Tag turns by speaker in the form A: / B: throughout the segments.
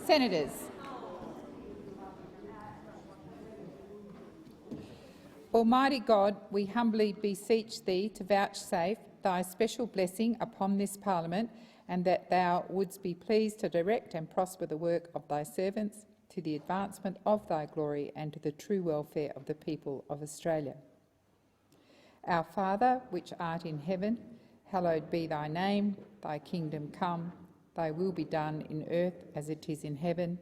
A: Senators. Almighty God, we humbly beseech thee to vouchsafe thy special blessing upon this parliament, and that thou wouldst be pleased to direct and prosper the work of thy servants to the advancement of thy glory and to the true welfare of the people of Australia. Our Father, which art in heaven, hallowed be thy name. Thy kingdom come, thy will be done in earth as it is in heaven.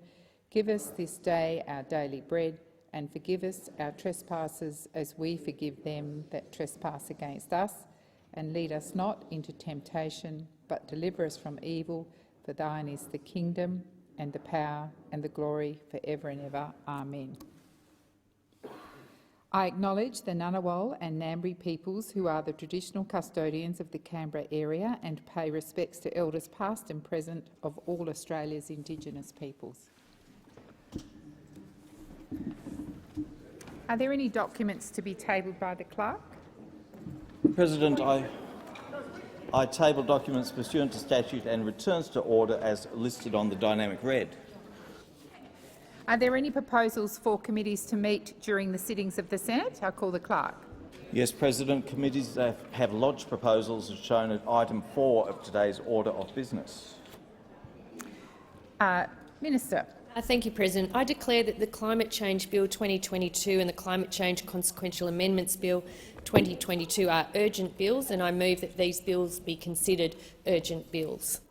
A: Give us this day our daily bread, and forgive us our trespasses as we forgive them that trespass against us. And lead us not into temptation, but deliver us from evil. For thine is the kingdom and the power and the glory for ever and ever. Amen. I acknowledge the Ngunnawal and Ngambri peoples who are the traditional custodians of the Canberra area and pay respects to elders past and present of all Australia's Indigenous peoples. Are there any documents to be tabled by the clerk?
B: President, I table documents pursuant to statute and returns to order as listed on the dynamic red.
A: Are there any proposals for committees to meet during the sittings of the Senate? I call the clerk.
B: Yes, President. Committees have lodged proposals as shown at item 4 of today's order of business.
A: Minister.
C: Thank you, President. I declare that the Climate Change Bill 2022 and the Climate Change Consequential Amendments Bill 2022 are urgent bills, and I move that these bills be considered urgent bills.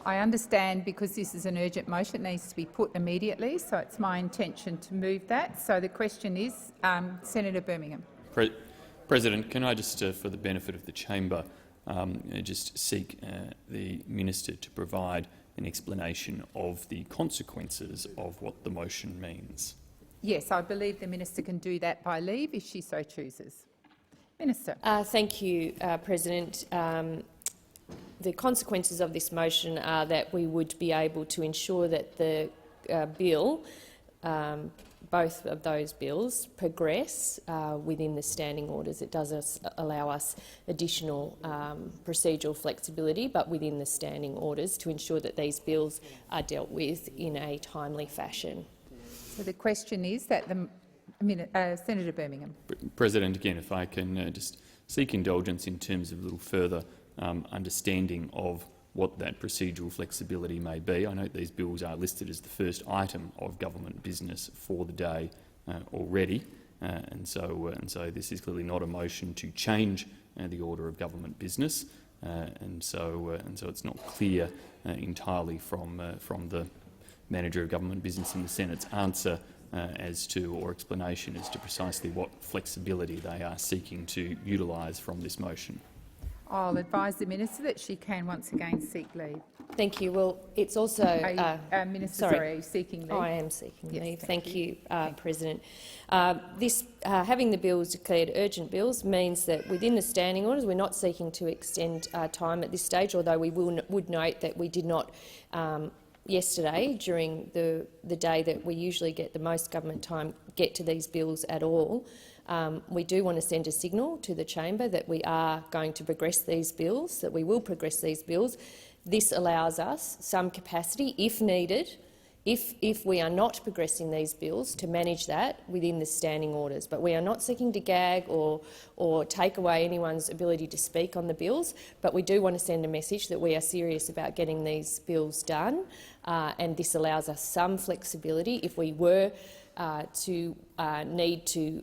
A: I understand because this is an urgent motion, it needs to be put immediately, so it's my intention to move that. So the question is, Senator Birmingham.
D: President, can I just, for the benefit of the chamber, just seek the minister to provide an explanation of the consequences of what the motion means?
A: Yes, I believe the minister can do that by leave if she so chooses. Minister.
C: Thank you, President. The consequences of this motion are that we would be able to ensure that the bill, both of those bills, progress within the standing orders. It does allow us additional procedural flexibility, but within the standing orders, to ensure that these bills are dealt with in a timely fashion.
A: So the question is that Senator Birmingham.
D: President, again, if I can just seek indulgence in terms of a little further understanding of what that procedural flexibility may be. I note these bills are listed as the first item of government business for the day already, and so this is clearly not a motion to change the order of government business, and so it's not clear entirely from the Manager of Government Business in the Senate's answer as to, or explanation as to precisely what flexibility they are seeking to utilise from this motion.
A: I'll advise the minister that she can once again seek leave.
C: Thank you. Well, it's also
A: Minister, sorry, are you seeking leave?
C: I am seeking leave. Thank you, President. Having the bills declared urgent bills means that within the standing orders we're not seeking to extend time at this stage, although we would note that we did not yesterday, during the day that we usually get the most government time, get to these bills at all. We do want to send a signal to the chamber that we are going to progress these bills, that we will progress these bills. This allows us some capacity, if needed, if we are not progressing these bills, to manage that within the standing orders. But we are not seeking to gag or take away anyone's ability to speak on the bills, but we do want to send a message that we are serious about getting these bills done, and this allows us some flexibility if we were to need to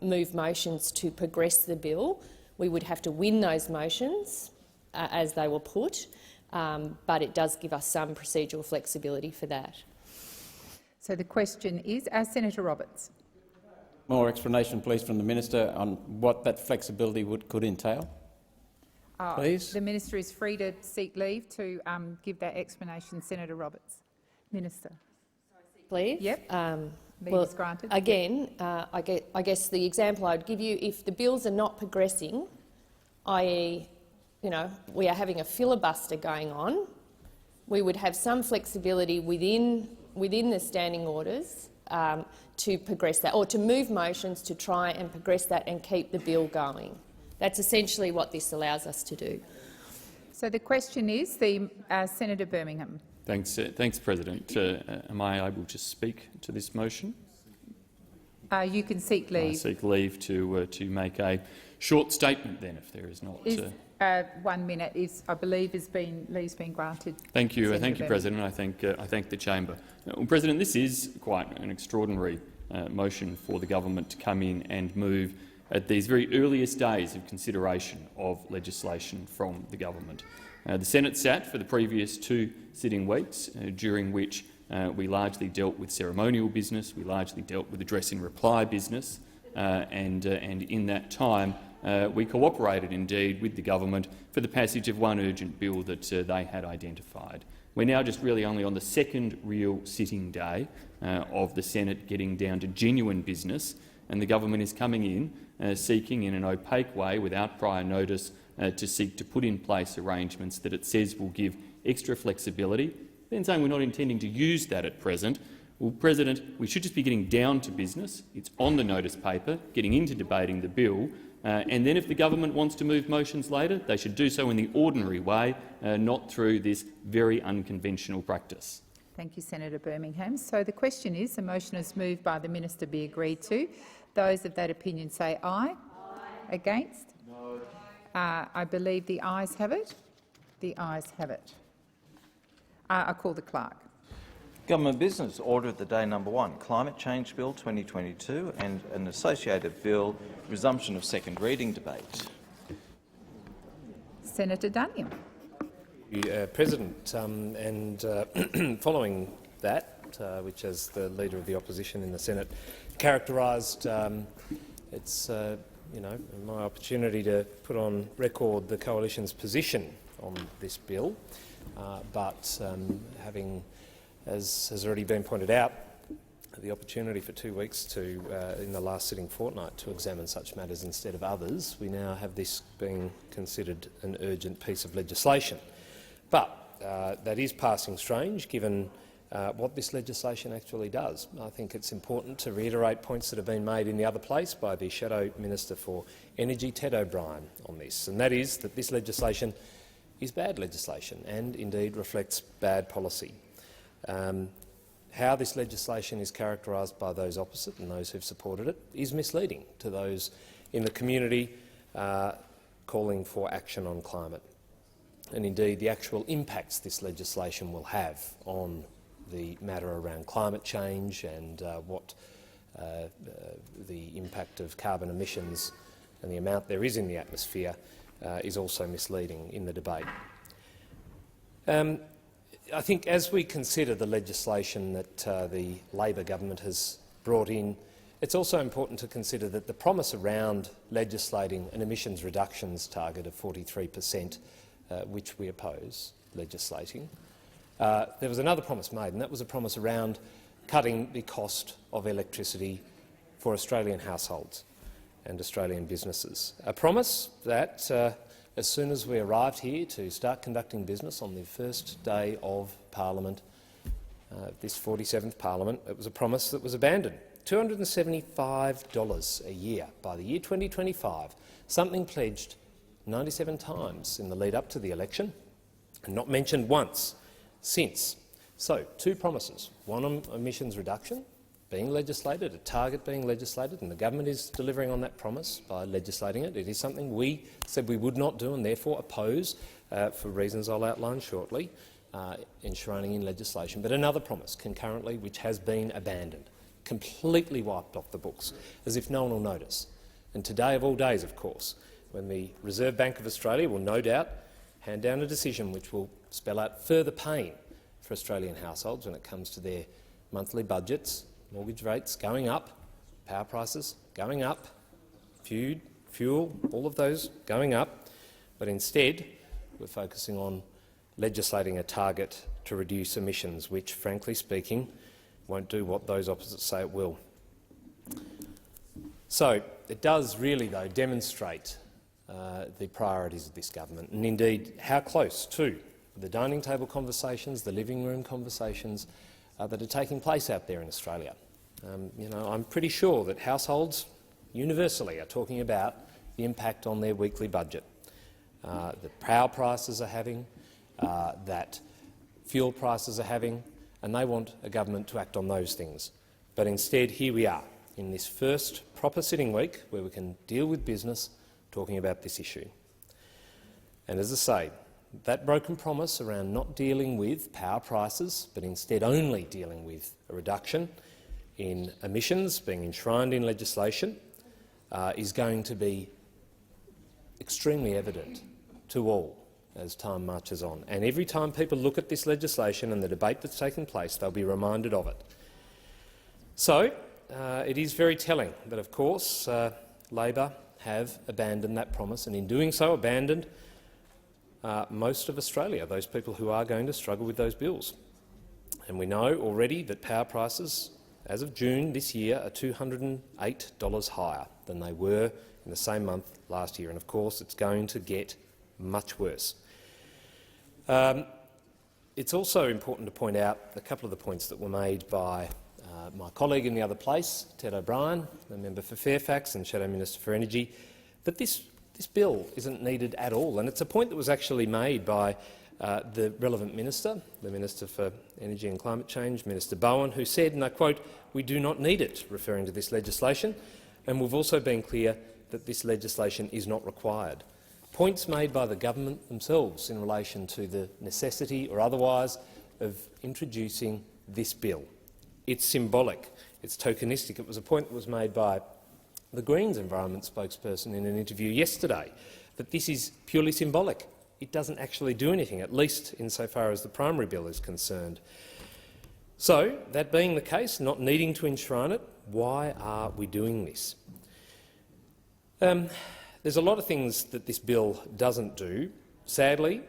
C: move motions to progress the bill. We would have to win those motions as they were put, but it does give us some procedural flexibility for that.
A: So the question is, Senator Roberts.
E: More explanation, please, from the minister on what that flexibility could entail. Please.
A: The minister is free to seek leave to give that explanation. Senator Roberts. Minister.
C: Leave?
A: Yep.
C: Well,
A: is granted.
C: again, I guess the example I would give you, if the bills are not progressing, i.e., we are having a filibuster going on, we would have some flexibility within the standing orders to progress that, or to move motions to try and progress that and keep the bill going. That's essentially what this allows us to do.
A: So the question is, Senator Birmingham.
D: Thanks, President. Am I able to speak to this motion?
A: You can seek leave.
D: I seek leave to make a short statement then, if there is not.
A: 1 minute I believe leave's been granted.
D: Thank you,
A: Senator
D: President. I thank the chamber. Well, President, this is quite an extraordinary motion for the government to come in and move at these very earliest days of consideration of legislation from the government. The Senate sat for the previous 2 sitting weeks, during which we largely dealt with ceremonial business, we largely dealt with address in reply business, and in that time we cooperated indeed with the government for the passage of one urgent bill that they had identified. We're now just really only on the second real sitting day of the Senate getting down to genuine business, and the government is coming in seeking in an opaque way, without prior notice, to seek to put in place arrangements that it says will give extra flexibility, then saying we're not intending to use that at present. Well, President, we should just be getting down to business. It's on the notice paper, getting into debating the bill, and then if the government wants to move motions later, they should do so in the ordinary way, not through this very unconventional practice.
A: Thank you, Senator Birmingham. So the question is, the motion is moved by the minister be agreed to. Those of that opinion say aye. Against? No. I believe the ayes have it. The ayes have it. I call the clerk.
B: Government business, order of the day number 1, Climate Change Bill 2022 and an associated bill, resumption of second reading debate.
A: Senator Duniam.
F: President, following that, which as the Leader of the Opposition in the Senate characterised, it's my opportunity to put on record the Coalition's position on this bill, but having, as has already been pointed out, the opportunity for 2 weeks to, in the last sitting fortnight, to examine such matters instead of others, we now have this being considered an urgent piece of legislation. But that is passing strange, given what this legislation actually does. I think it's important to reiterate points that have been made in the other place by the Shadow Minister for Energy, Ted O'Brien, on this, and that is that this legislation is bad legislation and indeed reflects bad policy. How this legislation is characterised by those opposite and those who've supported it is misleading to those in the community calling for action on climate, and indeed the actual impacts this legislation will have on the matter around climate change and what the impact of carbon emissions and the amount there is in the atmosphere is also misleading in the debate. I think as we consider the legislation that the Labor government has brought in, it's also important to consider that the promise around legislating an emissions reductions target of 43%, which we oppose legislating, there was another promise made, and that was a promise around cutting the cost of electricity for Australian households and Australian businesses. A promise that as soon as we arrived here to start conducting business on the first day of Parliament, this 47th Parliament, it was a promise that was abandoned. $275 a year by the year 2025, something pledged 97 times in the lead-up to the election and not mentioned once since. So, 2 promises, one on emissions reduction being legislated, a target being legislated, and the government is delivering on that promise by legislating it. It is something we said we would not do and therefore oppose for reasons I'll outline shortly, enshrining in legislation. But another promise concurrently which has been abandoned, completely wiped off the books, as if no one will notice. And today of all days, of course, when the Reserve Bank of Australia will no doubt hand down a decision which will spell out further pain for Australian households when it comes to their monthly budgets, mortgage rates going up, power prices going up, fuel, all of those going up. But instead, we're focusing on legislating a target to reduce emissions, which, frankly speaking, won't do what those opposites say it will. So it does really, though, demonstrate the priorities of this government, and indeed how close to the dining table conversations, the living room conversations that are taking place out there in Australia. I'm pretty sure that households universally are talking about the impact on their weekly budget, that power prices are having, that fuel prices are having, and they want a government to act on those things. But instead, here we are, in this first proper sitting week where we can deal with business, talking about this issue. And as I say, that broken promise around not dealing with power prices, but instead only dealing with a reduction in emissions being enshrined in legislation, is going to be extremely evident to all as time marches on. And every time people look at this legislation and the debate that's taken place, they'll be reminded of it. So it is very telling that, of course, Labor have abandoned that promise, and in doing so abandoned most of Australia, those people who are going to struggle with those bills. And we know already that power prices, as of June this year, are $208 higher than they were in the same month last year. And of course, it's going to get much worse. It's also important to point out a couple of the points that were made by my colleague in the other place, Ted O'Brien, the member for Fairfax and Shadow Minister for Energy, that this bill isn't needed at all. And it's a point that was actually made by the relevant minister, the Minister for Energy and Climate Change, Minister Bowen, who said, and I quote, "We do not need it," referring to this legislation, and we've also been clear that this legislation is not required. Points made by the government themselves in relation to the necessity or otherwise of introducing this bill. It's symbolic. It's tokenistic. It was a point that was made by the Greens Environment spokesperson in an interview yesterday, that this is purely symbolic. It doesn't actually do anything, at least insofar as the primary bill is concerned. So, that being the case, not needing to enshrine it, why are we doing this? There's a lot of things that this bill doesn't do. Sadly,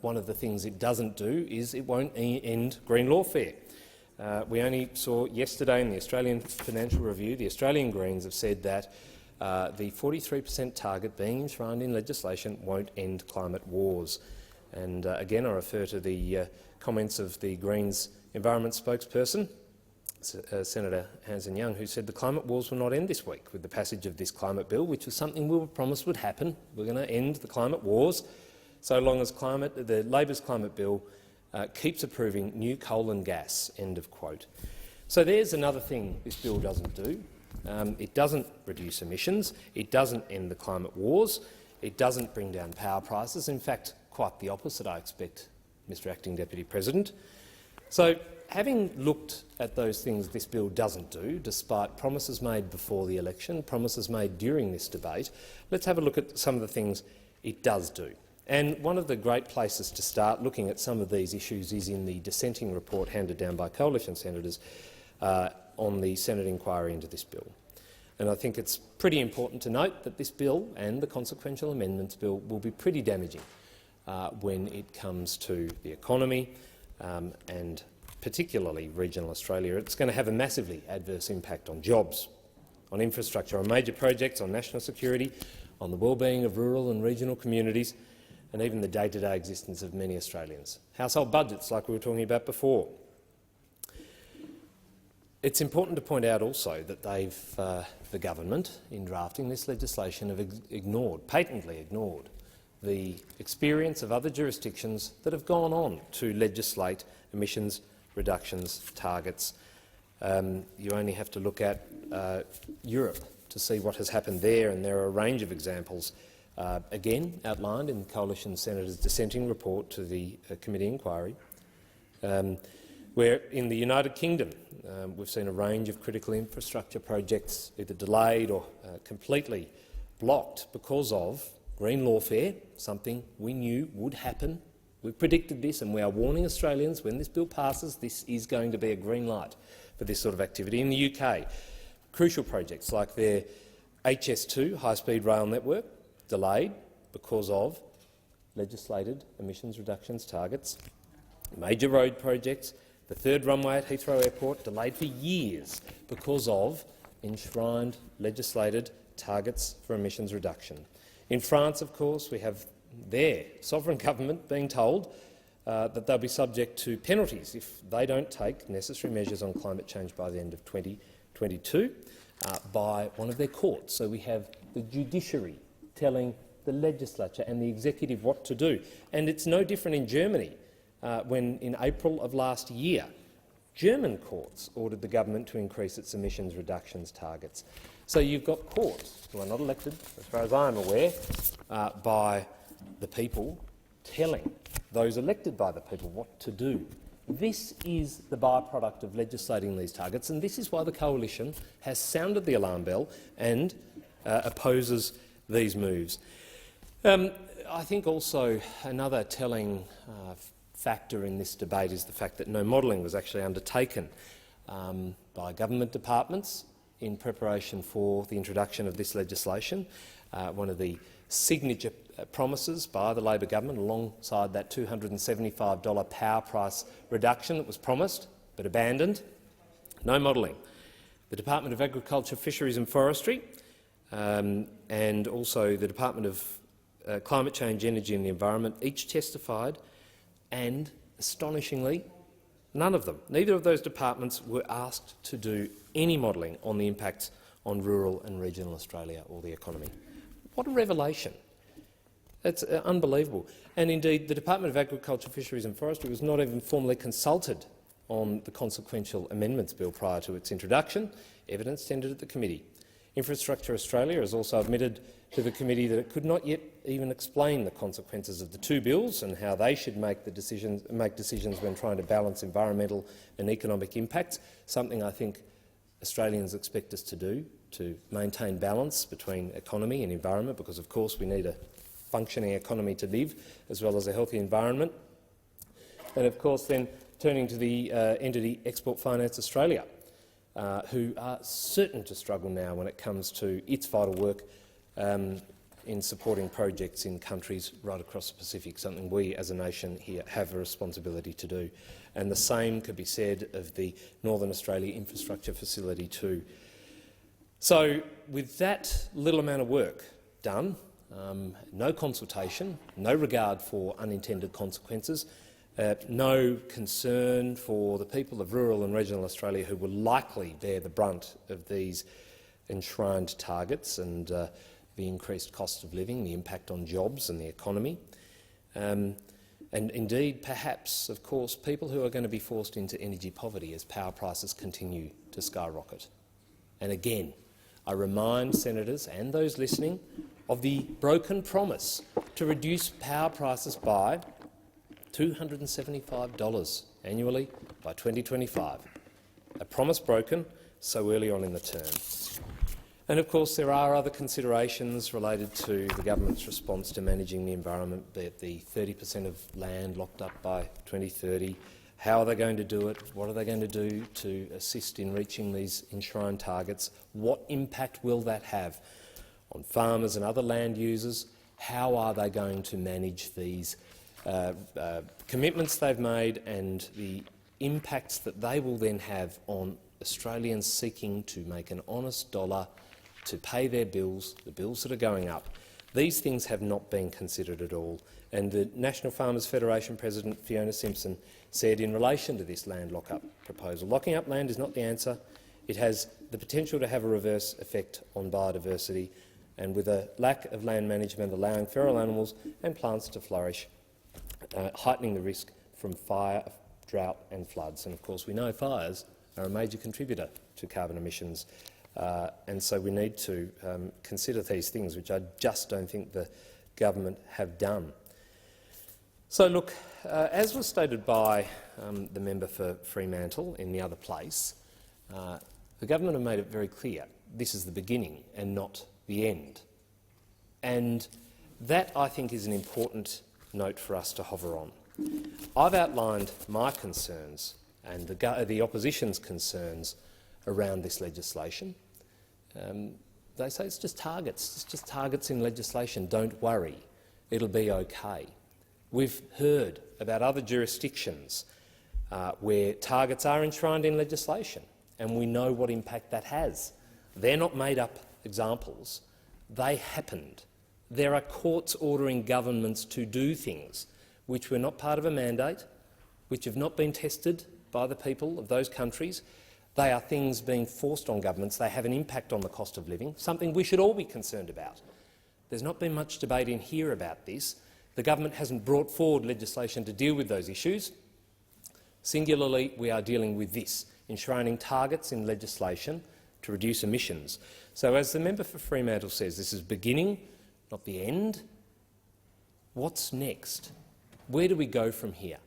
F: one of the things it doesn't do is it won't end green lawfare. We only saw yesterday in the Australian Financial Review, the Australian Greens have said that the 43% target being enshrined in legislation won't end climate wars. And again, I refer to the comments of the Greens Environment spokesperson, Senator Hanson-Young, who said the climate wars will not end this week with the passage of this climate bill, which was something we were promised would happen. We're going to end the climate wars so long as the Labor's climate bill keeps approving new coal and gas, end of quote. So there's another thing this bill doesn't do. It doesn't reduce emissions, it doesn't end the climate wars, it doesn't bring down power prices. In fact, quite the opposite, I expect, Mr Acting Deputy President. So, having looked at those things this bill doesn't do, despite promises made before the election, promises made during this debate, let's have a look at some of the things it does do. And one of the great places to start looking at some of these issues is in the dissenting report handed down by coalition senators on the Senate inquiry into this bill. And I think it's pretty important to note that this bill and the consequential amendments bill will be pretty damaging when it comes to the economy and particularly regional Australia. It's going to have a massively adverse impact on jobs, on infrastructure, on major projects, on national security, on the well-being of rural and regional communities, and even the day-to-day existence of many Australians. Household budgets, like we were talking about before. It's important to point out also that the government, in drafting this legislation, have patently ignored the experience of other jurisdictions that have gone on to legislate emissions reductions targets. You only have to look at Europe to see what has happened there, and there are a range of examples, again outlined in the Coalition Senators' dissenting report to the committee inquiry, where in the United Kingdom we've seen a range of critical infrastructure projects either delayed or completely blocked because of green lawfare, something we knew would happen. We predicted this, and we are warning Australians when this bill passes, this is going to be a green light for this sort of activity. In the UK, crucial projects like their HS2 high-speed rail network delayed because of legislated emissions reductions targets. Major road projects, the third runway at Heathrow Airport delayed for years because of enshrined legislated targets for emissions reduction. In France, of course, we have their sovereign government being told that they'll be subject to penalties if they don't take necessary measures on climate change by the end of 2022 by one of their courts. So we have the judiciary telling the legislature and the executive what to do. And it's no different in Germany, when, in April of last year, German courts ordered the government to increase its emissions reductions targets. So you've got courts who are not elected, as far as I am aware, by the people, telling those elected by the people what to do. This is the byproduct of legislating these targets, and this is why the Coalition has sounded the alarm bell and opposes these moves. I think also another telling factor in this debate is the fact that no modelling was actually undertaken by government departments in preparation for the introduction of this legislation. One of the signature promises by the Labor government, alongside that $275 power price reduction that was promised but abandoned. No modelling. The Department of Agriculture, Fisheries and Forestry and also the Department of Climate Change, Energy and the Environment each testified, and astonishingly, none of them, neither of those departments, were asked to do any modelling on the impacts on rural and regional Australia or the economy. What a revelation. It's unbelievable. And indeed, the Department of Agriculture, Fisheries and Forestry was not even formally consulted on the consequential amendments bill prior to its introduction, evidence tendered at the committee. Infrastructure Australia has also admitted to the committee that it could not yet even explain the consequences of the two bills and how they should make decisions when trying to balance environmental and economic impacts, something I think Australians expect us to do, to maintain balance between economy and environment, because of course we need a functioning economy to live, as well as a healthy environment. And of course then turning to the entity Export Finance Australia, who are certain to struggle now when it comes to its vital work in supporting projects in countries right across the Pacific, something we as a nation here have a responsibility to do. And the same could be said of the Northern Australia Infrastructure Facility too. So with that little amount of work done, no consultation, no regard for unintended consequences, no concern for the people of rural and regional Australia who will likely bear the brunt of these enshrined targets and the increased cost of living, the impact on jobs and the economy, and indeed, perhaps, of course, people who are going to be forced into energy poverty as power prices continue to skyrocket. And again, I remind senators and those listening of the broken promise to reduce power prices by $275 annually by 2025, a promise broken so early on in the term. And of course there are other considerations related to the government's response to managing the environment, be it the 30% of land locked up by 2030. How are they going to do it? What are they going to do to assist in reaching these enshrined targets? What impact will that have on farmers and other land users? How are they going to manage these commitments they've made and the impacts that they will then have on Australians seeking to make an honest dollar to pay their bills, the bills that are going up? These things have not been considered at all. And the National Farmers Federation President Fiona Simpson said in relation to this land lock-up proposal, locking up land is not the answer. It has the potential to have a reverse effect on biodiversity, and with a lack of land management allowing feral animals and plants to flourish, heightening the risk from fire, drought and floods. And of course we know fires are a major contributor to carbon emissions, and so we need to consider these things, which I just don't think the government have done. So look, as was stated by the member for Fremantle in the other place, the government have made it very clear this is the beginning and not the end. And that, I think, is an important note for us to hover on. I've outlined my concerns and the opposition's concerns around this legislation. They say it's just targets in legislation. Don't worry, it'll be okay. We've heard about other jurisdictions where targets are enshrined in legislation, and we know what impact that has. They're not made-up examples. They happened. There are courts ordering governments to do things which were not part of a mandate, which have not been tested by the people of those countries. They are things being forced on governments. They have an impact on the cost of living, something we should all be concerned about. There's not been much debate in here about this. The government hasn't brought forward legislation to deal with those issues. Singularly, we are dealing with this, enshrining targets in legislation to reduce emissions. So, as the member for Fremantle says, this is beginning, not the end. What's next? Where do we go from here?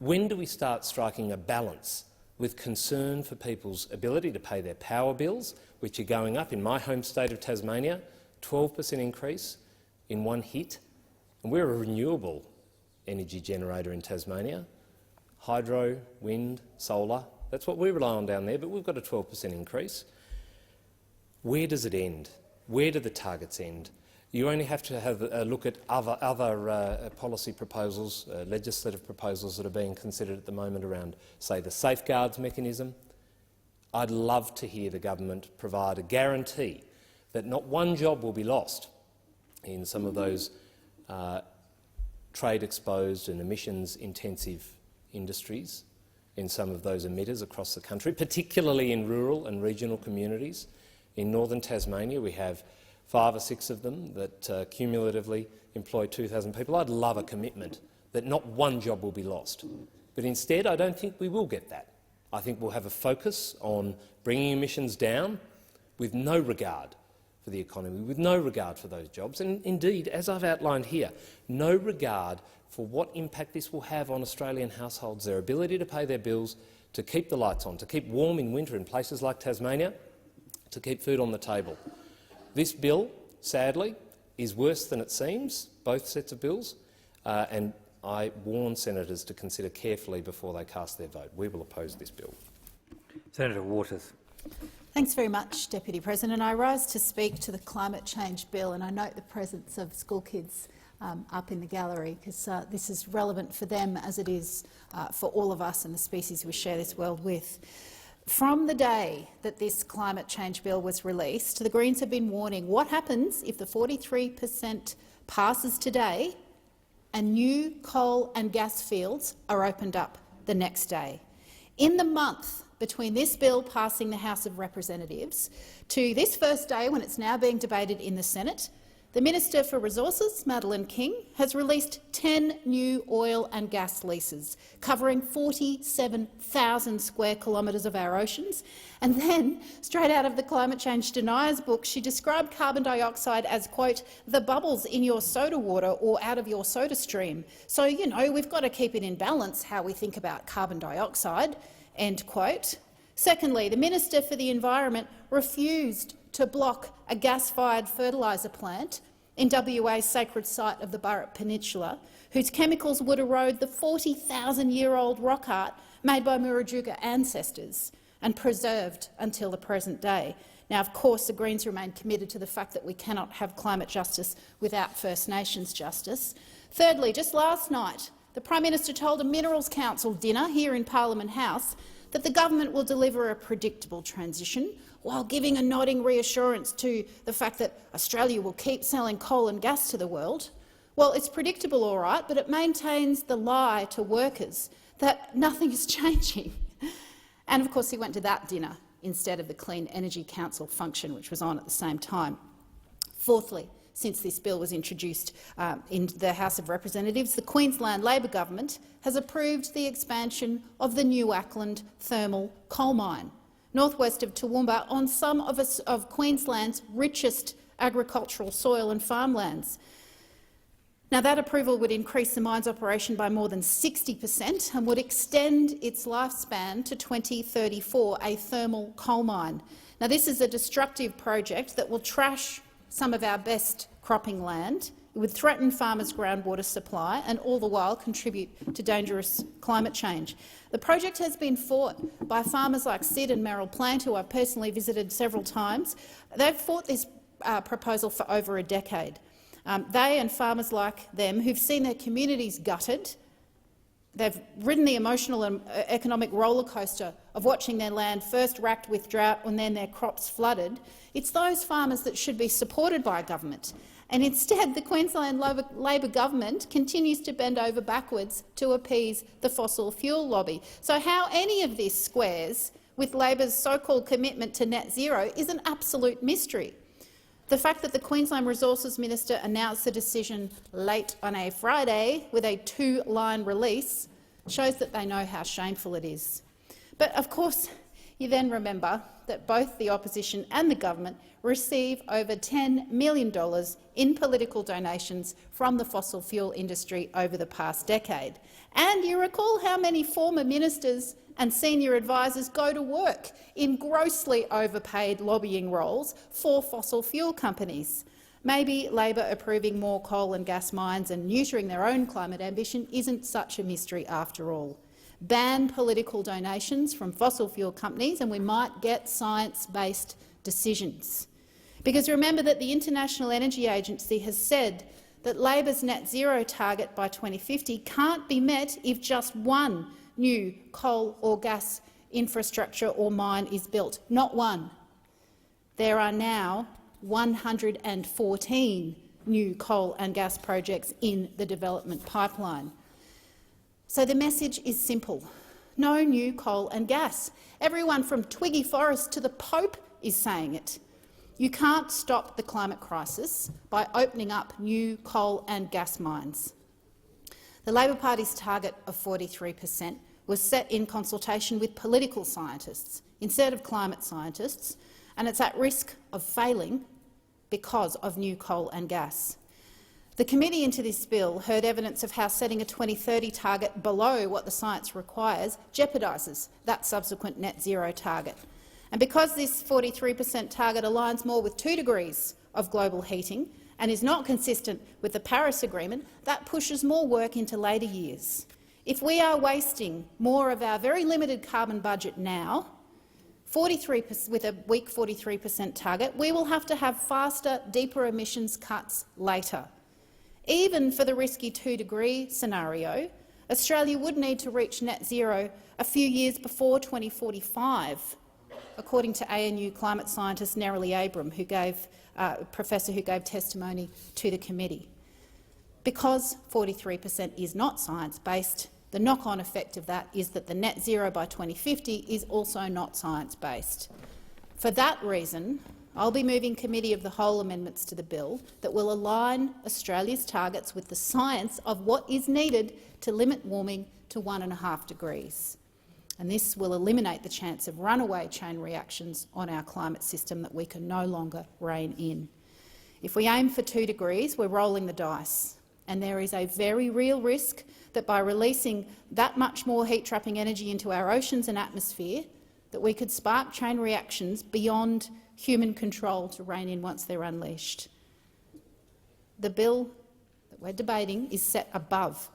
F: When do we start striking a balance with concern for people's ability to pay their power bills, which are going up in my home state of Tasmania, 12% increase in one hit? And we're a renewable energy generator in Tasmania. Hydro, wind, solar, that's what we rely on down there, but we've got a 12% increase. Where does it end? Where do the targets end? You only have to have a look at other policy proposals, legislative proposals that are being considered at the moment around, say, the safeguards mechanism. I'd love to hear the government provide a guarantee that not one job will be lost in some of those trade-exposed and emissions-intensive industries, in some of those emitters across the country, particularly in rural and regional communities. In northern Tasmania, we have 5 or 6 of them that cumulatively employ 2,000 people. I'd love a commitment that not one job will be lost. But instead, I don't think we will get that. I think we'll have a focus on bringing emissions down with no regard for the economy, with no regard for those jobs, and indeed, as I've outlined here, no regard for what impact this will have on Australian households, their ability to pay their bills, to keep the lights on, to keep warm in winter in places like Tasmania, to keep food on the table. This bill, sadly, is worse than it seems, both sets of bills, and I warn senators to consider carefully before they cast their vote. We will oppose this bill.
G: Senator Waters.
H: Thanks very much, Deputy President. I rise to speak to the climate change bill, and I note the presence of school kids up in the gallery, because this is relevant for them as it is for all of us and the species we share this world with. From the day that this climate change bill was released, the Greens have been warning what happens if the 43% passes today and new coal and gas fields are opened up the next day. In the month between this bill passing the House of Representatives to this first day when it's now being debated in the Senate, the Minister for Resources, Madeleine King, has released 10 new oil and gas leases covering 47,000 square kilometres of our oceans. And then, straight out of the Climate Change Deniers book, she described carbon dioxide as, quote, the bubbles in your soda water or out of your soda stream. So, you know, we've got to keep it in balance how we think about carbon dioxide, end quote. Secondly, the Minister for the Environment refused to block a gas-fired fertiliser plant in WA's sacred site of the Burrup Peninsula, whose chemicals would erode the 40,000-year-old rock art made by Murujuga ancestors and preserved until the present day. Now, of course, the Greens remain committed to the fact that we cannot have climate justice without First Nations justice. Thirdly, just last night, the Prime Minister told a Minerals Council dinner here in Parliament House that the government will deliver a predictable transition, while giving a nodding reassurance to the fact that Australia will keep selling coal and gas to the world. Well, it's predictable, all right, but it maintains the lie to workers that nothing is changing. And, of course, he went to that dinner instead of the Clean Energy Council function, which was on at the same time. Fourthly, since this bill was introduced in the House of Representatives, the Queensland Labor government has approved the expansion of the New Acland thermal coal mine, northwest of Toowoomba, on some of Queensland's richest agricultural soil and farmlands. Now, that approval would increase the mine's operation by more than 60% and would extend its lifespan to 2034, a thermal coal mine. Now, this is a destructive project that will trash some of our best cropping land. It would threaten farmers' groundwater supply and all the while contribute to dangerous climate change. The project has been fought by farmers like Sid and Merrill Plant, who I've personally visited several times. They've fought this proposal for over a decade. They and farmers like them who've seen their communities gutted, they've ridden the emotional and economic rollercoaster of watching their land first racked with drought and then their crops flooded. It's those farmers that should be supported by government. And instead, the Queensland Labor government continues to bend over backwards to appease the fossil fuel lobby. So how any of this squares with Labor's so-called commitment to net zero is an absolute mystery. The fact that the Queensland Resources Minister announced the decision late on a Friday with a 2-line release shows that they know how shameful it is. But of course, you then remember that both the opposition and the government receive over $10 million in political donations from the fossil fuel industry over the past decade. And you recall how many former ministers and senior advisers go to work in grossly overpaid lobbying roles for fossil fuel companies. Maybe Labor approving more coal and gas mines and neutering their own climate ambition isn't such a mystery after all. Ban political donations from fossil fuel companies and we might get science-based decisions. Because remember that the International Energy Agency has said that Labor's net zero target by 2050 can't be met if just one new coal or gas infrastructure or mine is built. Not one. There are now 114 new coal and gas projects in the development pipeline. So the message is simple. No new coal and gas. Everyone from Twiggy Forrest to the Pope is saying it. You can't stop the climate crisis by opening up new coal and gas mines. The Labor Party's target of 43% was set in consultation with political scientists instead of climate scientists, and it's at risk of failing because of new coal and gas. The committee into this bill heard evidence of how setting a 2030 target below what the science requires jeopardises that subsequent net zero target. And because this 43% target aligns more with 2 degrees of global heating and is not consistent with the Paris Agreement, that pushes more work into later years. If we are wasting more of our very limited carbon budget now, with a weak 43% target, we will have to have faster, deeper emissions cuts later. Even for the risky 2-degree scenario, Australia would need to reach net zero a few years before 2045, according to ANU climate scientist Nerily Abram, professor who gave testimony to the committee. Because 43% is not science-based, the knock-on effect of that is that the net zero by 2050 is also not science-based. For that reason, I'll be moving committee of the whole amendments to the bill that will align Australia's targets with the science of what is needed to limit warming to 1.5 degrees. And this will eliminate the chance of runaway chain reactions on our climate system that we can no longer rein in. If we aim for 2 degrees, we're rolling the dice, and there is a very real risk that by releasing that much more heat-trapping energy into our oceans and atmosphere, that we could spark chain reactions beyond human control to rein in once they're unleashed. The bill that we're debating is set above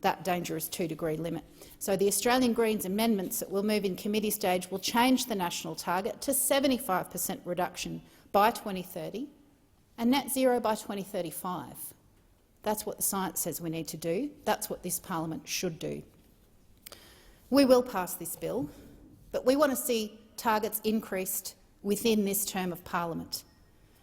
H: that dangerous 2-degree limit. So the Australian Greens amendments that will move in committee stage will change the national target to 75% reduction by 2030 and net zero by 2035. That's what the science says we need to do. That's what this parliament should do. We will pass this bill, but we want to see targets increased within this term of parliament.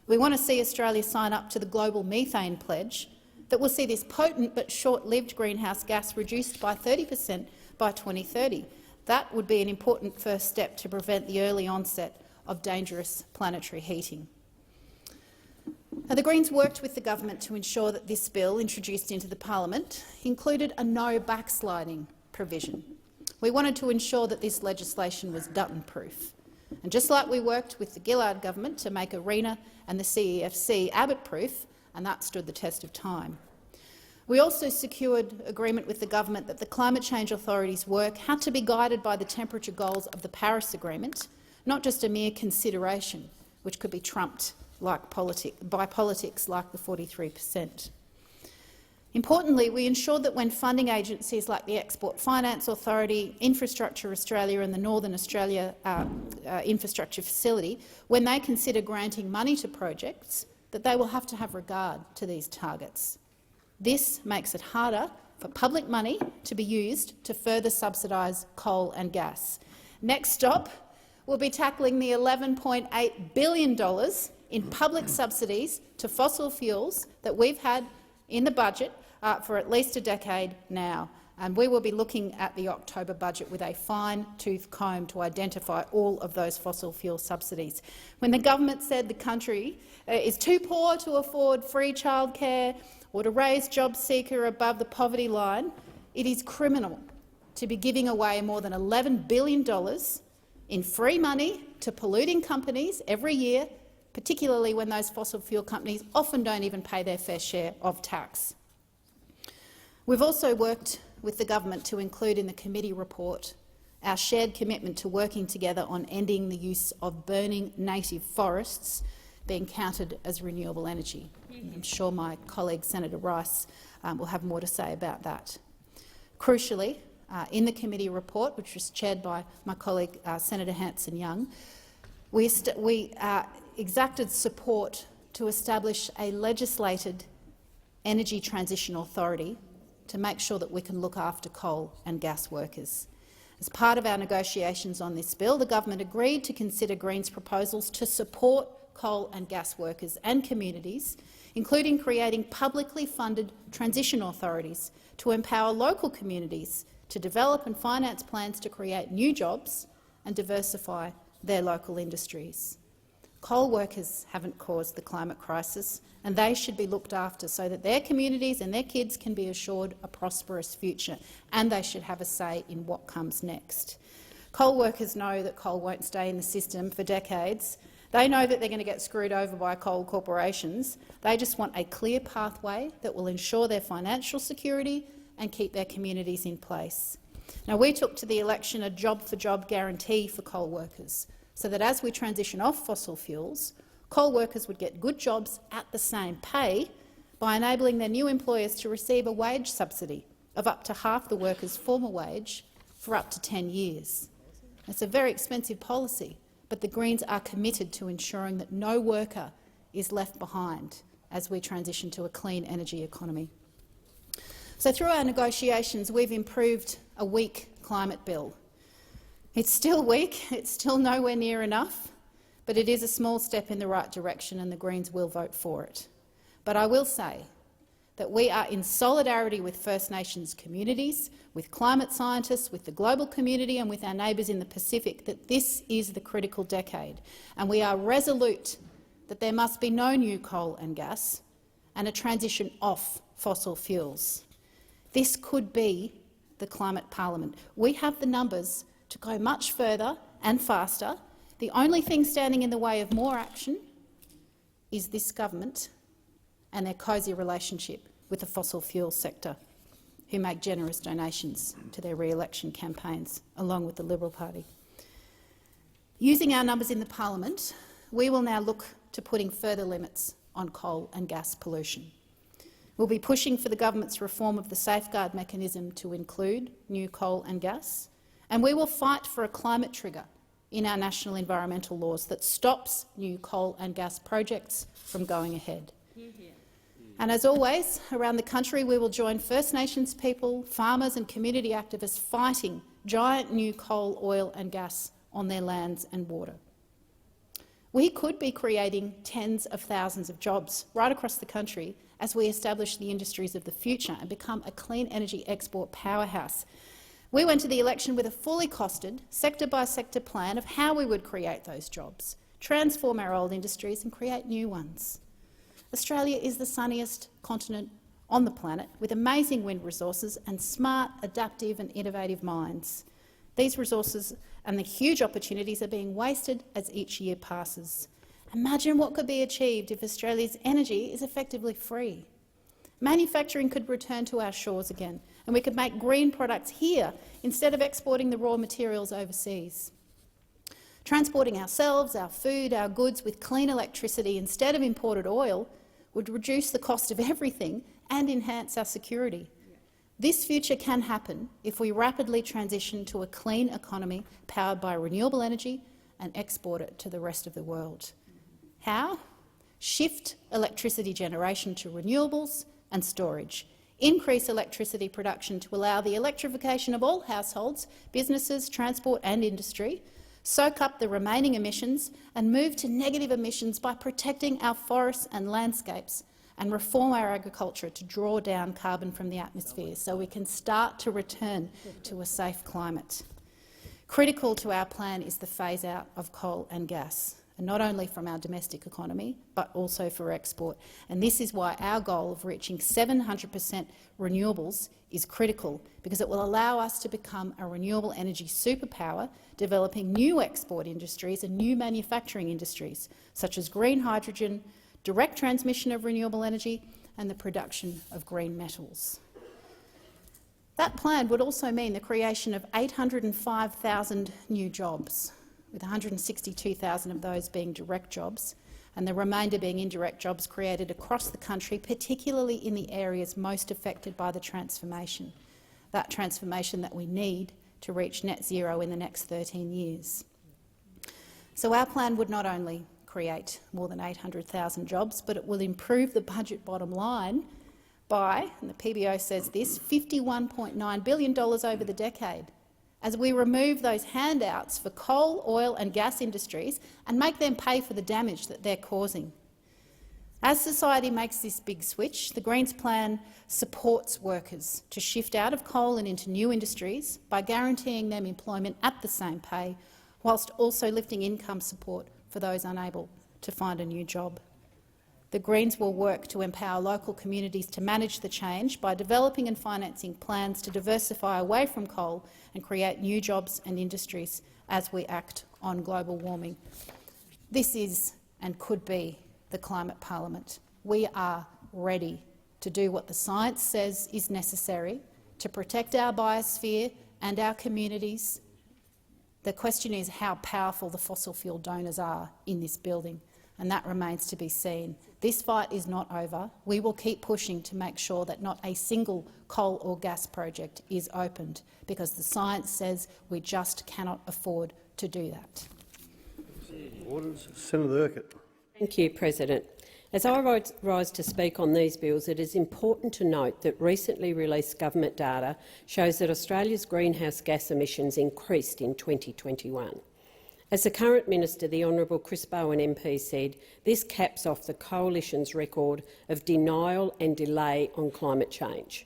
H: We want to see Australia sign up to the Global Methane Pledge that will see this potent but short-lived greenhouse gas reduced by 30% by 2030. That would be an important first step to prevent the early onset of dangerous planetary heating. Now, the Greens worked with the government to ensure that this bill, introduced into the parliament, included a no backsliding provision. We wanted to ensure that this legislation was Dutton-proof. And just like we worked with the Gillard government to make ARENA and the CEFC Abbott-proof, and that stood the test of time. We also secured agreement with the government that the Climate Change Authority's work had to be guided by the temperature goals of the Paris Agreement, not just a mere consideration which could be trumped by politics like the 43%. Importantly, we ensured that when funding agencies like the Export Finance Authority, Infrastructure Australia and the Northern Australia Infrastructure Facility, when they consider granting money to projects, that they will have to have regard to these targets. This makes it harder for public money to be used to further subsidise coal and gas. Next stop, we'll be tackling the $11.8 billion in public subsidies to fossil fuels that we've had in the budget for at least a decade now. And we will be looking at the October budget with a fine-tooth comb to identify all of those fossil fuel subsidies. When the government said the country is too poor to afford free childcare or to raise job seeker above the poverty line, it is criminal to be giving away more than $11 billion in free money to polluting companies every year, particularly when those fossil fuel companies often don't even pay their fair share of tax. We've also worked with the government to include in the committee report our shared commitment to working together on ending the use of burning native forests being counted as renewable energy. I'm sure my colleague Senator Rice will have more to say about that. Crucially, in the committee report, which was chaired by my colleague Senator Hanson-Young, we exacted support to establish a legislated energy transition authority to make sure that we can look after coal and gas workers. As part of our negotiations on this bill, the government agreed to consider Greens' proposals to support coal and gas workers and communities, including creating publicly funded transition authorities to empower local communities to develop and finance plans to create new jobs and diversify their local industries. Coal workers haven't caused the climate crisis, and they should be looked after so that their communities and their kids can be assured a prosperous future, and they should have a say in what comes next. Coal workers know that coal won't stay in the system for decades. They know that they're going to get screwed over by coal corporations. They just want a clear pathway that will ensure their financial security and keep their communities in place. Now, we took to the election a job-for-job guarantee for coal workers, so that as we transition off fossil fuels, coal workers would get good jobs at the same pay by enabling their new employers to receive a wage subsidy of up to half the worker's former wage for up to 10 years. It's a very expensive policy, but the Greens are committed to ensuring that no worker is left behind as we transition to a clean energy economy. So through our negotiations, we've improved a weak climate bill. It's still weak, it's still nowhere near enough, but it is a small step in the right direction and the Greens will vote for it. But I will say that we are in solidarity with First Nations communities, with climate scientists, with the global community and with our neighbours in the Pacific that this is the critical decade, and we are resolute that there must be no new coal and gas and a transition off fossil fuels. This could be the climate parliament. We have the numbers to go much further and faster. The only thing standing in the way of more action is this government and their cosy relationship with the fossil fuel sector, who make generous donations to their re-election campaigns, along with the Liberal Party. Using our numbers in the parliament, we will now look to putting further limits on coal and gas pollution. We'll be pushing for the government's reform of the safeguard mechanism to include new coal and gas, and we will fight for a climate trigger in our national environmental laws that stops new coal and gas projects from going ahead. And as always, around the country we will join First Nations people, farmers and community activists fighting giant new coal, oil and gas on their lands and water. We could be creating tens of thousands of jobs right across the country as we establish the industries of the future and become a clean energy export powerhouse. We went to the election with a fully costed, sector-by-sector plan of how we would create those jobs, transform our old industries and create new ones. Australia is the sunniest continent on the planet, with amazing wind resources and smart, adaptive and innovative minds. These resources and the huge opportunities are being wasted as each year passes. Imagine what could be achieved if Australia's energy is effectively free. Manufacturing could return to our shores again, and we could make green products here instead of exporting the raw materials overseas. Transporting ourselves, our food, our goods with clean electricity instead of imported oil would reduce the cost of everything and enhance our security. This future can happen if we rapidly transition to a clean economy powered by renewable energy and export it to the rest of the world. How? Shift electricity generation to renewables and storage. Increase electricity production to allow the electrification of all households, businesses, transport and industry. Soak up the remaining emissions and move to negative emissions by protecting our forests and landscapes and reform our agriculture to draw down carbon from the atmosphere so we can start to return to a safe climate. Critical to our plan is the phase-out of coal and gas, and not only from our domestic economy, but also for export. And this is why our goal of reaching 700% renewables is critical, because it will allow us to become a renewable energy superpower, developing new export industries and new manufacturing industries, such as green hydrogen, direct transmission of renewable energy and the production of green metals. That plan would also mean the creation of 805,000 new jobs, with 162,000 of those being direct jobs, and the remainder being indirect jobs created across the country, particularly in the areas most affected by the transformation, that transformation that we need to reach net zero in the next 13 years. So our plan would not only create more than 800,000 jobs, but it will improve the budget bottom line by, and the PBO says this, $51.9 billion over the decade, as we remove those handouts for coal, oil and gas industries and make them pay for the damage that they're causing. As society makes this big switch, the Greens plan supports workers to shift out of coal and into new industries by guaranteeing them employment at the same pay, whilst also lifting income support for those unable to find a new job. The Greens will work to empower local communities to manage the change by developing and financing plans to diversify away from coal and create new jobs and industries as we act on global warming. This is and could be the Climate Parliament. We are ready to do what the science says is necessary to protect our biosphere and our communities. The question is how powerful the fossil fuel donors are in this building, and that remains to be seen. This fight is not over. We will keep pushing to make sure that not a single coal or gas project is opened, because the science says we just cannot afford to do that.
I: Orders. Senator Urquhart.
J: Thank you, President. As I rise to speak on these bills, it is important to note that recently released government data shows that Australia's greenhouse gas emissions increased in 2021. As the current minister, the Honourable Chris Bowen MP, said, this caps off the Coalition's record of denial and delay on climate change.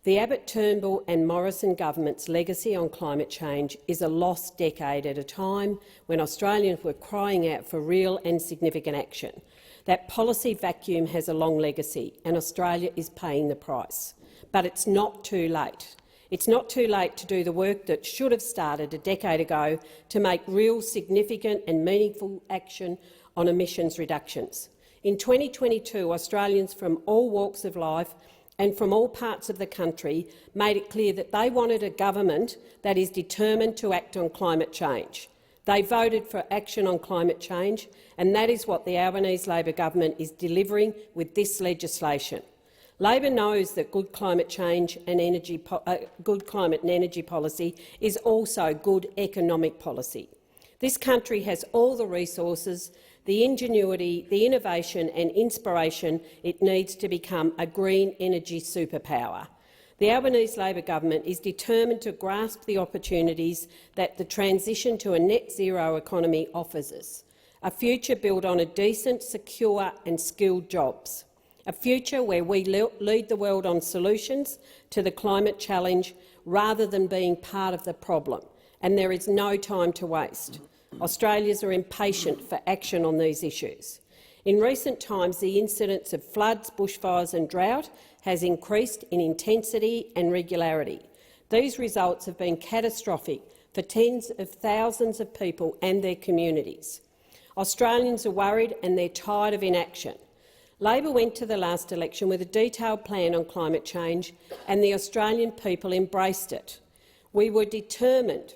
J: The Abbott, Turnbull and Morrison government's legacy on climate change is a lost decade at a time when Australians were crying out for real and significant action. That policy vacuum has a long legacy, and Australia is paying the price. But it's not too late. It's not too late to do the work that should have started a decade ago to make real, significant and meaningful action on emissions reductions. In 2022, Australians from all walks of life and from all parts of the country made it clear that they wanted a government that is determined to act on climate change. They voted for action on climate change, and that is what the Albanese Labor government is delivering with this legislation. Labor knows that good climate change and good climate and energy policy is also good economic policy. This country has all the resources, the ingenuity, the innovation and inspiration it needs to become a green energy superpower. The Albanese Labor government is determined to grasp the opportunities that the transition to a net zero economy offers us, a future built on a decent, secure and skilled jobs. A future where we lead the world on solutions to the climate challenge rather than being part of the problem, and there is no time to waste. Australians are impatient for action on these issues. In recent times, the incidence of floods, bushfires and drought has increased in intensity and regularity. These results have been catastrophic for tens of thousands of people and their communities. Australians are worried and they're tired of inaction. Labor went to the last election with a detailed plan on climate change, and the Australian people embraced it. We were determined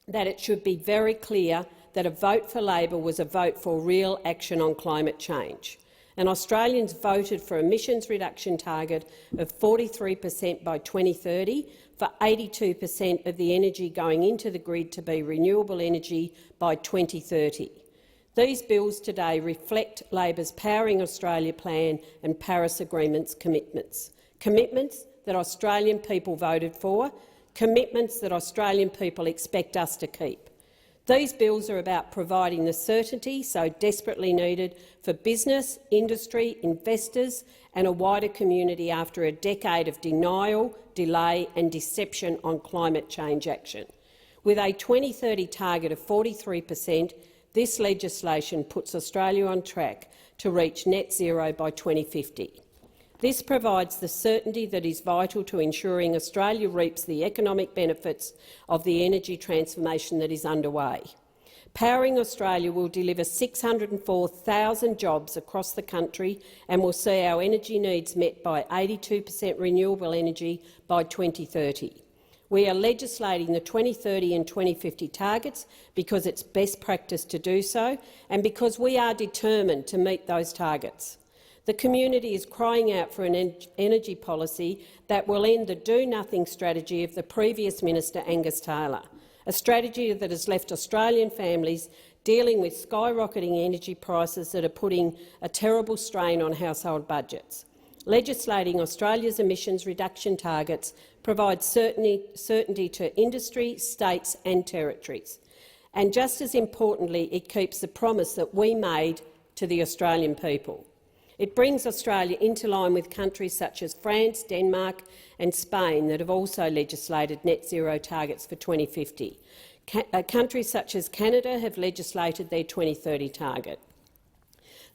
J: that it should be very clear that a vote for Labor was a vote for real action on climate change. And Australians voted for emissions reduction target of 43% by 2030, for 82% of the energy going into the grid to be renewable energy by 2030. These bills today reflect Labor's Powering Australia plan and Paris Agreement's commitments. Commitments that Australian people voted for, commitments that Australian people expect us to keep. These bills are about providing the certainty so desperately needed for business, industry, investors and a wider community after a decade of denial, delay and deception on climate change action. With a 2030 target of 43%, this legislation puts Australia on track to reach net zero by 2050. This provides the certainty that is vital to ensuring Australia reaps the economic benefits of the energy transformation that is underway. Powering Australia will deliver 604,000 jobs across the country and will see our energy needs met by 82% renewable energy by 2030. We are legislating the 2030 and 2050 targets because it's best practice to do so and because we are determined to meet those targets. The community is crying out for an energy policy that will end the do-nothing strategy of the previous Minister Angus Taylor, a strategy that has left Australian families dealing with skyrocketing energy prices that are putting a terrible strain on household budgets. Legislating Australia's emissions reduction targets provides certainty to industry, states and territories. And just as importantly, it keeps the promise that we made to the Australian people. It brings Australia into line with countries such as France, Denmark and Spain that have also legislated net zero targets for 2050. Countries such as Canada have legislated their 2030 target.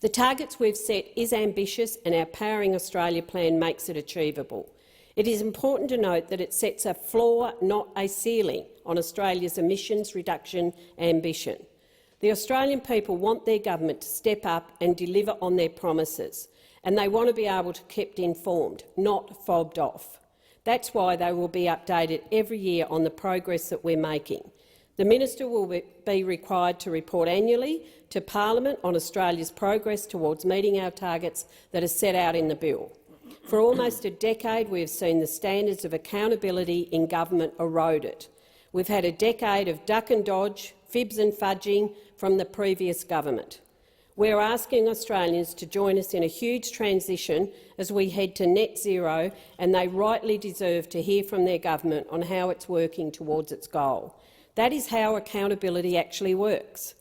J: The targets we've set is ambitious and our Powering Australia plan makes it achievable. It is important to note that it sets a floor, not a ceiling, on Australia's emissions reduction ambition. The Australian people want their government to step up and deliver on their promises, and they want to be able to be kept informed, not fobbed off. That's why they will be updated every year on the progress that we're making. The Minister will be required to report annually to Parliament on Australia's progress towards meeting our targets that are set out in the bill. For almost a decade, we have seen the standards of accountability in government eroded. We've had a decade of duck and dodge, fibs and fudging from the previous government. We're asking Australians to join us in a huge transition as we head to net zero, and they rightly deserve to hear from their government on how it's working towards its goal. That is how accountability actually works.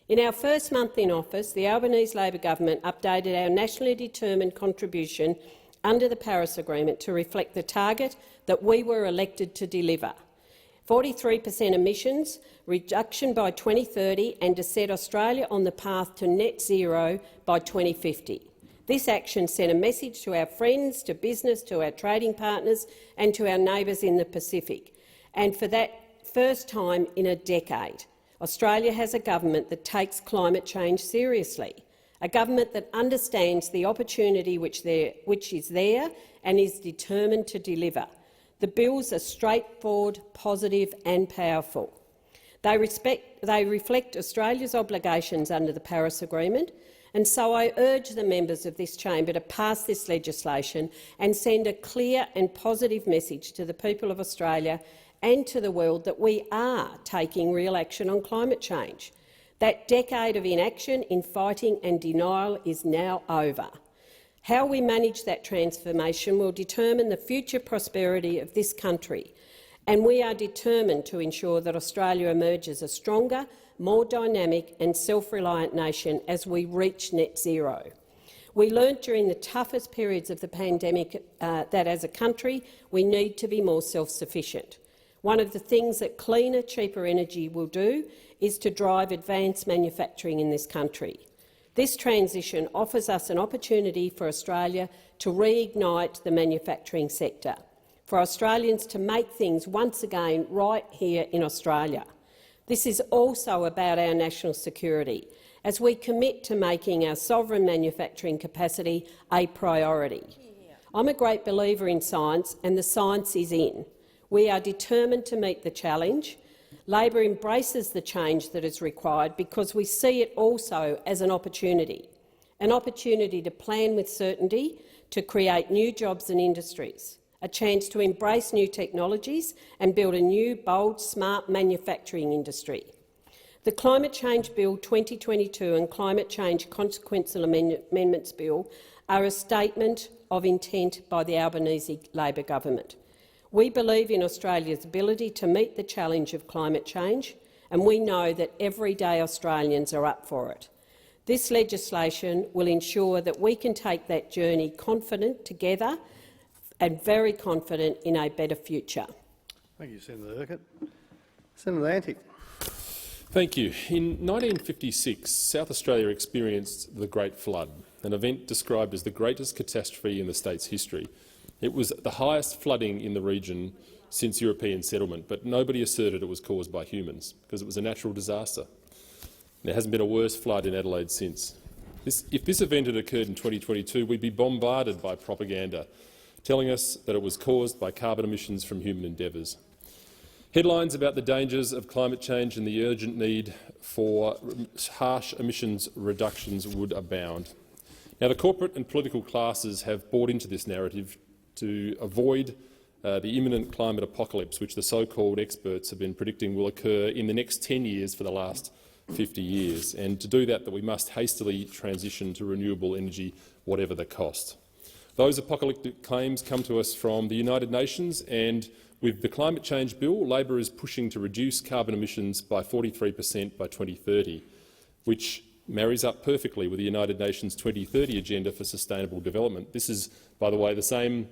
J: In our first month in office, the Albanese Labor government updated our nationally determined contribution under the Paris Agreement to reflect the target that we were elected to deliver. 43% emissions reduction by 2030 and to set Australia on the path to net zero by 2050. This action sent a message to our friends, to business, to our trading partners and to our neighbours in the Pacific. And for that first time in a decade, Australia has a government that takes climate change seriously, a government that understands the opportunity which is there and is determined to deliver. The bills are straightforward, positive and powerful. They reflect Australia's obligations under the Paris Agreement, and so I urge the members of this chamber to pass this legislation and send a clear and positive message to the people of Australia and to the world that we are taking real action on climate change. That decade of inaction in fighting and denial is now over. How we manage that transformation will determine the future prosperity of this country, and we are determined to ensure that Australia emerges a stronger, more dynamic and self-reliant nation as we reach net zero. We learnt during the toughest periods of the pandemic that as a country we need to be more self-sufficient. One of the things that cleaner, cheaper energy will do is to drive advanced manufacturing in this country. This transition offers us an opportunity for Australia to reignite the manufacturing sector, for Australians to make things once again right here in Australia. This is also about our national security, as we commit to making our sovereign manufacturing capacity a priority. I'm a great believer in science, and the science is in. We are determined to meet the challenge. Labor embraces the change that is required because we see it also as an opportunity to plan with certainty, to create new jobs and industries, a chance to embrace new technologies and build a new, bold, smart manufacturing industry. The Climate Change Bill 2022 and Climate Change Consequential Amendments Bill are a statement of intent by the Albanese Labor government. We believe in Australia's ability to meet the challenge of climate change, and we know that everyday Australians are up for it. This legislation will ensure that we can take that journey confident together and very confident in a better future.
I: Thank you, Senator Urquhart. Senator Antic.
K: Thank you. In 1956, South Australia experienced the Great Flood, an event described as the greatest catastrophe in the state's history. It was the highest flooding in the region since European settlement, but nobody asserted it was caused by humans because it was a natural disaster. There hasn't been a worse flood in Adelaide since. If this event had occurred in 2022, we'd be bombarded by propaganda telling us that it was caused by carbon emissions from human endeavours. Headlines about the dangers of climate change and the urgent need for harsh emissions reductions would abound. Now, the corporate and political classes have bought into this narrative to avoid the imminent climate apocalypse, which the so-called experts have been predicting will occur in the next 10 years for the last 50 years, and to do that we must hastily transition to renewable energy, whatever the cost. Those apocalyptic claims come to us from the United Nations, and with the Climate Change Bill, Labor is pushing to reduce carbon emissions by 43% by 2030, which marries up perfectly with the United Nations 2030 Agenda for Sustainable Development. This is, by the way, the same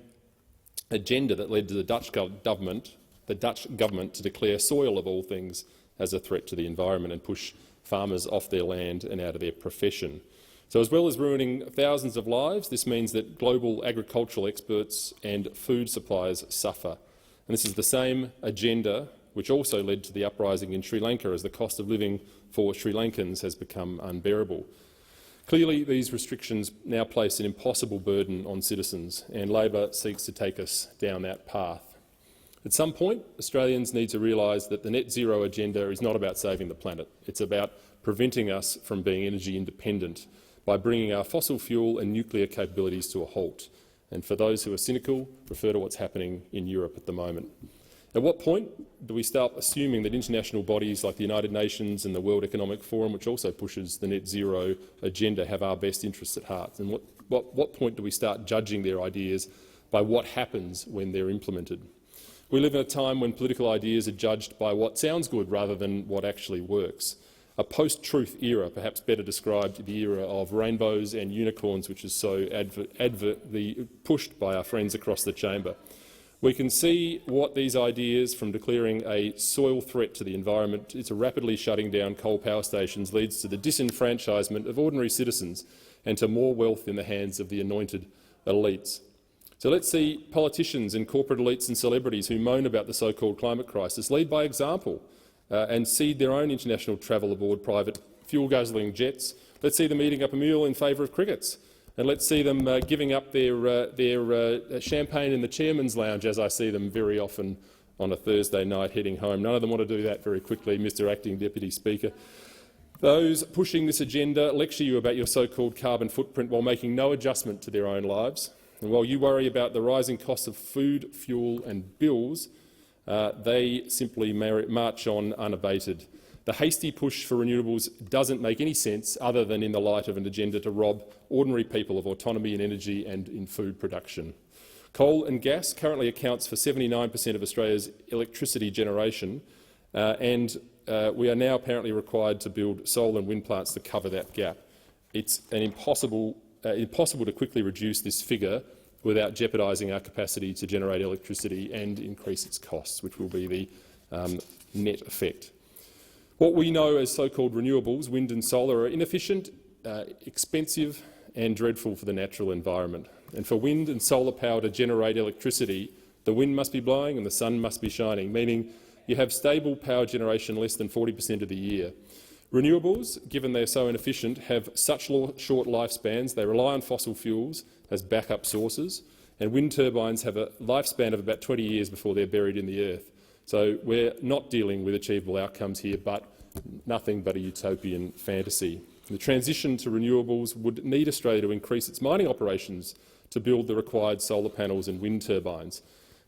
K: agenda that led to the Dutch government to declare soil, of all things, as a threat to the environment and push farmers off their land and out of their profession. So, as well as ruining thousands of lives, this means that global agricultural experts and food suppliers suffer. And this is the same agenda which also led to the uprising in Sri Lanka, as the cost of living for Sri Lankans has become unbearable. Clearly, these restrictions now place an impossible burden on citizens, and Labor seeks to take us down that path. At some point, Australians need to realise that the net zero agenda is not about saving the planet. It's about preventing us from being energy independent by bringing our fossil fuel and nuclear capabilities to a halt. And for those who are cynical, refer to what's happening in Europe at the moment. At what point do we start assuming that international bodies like the United Nations and the World Economic Forum, which also pushes the net zero agenda, have our best interests at heart? And what point do we start judging their ideas by what happens when they're implemented? We live in a time when political ideas are judged by what sounds good rather than what actually works. A post-truth era, perhaps better described the era of rainbows and unicorns, which is so advertly pushed by our friends across the chamber. We can see what these ideas, from declaring a soil threat to the environment to rapidly shutting down coal power stations, leads to the disenfranchisement of ordinary citizens and to more wealth in the hands of the anointed elites. So let's see politicians and corporate elites and celebrities who moan about the so-called climate crisis lead by example and cede their own international travel aboard private fuel-guzzling jets. Let's see them eating up a meal in favour of crickets, and let's see them giving up their champagne in the chairman's lounge, as I see them very often on a Thursday night heading home. None of them want to do that very quickly, Mr Acting Deputy Speaker. Those pushing this agenda lecture you about your so-called carbon footprint while making no adjustment to their own lives. And while you worry about the rising costs of food, fuel and bills, they simply march on unabated. The hasty push for renewables doesn't make any sense other than in the light of an agenda to rob ordinary people of autonomy in energy and in food production. Coal and gas currently accounts for 79% of Australia's electricity generation, and we are now apparently required to build solar and wind plants to cover that gap. It's impossible to quickly reduce this figure without jeopardising our capacity to generate electricity and increase its costs, which will be the net effect. What we know as so-called renewables, wind and solar, are inefficient, expensive and dreadful for the natural environment. And for wind and solar power to generate electricity, the wind must be blowing and the sun must be shining, meaning you have stable power generation less than 40% of the year. Renewables, given they are so inefficient, have such short lifespans, they rely on fossil fuels as backup sources, and wind turbines have a lifespan of about 20 years before they're buried in the earth. So we're not dealing with achievable outcomes here, but nothing but a utopian fantasy. The transition to renewables would need Australia to increase its mining operations to build the required solar panels and wind turbines.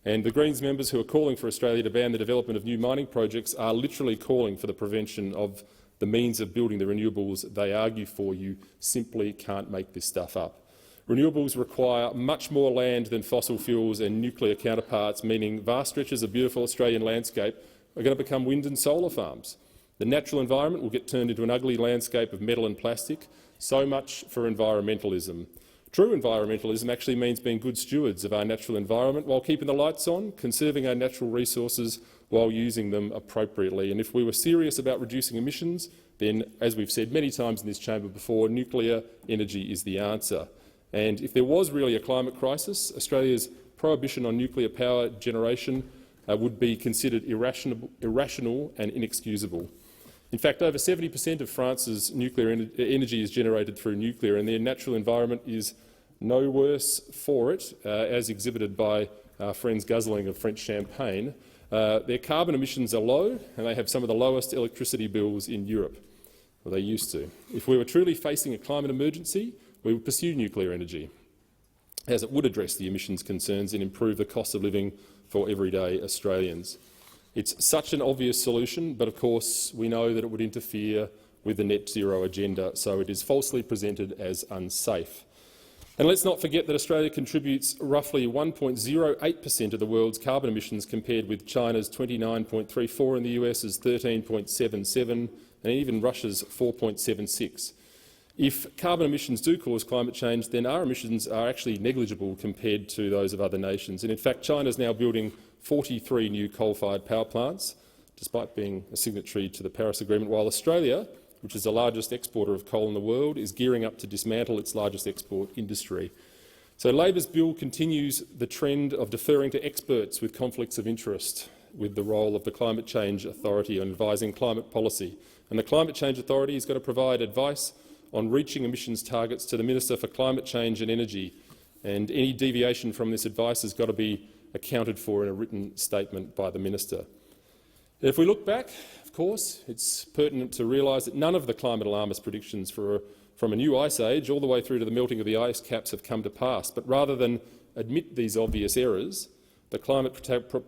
K: And the Greens members who are calling for Australia to ban the development of new mining projects are literally calling for the prevention of the means of building the renewables they argue for. You simply can't make this stuff up. Renewables require much more land than fossil fuels and nuclear counterparts, meaning vast stretches of beautiful Australian landscape are going to become wind and solar farms. The natural environment will get turned into an ugly landscape of metal and plastic. So much for environmentalism. True environmentalism actually means being good stewards of our natural environment while keeping the lights on, conserving our natural resources while using them appropriately. And if we were serious about reducing emissions, then, as we've said many times in this chamber before, nuclear energy is the answer. And if there was really a climate crisis, Australia's prohibition on nuclear power generation would be considered irrational and inexcusable. In fact, over 70% of France's nuclear energy is generated through nuclear, and their natural environment is no worse for it, as exhibited by our friends guzzling of French champagne. Their carbon emissions are low, and they have some of the lowest electricity bills in Europe. Well, they used to. If we were truly facing a climate emergency, we would pursue nuclear energy, as it would address the emissions concerns and improve the cost of living for everyday Australians. It's such an obvious solution, but of course we know that it would interfere with the net zero agenda, so it is falsely presented as unsafe. And let's not forget that Australia contributes roughly 1.08% of the world's carbon emissions, compared with China's 29.34% and the US's 13.77% and even Russia's 4.76%. If carbon emissions do cause climate change, then our emissions are actually negligible compared to those of other nations. And in fact, China is now building 43 new coal-fired power plants, despite being a signatory to the Paris Agreement, while Australia, which is the largest exporter of coal in the world, is gearing up to dismantle its largest export industry. So Labor's bill continues the trend of deferring to experts with conflicts of interest with the role of the Climate Change Authority on advising climate policy. And the Climate Change Authority is going to provide advice on reaching emissions targets to the Minister for Climate Change and Energy, and any deviation from this advice has got to be accounted for in a written statement by the Minister. If we look back, of course, it's pertinent to realise that none of the climate alarmist predictions from a new ice age all the way through to the melting of the ice caps have come to pass. But rather than admit these obvious errors, the climate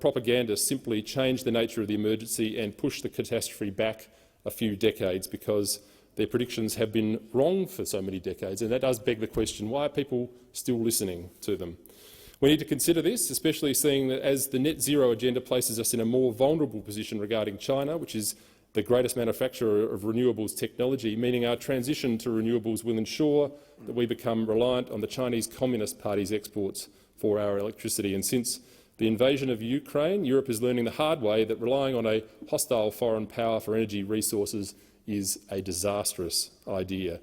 K: propagandists simply changed the nature of the emergency and pushed the catastrophe back a few decades, because their predictions have been wrong for so many decades, and that does beg the question, why are people still listening to them? We need to consider this, especially seeing that as the net zero agenda places us in a more vulnerable position regarding China, which is the greatest manufacturer of renewables technology, meaning our transition to renewables will ensure that we become reliant on the Chinese Communist Party's exports for our electricity. And since the invasion of Ukraine, Europe is learning the hard way that relying on a hostile foreign power for energy resources is a disastrous idea.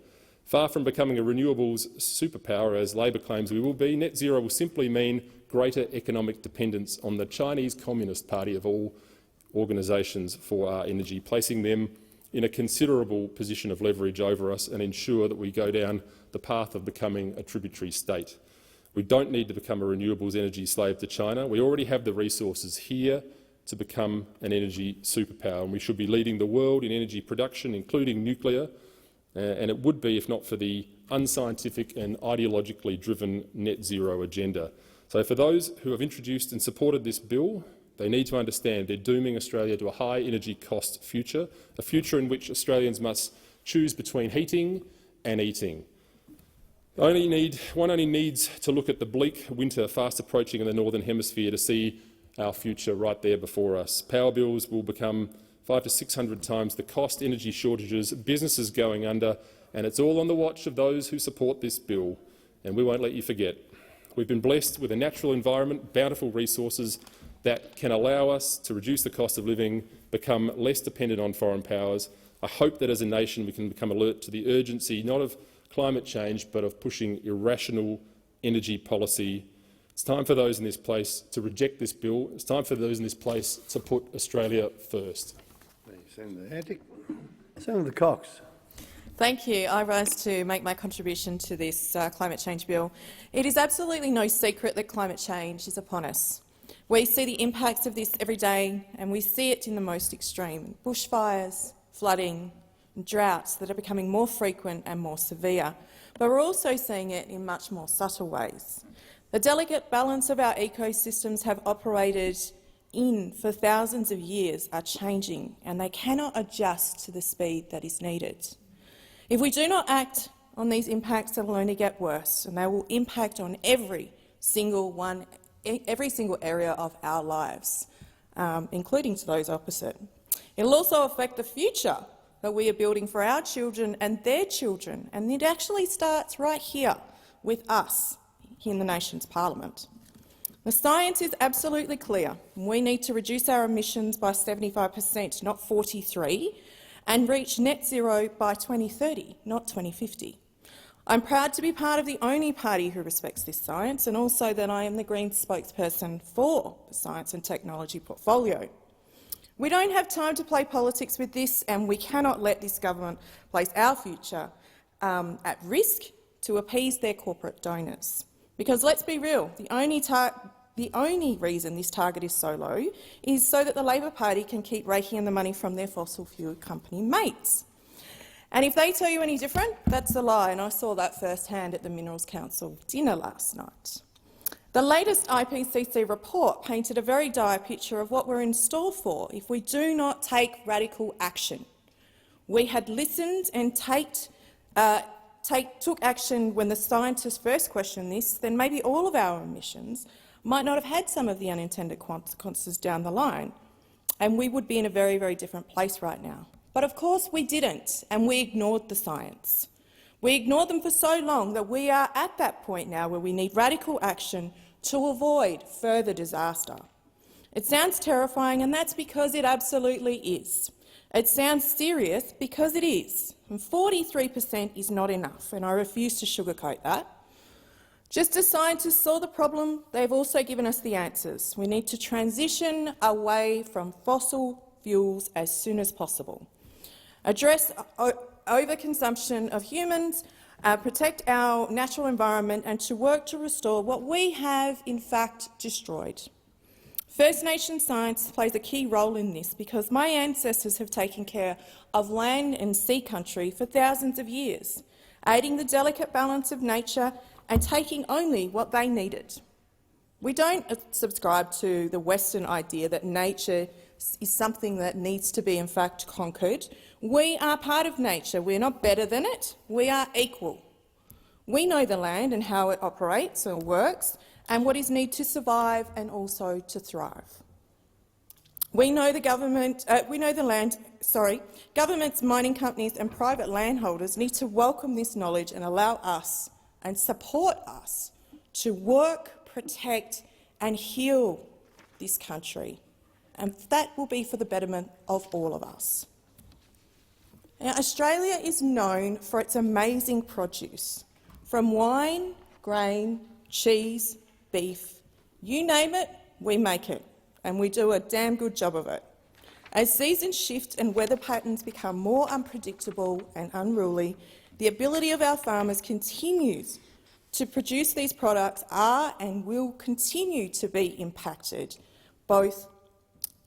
K: Far from becoming a renewables superpower, as Labor claims we will be, net zero will simply mean greater economic dependence on the Chinese Communist Party of all organisations for our energy, placing them in a considerable position of leverage over us and ensure that we go down the path of becoming a tributary state. We don't need to become a renewables energy slave to China. We already have the resources here to become an energy superpower, and we should be leading the world in energy production, including nuclear, and it would be if not for the unscientific and ideologically driven net zero agenda. So for those who have introduced and supported this bill, they need to understand they're dooming Australia to a high energy cost future, a future in which Australians must choose between heating and eating. One only needs to look at the bleak winter fast approaching in the Northern Hemisphere to see our future right there before us. Power bills will become 500 to 600 times the cost, energy shortages, businesses going under, and it's all on the watch of those who support this bill, and we won't let you forget. We've been blessed with a natural environment, bountiful resources that can allow us to reduce the cost of living, become less dependent on foreign powers. I hope that as a nation we can become alert to the urgency not of climate change but of pushing irrational energy policy. It's time for those in this place to reject this bill. It's time for those in this place to put Australia first.
I: Thank you, Senator Antic. Senator Cox.
L: Thank you. I rise to make my contribution to this climate change bill. It is absolutely no secret that climate change is upon us. We see the impacts of this every day, and we see it in the most extreme: bushfires, flooding, and droughts that are becoming more frequent and more severe. But we're also seeing it in much more subtle ways. The delicate balance of our ecosystems have operated in for thousands of years are changing, and they cannot adjust to the speed that is needed. If we do not act on these impacts, they will only get worse, and they will impact on every single area of our lives, including to those opposite. It'll also affect the future that we are building for our children and their children, and it actually starts right here with us here in the nation's parliament. The science is absolutely clear. We need to reduce our emissions by 75%, not 43%, and reach net zero by 2030, not 2050. I'm proud to be part of the only party who respects this science, and also that I am the Greens spokesperson for the Science and Technology portfolio. We don't have time to play politics with this, and we cannot let this government place our future at risk to appease their corporate donors. Because let's be real, the only reason this target is so low is so that the Labor Party can keep raking in the money from their fossil fuel company mates. And if they tell you any different, that's a lie, and I saw that firsthand at the Minerals Council dinner last night. The latest IPCC report painted a very dire picture of what we're in store for if we do not take radical action. We had listened and took action when the scientists first questioned this, then maybe all of our emissions might not have had some of the unintended consequences down the line, and we would be in a very, very different place right now. But of course we didn't, and we ignored the science. We ignored them for so long that we are at that point now where we need radical action to avoid further disaster. It sounds terrifying, and that's because it absolutely is. It sounds serious because it is. And 43% is not enough, and I refuse to sugarcoat that. Just as scientists saw the problem, they've also given us the answers. We need to transition away from fossil fuels as soon as possible, address overconsumption of humans, protect our natural environment, and to work to restore what we have in fact destroyed. First Nation science plays a key role in this because my ancestors have taken care of land and sea country for thousands of years, aiding the delicate balance of nature and taking only what they needed. We don't subscribe to the Western idea that nature is something that needs to be in fact conquered. We are part of nature. We're not better than it. We are equal. We know the land and how it operates or works and what is needed to survive and also to thrive. We know the governments, mining companies and private landholders need to welcome this knowledge and allow us and support us to work, protect and heal this country. And that will be for the betterment of all of us. Now, Australia is known for its amazing produce, from wine, grain, cheese, beef, you name it, we make it, and we do a damn good job of it. As seasons shift and weather patterns become more unpredictable and unruly, the ability of our farmers continues to produce these products are and will continue to be impacted, both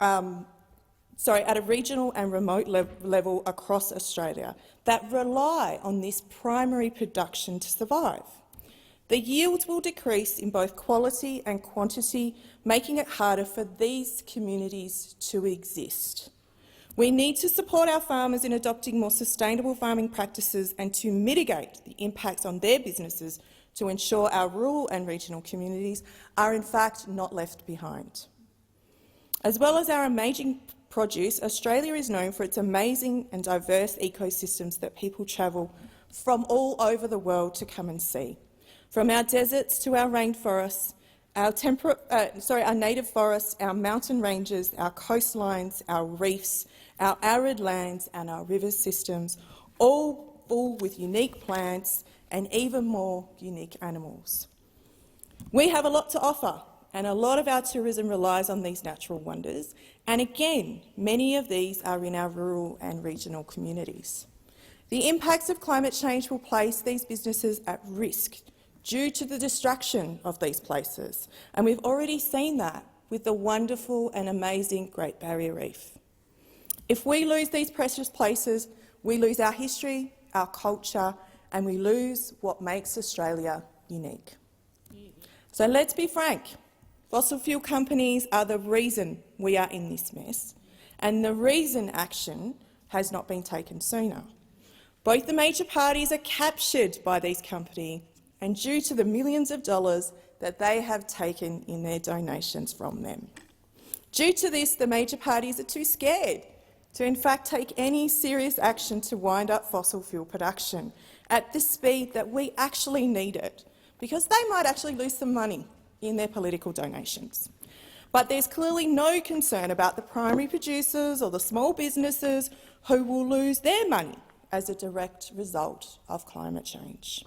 L: at a regional and remote level across Australia that rely on this primary production to survive. The yields will decrease in both quality and quantity, making it harder for these communities to exist. We need to support our farmers in adopting more sustainable farming practices and to mitigate the impacts on their businesses to ensure our rural and regional communities are in fact not left behind. As well as our amazing produce, Australia is known for its amazing and diverse ecosystems that people travel from all over the world to come and see. From our deserts to our rainforests, our native forests, our mountain ranges, our coastlines, our reefs, our arid lands and our river systems, all full with unique plants and even more unique animals. We have a lot to offer, and a lot of our tourism relies on these natural wonders, and again, many of these are in our rural and regional communities. The impacts of climate change will place these businesses at risk due to the destruction of these places, and we've already seen that with the wonderful and amazing Great Barrier Reef. If we lose these precious places, we lose our history, our culture, and we lose what makes Australia unique. So let's be frank. Fossil fuel companies are the reason we are in this mess, and the reason action has not been taken sooner. Both the major parties are captured by these companies, and due to the millions of dollars that they have taken in their donations from them. Due to this, the major parties are too scared to in fact take any serious action to wind up fossil fuel production at the speed that we actually need it, because they might actually lose some money in their political donations. But there's clearly no concern about the primary producers or the small businesses who will lose their money as a direct result of climate change.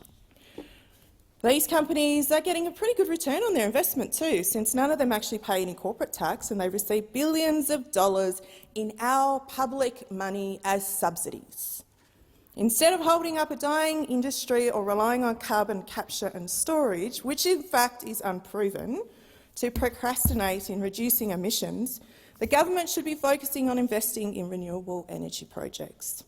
L: These companies are getting a pretty good return on their investment too, since none of them actually pay any corporate tax and they receive billions of dollars in our public money as subsidies. Instead of holding up a dying industry or relying on carbon capture and storage, which in fact is unproven, to procrastinate in reducing emissions, the government should be focusing on investing in renewable energy projects.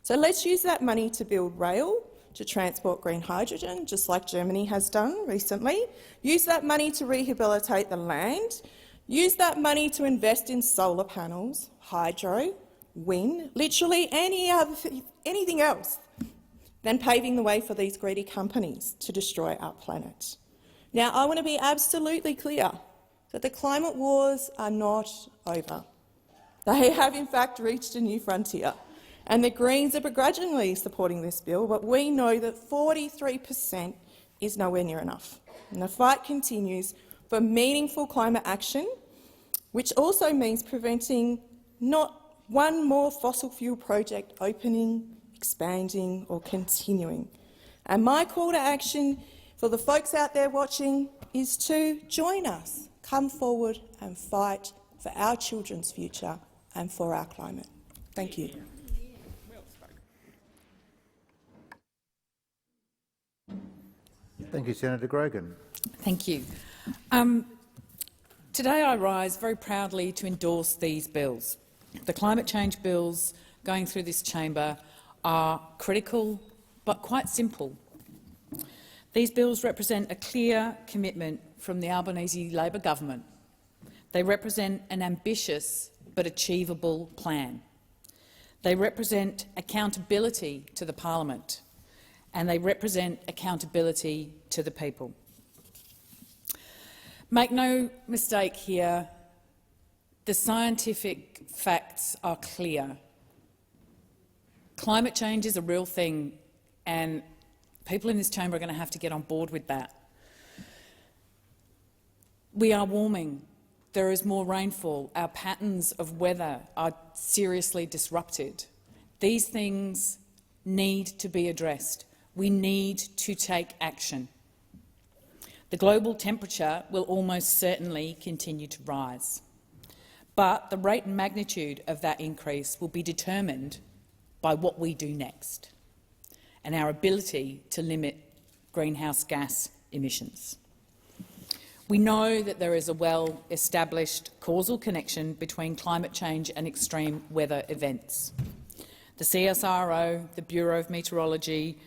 L: So let's use that money to build rail, to transport green hydrogen, just like Germany has done recently. Use that money to rehabilitate the land. Use that money to invest in solar panels, hydro, wind, literally anything else than paving the way for these greedy companies to destroy our planet. Now, I want to be absolutely clear that the climate wars are not over. They have in fact reached a new frontier, and the Greens are begrudgingly supporting this bill, but we know that 43% is nowhere near enough. And the fight continues for meaningful climate action, which also means preventing not one more fossil fuel project opening, expanding or continuing. And my call to action for the folks out there watching is to join us, come forward and fight for our children's future and for our climate. Thank you.
M: Thank you, Senator Grogan.
N: Thank you. Today I rise very proudly to endorse these bills. The climate change bills going through this chamber are critical but quite simple. These bills represent a clear commitment from the Albanese Labor government. They represent an ambitious but achievable plan. They represent accountability to the parliament, and they represent accountability to the people. Make no mistake here, the scientific facts are clear. Climate change is a real thing, and people in this chamber are going to have to get on board with that. We are warming. There is more rainfall. Our patterns of weather are seriously disrupted. These things need to be addressed. We need to take action. The global temperature will almost certainly continue to rise, but the rate and magnitude of that increase will be determined by what we do next and our ability to limit greenhouse gas emissions. We know that there is a well-established causal connection between climate change and extreme weather events. The CSIRO, the Bureau of Meteorology,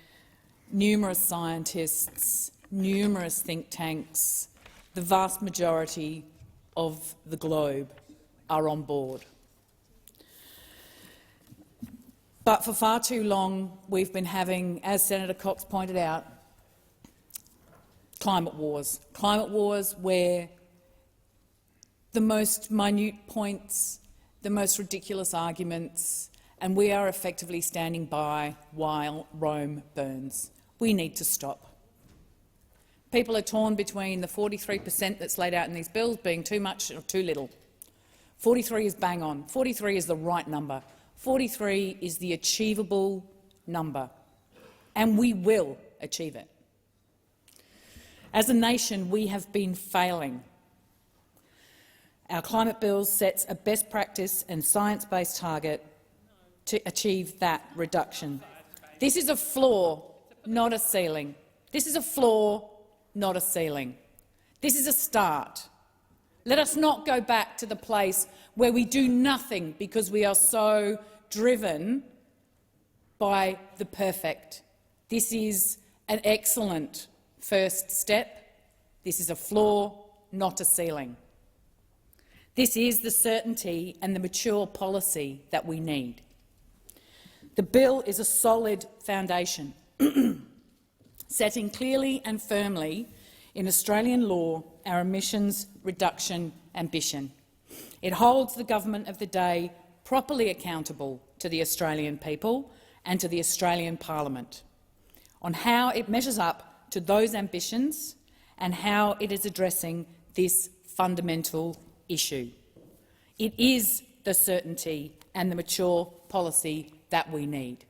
N: numerous scientists, numerous think tanks, the vast majority of the globe are on board. But for far too long we've been having, as Senator Cox pointed out, climate wars where the most minute points, the most ridiculous arguments, and we are effectively standing by while Rome burns. We need to stop. People are torn between the 43% that's laid out in these bills being too much or too little. 43 is bang on. 43 is the right number. 43 is the achievable number, and we will achieve it. As a nation, we have been failing. Our climate bill sets a best practice and science-based target to achieve that reduction. This is a floor, not a ceiling. This is a floor, not a ceiling. This is a start. Let us not go back to the place where we do nothing because we are so driven by the perfect. This is an excellent first step. This is a floor, not a ceiling. This is the certainty and the mature policy that we need. The bill is a solid foundation, setting clearly and firmly in Australian law our emissions reduction ambition. It holds the government of the day properly accountable to the Australian people and to the Australian Parliament on how it measures up to those ambitions and how it is addressing this fundamental issue. It is the certainty and the mature policy that we need.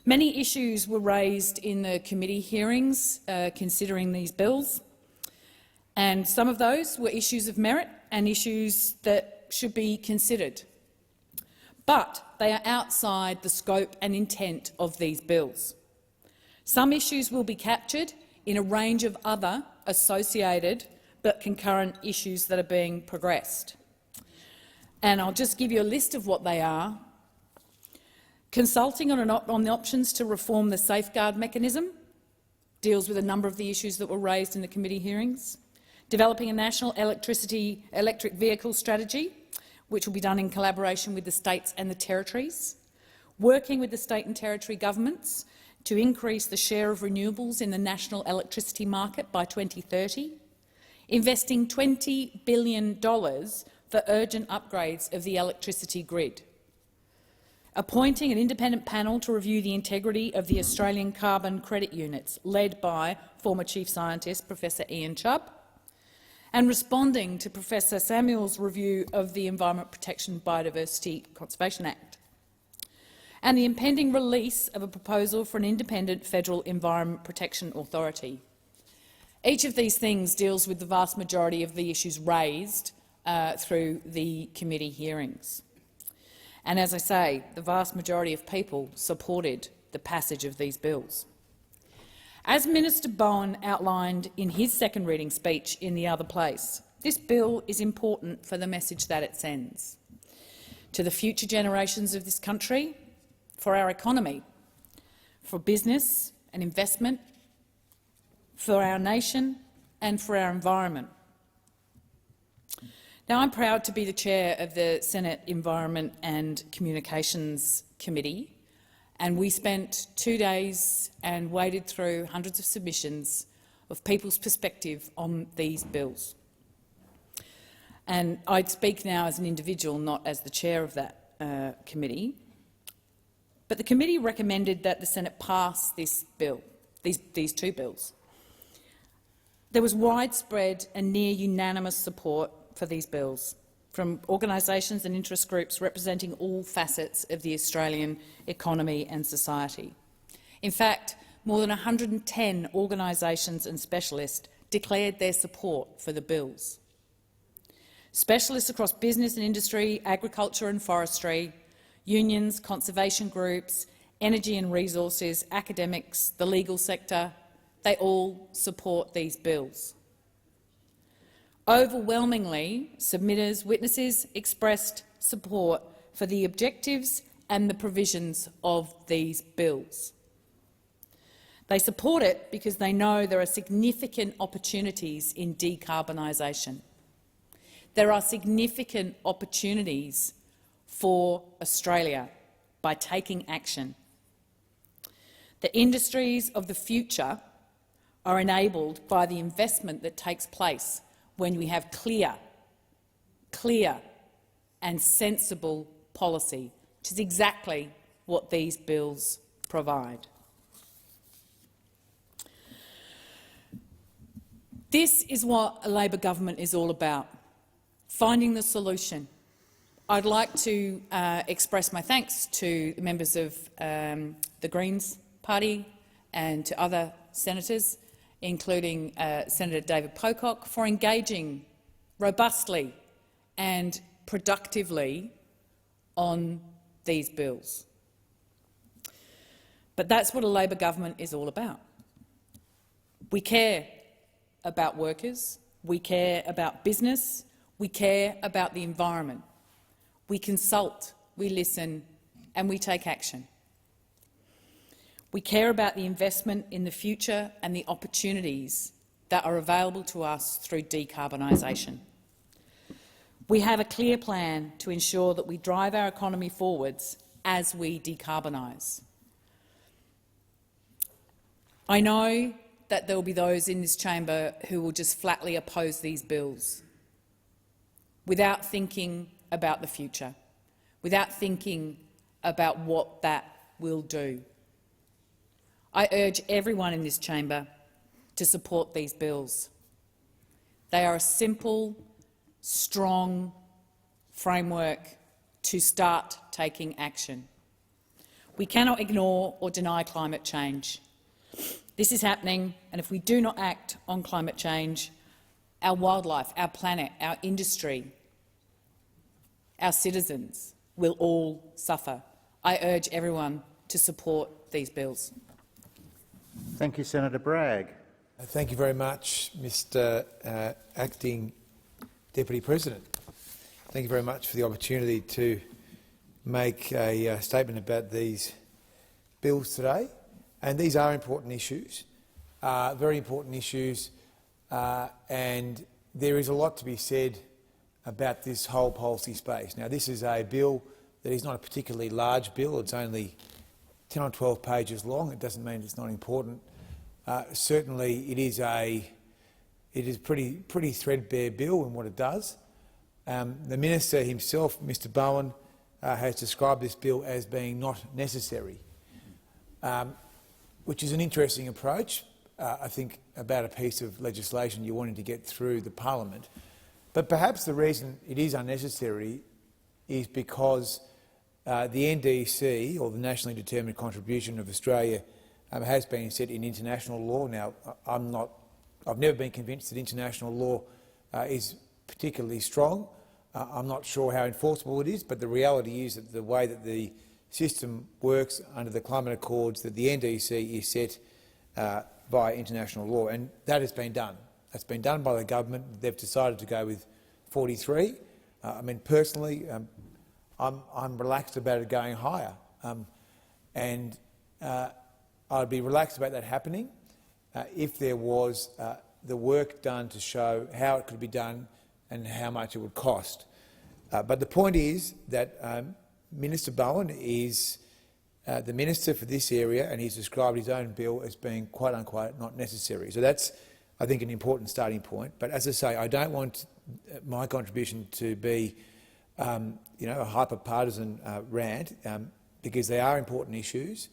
N: Many issues were raised in the committee hearings considering these bills, and some of those were issues of merit and issues that should be considered. But they are outside the scope and intent of these bills. Some issues will be captured in a range of other associated but concurrent issues that are being progressed. And I'll just give you a list of what they are. Consulting on the options to reform the safeguard mechanism deals with a number of the issues that were raised in the committee hearings. Developing a national electric vehicle strategy, which will be done in collaboration with the states and the territories. Working with the state and territory governments to increase the share of renewables in the national electricity market by 2030. Investing $20 billion for urgent upgrades of the electricity grid. Appointing an independent panel to review the integrity of the Australian carbon credit units, led by former Chief Scientist Professor Ian Chubb, and responding to Professor Samuel's review of the Environment Protection Biodiversity Conservation Act, and the impending release of a proposal for an independent federal Environment Protection Authority. Each of these things deals with the vast majority of the issues raised through the committee hearings. And as I say, the vast majority of people supported the passage of these bills. As Minister Bowen outlined in his second reading speech in the other place, this bill is important for the message that it sends to the future generations of this country, for our economy, for business and investment, for our nation and for our environment. Now, I'm proud to be the chair of the Senate Environment and Communications Committee, and we spent 2 days and waded through hundreds of submissions of people's perspective on these bills. And I'd speak now as an individual, not as the chair of that committee. But the committee recommended that the Senate pass this bill, these two bills. There was widespread and near unanimous support for these bills from organisations and interest groups representing all facets of the Australian economy and society. In fact, more than 110 organisations and specialists declared their support for the bills. Specialists across business and industry, agriculture and forestry, unions, conservation groups, energy and resources, academics, the legal sector, they all support these bills. Overwhelmingly, witnesses expressed support for the objectives and the provisions of these bills. They support it because they know there are significant opportunities in decarbonisation. There are significant opportunities for Australia by taking action. The industries of the future are enabled by the investment that takes place when we have clear and sensible policy, which is exactly what these bills provide. This is what a Labor government is all about, finding the solution. I'd like to express my thanks to the members of the Greens Party and to other senators, including Senator David Pocock, for engaging robustly and productively on these bills. But that's what a Labor government is all about. We care about workers, we care about business, we care about the environment. We consult, we listen and we take action. We care about the investment in the future and the opportunities that are available to us through decarbonisation. We have a clear plan to ensure that we drive our economy forwards as we decarbonise. I know that there will be those in this chamber who will just flatly oppose these bills without thinking about the future. without thinking about what that will do. I urge everyone in this chamber to support these bills. They are a simple, strong framework to start taking action. We cannot ignore or deny climate change. This is happening, and if we do not act on climate change, our wildlife, our planet, our industry, our citizens will all suffer. I urge everyone to support these bills.
G: Thank you, Senator Bragg.
M: Thank you very much, Mr Acting Deputy President. Thank you very much for the opportunity to make a statement about these bills today. And these are important issues, very important issues, and there is a lot to be said about this whole policy space. Now, this is a bill that is not a particularly large bill. It's only 10 or 12 pages long. It doesn't mean it's not important. Certainly, it is a pretty threadbare bill in what it does. The minister himself, Mr Bowen, has described this bill as being not necessary, which is an interesting approach, I think, about a piece of legislation you're wanting to get through the parliament. But perhaps the reason it is unnecessary is because the NDC, or the Nationally Determined Contribution of Australia, has been set in international law. Now, I've never been convinced that international law is particularly strong. I'm not sure how enforceable it is, but the reality is that the way that the system works under the climate accords, that the NDC is set by international law, and that has been done. That's been done by the government. They've decided to go with 43. I mean, personally, I'm relaxed about it going higher, and I'd be relaxed about that happening if there was the work done to show how it could be done and how much it would cost. But the point is that Minister Bowen is the minister for this area, and he's described his own bill as being quite unquote not necessary. So that's, I think, an important starting point. But as I say, I don't want my contribution to be a hyper-partisan rant, because they are important issues.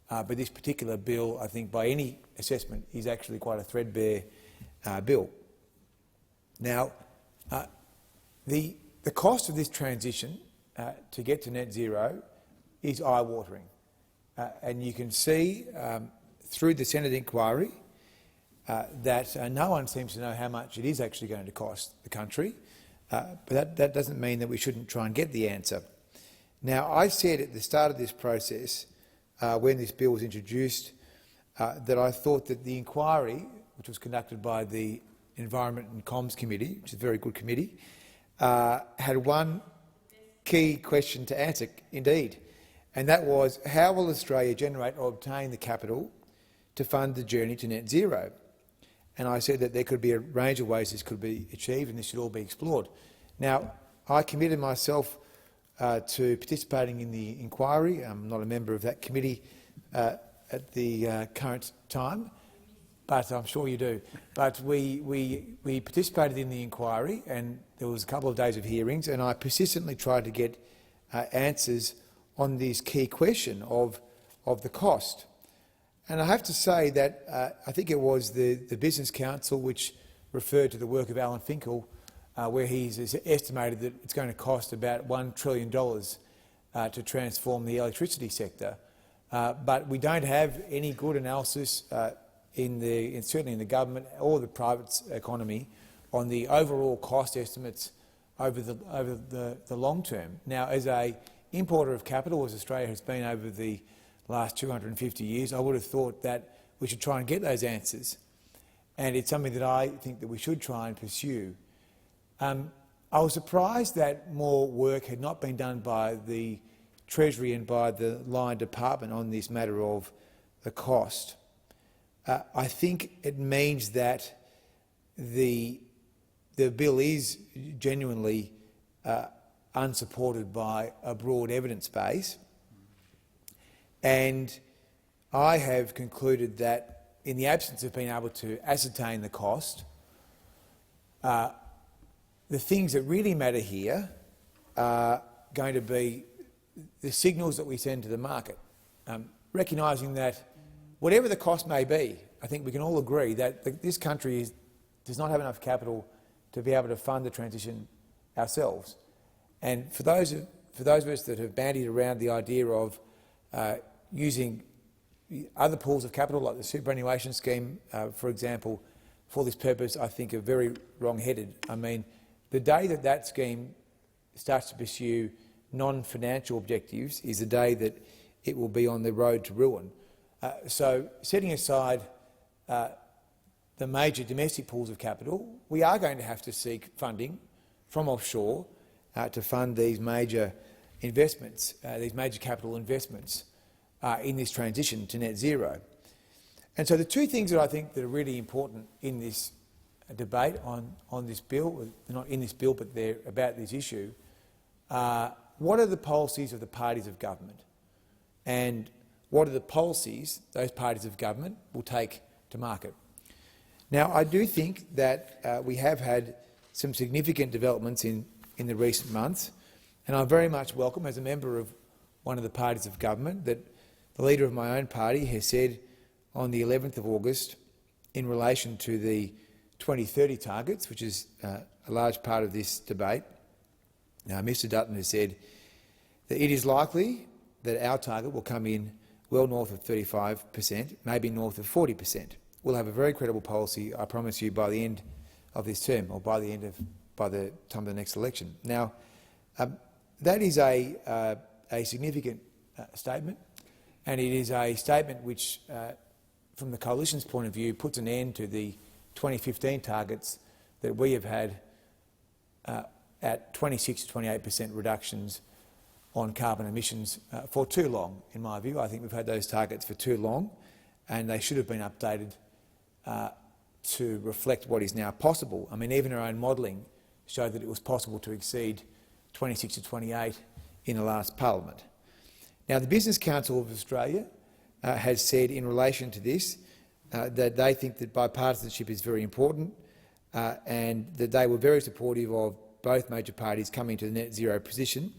M: But this particular bill, I think, by any assessment, is actually quite a threadbare bill. Now, the cost of this transition to get to net zero is eye-watering. And you can see through the Senate inquiry that no one seems to know how much it is actually going to cost the country. But that doesn't mean that we shouldn't try and get the answer. Now, I said at the start of this process, when this bill was introduced, that I thought that the inquiry, which was conducted by the Environment and Comms Committee, which is a very good committee, had one key question to answer, indeed, and that was, how will Australia generate or obtain the capital to fund the journey to net zero? And I said that there could be a range of ways this could be achieved, and this should all be explored. Now, I committed myself to participating in the inquiry. I'm not a member of that committee at the current time, but I'm sure you do. But we participated in the inquiry, and there was a couple of days of hearings, and I persistently tried to get answers on this key question of the cost. And I have to say that I think it was the Business Council which referred to the work of Alan Finkel, where he's estimated that it's going to cost about $1 trillion to transform the electricity sector. But we don't have any good analysis certainly in the government or the private economy on the overall cost estimates over the long term. Now, as an importer of capital, as Australia has been over the last 250 years, I would have thought that we should try and get those answers, and it's something that I think that we should try and pursue. I was surprised that more work had not been done by the Treasury and by the Line Department on this matter of the cost. I think it means that the bill is genuinely unsupported by a broad evidence base, and I have concluded that in the absence of being able to ascertain the cost, the things that really matter here are going to be the signals that we send to the market, recognising that whatever the cost may be, I think we can all agree that this country does not have enough capital to be able to fund the transition ourselves. And for those of us that have bandied around the idea of using other pools of capital, like the superannuation scheme, for example, for this purpose, I think are very wrong-headed. I mean, the day that that scheme starts to pursue non-financial objectives is the day that it will be on the road to ruin. So, setting aside the major domestic pools of capital, we are going to have to seek funding from offshore to fund these major investments, these major capital investments in this transition to net zero. And so the two things that I think that are really important in this debate on this bill, they're not in this bill but they're about this issue, what are the policies of the parties of government, and what are the policies those parties of government will take to market. Now, I do think that we have had some significant developments in the recent months, and I very much welcome, as a member of one of the parties of government, that the leader of my own party has said on the 11th of August, in relation to the 2030 targets, which is a large part of this debate, Mr Dutton has said that it is likely that our target will come in well north of 35%, maybe north of 40%. We'll have a very credible policy, I promise you, by the end of this term, or by the time of the next election. Now, that is a significant statement, and it is a statement which, from the Coalition's point of view, puts an end to the 2015 targets that we have had at 26 to 28% reductions on carbon emissions for too long, in my view. I think we've had those targets for too long, and they should have been updated to reflect what is now possible. I mean, even our own modelling showed that it was possible to exceed 26 to 28 in the last parliament. Now, the Business Council of Australia has said in relation to this that they think that bipartisanship is very important and that they were very supportive of both major parties coming to the net zero position.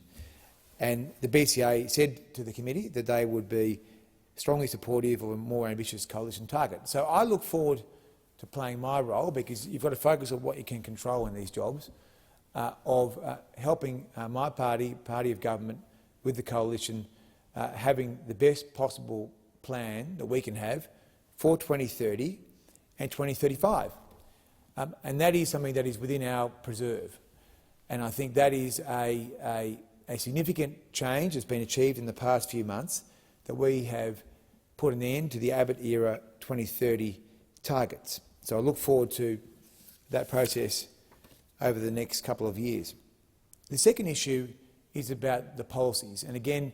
M: And the BCA said to the committee that they would be strongly supportive of a more ambitious coalition target. So I look forward to playing my role, because you've got to focus on what you can control in these jobs, of helping my party of government with the coalition, having the best possible plan that we can have for 2030 and 2035. And that is something that is within our preserve. And I think that is a significant change that's been achieved in the past few months, that we have put an end to the Abbott-era 2030 targets. So I look forward to that process over the next couple of years. The second issue is about the policies. And again,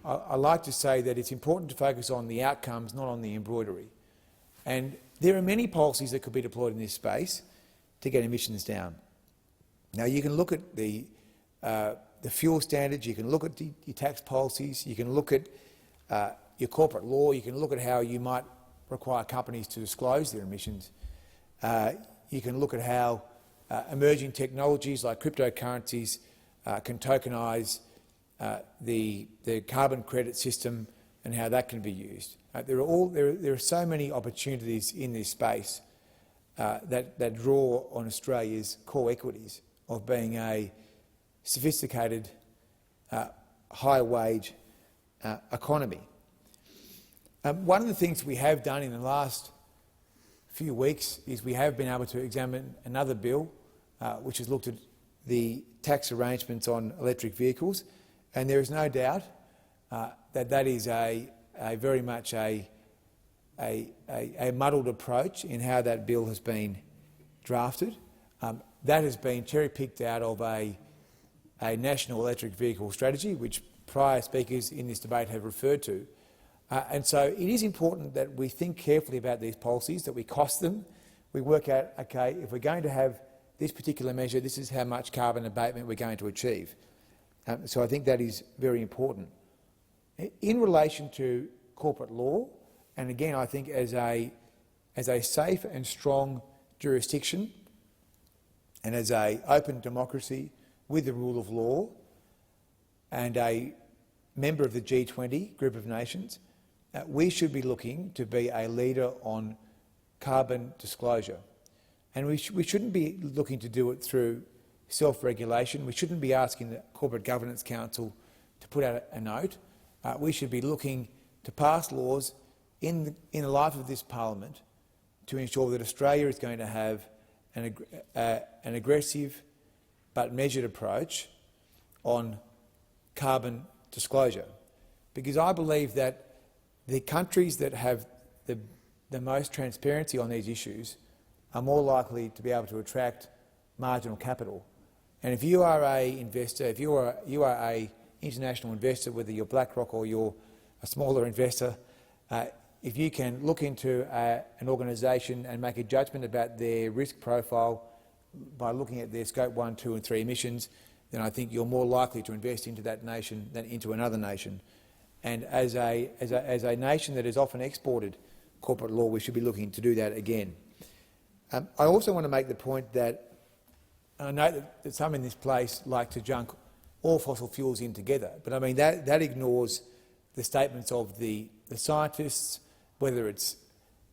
M: I like to say that it's important to focus on the outcomes, not on the embroidery. And there are many policies that could be deployed in this space to get emissions down. Now, you can look at the fuel standards, you can look at your tax policies, you can look at your corporate law, you can look at how you might require companies to disclose their emissions. You can look at how emerging technologies like cryptocurrencies can tokenise the carbon credit system and how that can be used. There are so many opportunities in this space that draw on Australia's core equities of being a sophisticated, high-wage economy. One of the things we have done in the last few weeks is we have been able to examine another bill which has looked at the tax arrangements on electric vehicles, and there is no doubt that is very much a muddled approach in how that bill has been drafted. That has been cherry-picked out of a national electric vehicle strategy, which prior speakers in this debate have referred to. And so it is important that we think carefully about these policies, that we cost them. We work out, OK, if we're going to have this particular measure, this is how much carbon abatement we're going to achieve. So I think that is very important. In relation to corporate law, and again I think as a safe and strong jurisdiction and as an open democracy with the rule of law, and a member of the G20 group of nations, we should be looking to be a leader on carbon disclosure. And we shouldn't be looking to do it through self-regulation. We shouldn't be asking the Corporate Governance Council to put out a note. We should be looking to pass laws in the life of this parliament to ensure that Australia is going to have an aggressive but measured approach on carbon disclosure. Because I believe that the countries that have the most transparency on these issues are more likely to be able to attract marginal capital. And if you are an investor, if you are an international investor, whether you're BlackRock or you're a smaller investor, if you can look into an organisation and make a judgment about their risk profile by looking at their Scope 1, 2 and 3 emissions, then I think you're more likely to invest into that nation than into another nation. And as a nation that has often exported corporate law, we should be looking to do that again. I also want to make the point that I know that some in this place like to junk all fossil fuels in together, but I mean that ignores the statements of the scientists, whether it's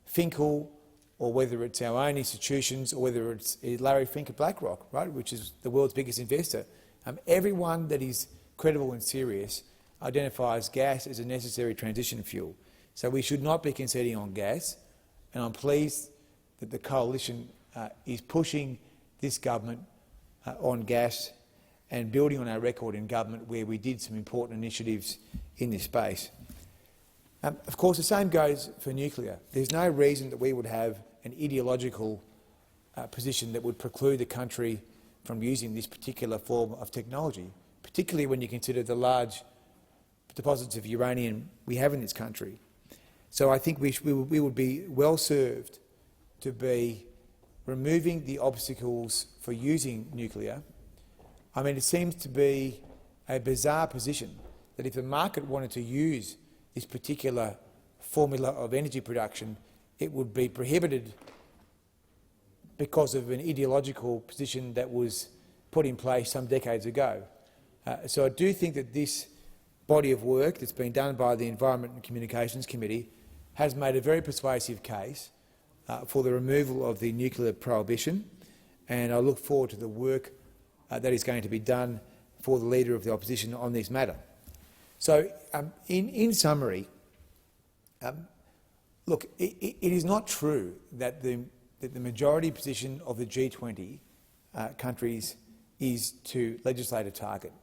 M: Finkel or whether it's our own institutions or whether it's Larry Fink at BlackRock, right, which is the world's biggest investor. Everyone that is credible and serious identifies gas as a necessary transition fuel. So we should not be conceding on gas, and I'm pleased that the coalition is pushing this government on gas and building on our record in government where we did some important initiatives in this space. Of course, the same goes for nuclear. There's no reason that we would have an ideological position that would preclude the country from using this particular form of technology, particularly when you consider the large deposits of uranium we have in this country. So I think we would be well served to be removing the obstacles for using nuclear. I mean, it seems to be a bizarre position that if the market wanted to use this particular formula of energy production, it would be prohibited because of an ideological position that was put in place some decades ago. So I do think that this body of work that's been done by the Environment and Communications Committee has made a very persuasive case for the removal of the nuclear prohibition, and I look forward to the work that is going to be done for the Leader of the Opposition on this matter. So, in summary, look, it is not true that the majority position of the G20 countries is to legislate a target.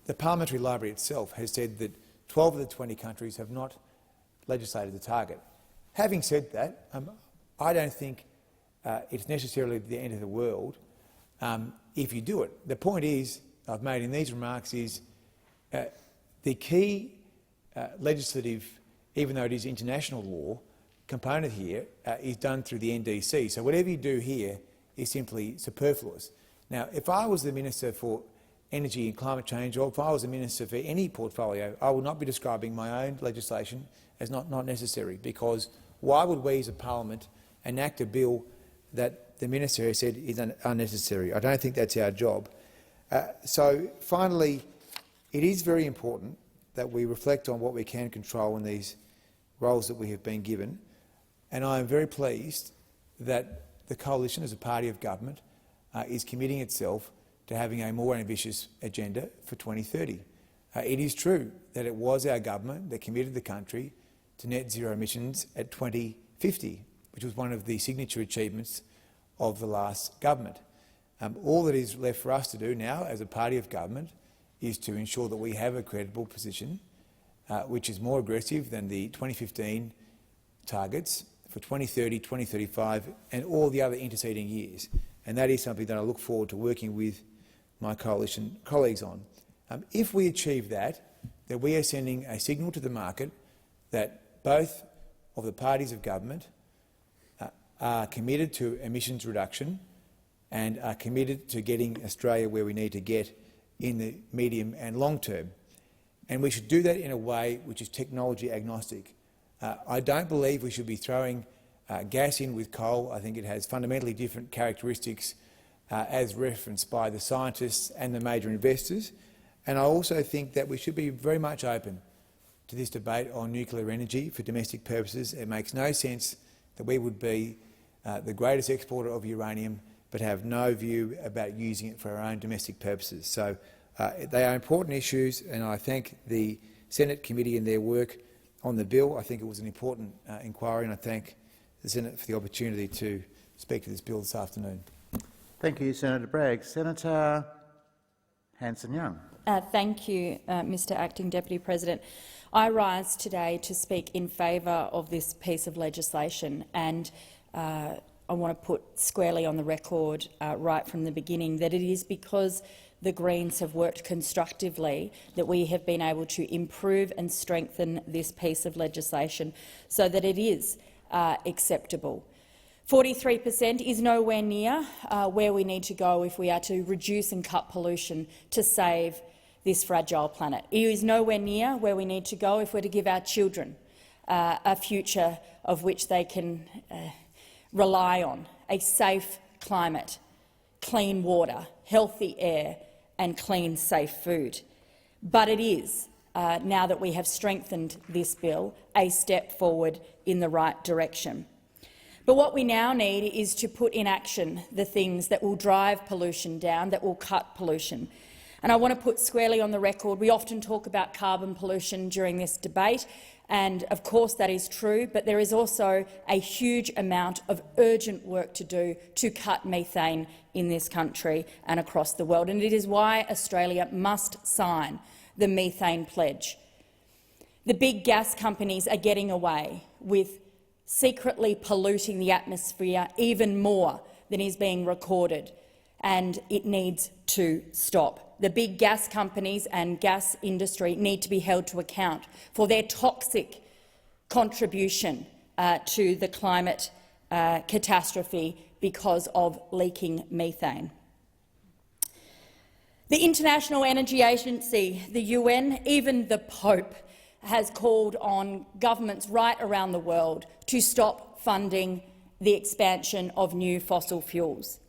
M: The Parliamentary Library itself has said that 12 of the 20 countries have not legislated the target. Having said that, I don't think it's necessarily the end of the world if you do it. The point is, I've made in these remarks, is the key legislative, even though it is international law, component here is done through the NDC. So whatever you do here is simply superfluous. Now, if I was the Minister for Energy and Climate Change, or if I was a Minister for any portfolio, I would not be describing my own legislation as not necessary, because why would we as a parliament enact a bill that the Minister has said is unnecessary? I don't think that's our job. So finally, it is very important that we reflect on what we can control in these roles that we have been given, and I am very pleased that the Coalition, as a party of government, is committing itself to having a more ambitious agenda for 2030. It is true that it was our government that committed the country to net zero emissions at 2050, which was one of the signature achievements of the last government. All that is left for us to do now as a party of government is to ensure that we have a credible position which is more aggressive than the 2015 targets for 2030, 2035 and all the other interceding years. And that is something that I look forward to working with my coalition colleagues on. If we achieve that, then we are sending a signal to the market that both of the parties of government are committed to emissions reduction and are committed to getting Australia where we need to get in the medium and long term. And we should do that in a way which is technology agnostic. I don't believe we should be throwing gas in with coal. I think it has fundamentally different characteristics as referenced by the scientists and the major investors. And I also think that we should be very much open to this debate on nuclear energy for domestic purposes. It makes no sense that we would be the greatest exporter of uranium but have no view about using it for our own domestic purposes. So they are important issues, and I thank the Senate committee and their work on the bill. I think it was an important inquiry, and I thank the Senate for the opportunity to speak to this bill this afternoon.
G: Thank you, Senator Bragg. Senator Hanson-Young.
O: Thank you, Mr Acting Deputy President. I rise today to speak in favour of this piece of legislation, and I want to put squarely on the record right from the beginning that it is because the Greens have worked constructively that we have been able to improve and strengthen this piece of legislation so that it is acceptable. 43% is nowhere near where we need to go if we are to reduce and cut pollution to save this fragile planet. It is nowhere near where we need to go if we're to give our children a future of which they can rely on, a safe climate, clean water, healthy air and clean, safe food. But it is, now that we have strengthened this bill, a step forward in the right direction. But what we now need is to put in action the things that will drive pollution down, that will cut pollution. And I want to put squarely on the record, we often talk about carbon pollution during this debate, and of course that is true, but there is also a huge amount of urgent work to do to cut methane in this country and across the world. And it is why Australia must sign the Methane Pledge. The big gas companies are getting away with secretly polluting the atmosphere even more than is being recorded, and it needs to stop. The big gas companies and gas industry need to be held to account for their toxic contribution to the climate catastrophe because of leaking methane. The International Energy Agency, the UN, even the Pope, has called on governments right around the world to stop funding the expansion of new fossil fuels.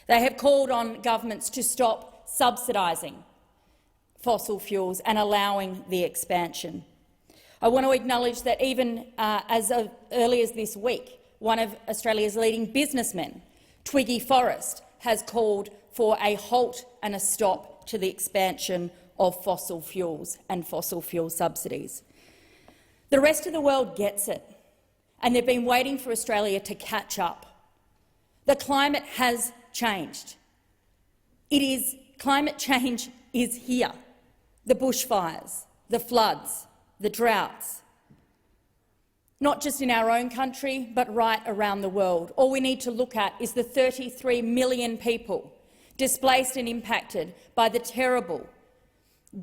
O: They have called on governments to stop subsidising fossil fuels and allowing the expansion. I want to acknowledge that even as early as this week, one of Australia's leading businessmen, Twiggy Forrest, has called for a halt and a stop to the expansion of fossil fuels and fossil fuel subsidies. The rest of the world gets it, and they've been waiting for Australia to catch up. The climate has changed. Climate change is here. The bushfires, the floods, the droughts. Not just in our own country, but right around the world. All we need to look at is the 33 million people displaced and impacted by the terrible,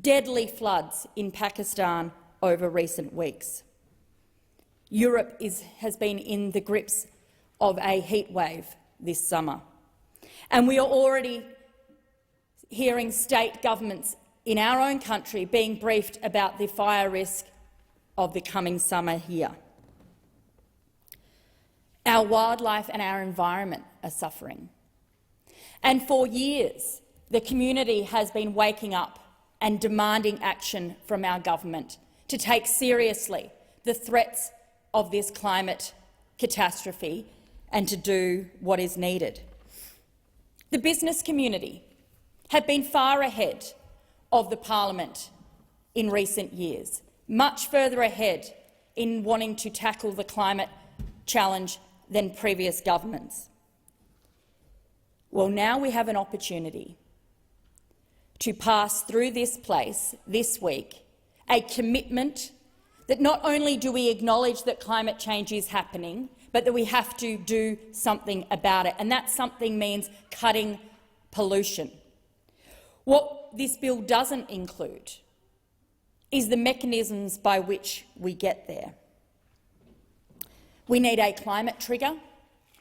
O: deadly floods in Pakistan over recent weeks. Europe has been in the grips of a heatwave this summer, and we are already hearing state governments in our own country being briefed about the fire risk of the coming summer here. Our wildlife and our environment are suffering. And for years, the community has been waking up and demanding action from our government to take seriously the threats of this climate catastrophe and to do what is needed. The business community have been far ahead of the parliament in recent years, much further ahead in wanting to tackle the climate challenge than previous governments. Well, now we have an opportunity to pass through this place this week a commitment that not only do we acknowledge that climate change is happening, but that we have to do something about it, and that something means cutting pollution. What this bill doesn't include is the mechanisms by which we get there. We need a climate trigger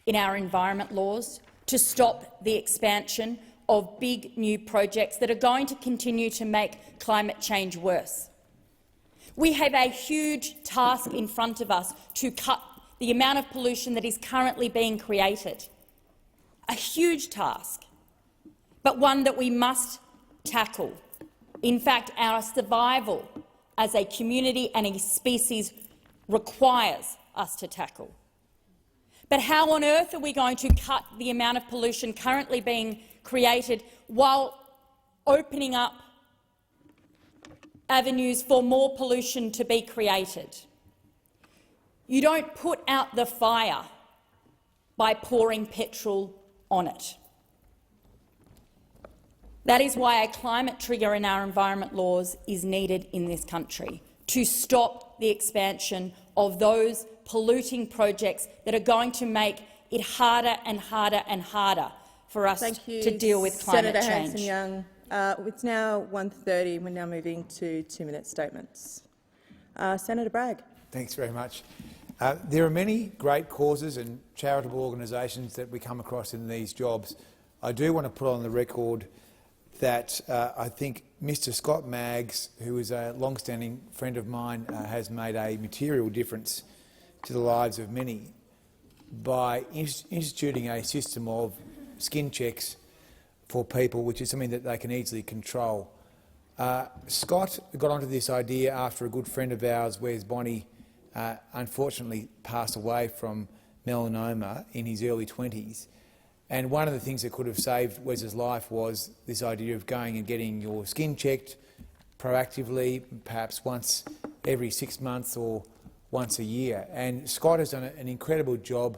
O: in our environment laws to stop the expansion of big new projects that are going to continue to make climate change worse. We have a huge task in front of us to cut the amount of pollution that is currently being created. A huge task, but one that we must tackle. In fact, our survival as a community and a species requires us to tackle. But how on earth are we going to cut the amount of pollution currently being created while opening up avenues for more pollution to be created? You don't put out the fire by pouring petrol on it. That is why a climate trigger in our environment laws is needed in this country, to stop the expansion of those polluting projects that are going to make it harder and harder and harder for us to deal with climate
P: Senator
O: change.
P: Hanson-Young. It's now 1:30. We're now moving to 2-minute statements. Senator Bragg.
M: Thanks very much. There are many great causes and charitable organisations that we come across in these jobs. I do want to put on the record that I think Mr Scott Maggs, who is a long-standing friend of mine, has made a material difference to the lives of many by instituting a system of skin checks for people, which is something that they can easily control. Scott got onto this idea after a good friend of ours, Wes Bonney, unfortunately passed away from melanoma in his early 20s. And one of the things that could have saved Wes's life was this idea of going and getting your skin checked proactively, perhaps once every 6 months or once a year. And Scott has done an incredible job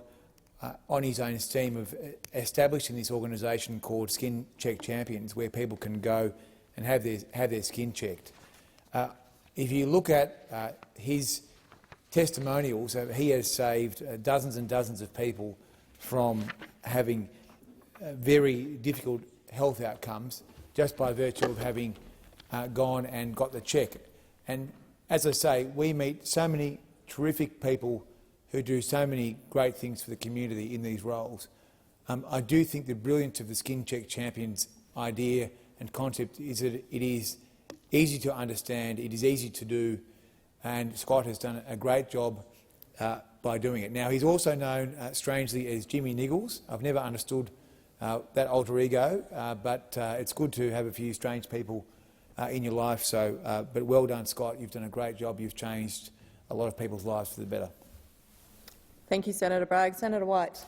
M: on his own steam of establishing this organisation called Skin Check Champions, where people can go and have their skin checked. If you look at his testimonials, he has saved dozens and dozens of people from having very difficult health outcomes just by virtue of having gone and got the check. And as I say, we meet so many terrific people who do so many great things for the community in these roles. I do think the brilliance of the Skin Check Champions idea and concept is that it is easy to understand, it is easy to do, and Scott has done a great job by doing it. Now, he's also known, strangely, as Jimmy Niggles. I've never understood that alter ego, but it's good to have a few strange people in your life. So, but well done, Scott. You've done a great job. You've changed a lot of people's lives for the better.
P: Thank you, Senator Bragg. Senator White.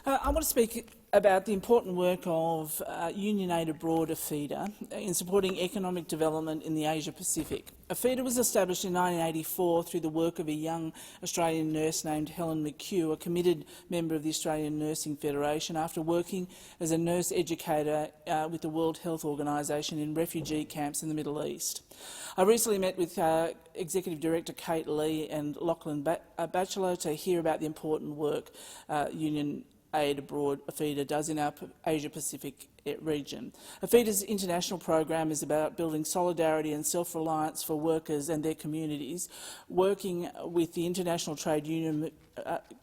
Q: I want to speak about the important work of Union Aid Abroad, AFIDA, in supporting economic development in the Asia-Pacific. AFIDA was established in 1984 through the work of a young Australian nurse named Helen McHugh, a committed member of the Australian Nursing Federation, after working as a nurse educator with the World Health Organisation in refugee camps in the Middle East. I recently met with Executive Director Kate Lee and Lachlan Batchelor to hear about the important work Union Aid Abroad, AFIDA, does in our Asia-Pacific region. AFIDA's international program is about building solidarity and self-reliance for workers and their communities. Working with the International Trade Union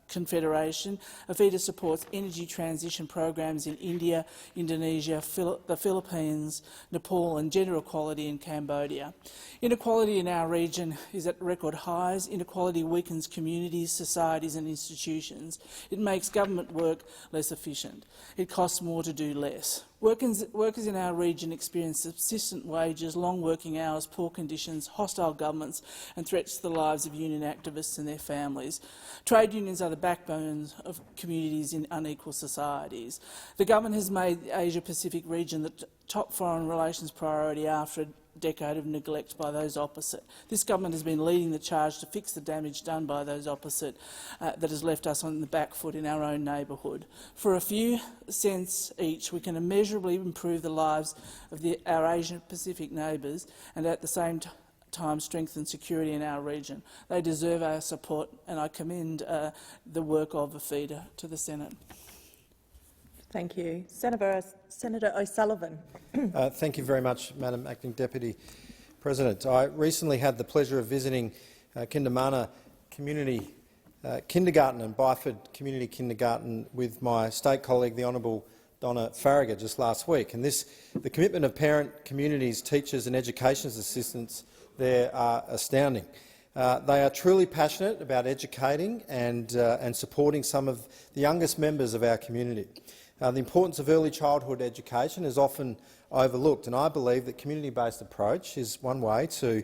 Q: Confederation, AFIDA supports energy transition programs in India, Indonesia, the Philippines, Nepal and gender equality in Cambodia. Inequality in our region is at record highs. Inequality weakens communities, societies and institutions. It makes government work less efficient. It costs more to do less. Workers in our region experience subsistent wages, long working hours, poor conditions, hostile governments and threats to the lives of union activists and their families. Trade unions are the backbones of communities in unequal societies. The government has made the Asia-Pacific region the top foreign relations priority after a decade of neglect by those opposite. This government has been leading the charge to fix the damage done by those opposite that has left us on the back foot in our own neighbourhood. For a few cents each, we can immeasurably improve the lives of our Asian-Pacific neighbours and at the same time strengthen security in our region. They deserve our support and I commend the work of AFIDA to the Senate.
P: Thank you. Senator O'Sullivan.
R: Thank you very much, Madam Acting Deputy President. I recently had the pleasure of visiting Kindamana Community Kindergarten and Byford Community Kindergarten with my state colleague, the Honourable Donna Farragut, just last week. And the commitment of parent communities, teachers and education assistants there are astounding. They are truly passionate about educating and supporting some of the youngest members of our community. The importance of early childhood education is often overlooked. And I believe that community-based approach is one way to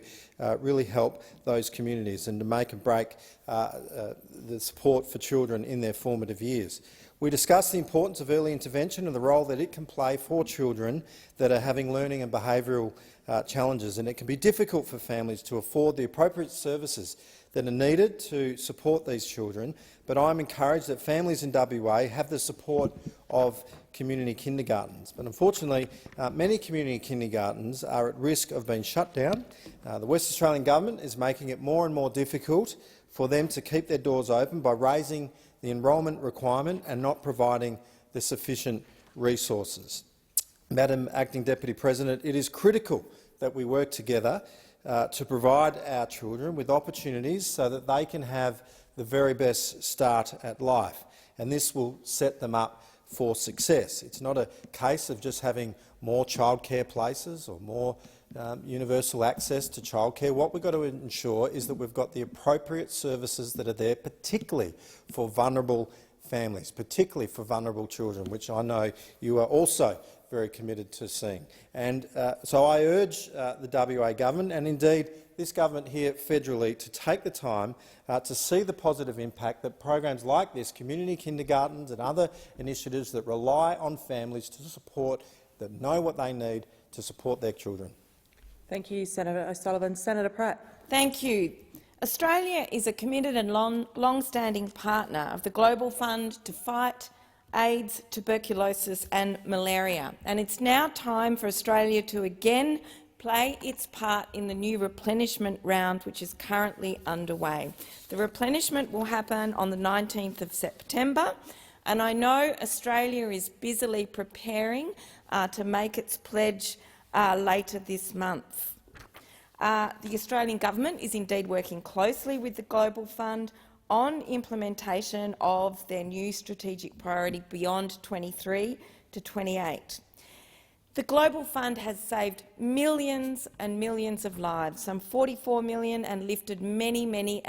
R: really help those communities and to make and break the support for children in their formative years. We discussed the importance of early intervention and the role that it can play for children that are having learning and behavioural challenges, and it can be difficult for families to afford the appropriate services that are needed to support these children, but I'm encouraged that families in WA have the support of community kindergartens. But unfortunately, many community kindergartens are at risk of being shut down. The West Australian Government is making it more and more difficult for them to keep their doors open by raising the enrolment requirement and not providing the sufficient resources. Madam Acting Deputy President, it is critical that we work together to provide our children with opportunities so that they can have the very best start at life, and this will set them up for success. It's not a case of just having more childcare places or more universal access to childcare. What we've got to ensure is that we've got the appropriate services that are there, particularly for vulnerable families, particularly for vulnerable children, which I know you are also very committed to seeing. And so I urge the WA government, and indeed this government here federally, to take the time to see the positive impact that programs like this, community kindergartens and other initiatives that rely on families to support, that know what they need to support their children.
P: Thank you, Senator O'Sullivan. Senator Pratt.
S: Thank you. Australia is a committed and long-standing partner of the Global Fund to fight AIDS, tuberculosis and malaria, and it's now time for Australia to again play its part in the new replenishment round which is currently underway. The replenishment will happen on the 19th of September, and I know Australia is busily preparing to make its pledge later this month. The Australian government is indeed working closely with the Global Fund on implementation of their new strategic priority beyond 23 to 28. The Global Fund has saved millions and millions of lives, some 44 million, and lifted many, many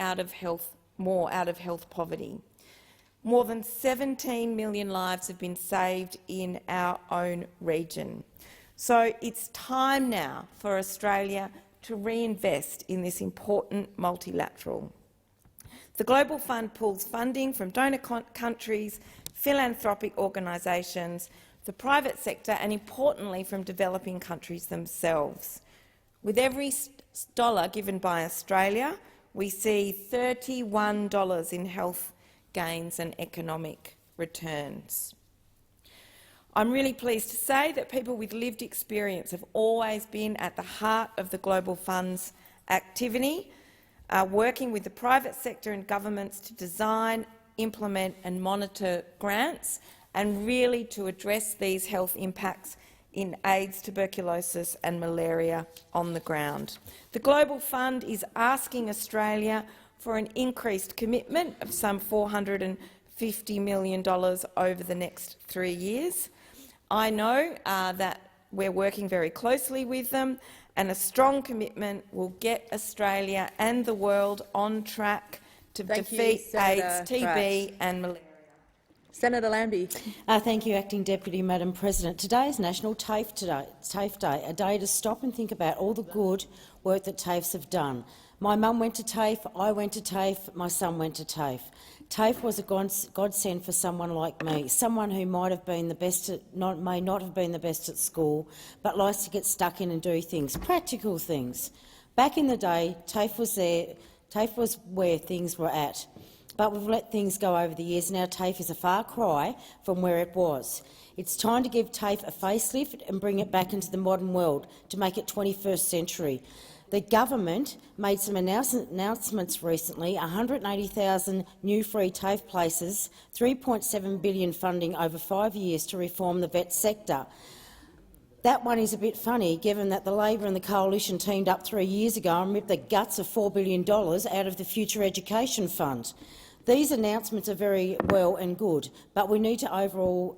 S: more out of health poverty. More than 17 million lives have been saved in our own region. So it's time now for Australia to reinvest in this important multilateral. The Global Fund pools funding from donor countries, philanthropic organisations, the private sector and, importantly, from developing countries themselves. With every dollar given by Australia, we see $31 in health gains and economic returns. I'm really pleased to say that people with lived experience have always been at the heart of the Global Fund's activity, working with the private sector and governments to design, implement and monitor grants and really to address these health impacts in AIDS, tuberculosis and malaria on the ground. The Global Fund is asking Australia for an increased commitment of some $450 million over the next 3 years. I know that we're working very closely with them, and a strong commitment will get Australia and the world on track to defeat AIDS, TB and malaria.
P: Senator Lambie.
J: Thank you, Acting Deputy Madam President. Today is National TAFE Day, a day to stop and think about all the good work that TAFEs have done. My mum went to TAFE, I went to TAFE, my son went to TAFE. TAFE was a godsend for someone like me, someone who might have been the best may not have been the best at school, but likes to get stuck in and do things, practical things. Back in the day, TAFE was there. TAFE was where things were at. But we've let things go over the years. Now TAFE is a far cry from where it was. It's time to give TAFE a facelift and bring it back into the modern world to make it 21st century. The government made some announcements recently, 180,000 new free TAFE places, $3.7 billion funding over 5 years to reform the vet sector. That one is a bit funny, given that the Labor and the Coalition teamed up 3 years ago and ripped the guts of $4 billion out of the Future Education Fund. These announcements are very well and good, but we need to overhaul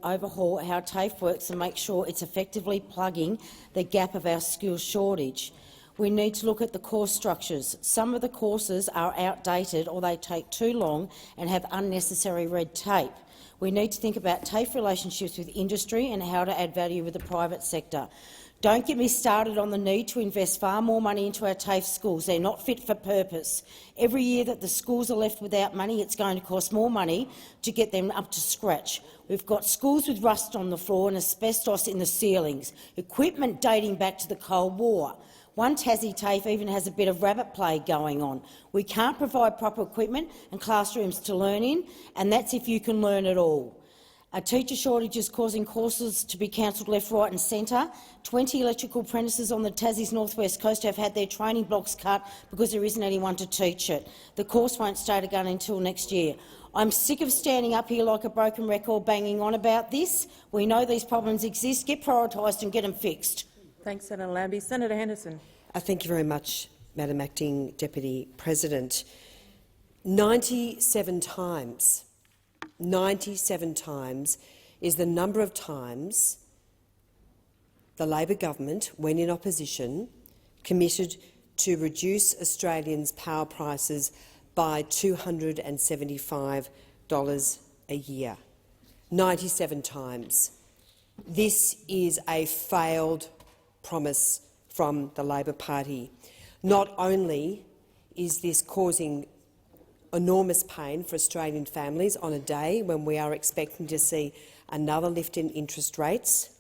J: how TAFE works and make sure it's effectively plugging the gap of our skills shortage. We need to look at the course structures. Some of the courses are outdated or they take too long and have unnecessary red tape. We need to think about TAFE relationships with industry and how to add value with the private sector.
T: Don't get me started on the need to invest far more money into our TAFE schools. They're not fit for purpose. Every year that the schools are left without money, it's going to cost more money to get them up to scratch. We've got schools with rust on the floor and asbestos in the ceilings, equipment dating back to the Cold War. One Tassie TAFE even has a bit of rabbit play going on. We can't provide proper equipment and classrooms to learn in, and that's if you can learn at all. A teacher shortage is causing courses to be cancelled left, right and centre. 20 electrical apprentices on the Tassie's northwest coast have had their training blocks cut because there isn't anyone to teach it. The course won't start again until next year. I'm sick of standing up here like a broken record banging on about this. We know these problems exist. Get prioritised and get them fixed.
P: Thanks, Senator Lambie. Senator Henderson.
U: Thank you very much, Madam Acting Deputy President. 97 times is the number of times the Labor government, when in opposition, committed to reduce Australians' power prices by $275 a year. 97 times. This is a failed promise from the Labor Party. Not only is this causing enormous pain for Australian families on a day when we are expecting to see another lift in interest rates,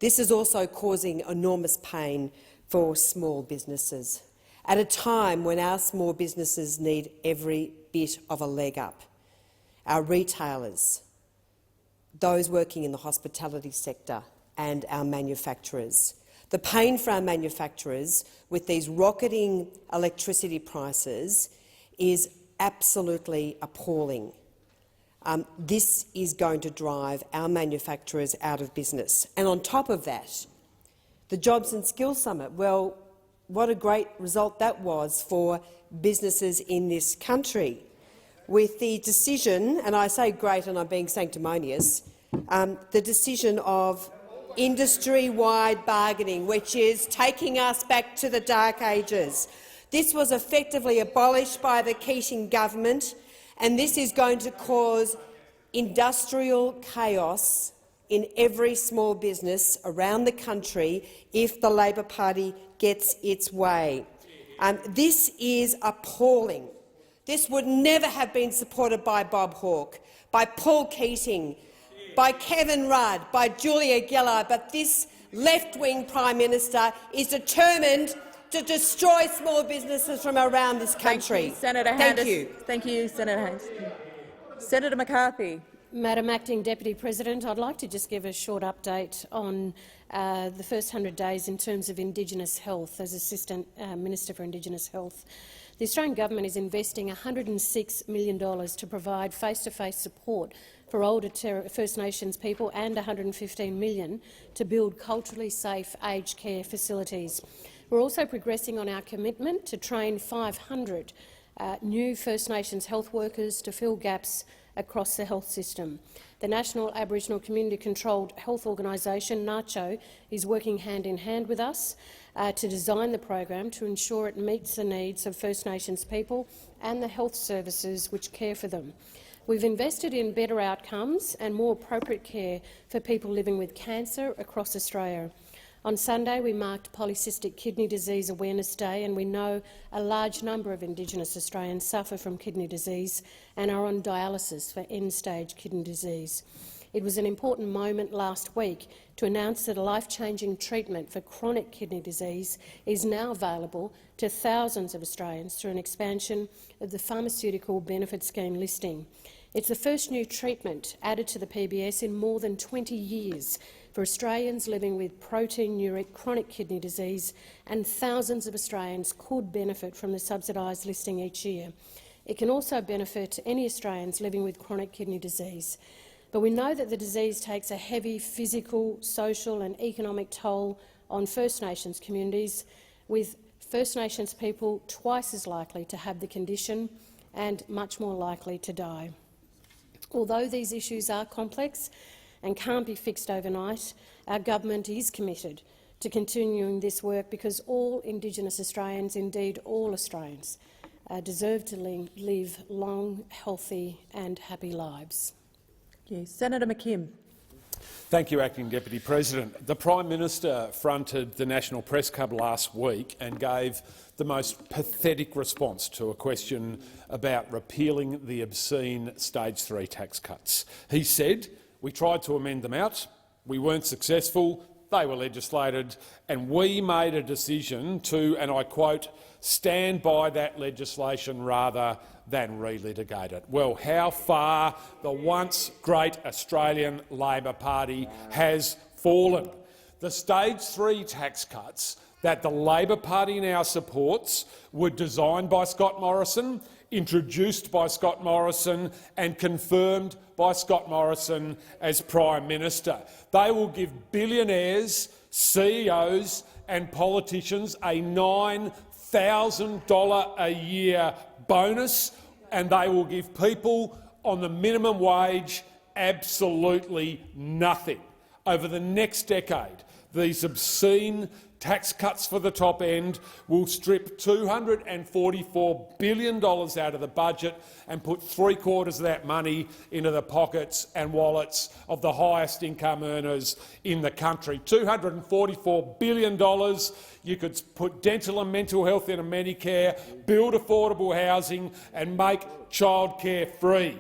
U: this is also causing enormous pain for small businesses at a time when our small businesses need every bit of a leg up. Our retailers, those working in the hospitality sector and our manufacturers. The pain for our manufacturers with these rocketing electricity prices is absolutely appalling. This is going to drive our manufacturers out of business. And on top of that, the Jobs and Skills Summit, well, what a great result that was for businesses in this country. With the decision, and I say great and I'm being sanctimonious, the decision of industry-wide bargaining, which is taking us back to the dark ages. This was effectively abolished by the Keating government, and this is going to cause industrial chaos in every small business around the country if the Labor Party gets its way. This is appalling. This would never have been supported by Bob Hawke, by Paul Keating, by Kevin Rudd, by Julia Gillard, but this left-wing Prime Minister is determined to destroy small businesses from around this country.
P: Thank you, Senator Henderson. Thank you, Senator Henderson. Senator McCarthy.
J: Madam Acting Deputy President, I'd like to just give a short update on the first 100 days in terms of Indigenous health as Assistant Minister for Indigenous Health. The Australian Government is investing $106 million to provide face-to-face support for older First Nations people and $115 million to build culturally safe aged care facilities. We're also progressing on our commitment to train 500 new First Nations health workers to fill gaps across the health system. The National Aboriginal Community Controlled Health Organisation, NACCHO, is working hand in hand with us to design the program to ensure it meets the needs of First Nations people and the health services which care for them. We've invested in better outcomes and more appropriate care for people living with cancer across Australia. On Sunday, we marked Polycystic Kidney Disease Awareness Day, and we know a large number of Indigenous Australians suffer from kidney disease and are on dialysis for end-stage kidney disease. It was an important moment last week to announce that a life-changing treatment for chronic kidney disease is now available to thousands of Australians through an expansion of the Pharmaceutical Benefit Scheme listing. It's the first new treatment added to the PBS in more than 20 years for Australians living with proteinuric chronic kidney disease, and thousands of Australians could benefit from the subsidised listing each year. It can also benefit any Australians living with chronic kidney disease. But we know that the disease takes a heavy physical, social and economic toll on First Nations communities, with First Nations people twice as likely to have the condition and much more likely to die. Although these issues are complex and can't be fixed overnight, our government is committed to continuing this work because all Indigenous Australians, indeed all Australians, deserve to live long, healthy and happy lives.
P: Thank you. Senator McKim.
K: Thank you, Acting Deputy President. The Prime Minister fronted the National Press Club last week and gave the most pathetic response to a question about repealing the obscene Stage 3 tax cuts. He said, "We tried to amend them out, we weren't successful, they were legislated, and we made a decision to," and I quote, "stand by that legislation rather than relitigate it." Well, how far the once great Australian Labor Party has fallen. The Stage 3 tax cuts that the Labor Party now supports were designed by Scott Morrison, introduced by Scott Morrison and confirmed by Scott Morrison as Prime Minister. They will give billionaires, CEOs and politicians a $9,000 a year bonus, and they will give people on the minimum wage absolutely nothing. Over the next decade, these obscene tax cuts for the top end will strip $244 billion out of the budget and put three-quarters of that money into the pockets and wallets of the highest income earners in the country. $244 billion. You could put dental and mental health into Medicare, build affordable housing and make childcare free.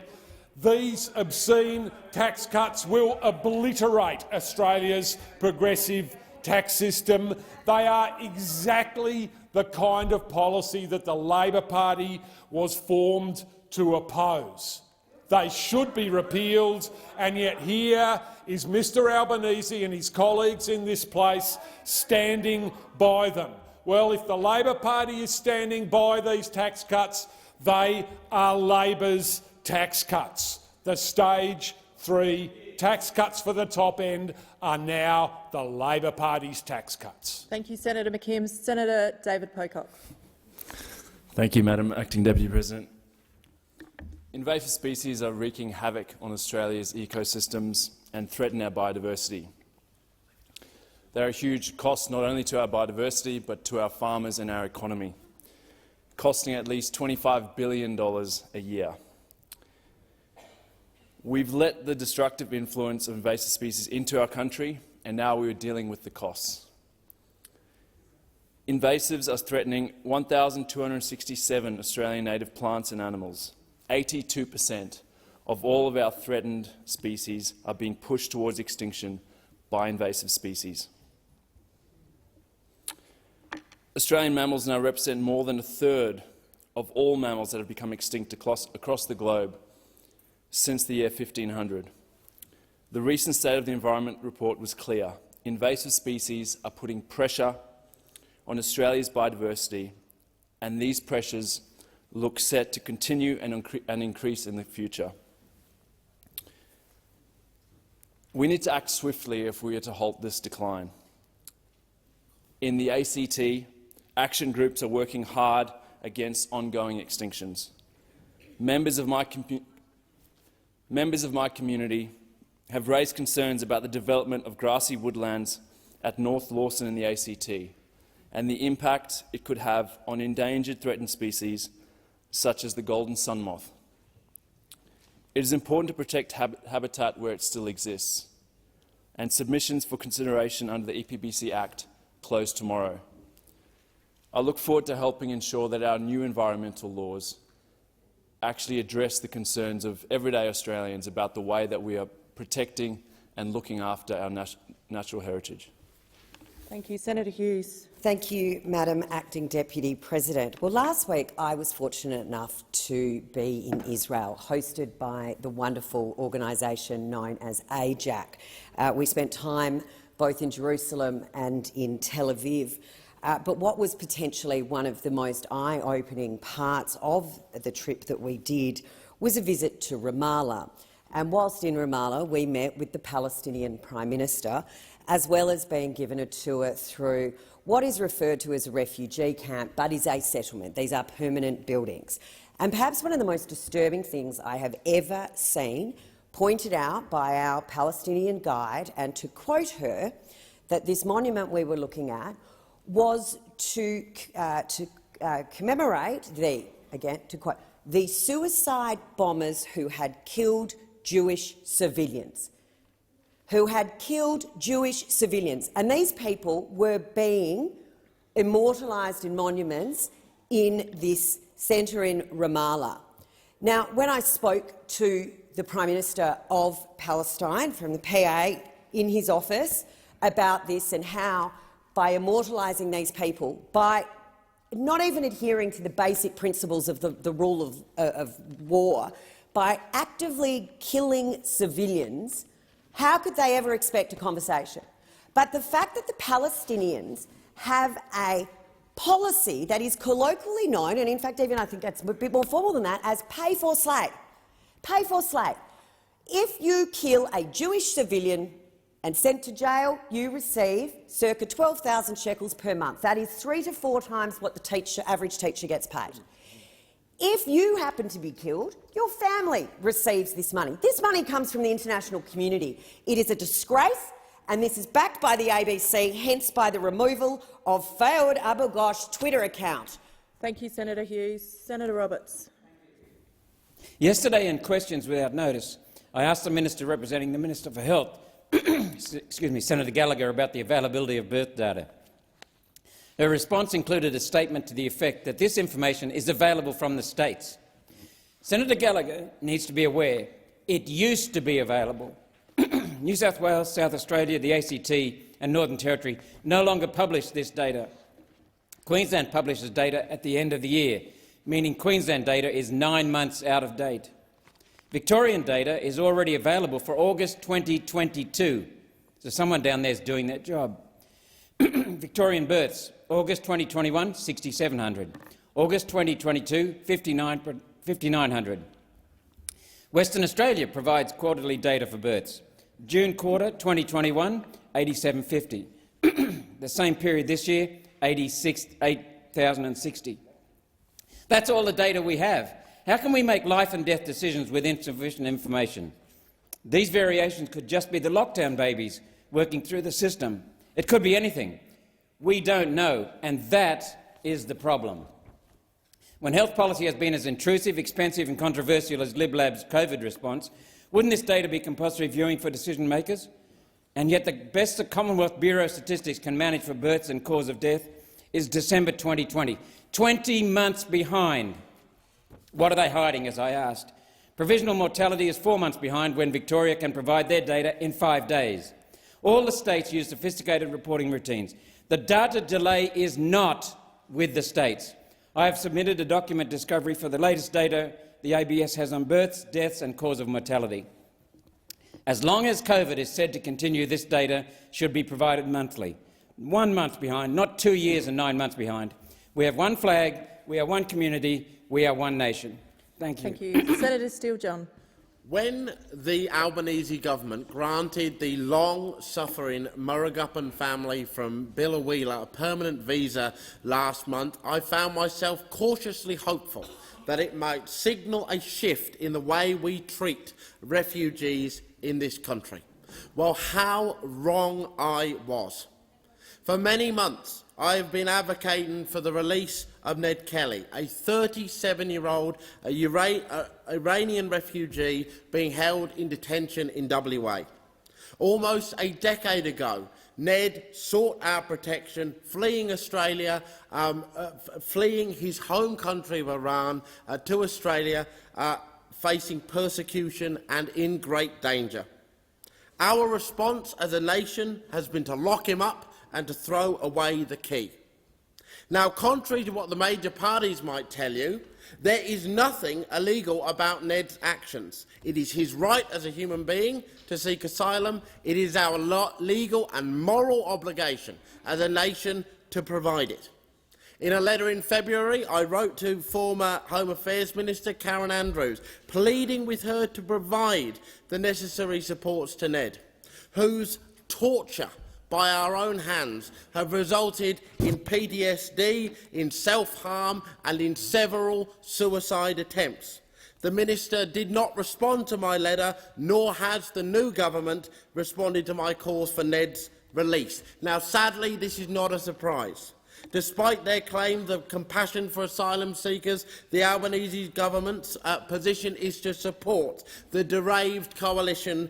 K: These obscene tax cuts will obliterate Australia's progressive tax system. They are exactly the kind of policy that the Labor Party was formed to oppose. They should be repealed, and yet here is Mr Albanese and his colleagues in this place standing by them. Well, if the Labor Party is standing by these tax cuts, they are Labor's tax cuts. The Stage 3 tax cuts for the top end are now the Labor Party's tax cuts.
P: Thank you, Senator McKim. Senator David Pocock.
E: Thank you, Madam Acting Deputy President. Invasive species are wreaking havoc on Australia's ecosystems and threaten our biodiversity. They are a huge cost not only to our biodiversity but to our farmers and our economy, costing at least $25 billion a year. We've let the destructive influence of invasive species into our country, and now we are dealing with the costs. Invasives are threatening 1,267 Australian native plants and animals. 82% of all of our threatened species are being pushed towards extinction by invasive species. Australian mammals now represent more than a third of all mammals that have become extinct across the globe since the year 1500. The recent State of the Environment report was clear. Invasive species are putting pressure on Australia's biodiversity, and these pressures look set to continue and increase in the future. We need to act swiftly if we are to halt this decline. In the ACT, action groups are working hard against ongoing extinctions. Members of my community have raised concerns about the development of grassy woodlands at North Lawson in the ACT and the impact it could have on endangered threatened species such as the golden sun moth. It is important to protect habitat where it still exists, and submissions for consideration under the EPBC Act close tomorrow. I look forward to helping ensure that our new environmental laws actually address the concerns of everyday Australians about the way that we are protecting and looking after our natural heritage.
P: Thank you. Senator Hughes.
V: Thank you, Madam Acting Deputy President. Well, last week I was fortunate enough to be in Israel, hosted by the wonderful organisation known as AJAC. We spent time both in Jerusalem and in Tel Aviv. But what was potentially one of the most eye-opening parts of the trip that we did was a visit to Ramallah. And whilst in Ramallah, we met with the Palestinian Prime Minister, as well as being given a tour through what is referred to as a refugee camp, but is a settlement. These are permanent buildings. And perhaps one of the most disturbing things I have ever seen, pointed out by our Palestinian guide, and to quote her, that this monument we were looking at was to commemorate the suicide bombers who had killed Jewish civilians, who had killed Jewish civilians, and these people were being immortalised in monuments in this centre in Ramallah. Now, when I spoke to the Prime Minister of Palestine from the PA in his office about this and how, by immortalising these people, by not even adhering to the basic principles of the rule of war, by actively killing civilians, how could they ever expect a conversation? But the fact that the Palestinians have a policy that is colloquially known, and in fact even I think that's a bit more formal than that, as pay for slay. Pay for slay. If you kill a Jewish civilian and sent to jail, you receive circa 12,000 shekels per month. That is 3 to 4 times what the average teacher gets paid. If you happen to be killed, your family receives this money. This money comes from the international community. It is a disgrace, and this is backed by the ABC, hence by the removal of Fayed Abu Ghosh's Twitter account.
P: Thank you, Senator Hughes. Senator Roberts.
C: Yesterday, in Questions Without Notice, I asked the Minister representing the Minister for Health, excuse me, Senator Gallagher, about the availability of birth data. Her response included a statement to the effect that this information is available from the states. Senator Gallagher needs to be aware it used to be available. New South Wales, South Australia, the ACT and Northern Territory no longer publish this data. Queensland publishes data at the end of the year, meaning Queensland data is 9 months out of date. Victorian data is already available for August 2022, so someone down there is doing that job. Victorian births, August 2021, 6,700. August 2022, 5,900. Western Australia provides quarterly data for births. June quarter 2021, 8,750. The same period this year, 8,060. That's all the data we have. How can we make life and death decisions with insufficient information? These variations could just be the lockdown babies working through the system. It could be anything. We don't know, and that is the problem. When health policy has been as intrusive, expensive and controversial as Lib Lab's COVID response, wouldn't this data be compulsory viewing for decision-makers? And yet the best the Commonwealth Bureau of Statistics can manage for births and cause of death is December 2020. 20 months behind. What are they hiding, as I asked? Provisional mortality is 4 months behind when Victoria can provide their data in 5 days. All the states use sophisticated reporting routines. The data delay is not with the states. I have submitted a document discovery for the latest data the ABS has on births, deaths and cause of mortality. As long as COVID is said to continue, this data should be provided monthly. 1 month behind, not 2 years and 9 months behind. We have one flag, we are one community, we are one nation. Thank you.
P: Thank you. Senator Steele-John.
D: When the Albanese government granted the long-suffering Murugappan family from Biloela a permanent visa last month, I found myself cautiously hopeful that it might signal a shift in the way we treat refugees in this country. Well, how wrong I was. For many months, I have been advocating for the release of Ned Kelly, a 37-year-old Iranian refugee being held in detention in WA. Almost a decade ago, Ned sought our protection, fleeing Australia, fleeing his home country of Iran to Australia, facing persecution and in great danger. Our response as a nation has been to lock him up and to throw away the key. Now, contrary to what the major parties might tell you, there is nothing illegal about Ned's actions. It is his right as a human being to seek asylum. It is our legal and moral obligation as a nation to provide it. In a letter in February, I wrote to former Home Affairs Minister Karen Andrews, pleading with her to provide the necessary supports to Ned, whose torture by our own hands have resulted in PTSD, in self-harm and in several suicide attempts. The Minister did not respond to my letter, nor has the new government responded to my calls for Ned's release. Now, sadly, this is not a surprise. Despite their claims of compassion for asylum seekers, the Albanese government's position is to support the deranged coalition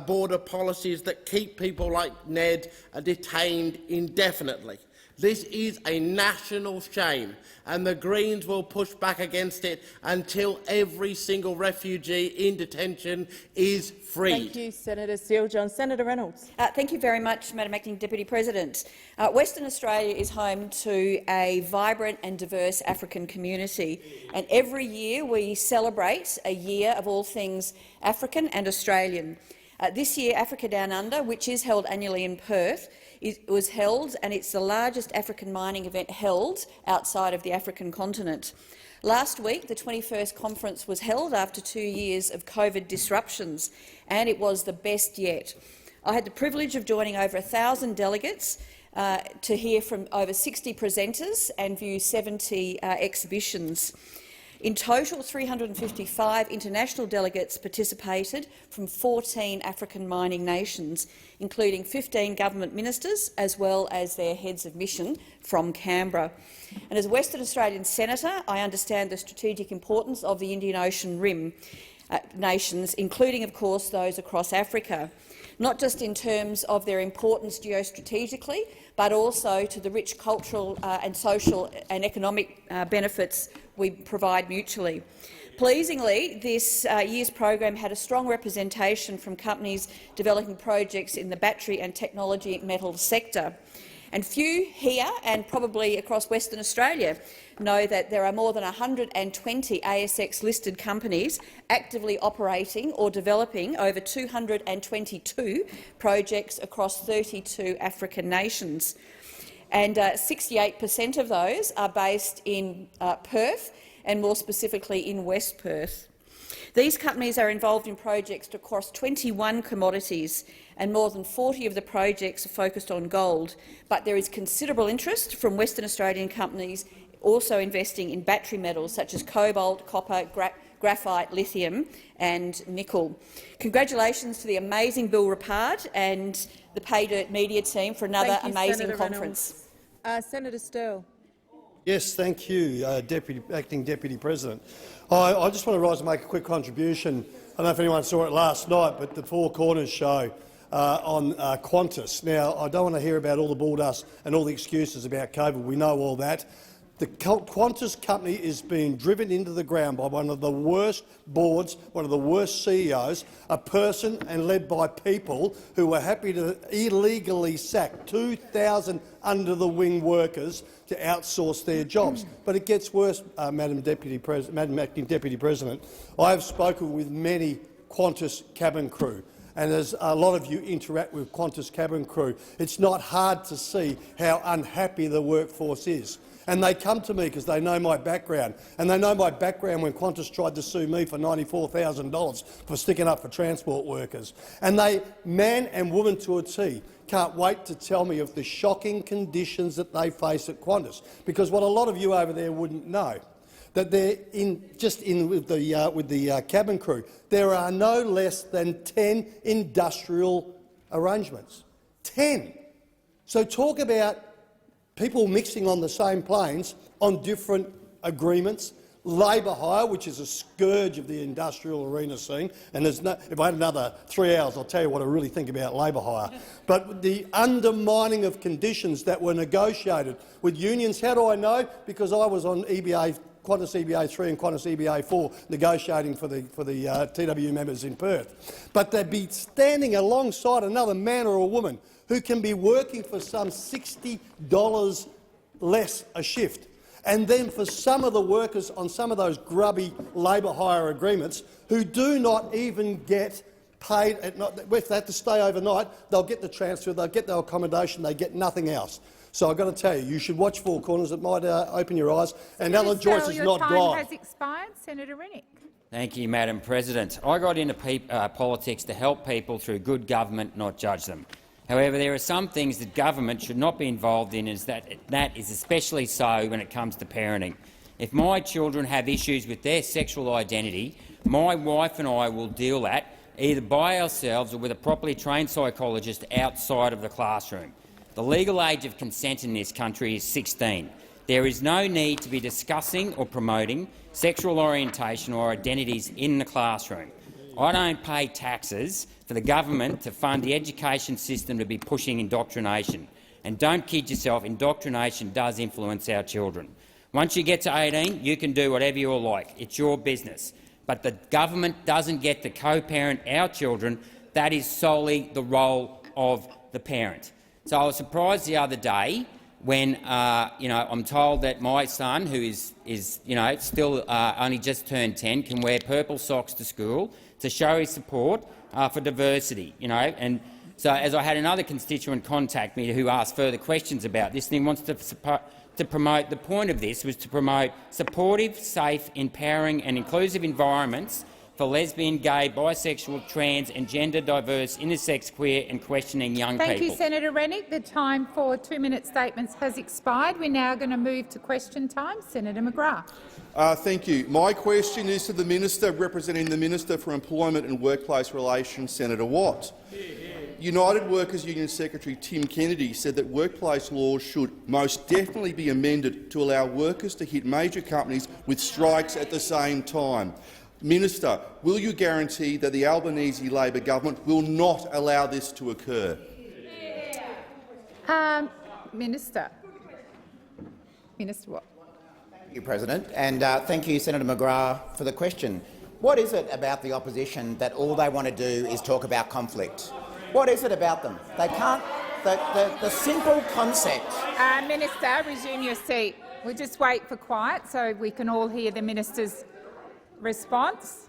D: border policies that keep people like Ned detained indefinitely. This is a national shame, and the Greens will push back against it until every single refugee in detention is freed.
P: Thank you, Senator Steele-John. Senator Reynolds.
A: Thank you very much, Madam Acting Deputy President. Western Australia is home to a vibrant and diverse African community, and every year we celebrate a year of all things African and Australian. This year, Africa Down Under, which is held annually in Perth, was held, and it's the largest African mining event held outside of the African continent. Last week, the 21st conference was held after 2 years of COVID disruptions, and it was the best yet. I had the privilege of joining over 1,000 delegates to hear from over 60 presenters and view 70 exhibitions. In total, 355 international delegates participated from 14 African mining nations, including 15 government ministers as well as their heads of mission from Canberra. And as a Western Australian senator, I understand the strategic importance of the Indian Ocean Rim nations, including, of course, those across Africa, not just in terms of their importance geostrategically, but also to the rich cultural and social and economic benefits we provide mutually. Pleasingly, this year's program had a strong representation from companies developing projects in the battery and technology metals sector. And few here, and probably across Western Australia, know that there are more than 120 ASX-listed companies actively operating or developing over 222 projects across 32 African nations. And 68% of those are based in Perth, and more specifically in West Perth. These companies are involved in projects across 21 commodities, and more than 40 of the projects are focused on gold. But there is considerable interest from Western Australian companies also investing in battery metals such as cobalt, copper, graphite, lithium and nickel. Congratulations to the amazing Bill Rapard and the Pay Dirt Media team for another amazing conference.
P: Senator Sterle.
B: Yes, thank you, Acting Deputy President. I just want to rise and make a quick contribution. I don't know if anyone saw it last night, but the Four Corners show on Qantas. Now, I don't want to hear about all the bulldust and all the excuses about COVID. We know all that. The Qantas company is being driven into the ground by one of the worst boards, one of the worst CEOs, a person and led by people who were happy to illegally sack 2,000 under-the-wing workers to outsource their jobs. But it gets worse, Madam Acting Deputy President. I have spoken with many Qantas cabin crew, and as a lot of you interact with Qantas cabin crew, it's not hard to see how unhappy the workforce is. And they come to me because they know my background. And they know my background when Qantas tried to sue me for $94,000 for sticking up for transport workers. And they, man and woman to a T, can't wait to tell me of the shocking conditions that they face at Qantas. Because what a lot of you over there wouldn't know, that they're with the cabin crew, there are no less than 10 industrial arrangements. 10. So talk about people mixing on the same planes on different agreements, labour hire, which is a scourge of the industrial arena scene, and there's no, if I had another 3 hours, I'll tell you what I really think about labour hire. But the undermining of conditions that were negotiated with unions, how do I know? Because I was on EBA, Qantas EBA 3 and Qantas EBA 4 negotiating for the TWU members in Perth. But they'd be standing alongside another man or a woman who can be working for some $60 less a shift. And then for some of the workers on some of those grubby labour hire agreements who do not even get paid, if they have to stay overnight, they'll get the transfer, they'll get the accommodation, they get nothing else. So I've got to tell you, you should watch Four Corners. It might open your eyes. And Alan Joyce is not God.
W: Your time has expired. Senator Rennick.
C: Thank you, Madam President. I got into politics to help people through good government, not judge them. However, there are some things that government should not be involved in, that is especially so when it comes to parenting. If my children have issues with their sexual identity, my wife and I will deal that either by ourselves or with a properly trained psychologist outside of the classroom.
F: The legal age of consent in this country is 16. There is no need to be discussing or promoting sexual orientation or identities in the classroom. I don't pay taxes for the government to fund the education system to be pushing indoctrination. And don't kid yourself, indoctrination does influence our children. Once you get to 18, you can do whatever you like. It's your business. But the government doesn't get to co-parent our children. That is solely the role of the parent. So I was surprised the other day when I'm told that my son, who is still only just turned 10, can wear purple socks to school to show his support for diversity. And so as I had another constituent contact me who asked further questions about this, and he wants to promote, the point of this was to promote supportive, safe, empowering and inclusive environments for lesbian, gay, bisexual, trans and gender-diverse, intersex, queer and questioning young people.
W: Thank you, Senator Rennick. The time for 2-minute statements has expired. We're now going to move to question time. Senator McGrath.
H: Thank you. My question is to the Minister representing the Minister for Employment and Workplace Relations, Senator Watt. United Workers Union Secretary Tim Kennedy said that workplace laws should most definitely be amended to allow workers to hit major companies with strikes at the same time. Minister, will you guarantee that the Albanese Labor government will not allow this to occur?
W: Minister. Minister Watt.
I: Thank you, President, and thank you, Senator McGrath, for the question. What is it about the opposition that all they want to do is talk about conflict? What is it about them? They can't. The simple concept.
W: Minister, resume your seat. We'll just wait for quiet so we can all hear the minister's response.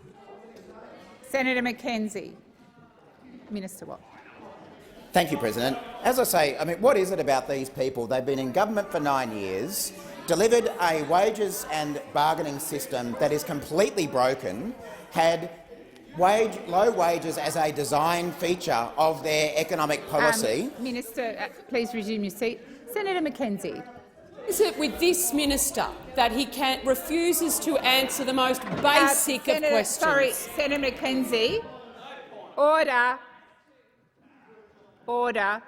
W: Senator Mackenzie. Minister Watt.
I: Thank you, President. As I say, what is it about these people? They've been in government for 9 years, delivered a wages and bargaining system that is completely broken, had low wages as a design feature of their economic policy.
W: Minister, please resume your seat. Senator Mackenzie.
X: Is it with this minister that he refuses to answer the most basic of questions?
W: Sorry, Senator Mackenzie. Order. Order.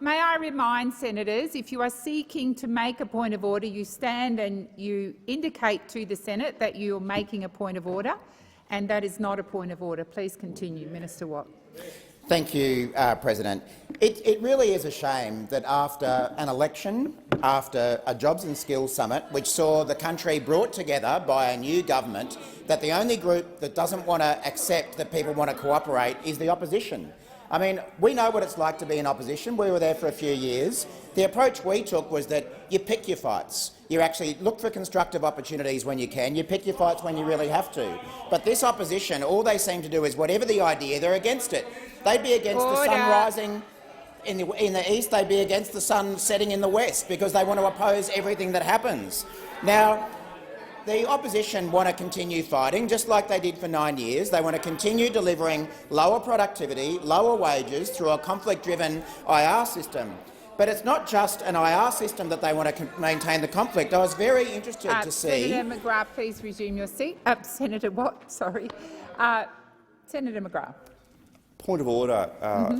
W: May I remind senators, if you are seeking to make a point of order, you stand and you indicate to the Senate that you are making a point of order, and that is not a point of order. Please continue, Minister Watt.
I: Thank you, President. It really is a shame that after an election, after a Jobs and Skills Summit, which saw the country brought together by a new government, that the only group that doesn't want to accept that people want to cooperate is the opposition. We know what it's like to be in opposition. We were there for a few years. The approach we took was that you pick your fights. You actually look for constructive opportunities when you can. You pick your fights when you really have to. But this opposition, all they seem to do is whatever the idea, they're against it. They'd be against the sun rising in the east. They'd be against the sun setting in the west because they want to oppose everything that happens. Now, the opposition want to continue fighting, just like they did for 9 years. They want to continue delivering lower productivity, lower wages through a conflict-driven IR system. But it's not just an IR system that they want to maintain the conflict. I was very interested to see—
W: Senator McGrath, please resume your seat. Senator Watt, sorry. Senator McGrath.
H: Point of order,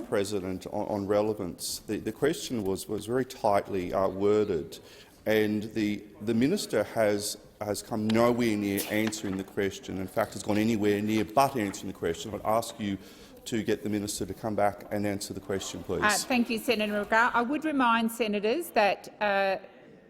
H: President, on relevance. The question was very tightly worded, and the minister has come nowhere near answering the question. In fact, has gone anywhere near but answering the question. I'd ask you to get the minister to come back and answer the question, please.
W: Thank you, Senator McGrath. I would remind senators that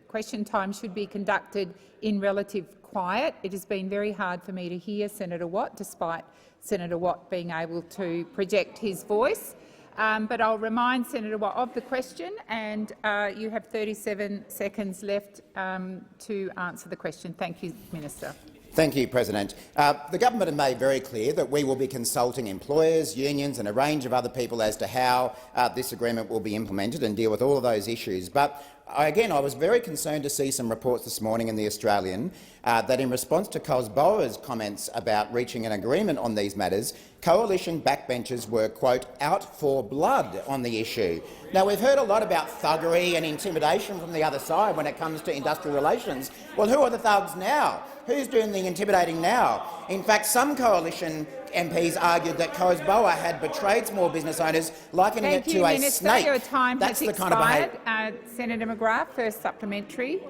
W: question time should be conducted in relative quiet. It has been very hard for me to hear Senator Watt, despite Senator Watt being able to project his voice. But I'll remind Senator Watt of the question, and you have 37 seconds left to answer the question. Thank you, Minister.
I: Thank you, President. The government have made very clear that we will be consulting employers, unions and a range of other people as to how this agreement will be implemented and deal with all of those issues. But again, I was very concerned to see some reports this morning in The Australian that in response to Cosboa's comments about reaching an agreement on these matters, coalition backbenchers were, quote, out for blood on the issue. Now, we've heard a lot about thuggery and intimidation from the other side when it comes to industrial relations. Well, who are the thugs now? Who's doing the intimidating now? In fact, some coalition MPs argued that Cosboa had betrayed small business owners, likening it to a
W: Minister.
I: snake.
W: Your time
I: That's
W: has
I: the kind of behaviour.
W: Senator McGrath, first supplementary.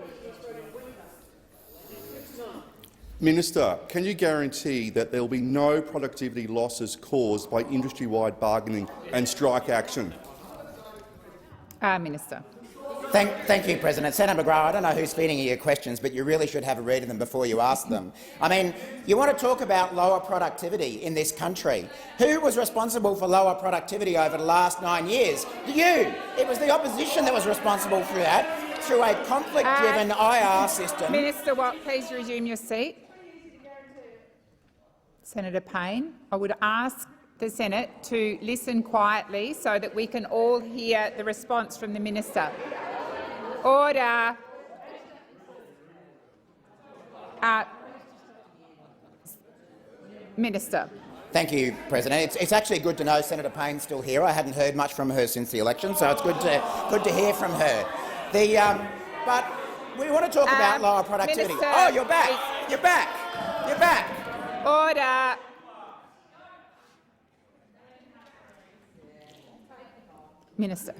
H: Minister, can you guarantee that there will be no productivity losses caused by industry-wide bargaining and strike action?
W: Minister.
I: Thank you, President. Senator McGrath, I don't know who's feeding you your questions, but you really should have a read of them before you ask them. I mean, you want to talk about lower productivity in this country. Who was responsible for lower productivity over the last 9 years? You. It was the opposition that was responsible for that, through a conflict-driven IR system.
W: Minister Watt, please resume your seat. Senator Payne, I would ask the Senate to listen quietly so that we can all hear the response from the minister. Order. Minister.
I: Thank you, President. It's actually good to know Senator Payne's still here. I hadn't heard much from her since the election, so it's good to hear from her. But we want to talk about lower productivity.
W: Minister,
I: oh, you're back. You're back. You're back.
W: Order. Minister.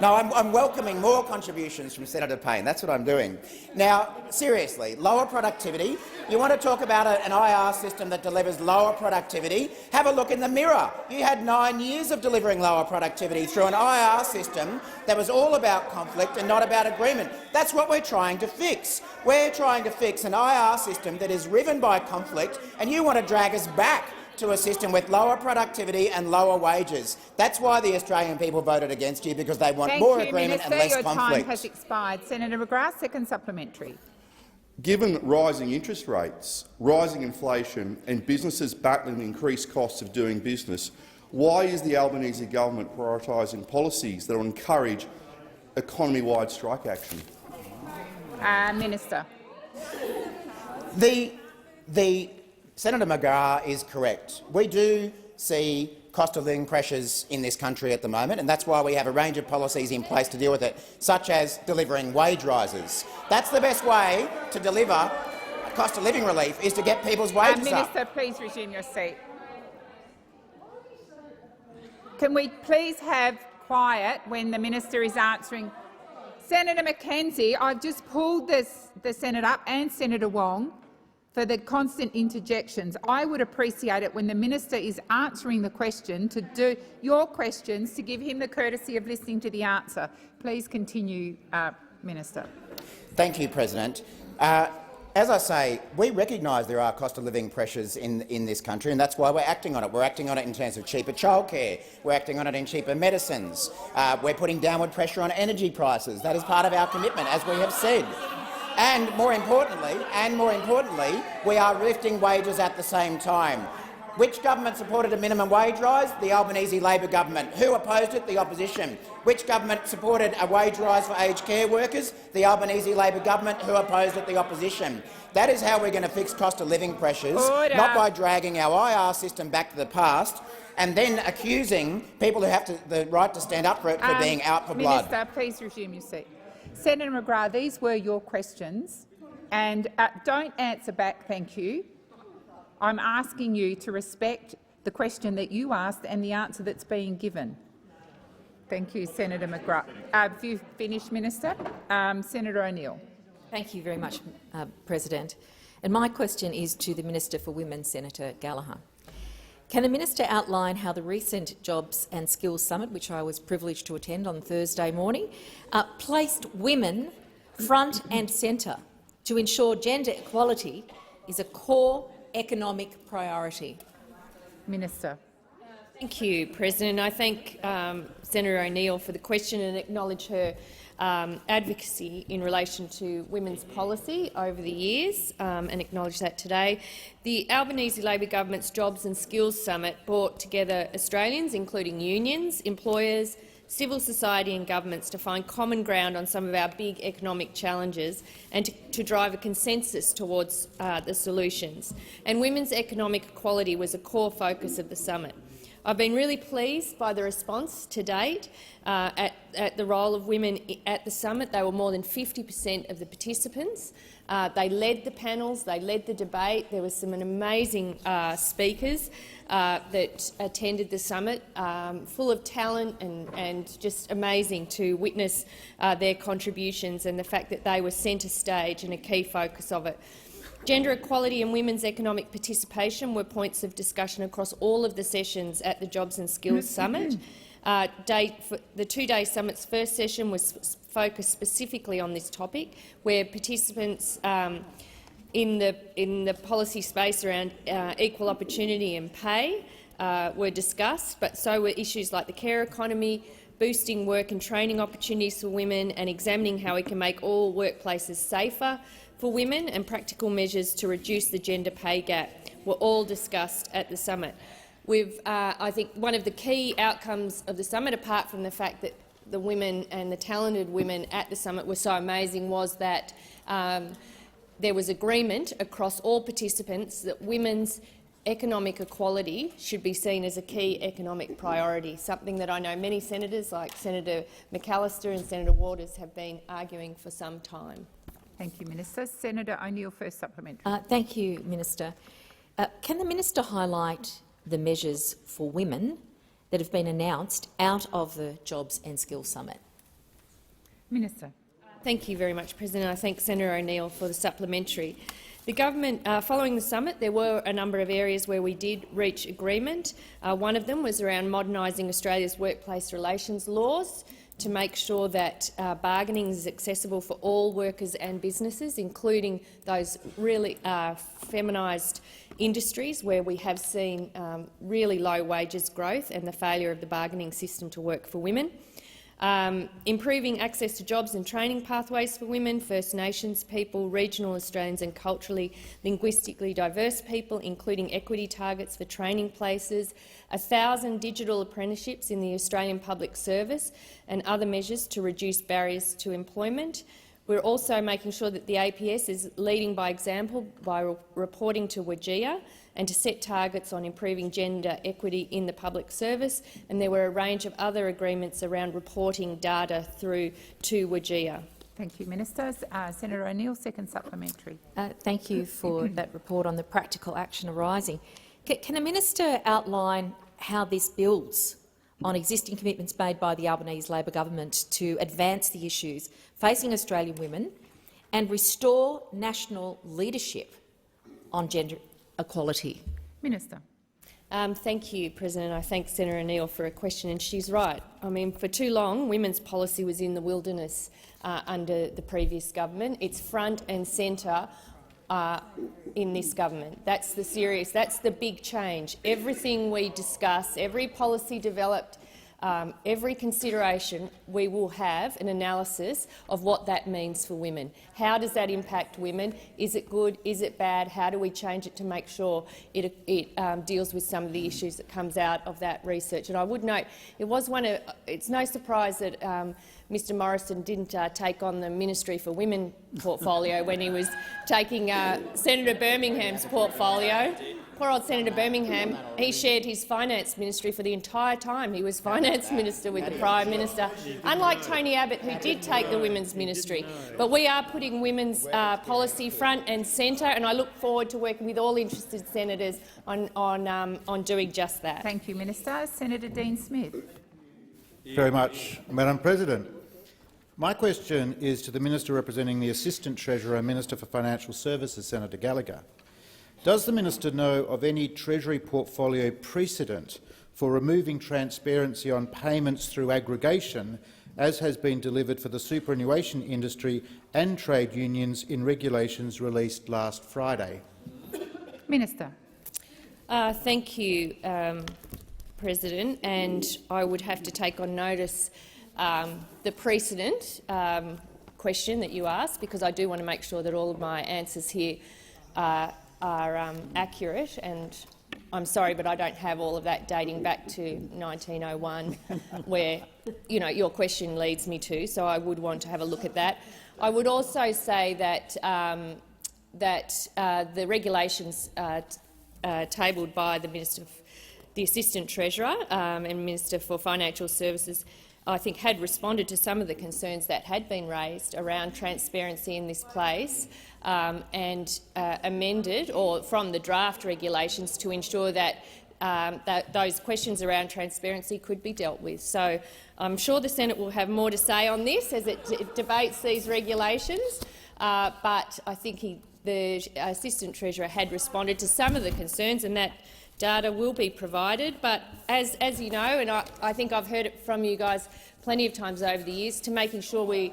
I: No, I'm welcoming more contributions from Senator Payne. That's what I'm doing. Now, seriously, lower productivity. You want to talk about an IR system that delivers lower productivity? Have a look in the mirror. You had 9 years of delivering lower productivity through an IR system that was all about conflict and not about agreement. That's what we're trying to fix. We're trying to fix an IR system that is riven by conflict, and you want to drag us back to a system with lower productivity and lower wages. That's why the Australian people voted against you, because they want more agreement and less conflict.
W: Your time has expired. Senator McGrath, second supplementary.
H: Given rising interest rates, rising inflation and businesses battling increased costs of doing business, why is the Albanese government prioritising policies that will encourage economy-wide strike action?
W: Minister.
I: Senator McGrath is correct. We do see cost of living pressures in this country at the moment, and that's why we have a range of policies in place to deal with it, such as delivering wage rises. That's the best way to deliver cost of living relief, is to get people's wages up.
W: Minister, please resume your seat. Can we please have quiet when the minister is answering? Senator McKenzie, I've just pulled the Senate up, and Senator Wong, for the constant interjections. I would appreciate it when the minister is answering the question to do your questions, to give him the courtesy of listening to the answer. Please continue, Minister.
I: Thank you, President. As I say, we recognise there are cost of living pressures in this country, and that's why we're acting on it. We're acting on it in terms of cheaper childcare. We're acting on it in cheaper medicines. We're putting downward pressure on energy prices. That is part of our commitment, as we have said. And more importantly, we are lifting wages at the same time. Which government supported a minimum wage rise? The Albanese Labor government. Who opposed it? The opposition. Which government supported a wage rise for aged care workers? The Albanese Labor government. Who opposed it? The opposition. That is how we're going to fix cost of living pressures, not by dragging our IR system back to the past and then accusing people who have the right to stand up for it for being out for blood.
W: Minister, please resume your seat. Senator McGrath, these were your questions, and don't answer back, thank you. I'm asking you to respect the question that you asked and the answer that's being given. Thank you, Senator McGrath. Have you finished, Minister? Senator O'Neill.
G: Thank you very much, President. And my question is to the Minister for Women, Senator Gallagher. Can the minister outline how the recent Jobs and Skills Summit, which I was privileged to attend on Thursday morning, placed women front and centre to ensure gender equality is a core economic priority?
W: Minister.
L: Thank you, President. I thank Senator O'Neill for the question and acknowledge her advocacy in relation to women's policy over the years and acknowledge that today. The Albanese Labor government's Jobs and Skills Summit brought together Australians, including unions, employers, civil society and governments, to find common ground on some of our big economic challenges and to drive a consensus towards the solutions. And women's economic equality was a core focus of the summit. I've been really pleased by the response to date at the role of women at the summit. They were more than 50% of the participants. They led the panels, they led the debate. There were some amazing speakers that attended the summit, full of talent and just amazing to witness their contributions and the fact that they were centre stage and a key focus of it. Gender equality and women's economic participation were points of discussion across all of the sessions at the Jobs and Skills Summit. The two-day summit's first session was focused specifically on this topic, where participants in the policy space around equal opportunity and pay were discussed, but so were issues like the care economy, boosting work and training opportunities for women, and examining how we can make all workplaces safer for women, and measures to reduce the gender pay gap were all discussed at the summit. I think one of the key outcomes of the summit, apart from the fact that the women and the talented women at the summit were so amazing, was that there was agreement across all participants that women's economic equality should be seen as a key economic priority, something that I know many senators, like Senator McAllister and Senator Waters, have been arguing for some time.
W: Thank you, Minister. Senator O'Neill, first supplementary.
G: Thank you, Minister. Can the minister highlight the measures for women that have been announced out of the Jobs and Skills Summit?
W: Minister.
L: Thank you very much, President. I thank Senator O'Neill for the supplementary. The government, following the summit, there were a number of areas where we did reach agreement. One of them was around modernising Australia's workplace relations laws to make sure that bargaining is accessible for all workers and businesses, including those really feminised industries where we have seen really low wages growth and the failure of the bargaining system to work for women. Improving access to jobs and training pathways for women, First Nations people, regional Australians and culturally, linguistically diverse people, including equity targets for training places, 1,000 digital apprenticeships in the Australian public service and other measures to reduce barriers to employment. We're also making sure that the APS is leading by example by reporting to WGEA and to set targets on improving gender equity in the public service, and there were a range of other agreements around reporting data through to WGEA.
W: Thank you, Minister. Senator O'Neill, second supplementary.
G: Thank you for that report on the practical action arising. Can the minister outline how this builds on existing commitments made by the Albanese Labor government to advance the issues facing Australian women and restore national leadership on gender equality?
W: Minister.
L: Thank you, President. I thank Senator O'Neill for a question, and she's right. I mean, for too long, women's policy was in the wilderness under the previous government. It's front and centre in this government. That's the big change. Everything we discuss, every policy developed, every consideration, we will have an analysis of what that means for women. How does that impact women? Is it good? Is it bad? How do we change it to make sure it deals with some of the issues that comes out of that research? And I would note, it's no surprise that Mr Morrison didn't take on the Ministry for Women portfolio when he was taking Senator Birmingham's portfolio. Poor old Senator Birmingham, he shared his finance ministry for the entire time he was finance minister with the Prime Minister, unlike Tony Abbott, who did take the women's ministry. But we are putting women's policy front and centre, and I look forward to working with all interested senators on doing just that.
W: Thank you, Minister. Senator Dean Smith.
M: Very much, Madam President. My question is to the Minister representing the Assistant Treasurer and Minister for Financial Services, Senator Gallagher. Does the minister know of any Treasury portfolio precedent for removing transparency on payments through aggregation, as has been delivered for the superannuation industry and trade unions in regulations released last Friday?
W: Minister.
L: Thank you, President. And I would have to take on notice the precedent question that you asked, because I do want to make sure that all of my answers here are accurate, and I'm sorry, but I don't have all of that dating back to 1901, where your question leads me to. So I would want to have a look at that. I would also say that the regulations tabled by the Minister the Assistant Treasurer and Minister for Financial Services, I think, had responded to some of the concerns that had been raised around transparency in this place and amended from the draft regulations to ensure that those questions around transparency could be dealt with. So I'm sure the Senate will have more to say on this as it debates these regulations, but I think the Assistant Treasurer had responded to some of the concerns, and that data will be provided. But as you know, and I think I've heard it from you guys plenty of times over the years, to making sure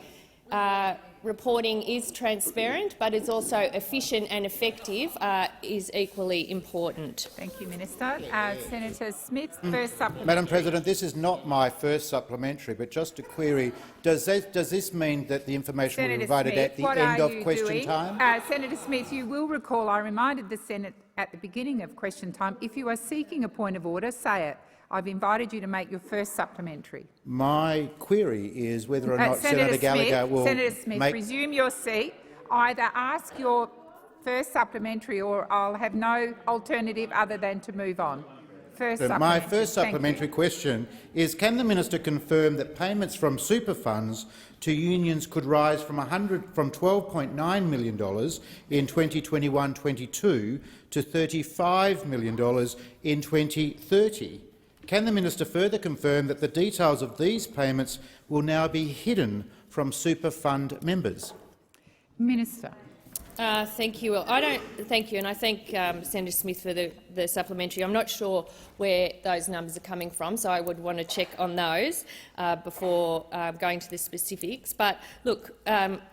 L: reporting is transparent but it's also efficient and effective is equally important.
W: Thank you, Minister. Senator Smith, first supplementary.
M: Madam President, this is not my first supplementary, but just a query. Does this mean that the information will be provided at the end of question time?
W: Senator Smith, you will recall I reminded the Senate at the beginning of question time, if you are seeking a point of order, say it. I've invited you to make your first supplementary.
M: My query is whether or not Senator Gallagher will
W: Senator Smith, resume your seat. Either ask your first supplementary or I'll have no alternative other than to move on.
M: My first supplementary question is, can the minister confirm that payments from super funds to unions could rise from $12.9 million in 2021-22 to $35 million in 2030? Can the minister further confirm that the details of these payments will now be hidden from super fund members?
W: Minister.
L: Thank you. Thank you, and I thank Senator Smith for the supplementary. I'm not sure where those numbers are coming from, so I would want to check on those before going to the specifics. But look,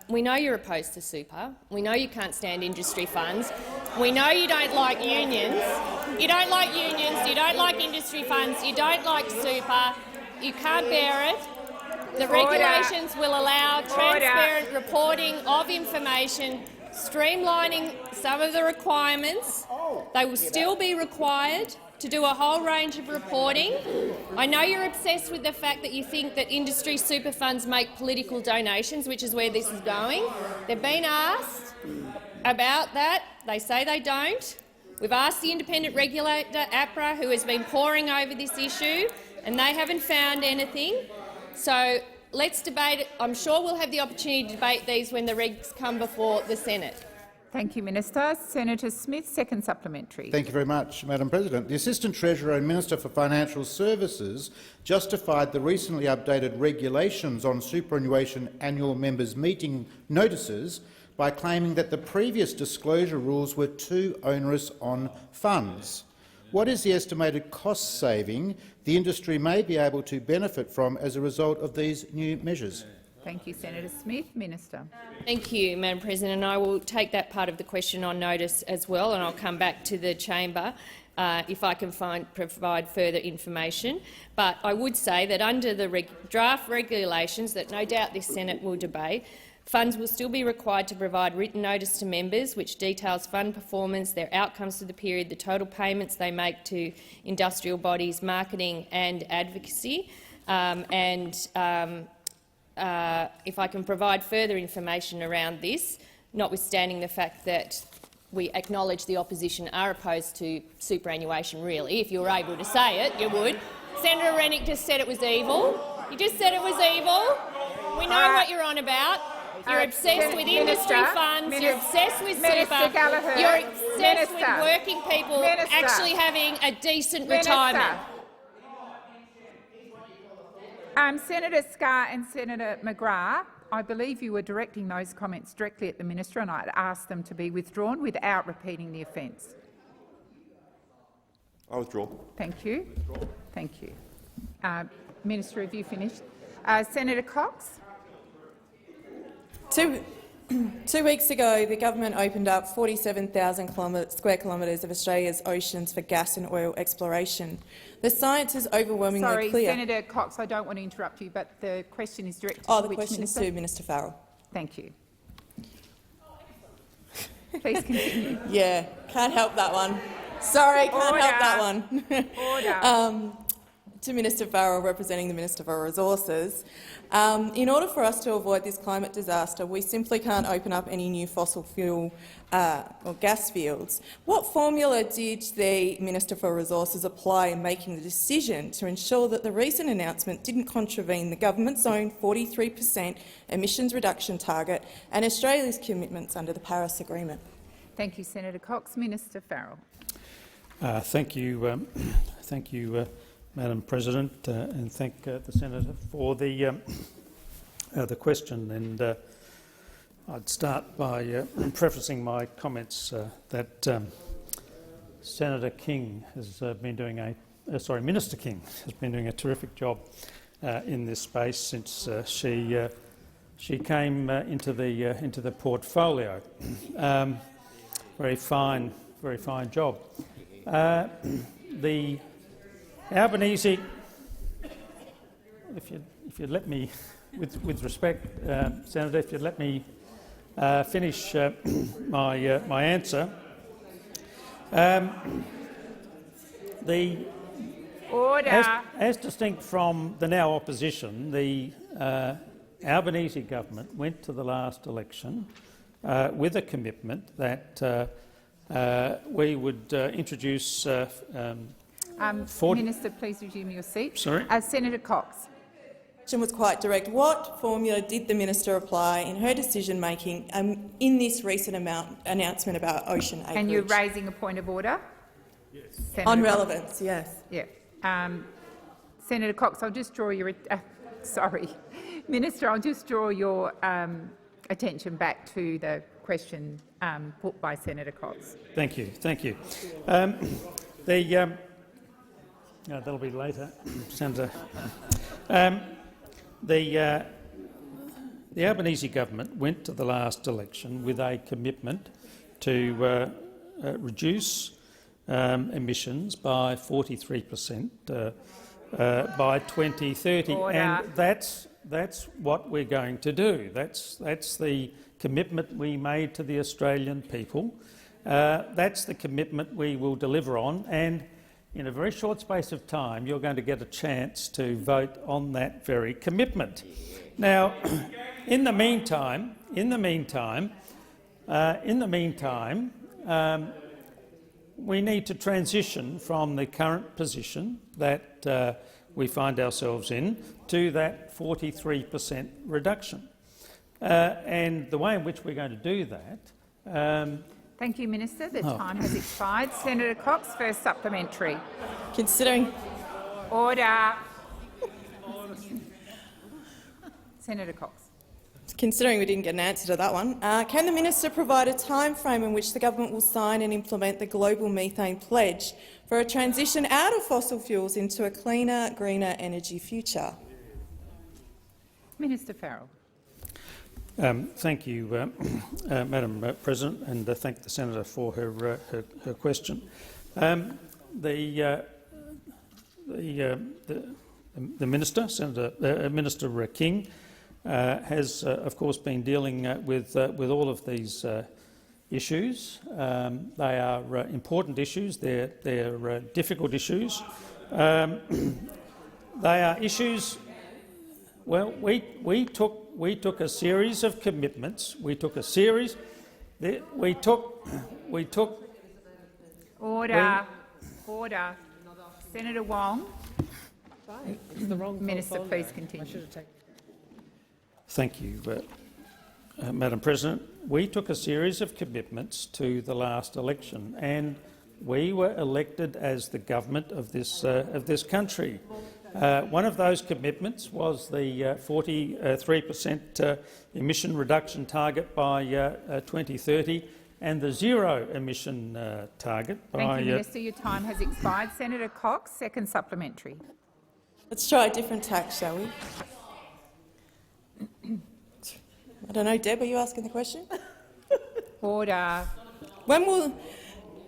L: we know you're opposed to super. We know you can't stand industry funds. We know you don't like unions. You don't like unions. You don't like industry funds. You don't like super. You can't bear it. The regulations will allow transparent reporting of information, streamlining some of the requirements. They will still be required to do a whole range of reporting. I know you're obsessed with the fact that you think that industry super funds make political donations, which is where this is going. They've been asked about that. They say they don't. We've asked the independent regulator, APRA, who has been poring over this issue, and they haven't found anything. So let's debate it. I'm sure we'll have the opportunity to debate these when the regs come before the Senate.
W: Thank you, Minister. Senator Smith, second supplementary.
M: Thank you very much, Madam President. The Assistant Treasurer and Minister for Financial Services justified the recently updated regulations on superannuation annual members' meeting notices by claiming that the previous disclosure rules were too onerous on funds. What is the estimated cost saving the industry may be able to benefit from as a result of these new measures?
W: Thank you, Senator Smith. Minister.
L: Thank you, Madam President. And I will take that part of the question on notice as well, and I'll come back to the chamber if I can provide further information. But I would say that under the draft regulations that no doubt this Senate will debate, funds will still be required to provide written notice to members which details fund performance, their outcomes for the period, the total payments they make to industrial bodies, marketing and advocacy. If I can provide further information around this, notwithstanding the fact that we acknowledge the opposition are opposed to superannuation, really. If you were able to say it, you would. Senator Rennick just said it was evil. You just said it was evil. We know what you're on about. You're obsessed with industry funds, you're obsessed with super, you're obsessed with working people actually having a decent retirement.
W: Senator Scarr and Senator McGrath, I believe you were directing those comments directly at the minister, and I'd asked them to be withdrawn without repeating the offence.
H: I withdraw.
W: Thank you. Thank you. Minister, have you finished? Senator Cox.
N: 2 weeks ago, the government opened up 47,000 square kilometres of Australia's oceans for gas and oil exploration. The science is overwhelmingly clear.
W: Senator Cox, I don't want to interrupt you, but the question is directed
N: to
W: which
N: question
W: minister?
N: is to Minister Farrell.
W: Thank you. Please continue.
N: Yeah, can't help that one. Sorry, can't help that one.
W: Order.
N: To Minister Farrell, representing the Minister for Resources. In order for us to avoid this climate disaster, we simply can't open up any new fossil fuel or gas fields. What formula did the Minister for Resources apply in making the decision to ensure that the recent announcement didn't contravene the government's own 43% emissions reduction target and Australia's commitments under the Paris Agreement?
W: Thank you, Senator Cox. Minister Farrell.
O: Thank you, Madam President, and thank the senator for the question. And I'd start by prefacing my comments that Senator King has been doing Minister King has been doing a terrific job in this space since she came into the portfolio. Very fine job. The Albanese, if you'd let me, with respect, Senator, if you'd let me finish my answer.
W: Order.
O: As distinct from the now opposition, the Albanese government went to the last election with a commitment that we would introduce.
W: Minister, please resume your seat.
O: Sorry.
W: Senator Cox.
N: The question was quite direct. What formula did the minister apply in her decision-making in this recent announcement about ocean acreage?
W: And you're raising a point of order?
N: Yes. On relevance, yes.
W: Yeah. Senator Cox, I'll just draw your sorry, Minister, I'll just draw your attention back to the question put by Senator Cox.
O: Thank you. That'll be later, Senator. The Albanese government went to the last election with a commitment to reduce emissions by 43% by 2030,
W: Order.
O: and that's what we're going to do. That's the commitment we made to the Australian people. That's the commitment we will deliver on, and in a very short space of time, you're going to get a chance to vote on that very commitment. Now, in the meantime, we need to transition from the current position that we find ourselves in to that 43% reduction. And the way in which we're going to do that.
W: Thank you, Minister. The time has expired. Senator Cox, first supplementary.
N: Considering
W: order. Senator Cox.
N: Considering we didn't get an answer to that one, can the minister provide a time frame in which the government will sign and implement the global methane pledge for a transition out of fossil fuels into a cleaner, greener energy future?
W: Minister Farrell.
O: Thank you, Madam President, and thank the senator for her question. The minister, Minister King, has of course been dealing with all of these issues. They are important issues. They're difficult issues. They are issues. Well, we took a series of commitments. We took a series. We took.
W: Order. Order. Senator Wong. Minister, please continue.
O: Thank you, Madam President. We took a series of commitments to the last election, and we were elected as the government of this country. One of those commitments was the 43% emission reduction target by 2030 and the zero emission target by—
W: Thank you, Minister. Your time has expired. Senator Cox, second supplementary.
N: Let's try a different tack, shall we? I don't know, Deb, are you asking the question?
W: Order.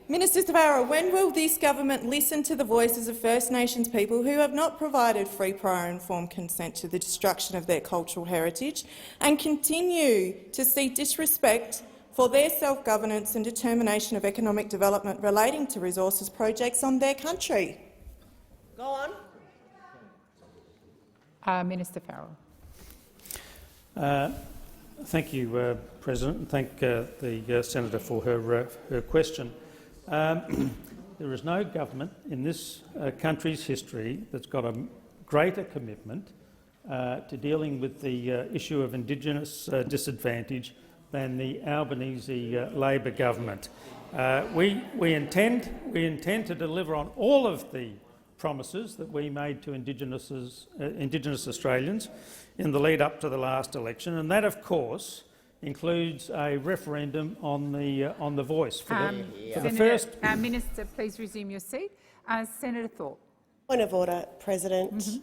N: Minister Farrell, when will this government listen to the voices of First Nations people who have not provided free, prior and informed consent to the destruction of their cultural heritage and continue to see disrespect for their self-governance and determination of economic development relating to resources projects on their country?
Q: Go on.
W: Minister Farrell.
O: Thank you, President, and thank the senator for her question. There is no government in this country's history that's got a greater commitment to dealing with the issue of Indigenous disadvantage than the Albanese Labor government. We intend to deliver on all of the promises that we made to Indigenous Australians in the lead-up to the last election, and that, of course, includes a referendum on the voice for the first.
W: Minister, please resume your seat. Senator Thorpe.
Q: Point of order, President.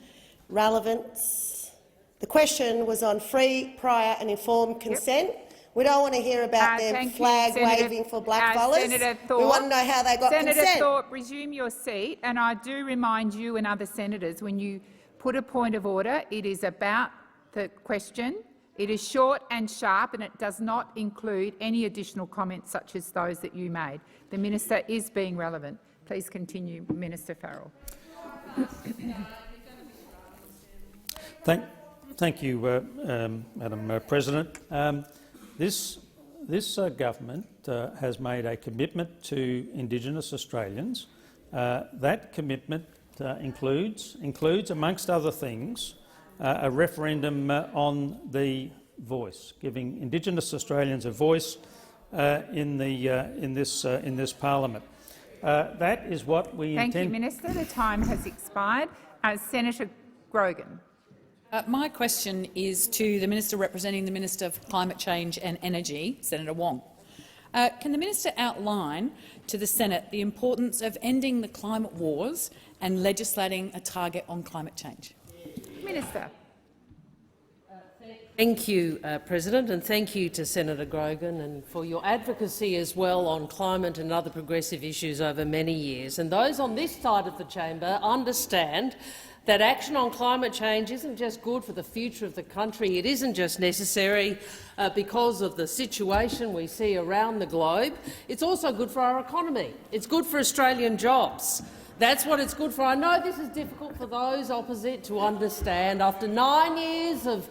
Q: Relevance. The question was on free, prior and informed consent. We don't want to hear about them flag-waving for blackfellas. We want to know how they got consent.
W: Senator Thorpe, resume your seat. And I do remind you and other senators, when you put a point of order, it is about the question. It is short and sharp, and it does not include any additional comments such as those that you made. The minister is being relevant. Please continue, Minister Farrell.
O: Thank you, Madam President. This government has made a commitment to Indigenous Australians. That commitment includes, amongst other things, a referendum on the voice, giving Indigenous Australians a voice in this parliament. That is what we intend.
W: Thank you, Minister. The time has expired. Senator Grogan.
R: My question is to the Minister representing the Minister for Climate Change and Energy, Senator Wong. Can the Minister outline to the Senate the importance of ending the climate wars and legislating a target on climate change?
W: Minister.
S: Thank you, President, and thank you to Senator Grogan and for your advocacy as well on climate and other progressive issues over many years. And those on this side of the chamber understand that action on climate change isn't just good for the future of the country, it isn't just necessary because of the situation we see around the globe, it's also good for our economy. It's good for Australian jobs. That's what it's good for. I know this is difficult for those opposite to understand. After 9 years of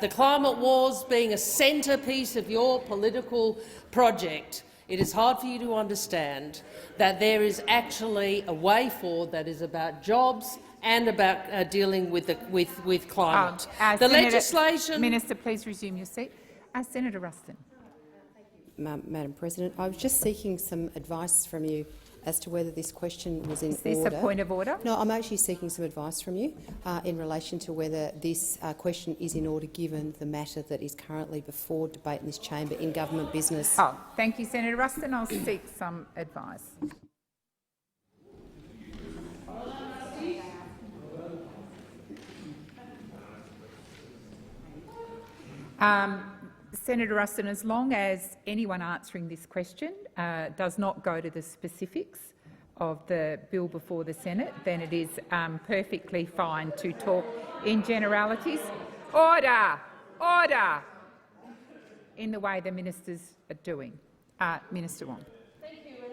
S: the climate wars being a centrepiece of your political project, it is hard for you to understand that there is actually a way forward that is about jobs and about dealing with climate. The legislation.
W: Minister, please resume your seat. Senator Ruston.
U: Madam President, I was just seeking some advice from you as to whether this question was in order.
W: Is this a point of order?
U: No, I'm actually seeking some advice from you in relation to whether this question is in order given the matter that is currently before debate in this chamber in government business.
W: Thank you, Senator Ruston. I'll seek some advice. Senator Ruston, as long as anyone answering this question does not go to the specifics of the bill before the Senate, then it is perfectly fine to talk in generalities. Order! Order! In the way the ministers are doing. Minister Wong.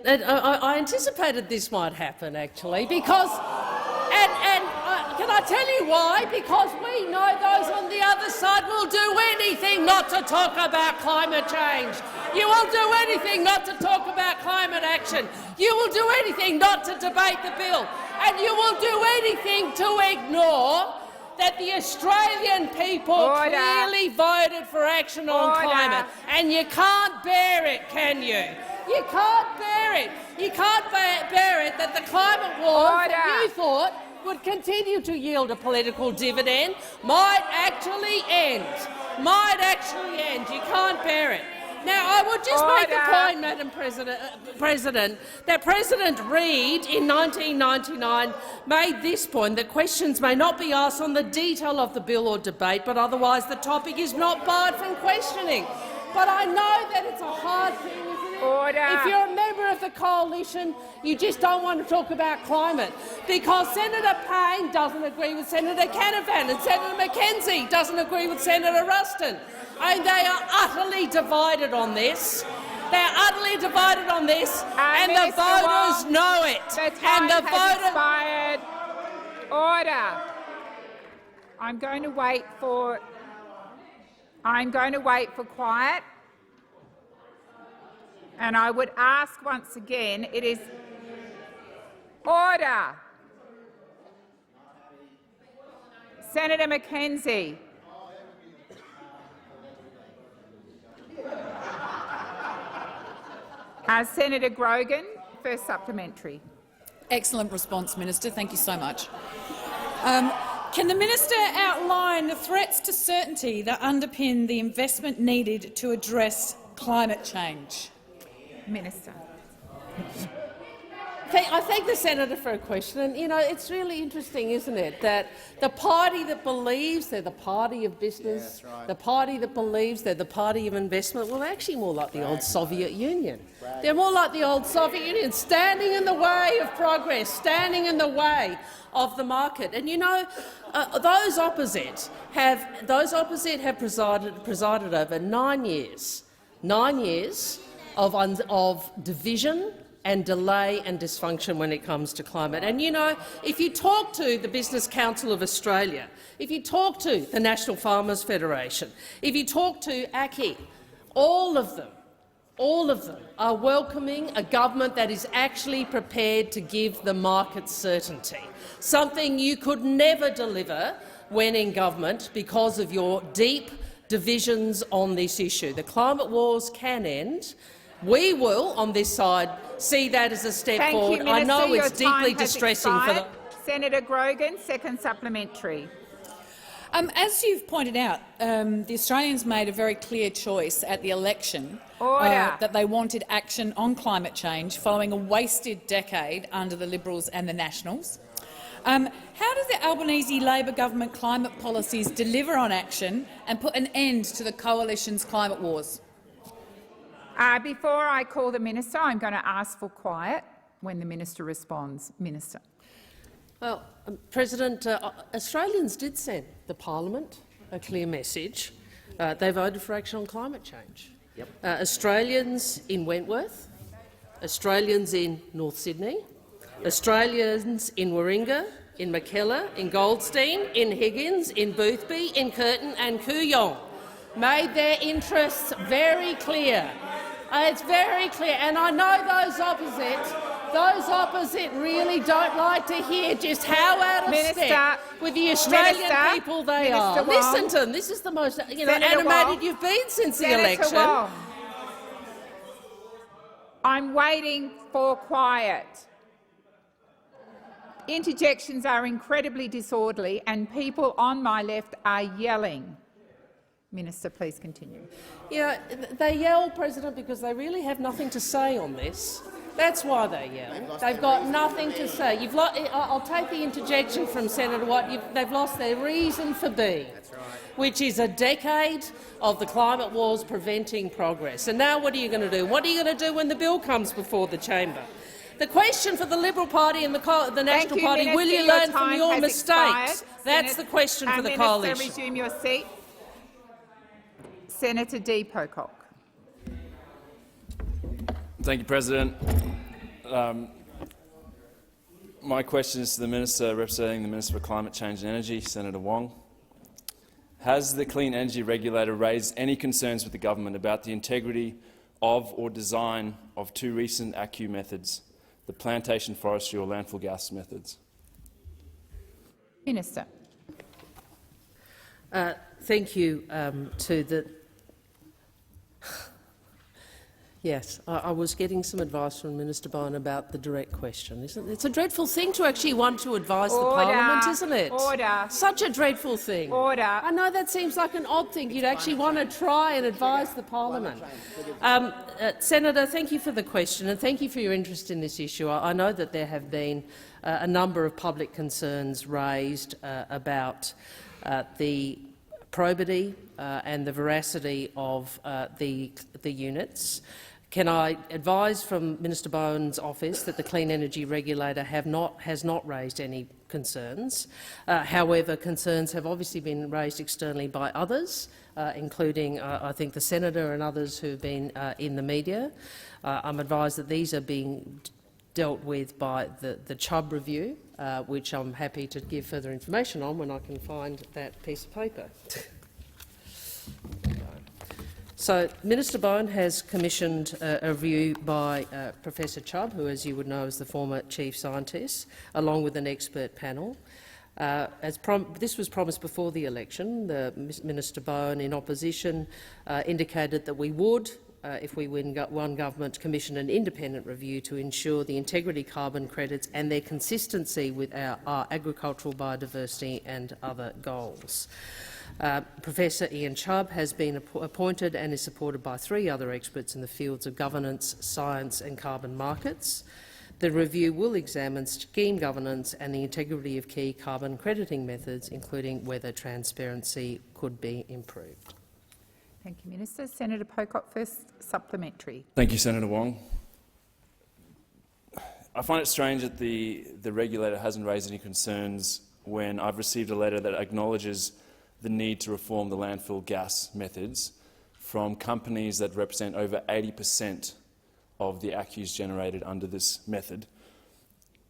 S: I anticipated this might happen, actually, because can I tell you why? Because we know those on the other side will do anything not to talk about climate change. You will do anything not to talk about climate action. You will do anything not to debate the bill. And you will do anything to ignore that the Australian people clearly voted for action on climate. And you can't bear it, can you? You can't bear it. You can't bear it that the climate wars that you thought would continue to yield a political dividend might actually end. You can't bear it. Now, I would just make the point, Madam President, that President Reid in 1999 made this point, that questions may not be asked on the detail of the bill or debate, but otherwise the topic is not barred from questioning. But I know that it's a hard thing, isn't it? If you're a member of the coalition, you just don't want to talk about climate because Senator Payne doesn't agree with Senator Canavan and Senator McKenzie doesn't agree with Senator Ruston. And they are utterly divided on this. They are utterly divided on this, and the voters know it.
W: The time has expired. Order. I'm going to wait for quiet. And I would ask once again, it is order. Senator McKenzie. Senator Grogan, first supplementary.
R: Excellent response, Minister. Thank you so much. Can the minister outline the threats to certainty that underpin the investment needed to address climate change?
W: Minister.
S: I thank the senator for a question. And, you know, it's really interesting, isn't it, that the party that believes they're the party of business, the party that believes they're the party of investment, well, they're actually more like the old Soviet Union. They're more like the old Soviet Union, standing in the way of progress, standing in the way of the market. And, you know, those opposite have presided over 9 years of division and delay and dysfunction when it comes to climate. And, you know, if you talk to the Business Council of Australia, if you talk to the National Farmers Federation, if you talk to ACCI, all of them are welcoming a government that is actually prepared to give the market certainty, something you could never deliver when in government because of your deep divisions on this issue. The climate wars can end. We will, on this side, see that as a step forward.
W: Minister.
S: I know
W: Your
S: it's deeply
W: time has
S: distressing for
W: expired.
S: the—
W: Senator Grogan, second supplementary.
R: As you've pointed out, the Australians made a very clear choice at the election that they wanted action on climate change following a wasted decade under the Liberals and the Nationals. How do the Albanese Labor government climate policies deliver on action and put an end to the coalition's climate wars?
W: Before I call the minister, I'm going to ask for quiet when the minister responds. Minister.
S: Well, President, Australians did send the parliament a clear message. They voted for action on climate change. Yep. Australians in Wentworth, Australians in North Sydney, Australians in Warringah, in Mackellar, in Goldstein, in Higgins, in Boothby, in Curtin and Kooyong made their interests very clear. It's very clear, and I know those opposite really don't like to hear just how out of step with the Australian people they are. Listen to them. This is the most animated you've been since the election.
W: Wong. I'm waiting for quiet. Interjections are incredibly disorderly, and people on my left are yelling. Minister, please continue.
S: Yeah, they yell, President, because they really have nothing to say on this. That's why they yell. They've got nothing to say. I'll take the interjection from Senator Watt. They've lost their reason for being, which is a decade of the climate wars preventing progress. And now what are you going to do? What are you going to do when the bill comes before the chamber? The question for the Liberal Party and the National Party,
W: Minister,
S: will you learn from your mistakes? That's the question for the coalition.
W: Minister, resume your seat. Senator Dee Pocock.
E: Thank you, President. My question is to the Minister representing the Minister for Climate Change and Energy, Senator Wong. Has the Clean Energy Regulator raised any concerns with the government about the integrity of or design of two recent ACCU methods, the plantation forestry or landfill gas methods?
W: Minister.
S: Thank you to the— Yes, I was getting some advice from Minister Bowen about the direct question. It's a dreadful thing to actually want to advise the parliament, isn't it?
W: Order.
S: Such a dreadful thing.
W: Order.
S: I know that seems like an odd thing. You'd actually want to try and advise the parliament. Senator, thank you for the question and thank you for your interest in this issue. I know that there have been a number of public concerns raised about the probity and the veracity of the units. Can I advise from Minister Bowen's office that the Clean Energy Regulator has not raised any concerns. However, concerns have obviously been raised externally by others, including, I think, the senator and others who have been in the media. I'm advised that these are being dealt with by the Chubb review which I'm happy to give further information on when I can find that piece of paper. So, Minister Bowen has commissioned a review by Professor Chubb, who, as you would know, is the former Chief Scientist, along with an expert panel. This was promised before the election. Minister Bowen, in opposition, indicated that we would, if we won government, commission an independent review to ensure the integrity carbon credits and their consistency with our agricultural biodiversity and other goals. Professor Ian Chubb has been appointed and is supported by 3 other experts in the fields of governance, science and carbon markets. The review will examine scheme governance and the integrity of key carbon crediting methods, including whether transparency could be improved.
W: Thank you, Minister. Senator Pocock, first supplementary.
E: Thank you, Senator Wong. I find it strange that the regulator hasn't raised any concerns when I've received a letter that acknowledges the need to reform the landfill gas methods from companies that represent over 80% of the ACCUs generated under this method.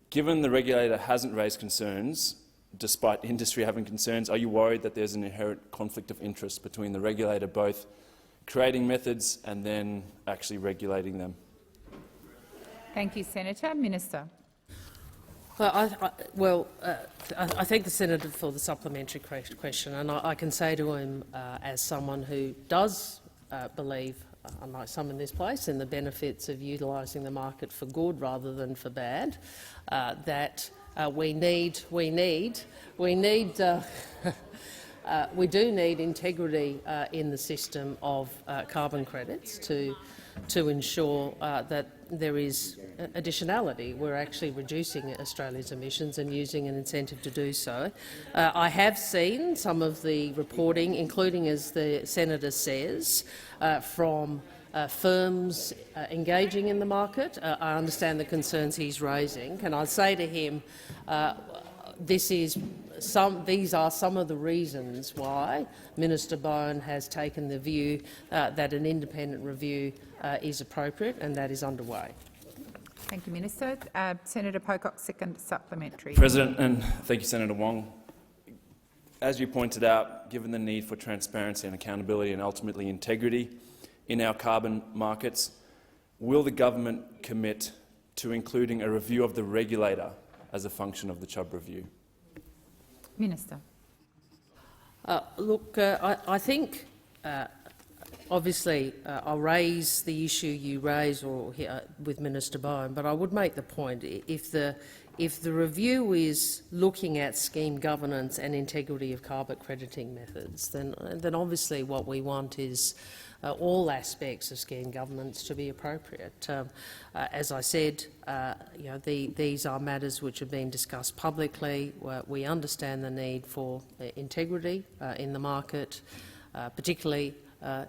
E: Given the regulator hasn't raised concerns, despite industry having concerns, are you worried that there's an inherent conflict of interest between the regulator both creating methods and then actually regulating them?
W: Thank you, Senator. Minister.
S: Well, I thank the senator for the supplementary question, and I can say to him, as someone who does believe, unlike some in this place, in the benefits of utilising the market for good rather than for bad, that we do need integrity in the system of carbon credits to ensure that there is additionality. We're actually reducing Australia's emissions and using an incentive to do so. I have seen some of the reporting, including, as the senator says, from firms engaging in the market. I understand the concerns he's raising. Can I say to him, these are some of the reasons why Minister Bowen has taken the view that an independent review is appropriate, and that is underway.
W: Thank you, Minister. Senator Pocock, second supplementary.
E: President, and thank you, Senator Wong. As you pointed out, given the need for transparency and accountability and ultimately integrity in our carbon markets, will the government commit to including a review of the regulator as a function of the Chubb review?
W: Minister.
S: Look, I think, obviously, I'll raise the issue you raise with Minister Bowen, but I would make the point, if the review is looking at scheme governance and integrity of carbon crediting methods, then obviously what we want is all aspects of scheme governance to be appropriate. As I said, these are matters which have been discussed publicly. We understand the need for integrity in the market, particularly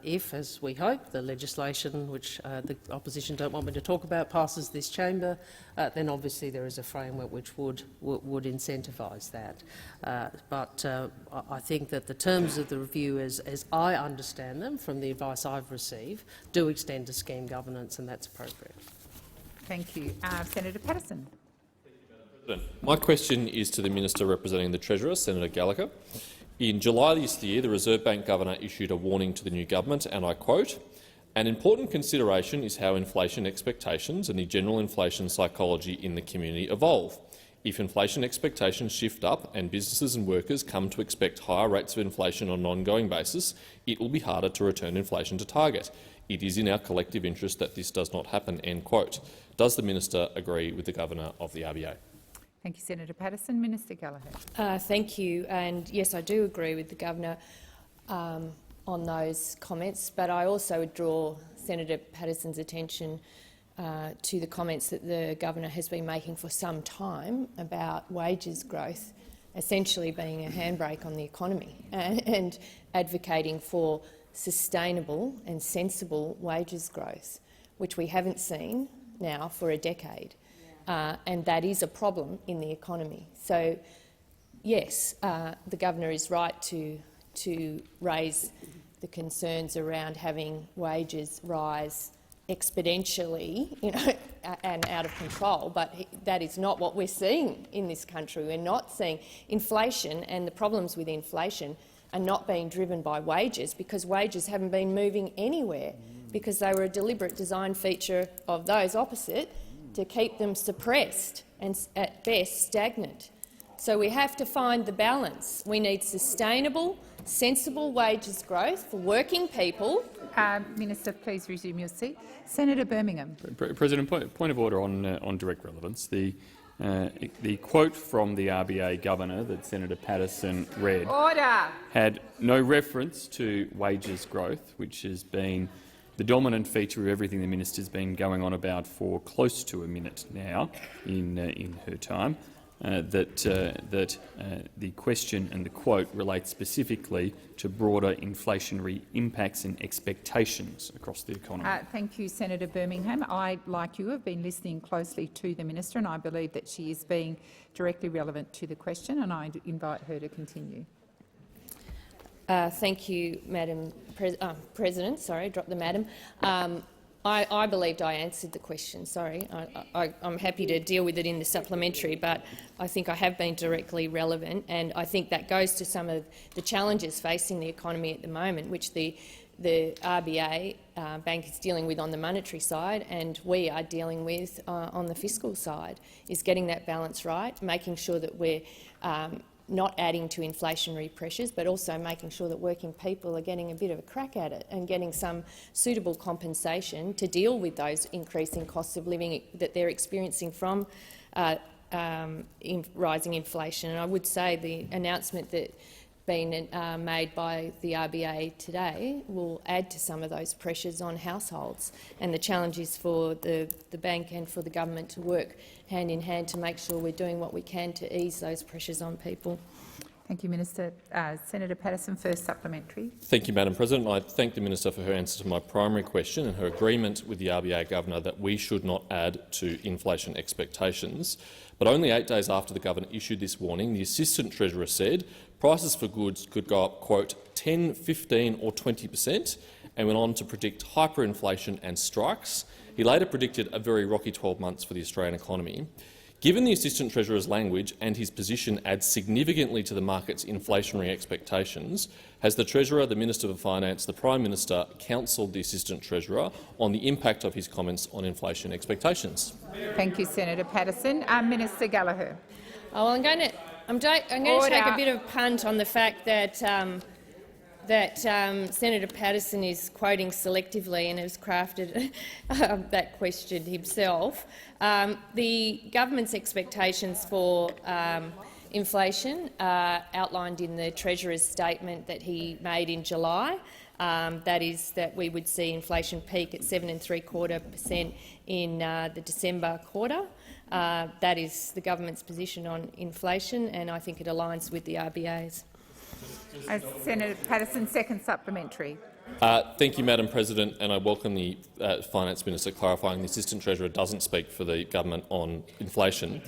S: if, as we hope, the legislation which the opposition don't want me to talk about passes this chamber, then obviously there is a framework which would incentivise that. But I think that the terms of the review, as I understand them from the advice I've received, do extend to scheme governance, and that's appropriate.
W: Thank you. Senator Patterson.
J: My question is to the Minister representing the Treasurer, Senator Gallagher. In July this year, the Reserve Bank Governor issued a warning to the new government, and I quote, "An important consideration is how inflation expectations and the general inflation psychology in the community evolve. If inflation expectations shift up and businesses and workers come to expect higher rates of inflation on an ongoing basis, it will be harder to return inflation to target. It is in our collective interest that this does not happen." End quote. Does the Minister agree with the Governor of the RBA?
W: Thank you, Senator Patterson. Minister Gallagher.
L: Thank you. And yes, I do agree with the Governor on those comments, but I also would draw Senator Patterson's attention to the comments that the Governor has been making for some time about wages growth essentially being a handbrake on the economy and advocating for sustainable and sensible wages growth, which we haven't seen now for a decade. And that is a problem in the economy. So, yes, the Governor is right to raise the concerns around having wages rise exponentially, and out of control, but that is not what we're seeing in this country. We're not seeing inflation, and the problems with inflation are not being driven by wages, because wages haven't been moving anywhere, because they were a deliberate design feature of those opposite to keep them suppressed and, at best, stagnant. So we have to find the balance. We need sustainable, sensible wages growth for working people.
W: Minister, please resume your seat. Senator Birmingham.
D: President, point of order on direct relevance. The quote from the RBA governor that Senator Patterson read had no reference to wages growth, which has been the dominant feature of everything the minister's been going on about for close to a minute now in her time. The question and the quote relate specifically to broader inflationary impacts and expectations across the economy.
W: Thank you, Senator Birmingham. I, like you, have been listening closely to the minister, and I believe that she is being directly relevant to the question, and I invite her to continue.
L: Thank you, Madam President. Sorry, dropped the madam. I believed I answered the question. Sorry. I'm happy to deal with it in the supplementary, but I think I have been directly relevant, and I think that goes to some of the challenges facing the economy at the moment, which the RBA bank is dealing with on the monetary side, and we are dealing with on the fiscal side, is getting that balance right, making sure that we're not adding to inflationary pressures, but also making sure that working people are getting a bit of a crack at it and getting some suitable compensation to deal with those increasing costs of living that they're experiencing from rising inflation. And I would say the announcement that been made by the RBA today will add to some of those pressures on households, and the challenge is for the bank and for the government to work hand in hand to make sure we're doing what we can to ease those pressures on people.
W: Thank you, Minister. Senator Patterson, first supplementary.
J: Thank you, Madam President. I thank the minister for her answer to my primary question and her agreement with the RBA governor that we should not add to inflation expectations. But only 8 days after the governor issued this warning, the Assistant Treasurer said prices for goods could go up, quote, 10, 15 or 20%, and went on to predict hyperinflation and strikes. He later predicted a very rocky 12 months for the Australian economy. Given the Assistant Treasurer's language and his position adds significantly to the market's inflationary expectations, has the Treasurer, the Minister for Finance, the Prime Minister counselled the Assistant Treasurer on the impact of his comments on inflation expectations?
W: Thank you, Senator Patterson. Minister Gallagher.
L: Oh, well, I'm going to take a bit of a punt on the fact that Senator Patterson is quoting selectively and has crafted that question himself. The government's expectations for inflation are outlined in the Treasurer's statement that he made in July. That is that we would see inflation peak at 7.75% in the December quarter. That is the government's position on inflation, and I think it aligns with the RBA's.
W: Senator Patterson, second supplementary.
J: Thank you, Madam President, and I welcome the Finance Minister clarifying the Assistant Treasurer doesn't speak for the government on inflation.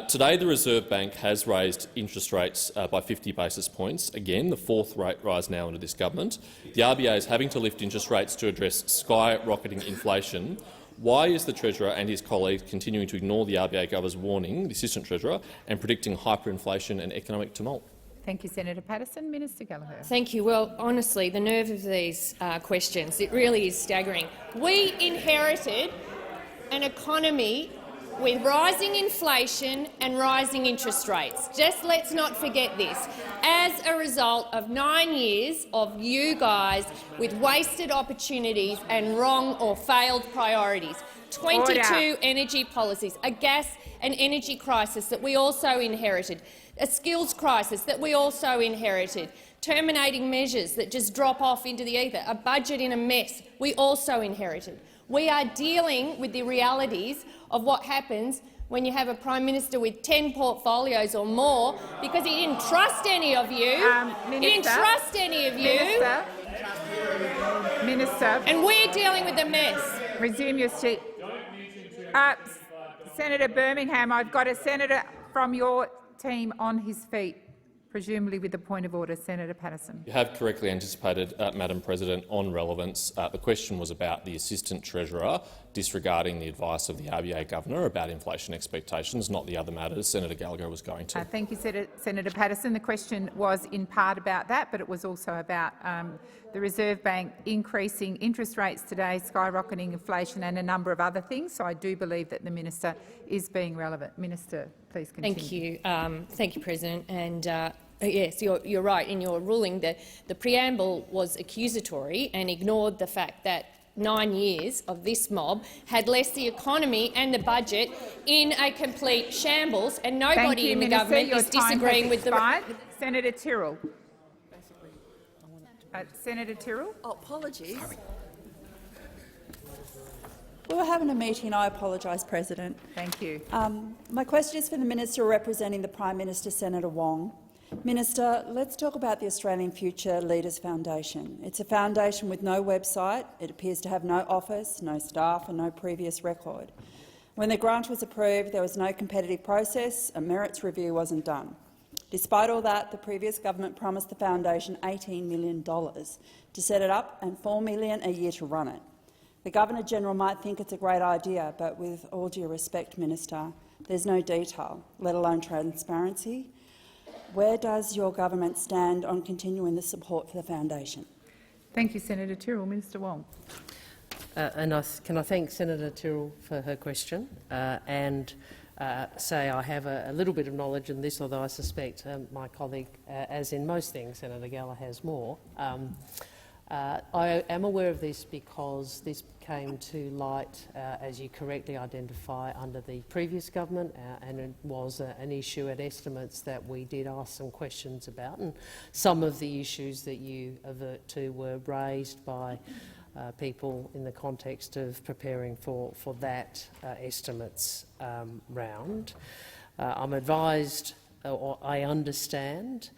J: Today, the Reserve Bank has raised interest rates by 50 basis points, again the fourth rate rise now under this government. The RBA is having to lift interest rates to address skyrocketing inflation. Why is the Treasurer and his colleagues continuing to ignore the RBA Governor's warning, the Assistant Treasurer, and predicting hyperinflation and economic tumult?
W: Thank you, Senator Patterson. Minister Gallagher.
L: Thank you. Well, honestly, the nerve of these questions, it really is staggering. We inherited an economy with rising inflation and rising interest rates. Just let's not forget this. As a result of 9 years of you guys with wasted opportunities and wrong or failed priorities, 22 energy policies, a gas and energy crisis that we also inherited, a skills crisis that we also inherited, terminating measures that just drop off into the ether, a budget in a mess we also inherited. We are dealing with the realities of what happens when you have a Prime Minister with 10 portfolios or more, because he didn't trust any of you. He didn't trust any of you.
W: Minister.
L: And we're dealing with a mess.
W: Resume your seat. Senator Birmingham, I've got a senator from your team on his feet. Presumably with a point of order, Senator Patterson.
J: You have correctly anticipated, Madam President, on relevance. The question was about the Assistant Treasurer disregarding the advice of the RBA Governor about inflation expectations, not the other matters Senator Gallagher was going to.
W: Thank you, Senator Patterson. The question was in part about that, but it was also about the Reserve Bank increasing interest rates today, skyrocketing inflation and a number of other things. So I do believe that the minister is being relevant. Minister, please continue.
L: Thank you, President. And yes, you're right in your ruling that the preamble was accusatory and ignored the fact that 9 years of this mob had left the economy and the budget in a complete shambles, and nobody in the government is disagreeing with the—
W: Senator Tyrrell. Senator Tyrrell.
A: Oh, apologies. We were having a meeting. I apologise, President.
W: Thank you.
A: My question is for the Minister representing the Prime Minister, Senator Wong. Minister, let's talk about the Australian Future Leaders Foundation. It's a foundation with no website. It appears to have no office, no staff and no previous record. When the grant was approved, there was no competitive process. A merits review wasn't done. Despite all that, the previous government promised the foundation $18 million to set it up and $4 million a year to run it. The Governor-General might think it's a great idea, but with all due respect, Minister, there's no detail, let alone transparency. Where does your government stand on continuing the support for the foundation?
W: Thank you, Senator Tyrrell. Minister Wong.
S: Can I thank Senator Tyrrell for her question and say I have a little bit of knowledge in this, although I suspect my colleague, as in most things, Senator Gallagher has more. I am aware of this because this came to light, as you correctly identify, under the previous government, and it was an issue at estimates that we did ask some questions about. And some of the issues that you avert to were raised by people in the context of preparing for that estimates round. I'm advised, or I understand,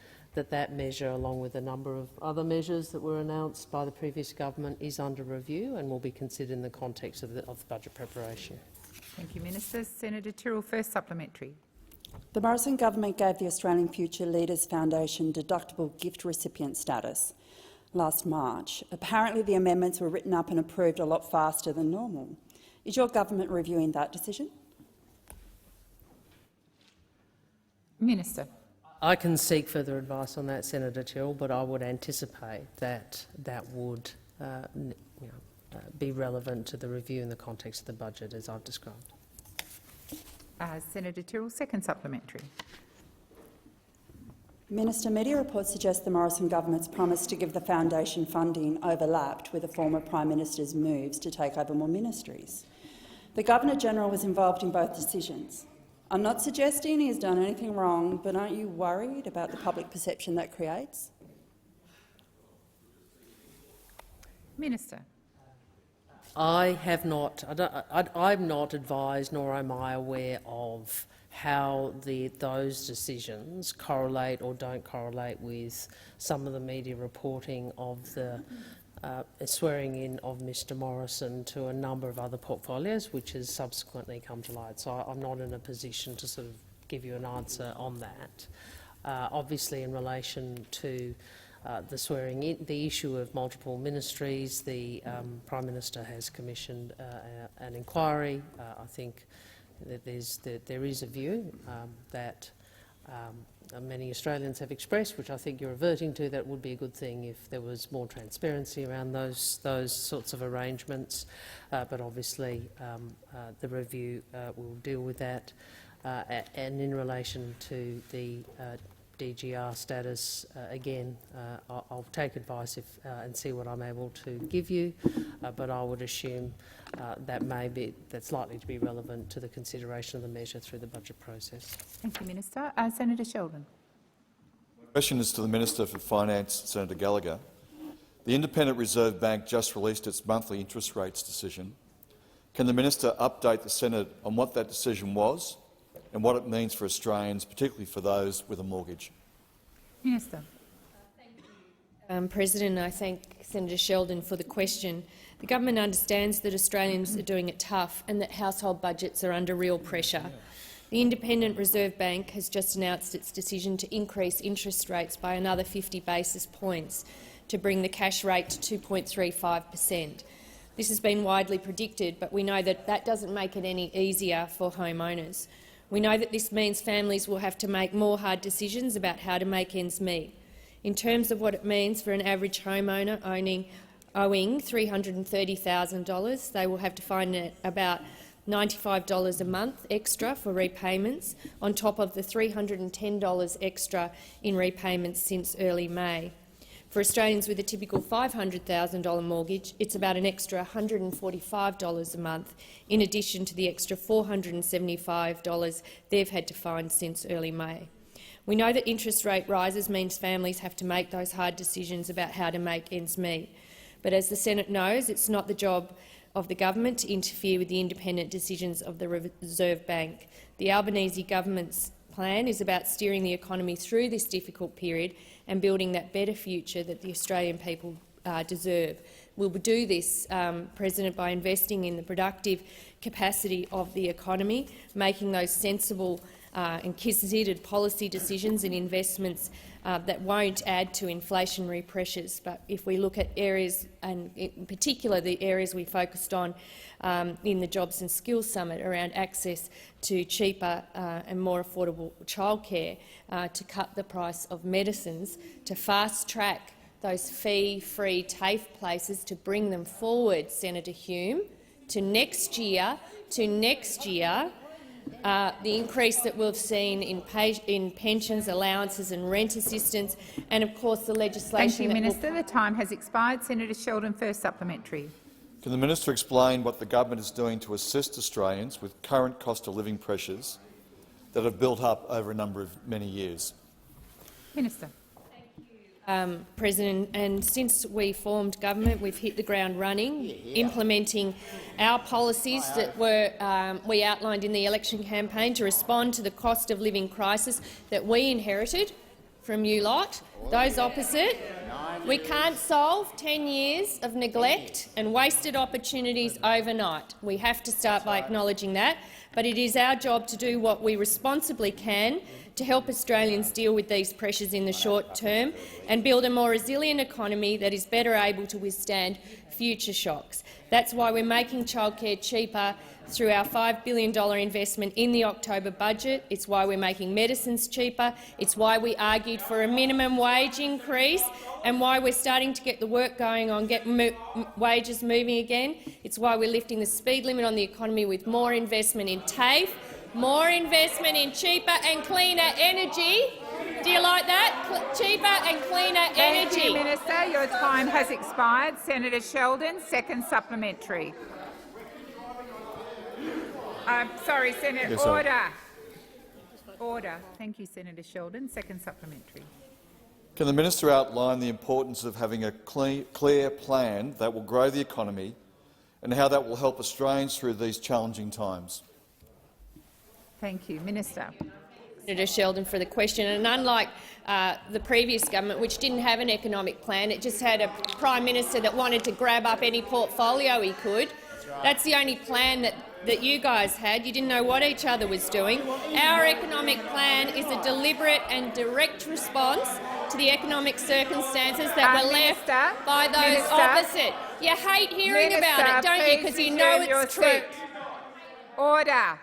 S: that measure, along with a number of other measures that were announced by the previous government, is under review and will be considered in the context of the budget preparation.
W: Thank you, Minister. Senator Tyrrell, first supplementary.
A: The Morrison government gave the Australian Future Leaders Foundation deductible gift recipient status last March. Apparently the amendments were written up and approved a lot faster than normal. Is your government reviewing that decision?
W: Minister.
S: I can seek further advice on that, Senator Tyrrell, but I would anticipate that would be relevant to the review in the context of the budget, as I've described.
W: Senator Tyrrell, second supplementary.
A: Minister, media reports suggest the Morrison government's promise to give the foundation funding overlapped with the former Prime Minister's moves to take over more ministries. The Governor-General was involved in both decisions. I'm not suggesting he has done anything wrong, but aren't you worried about the public perception that creates?
W: Minister.
S: I have not. I'm not advised, nor am I aware of how those decisions correlate or don't correlate with some of the media reporting of the swearing in of Mr Morrison to a number of other portfolios, which has subsequently come to light. So I'm not in a position to sort of give you an answer on that. Obviously, in relation to the swearing in, the issue of multiple ministries, the Prime Minister has commissioned an inquiry. I think that there is a view that many Australians have expressed, which I think you're reverting to, that would be a good thing if there was more transparency around those sorts of arrangements. But obviously the review will deal with that. And in relation to the DGR status, again, I'll take advice and see what I'm able to give you, but I would assume that's likely to be relevant to the consideration of the measure through the budget process.
W: Thank you, Minister. Senator Sheldon.
K: My question is to the Minister for Finance, Senator Gallagher. The Independent Reserve Bank just released its monthly interest rates decision. Can the Minister update the Senate on what that decision was and what it means for Australians, particularly for those with a mortgage?
W: Minister.
L: President, I thank Senator Sheldon for the question. The government understands that Australians are doing it tough and that household budgets are under real pressure. The Independent Reserve Bank has just announced its decision to increase interest rates by another 50 basis points to bring the cash rate to 2.35%. This has been widely predicted, but we know that that doesn't make it any easier for homeowners. We know that this means families will have to make more hard decisions about how to make ends meet. In terms of what it means for an average homeowner owing $330,000, they will have to find about $95 a month extra for repayments, on top of the $310 extra in repayments since early May. For Australians with a typical $500,000 mortgage, it's about an extra $145 a month, in addition to the extra $475 they've had to find since early May. We know that interest rate rises means families have to make those hard decisions about how to make ends meet. But as the Senate knows, it's not the job of the government to interfere with the independent decisions of the Reserve Bank. The Albanese government's plan is about steering the economy through this difficult period and building that better future that the Australian people deserve. We will do this, President, by investing in the productive capacity of the economy, making those sensible and considered policy decisions and investments that won't add to inflationary pressures. But if we look at areas, and in particular the areas we focused on in the Jobs and Skills Summit around access to cheaper and more affordable childcare, to cut the price of medicines, to fast-track those fee-free TAFE places, to bring them forward, Senator Hume, to next year, the increase that we've seen in pensions, allowances and rent assistance, and of course the legislation—
W: Thank you, Minister. The time has expired. Senator Sheldon, first supplementary.
K: Can the minister explain what the government is doing to assist Australians with current cost of living pressures that have built up over a number of many years?
W: Minister.
L: President, and since we formed government, we've hit the ground running, implementing our policies that we outlined in the election campaign to respond to the cost of living crisis that we inherited from you lot, those opposite. We can't solve 10 years of neglect and wasted opportunities overnight. We have to start by acknowledging that, but it is our job to do what we responsibly can to help Australians deal with these pressures in the short term and build a more resilient economy that is better able to withstand future shocks. That's why we're making childcare cheaper through our $5 billion investment in the October budget. It's why we're making medicines cheaper. It's why we argued for a minimum wage increase and why we're starting to get the work going on, get wages moving again. It's why we're lifting the speed limit on the economy with more investment in TAFE, more investment in cheaper and cleaner energy. Do you like that? Cheaper and cleaner energy.
W: Thank you, Minister. Your time has expired. Senator Sheldon, second supplementary. Sorry, Senator.
K: Yes,
W: order. Order. Thank you, Senator Sheldon. Second supplementary.
K: Can the minister outline the importance of having a clear plan that will grow the economy and how that will help Australians through these challenging times?
W: Thank you. Minister.
L: Senator Sheldon for the question. And unlike the previous government, which didn't have an economic plan, it just had a Prime Minister that wanted to grab up any portfolio he could. That's the only plan that you guys had. You didn't know what each other was doing. Our economic plan is a deliberate and direct response to the economic circumstances that were left by those opposite. You hate hearing about it, don't you, because you know it's true.
W: Order.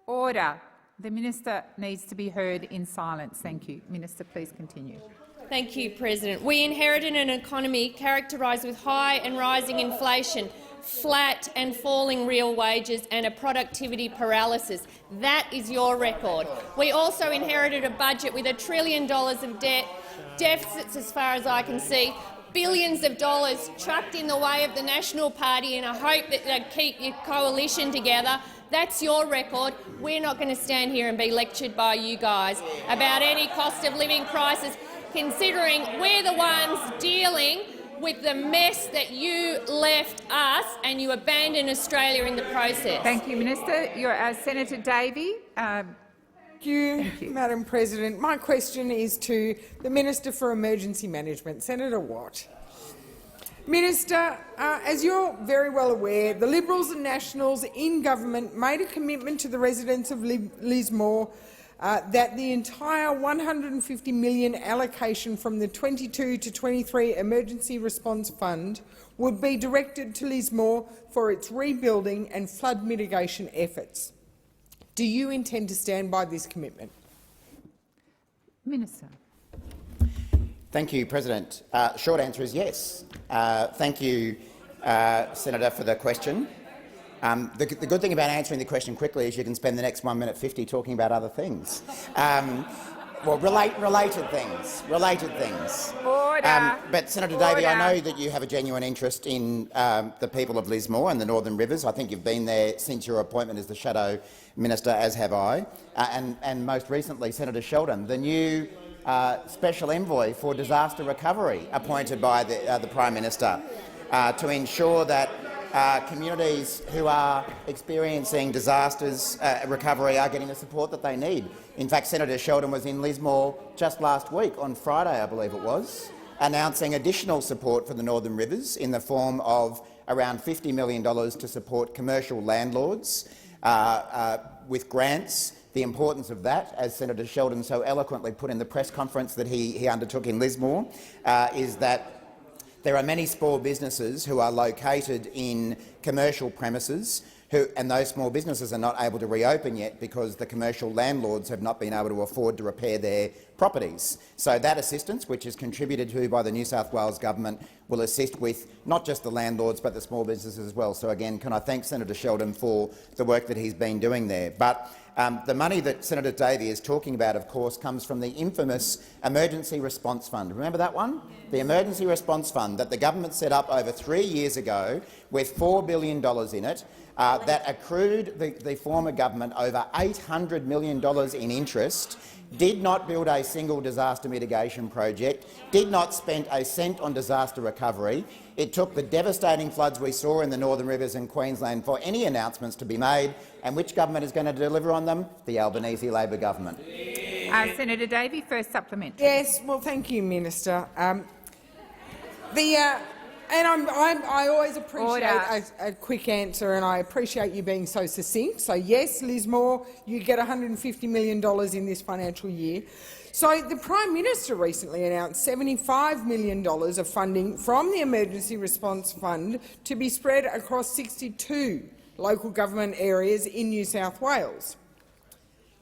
W: Order. The minister needs to be heard in silence. Thank you. Minister, please continue.
L: Thank you, President. We inherited an economy characterised with high and rising inflation, flat and falling real wages and a productivity paralysis. That is your record. We also inherited a budget with $1 trillion of debt, deficits as far as I can see, billions of dollars chucked in the way of the National Party in a hope that they'd keep your coalition together. That's your record. We're not going to stand here and be lectured by you guys about any cost of living crisis, considering we're the ones dealing with the mess that you left us and you abandoned Australia in the process.
W: Thank you, Minister. Senator Davey.
B: Thank you, Madam President. My question is to the Minister for Emergency Management, Senator Watt. Minister, as you're very well aware, the Liberals and Nationals in government made a commitment to the residents of Lismore that the entire $150 million allocation from the 22 to 23 Emergency Response Fund would be directed to Lismore for its rebuilding and flood mitigation efforts. Do you intend to stand by this commitment?
W: Minister.
I: Thank you, President. Short answer is yes. Thank you, Senator, for the question. The good thing about answering the question quickly is you can spend the next 1 minute 50 talking about other things. Well, related things. But Senator Davey, I know that you have a genuine interest in the people of Lismore and the Northern Rivers. I think you've been there since your appointment as the Shadow Minister, as have I, and most recently Senator Sheldon, the new Special Envoy for Disaster Recovery appointed by the Prime Minister to ensure that communities who are experiencing disasters recovery are getting the support that they need. In fact, Senator Sheldon was in Lismore just last week, on Friday I believe it was, announcing additional support for the Northern Rivers in the form of around $50 million to support commercial landlords with grants. The importance of that, as Senator Sheldon so eloquently put in the press conference that he undertook in Lismore, is that there are many small businesses who are located in commercial premises and those small businesses are not able to reopen yet because the commercial landlords have not been able to afford to repair their properties. So that assistance, which is contributed to by the New South Wales government, will assist with not just the landlords but the small businesses as well. So again, can I thank Senator Sheldon for the work that he's been doing there. But the money that Senator Davey is talking about, of course, comes from the infamous Emergency Response Fund. Remember that one? The Emergency Response Fund that the government set up over 3 years ago with $4 billion in it, that accrued the former government over $800 million in interest, did not build a single disaster mitigation project, did not spend a cent on disaster recovery. It took the devastating floods we saw in the Northern Rivers and Queensland for any announcements to be made. And which government is going to deliver on them? The Albanese Labor government.
W: Senator Davey, first supplementary.
B: Yes, well, thank you, Minister. I always appreciate a quick answer, and I appreciate you being so succinct. So yes, Lismore, you get $150 million in this financial year. So the Prime Minister recently announced $75 million of funding from the Emergency Response Fund to be spread across 62 local government areas in New South Wales.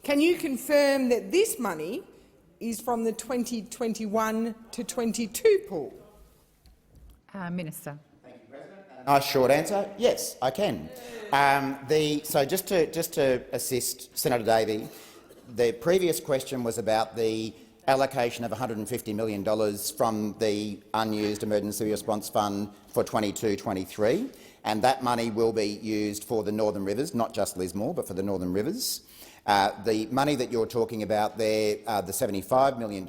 B: Can you confirm that this money is from the 2021 to 22 pool?
W: Minister.
I: Thank you, President. Nice short answer. Yes, I can. So just to assist Senator Davey, the previous question was about the allocation of $150 million from the unused Emergency Response Fund for 22-23, and that money will be used for the Northern Rivers, not just Lismore, but for the Northern Rivers. The money that you're talking about there, the $75 million,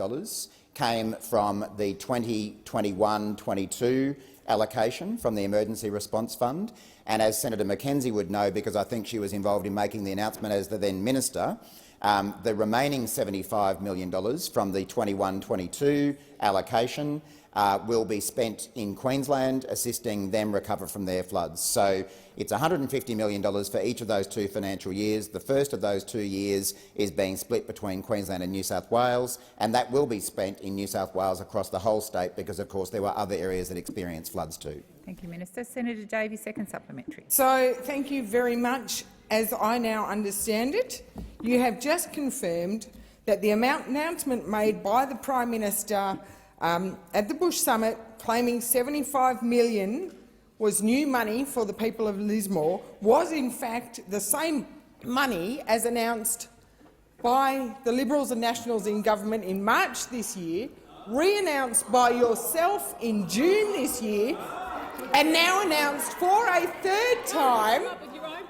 I: came from the 2021-22 allocation from the Emergency Response Fund. And as Senator Mackenzie would know, because I think she was involved in making the announcement as the then minister, the remaining $75 million from the 21-22 allocation will be spent in Queensland, assisting them recover from their floods. So it's $150 million for each of those 2 financial years. The first of those 2 years is being split between Queensland and New South Wales, and that will be spent in New South Wales across the whole state because, of course, there were other areas that experienced floods too.
W: Thank you, Minister. Senator Davey, second supplementary.
B: So thank you very much. As I now understand it, you have just confirmed that the announcement made by the Prime Minister at the Bush Summit, claiming $75 million was new money for the people of Lismore, was in fact the same money as announced by the Liberals and Nationals in government in March this year, re-announced by yourself in June this year, and now announced for a third time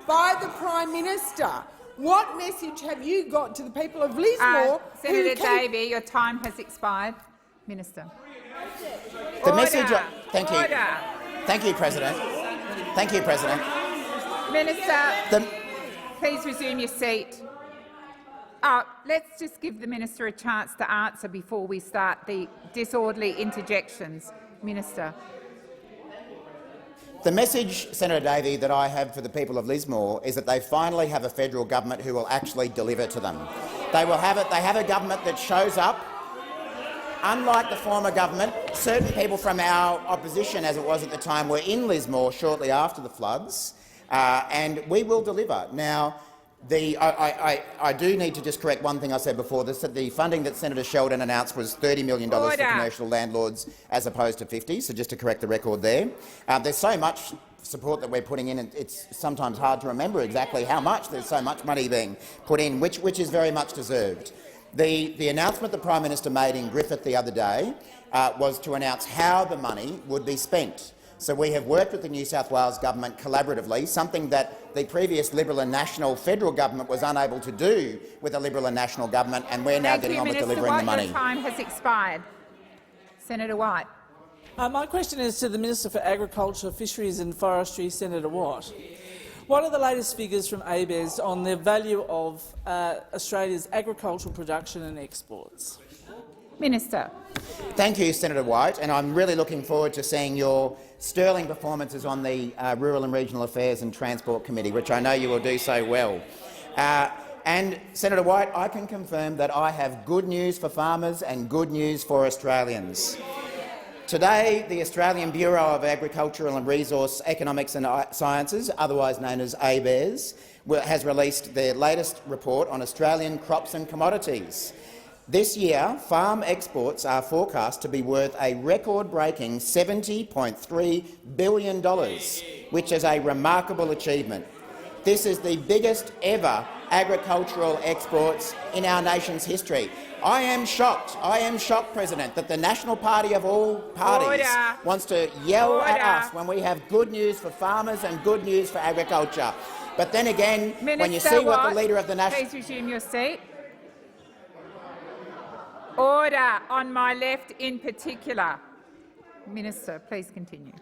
B: by the Prime Minister. What message have you got to the people of Lismore?
W: Senator Davey, your time has expired. Minister.
I: The message. Thank you. Thank you, President. Thank you, President.
W: Minister, please resume your seat. Let's just give the minister a chance to answer before we start the disorderly interjections. Minister.
I: The message, Senator Davey, that I have for the people of Lismore is that they finally have a federal government who will actually deliver to them. They have a government that shows up. Unlike the former government, certain people from our opposition, as it was at the time, were in Lismore shortly after the floods, and we will deliver. Now, I do need to just correct one thing I said before. The funding that Senator Sheldon announced was $30 million for commercial landlords as opposed to 50, so just to correct the record there. There's so much support that we're putting in, and it's sometimes hard to remember exactly how much. There's so much money being put in, which is very much deserved. The announcement the Prime Minister made in Griffith the other day was to announce how the money would be spent. So we have worked with the New South Wales government collaboratively, something that the previous Liberal and National federal government was unable to do with the Liberal and National government, and we're now getting on with delivering the money.
W: Your time has expired. Senator White.
C: My question is to the Minister for Agriculture, Fisheries and Forestry, Senator Watt. What are the latest figures from ABARES on the value of Australia's agricultural production and exports?
W: Minister.
I: Thank you, Senator White, and I'm really looking forward to seeing your sterling performances on the Rural and Regional Affairs and Transport Committee, which I know you will do so well. And, Senator White, I can confirm that I have good news for farmers and good news for Australians. Today, the Australian Bureau of Agricultural and Resource Economics and Sciences, otherwise known as ABARES, has released their latest report on Australian crops and commodities. This year, farm exports are forecast to be worth a record-breaking $70.3 billion, which is a remarkable achievement. This is the biggest ever agricultural exports in our nation's history. I am shocked, President, that the National Party of all parties wants to yell at us when we have good news for farmers and good news for agriculture. But then again, when you see what the Leader of the National—
W: Please resume your seat. Order on my left in particular. Minister, please continue.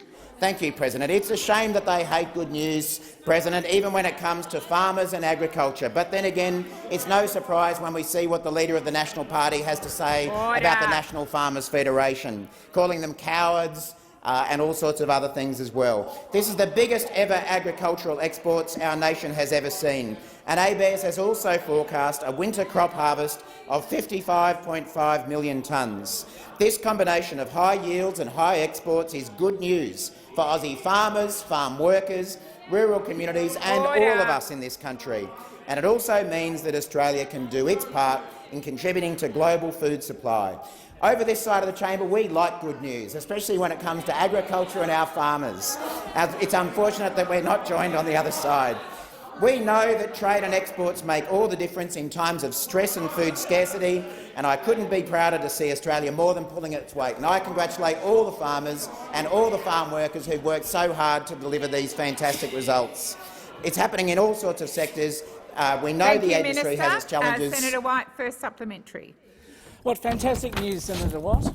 I: Thank you, President. It's a shame that they hate good news, President, even when it comes to farmers and agriculture. But then again, it's no surprise when we see what the Leader of the National Party has to say about the National Farmers Federation, calling them cowards and all sorts of other things as well. This is the biggest ever agricultural exports our nation has ever seen. And ABARES has also forecast a winter crop harvest of 55.5 million tonnes. This combination of high yields and high exports is good news for Aussie farmers, farm workers, rural communities and all of us in this country. And it also means that Australia can do its part in contributing to global food supply. Over this side of the chamber, we like good news, especially when it comes to agriculture and our farmers. It's unfortunate that we're not joined on the other side. We know that trade and exports make all the difference in times of stress and food scarcity, and I couldn't be prouder to see Australia more than pulling its weight. And I congratulate all the farmers and all the farm workers who've worked so hard to deliver these fantastic results. It's happening in all sorts of sectors. We know the industry has its challenges.
W: Senator White, first supplementary.
C: What fantastic news, Senator Watt.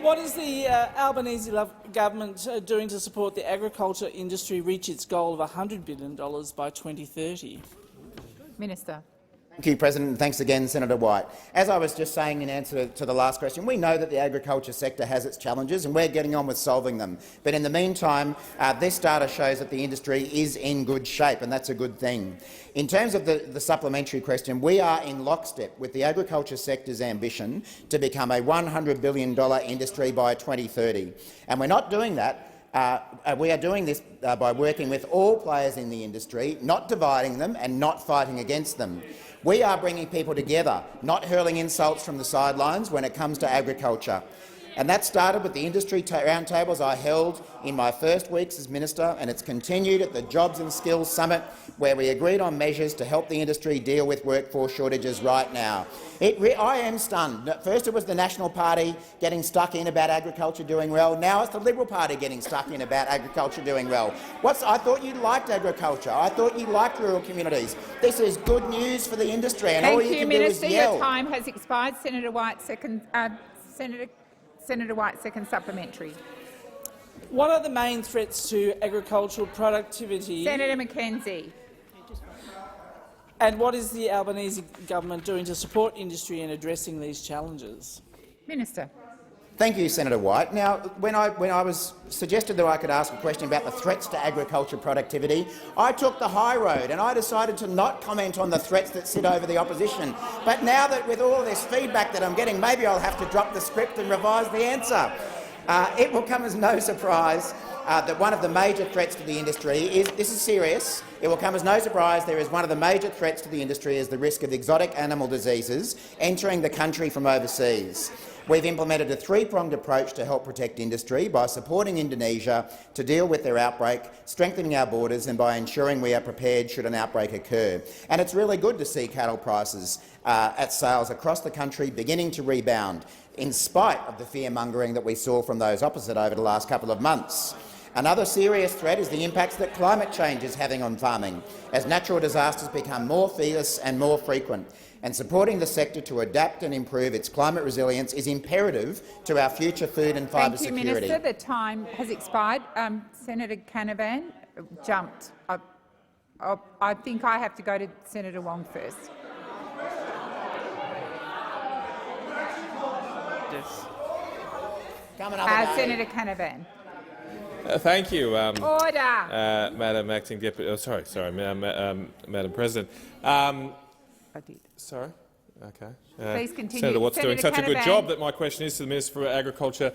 C: What is the Albanese government doing to support the agriculture industry reach its goal of $100 billion by 2030?
W: Minister.
I: Thank you, President, and thanks again, Senator White. As I was just saying in answer to the last question, we know that the agriculture sector has its challenges and we're getting on with solving them. But in the meantime, this data shows that the industry is in good shape, and that's a good thing. In terms of the supplementary question, we are in lockstep with the agriculture sector's ambition to become a $100 billion industry by 2030. And we're not doing that. We are doing this by working with all players in the industry, not dividing them and not fighting against them. We are bringing people together, not hurling insults from the sidelines when it comes to agriculture. And that started with the industry roundtables I held in my first weeks as minister, and it's continued at the Jobs and Skills Summit, where we agreed on measures to help the industry deal with workforce shortages right now. I am stunned. First it was the National Party getting stuck in about agriculture doing well. Now it's the Liberal Party getting stuck in about agriculture doing well. I thought you liked agriculture. I thought you liked rural communities. This is good news for the industry, and all you can do is yell.
W: Minister. Your time has expired. Senator White, Senator White, second supplementary.
C: What are the main threats to agricultural productivity?
W: Senator McKenzie.
C: And what is the Albanese government doing to support industry in addressing these challenges?
W: Minister.
I: Thank you, Senator White. Now, when I was suggested that I could ask a question about the threats to agriculture productivity, I took the high road and I decided to not comment on the threats that sit over the opposition. But now that with all this feedback that I'm getting, maybe I'll have to drop the script and revise the answer. It will come as no surprise that one of the major threats to the industry is— this is serious— it will come as no surprise there is one of the major threats to the industry is the risk of exotic animal diseases entering the country from overseas. We've implemented a three-pronged approach to help protect industry by supporting Indonesia to deal with their outbreak, strengthening our borders and by ensuring we are prepared should an outbreak occur. And it's really good to see cattle prices at sales across the country beginning to rebound, in spite of the fear-mongering that we saw from those opposite over the last couple of months. Another serious threat is the impacts that climate change is having on farming, as natural disasters become more fierce and more frequent. And supporting the sector to adapt and improve its climate resilience is imperative to our future food and fibre security.
W: Thank you, Minister. The time has expired. Senator Canavan jumped. I think I have to go to Senator Wong first.
F: Yes.
W: Senator Canavan.
F: Thank you,
W: Order.
F: Madam Acting Deputy. Madam President.
W: I did.
F: Sorry. Okay.
W: Please continue.
F: Senator Watt's doing such a good
W: Canavan.
F: job that my question is to the Minister for Agriculture,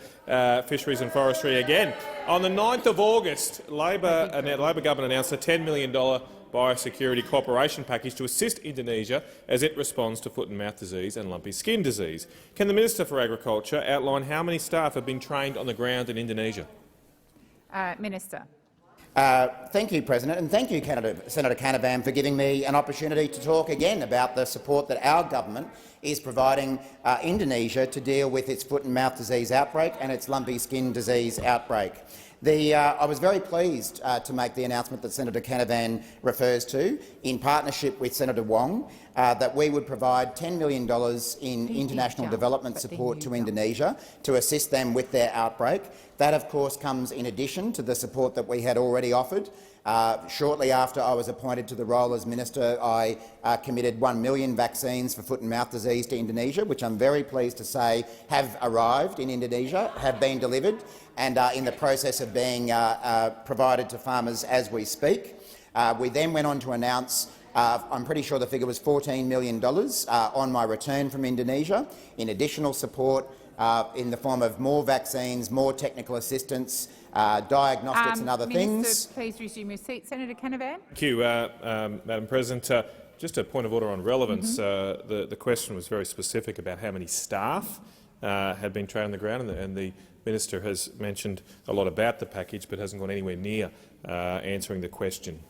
F: Fisheries and Forestry again. On the 9th of August, Labor government announced a $10 million biosecurity cooperation package to assist Indonesia as it responds to foot and mouth disease and lumpy skin disease. Can the Minister for Agriculture outline how many staff have been trained on the ground in Indonesia?
W: Minister.
I: Thank you, President, and thank you, Senator Canavan, for giving me an opportunity to talk again about the support that our government is providing Indonesia to deal with its foot and mouth disease outbreak and its lumpy skin disease outbreak. I was very pleased to make the announcement that Senator Canavan refers to, in partnership with Senator Wong, that we would provide $10 million in international development support to Indonesia to assist them with their outbreak. That, of course, comes in addition to the support that we had already offered. Shortly after I was appointed to the role as minister, I committed 1 million vaccines for foot and mouth disease to Indonesia, which I'm very pleased to say have arrived in Indonesia, have been delivered and are in the process of being provided to farmers as we speak. We then went on to announce, I'm pretty sure the figure was $14 million on my return from Indonesia, in additional support in the form of more vaccines, more technical assistance, diagnostics and other things.
W: Please resume your seat. Senator Canavan.
F: Thank you, Madam President. Just a point of order on relevance. The question was very specific about how many staff had been trained on the ground, and the Minister has mentioned a lot about the package but hasn't gone anywhere near answering the question.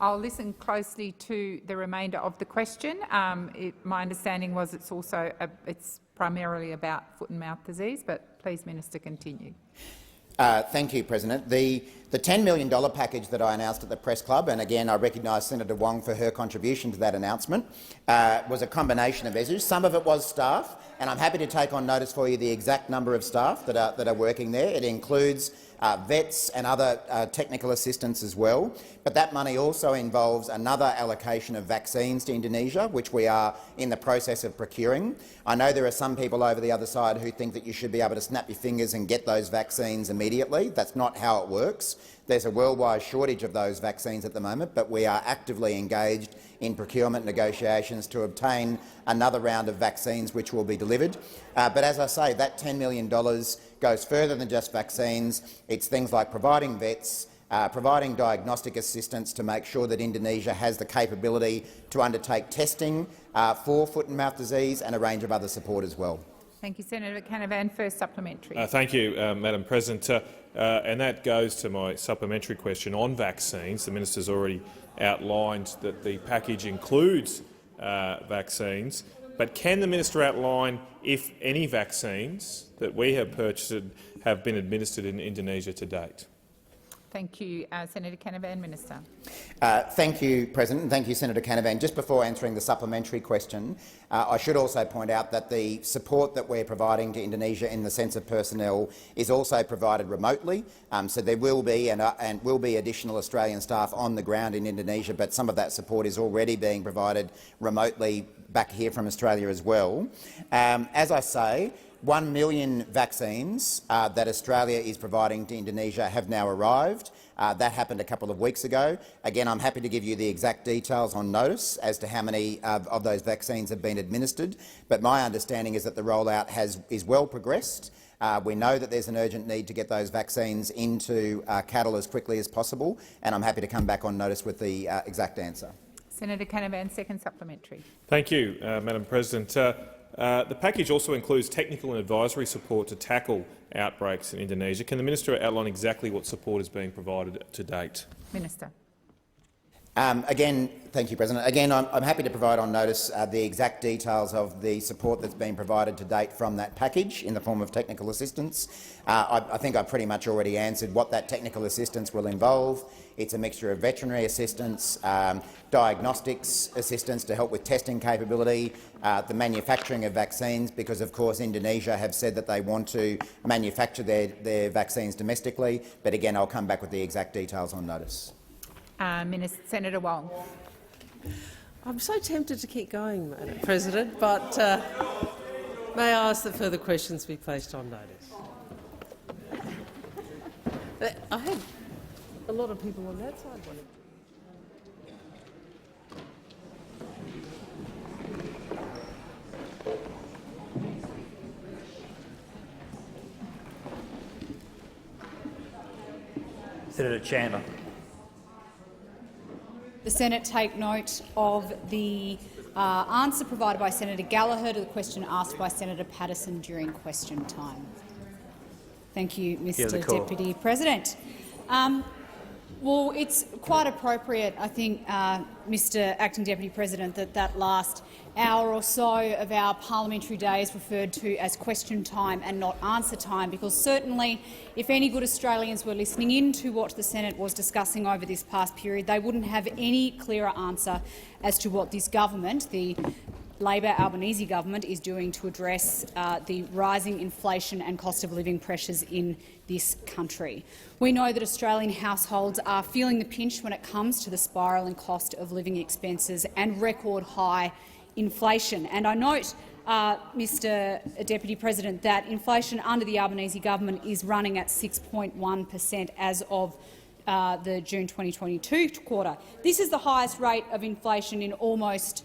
W: I'll listen closely to the remainder of the question. My understanding was it's primarily about foot and mouth disease, but please, Minister, continue.
I: Thank you, President. The $10 million package that I announced at the Press Club, and again I recognise Senator Wong for her contribution to that announcement, was a combination of measures. Some of it was staff, and I'm happy to take on notice for you the exact number of staff that are working there. It includes vets and other technical assistance as well. But that money also involves another allocation of vaccines to Indonesia, which we are in the process of procuring. I know there are some people over the other side who think that you should be able to snap your fingers and get those vaccines immediately. That's not how it works. There's a worldwide shortage of those vaccines at the moment, but we are actively engaged in procurement negotiations to obtain another round of vaccines which will be delivered. But as I say, that $10 million goes further than just vaccines. It's things like providing vets, providing diagnostic assistance to make sure that Indonesia has the capability to undertake testing for foot and mouth disease, and a range of other support as well.
W: Thank you, Senator Canavan. First supplementary.
F: Thank you, Madam President. And that goes to my supplementary question on vaccines. The minister's already outlined that the package includes vaccines, but can the minister outline if any vaccines that we have purchased have been administered in Indonesia to date?
W: Thank you, Senator Canavan. Minister.
I: Thank you, President, and thank you, Senator Canavan. Just before answering the supplementary question, I should also point out that the support that we're providing to Indonesia in the sense of personnel is also provided remotely. So there will be and will be additional Australian staff on the ground in Indonesia, but some of that support is already being provided remotely back here from Australia as well. As I say, 1 million vaccines that Australia is providing to Indonesia have now arrived. That happened a couple of weeks ago. Again, I'm happy to give you the exact details on notice as to how many of those vaccines have been administered, but my understanding is that the rollout is well progressed. We know that there's an urgent need to get those vaccines into cattle as quickly as possible, and I'm happy to come back on notice with the exact answer.
W: Senator Canavan, second supplementary.
F: Thank you, Madam President. The package also includes technical and advisory support to tackle outbreaks in Indonesia. Can the minister outline exactly what support is being provided to date?
W: Minister.
I: Again, thank you, President. Again, I'm happy to provide on notice the exact details of the support that's been provided to date from that package in the form of technical assistance. I think I pretty much already answered what that technical assistance will involve. It's a mixture of veterinary assistance, diagnostics assistance to help with testing capability, the manufacturing of vaccines, because of course Indonesia have said that they want to manufacture their vaccines domestically. But again, I'll come back with the exact details on notice.
W: Senator Wong.
S: I'm so tempted to keep going, Madam President, but may I ask that further questions be placed on notice? I had a lot of people on that side wanting
P: Senator Chandler.
R: The Senate take note of the answer provided by Senator Gallagher to the question asked by Senator Patterson during question time. Thank you, Mr Deputy President. Well, it's quite appropriate, I think, Mr Acting Deputy President, that last hour or so of our parliamentary day is referred to as question time and not answer time, because certainly if any good Australians were listening in to what the Senate was discussing over this past period, they wouldn't have any clearer answer as to what this government, the Labor Albanese government, is doing to address the rising inflation and cost of living pressures in this country. We know that Australian households are feeling the pinch when it comes to the spiralling cost of living expenses and record high inflation. And I note, Mr Deputy President, that inflation under the Albanese government is running at 6.1% as of the June 2022 quarter. This is the highest rate of inflation in almost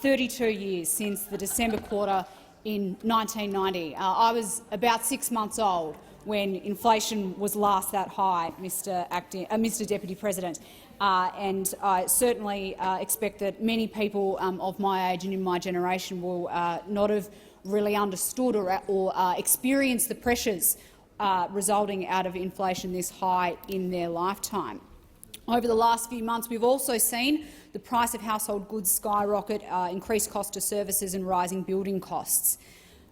R: 32 years, since the December quarter in 1990. I was about 6 months old when inflation was last that high, Mr Deputy President. And I certainly expect that many people of my age and in my generation will not have really understood or experienced the pressures resulting out of inflation this high in their lifetime. Over the last few months, we've also seen the price of household goods skyrocket, increased cost of services and rising building costs.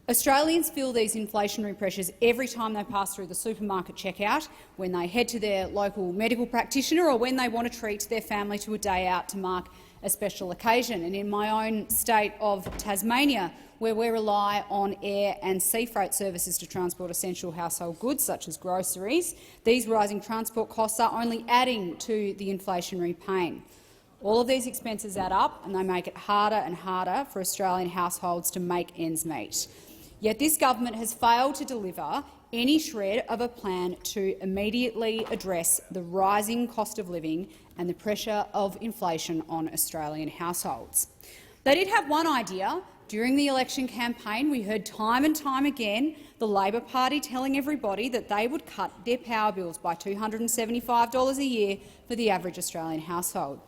R: Australians feel these inflationary pressures every time they pass through the supermarket checkout, when they head to their local medical practitioner, or when they want to treat their family to a day out to mark a special occasion. And in my own state of Tasmania, where we rely on air and sea freight services to transport essential household goods such as groceries, these rising transport costs are only adding to the inflationary pain. All of these expenses add up, and they make it harder and harder for Australian households to make ends meet. Yet this government has failed to deliver any shred of a plan to immediately address the rising cost of living and the pressure of inflation on Australian households. They did have one idea. During the election campaign, we heard time and time again the Labor Party telling everybody that they would cut their power bills by $275 a year for the average Australian household.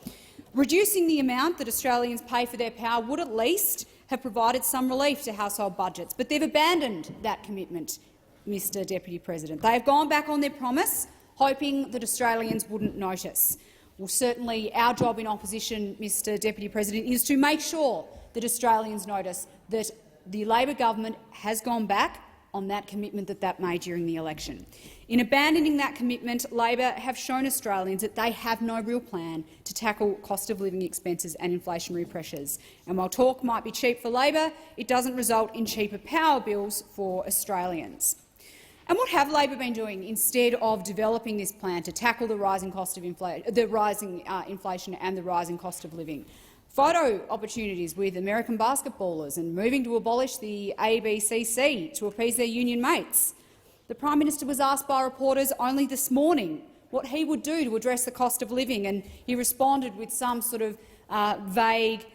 R: Reducing the amount that Australians pay for their power would at least have provided some relief to household budgets, but they've abandoned that commitment, Mr Deputy President. They have gone back on their promise, hoping that Australians wouldn't notice. Well, certainly our job in opposition, Mr Deputy President, is to make sure that Australians notice that the Labor government has gone back on that commitment that made during the election. In abandoning that commitment, Labor have shown Australians that they have no real plan to tackle cost of living expenses and inflationary pressures. And while talk might be cheap for Labor, it doesn't result in cheaper power bills for Australians. And what have Labor been doing instead of developing this plan to tackle the rising cost of inflation and the rising cost of living?
G: photo opportunities with American basketballers and moving to abolish the ABCC to appease their union mates. The Prime Minister was asked by reporters only this morning what he would do to address the cost of living, and he responded with some sort of vague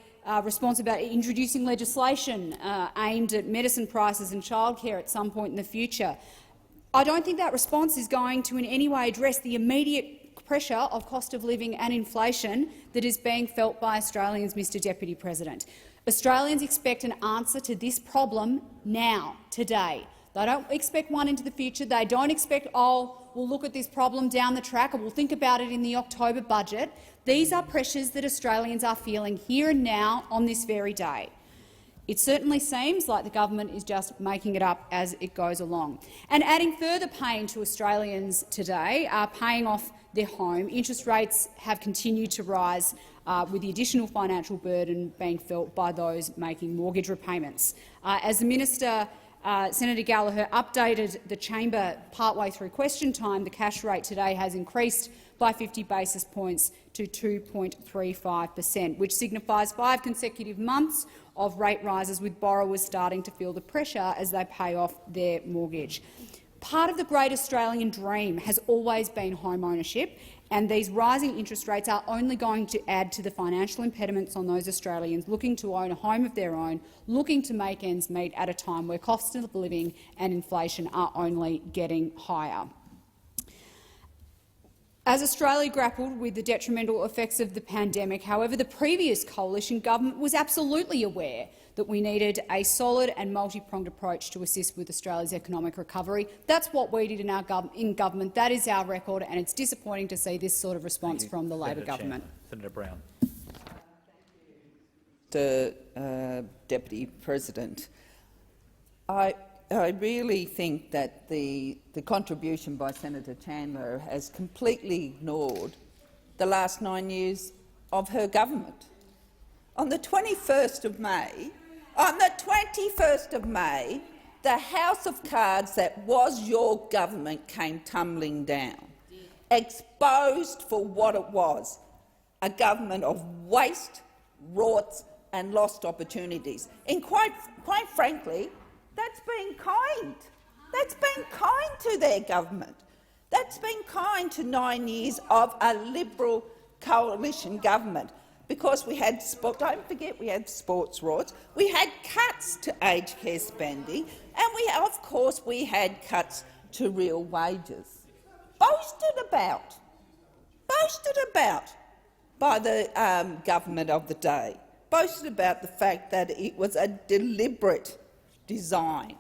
G: response about introducing legislation aimed at medicine prices and childcare at some point in the future. I don't think that response is going to in any way address the immediate pressure of cost of living and inflation that is being felt by Australians, Mr Deputy President. Australians expect an answer to this problem now, today. They don't expect one into the future. They don't expect, oh, we'll look at this problem down the track or we'll think about it in the October budget. These are pressures that Australians are feeling here and now on this very day. It certainly seems like the government is just making it up as it goes along. And adding further pain to Australians today are paying off their home. Interest rates have continued to rise, with the additional financial burden being felt by those making mortgage repayments. As the Minister, Senator Gallagher, updated the chamber partway through question time, the cash rate today has increased by 50 basis points to 2.35%, which signifies 5 consecutive months of rate rises, with borrowers starting to feel the pressure as they pay off their mortgage. Part of the great Australian dream has always been home ownership, and these rising interest rates are only going to add to the financial impediments on those Australians looking to own a home of their own, looking to make ends meet at a time where cost of living and inflation are only getting higher. As Australia grappled with the detrimental effects of the pandemic, however, the previous coalition government was absolutely aware that we needed a solid and multi-pronged approach to assist with Australia's economic recovery. That's what we did in government. That is our record, and it's disappointing to see this sort of response from the Labor government.
T: Senator Brown.
V: Deputy President, I really think that the contribution by Senator Chandler has completely ignored the last 9 years of her government. On the 21st of May, the house of cards that was your government came tumbling down, exposed for what it was, a government of waste, rorts and lost opportunities. And quite frankly, that's been kind. That's been kind to their government. That's been kind to 9 years of a Liberal coalition government, because we had, don't forget, we had sports rorts, we had cuts to aged care spending, and of course we had cuts to real wages. Boasted about by the government of the day. Boasted about the fact that it was a deliberate design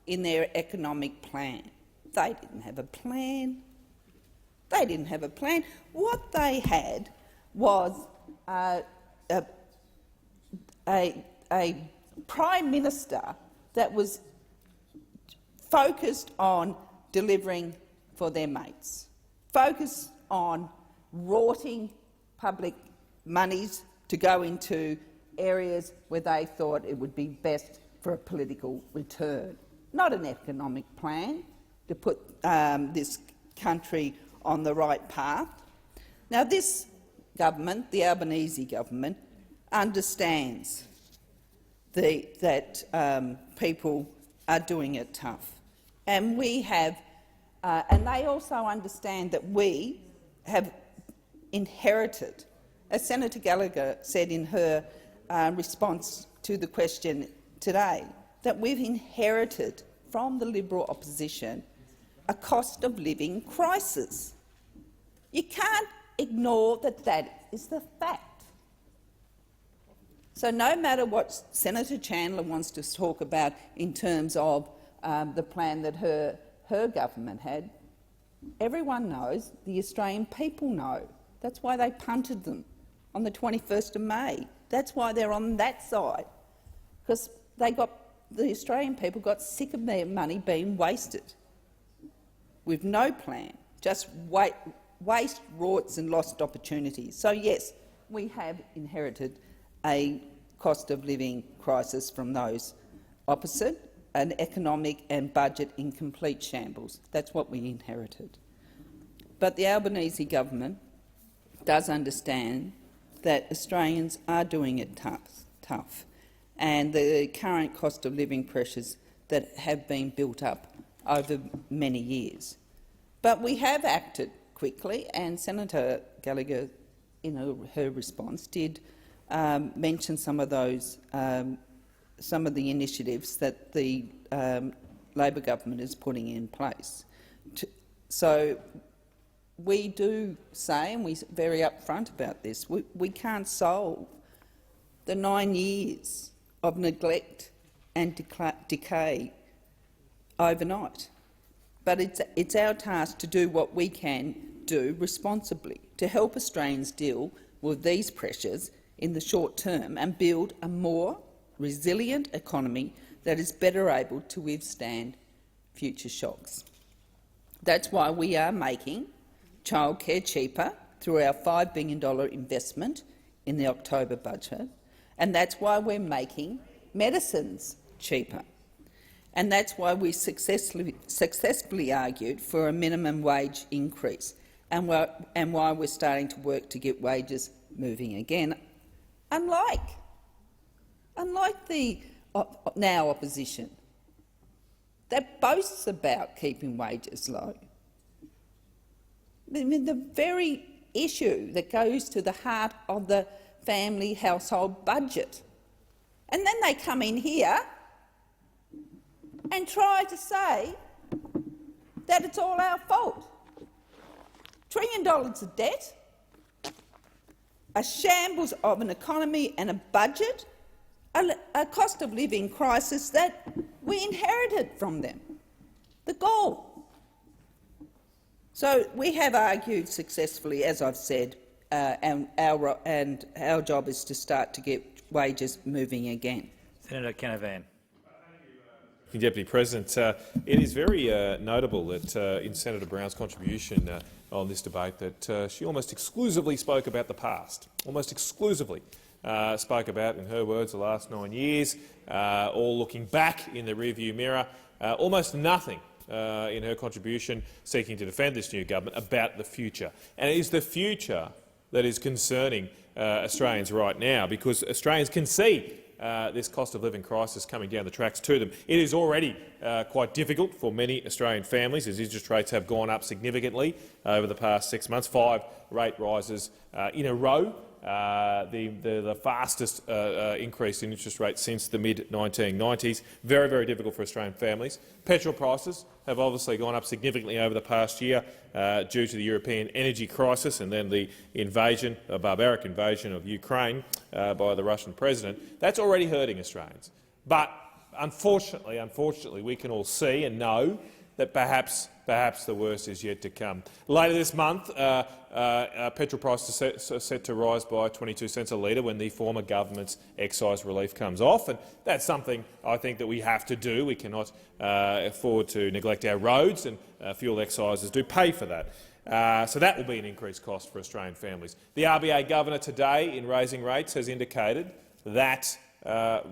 V: in their economic plan. They didn't have a plan. They didn't have a plan. What they had was a Prime Minister that was focused on delivering for their mates, focused on rorting public monies to go into areas where they thought it would be best for a political return, not an economic plan to put this country on the right path. Now, this government, the Albanese government, understands that people are doing it tough, and we have, and they also understand that we have inherited, as Senator Gallagher said in her response to the question today, that we've inherited from the Liberal opposition a cost of living crisis. You can't ignore that that is the fact. So no matter what Senator Chandler wants to talk about in terms of the plan that her government had, everyone knows, the Australian people know. That's why they punted them on the 21st of May. That's why they're on that side, because the Australian people got sick of their money being wasted with no plan, just waste, rorts and lost opportunities. So yes, we have inherited a cost of living crisis from those opposite, an economic and budget in complete shambles. That's what we inherited. But the Albanese government does understand that Australians are doing it tough, and the current cost of living pressures that have been built up over many years. But we have acted quickly, and Senator Gallagher, in her response, did mention some of those, some of the initiatives that the Labor government is putting in place. So we do say, and we're very upfront about this, we can't solve the 9 years of neglect and decay overnight. But it's our task to do what we can do responsibly to help Australians deal with these pressures in the short term and build a more resilient economy that is better able to withstand future shocks. That's why we are making childcare cheaper through our $5 billion investment in the October budget, and that's why we're making medicines cheaper. And that's why we successfully argued for a minimum wage increase, and why we're starting to work to get wages moving again, unlike the now opposition that boasts about keeping wages low. I mean, the very issue that goes to the heart of the family household budget. And then they come in here and try to say that it's all our fault. $1 trillion of debt, a shambles of an economy and a budget, a cost of living crisis that we inherited from them, the goal. So we have argued successfully, as I've said, and our job is to start to get wages moving again.
P: Senator Canavan.
F: Deputy President, it is very notable that in Senator Brown's contribution on this debate that she almost exclusively spoke about the past, almost exclusively spoke about, in her words, the last 9 years, all looking back in the rearview mirror, almost nothing in her contribution seeking to defend this new government about the future. And it is the future that is concerning Australians right now, because Australians can see this cost of living crisis coming down the tracks to them. It is already quite difficult for many Australian families, as interest rates have gone up significantly over the past 6 months, 5 rate rises in a row, the fastest increase in interest rates since the mid-1990s. Very, very difficult for Australian families. Petrol prices have obviously gone up significantly over the past year due to the European energy crisis and then the invasion, a barbaric invasion of Ukraine by the Russian president. That's already hurting Australians. But unfortunately, we can all see and know that perhaps the worst is yet to come. Later this month, petrol prices are set to rise by 22 cents a litre when the former government's excise relief comes off, and that's something I think that we have to do. We cannot afford to neglect our roads, and fuel excises do pay for that. So that will be an increased cost for Australian families. The RBA governor today, in raising rates, has indicated that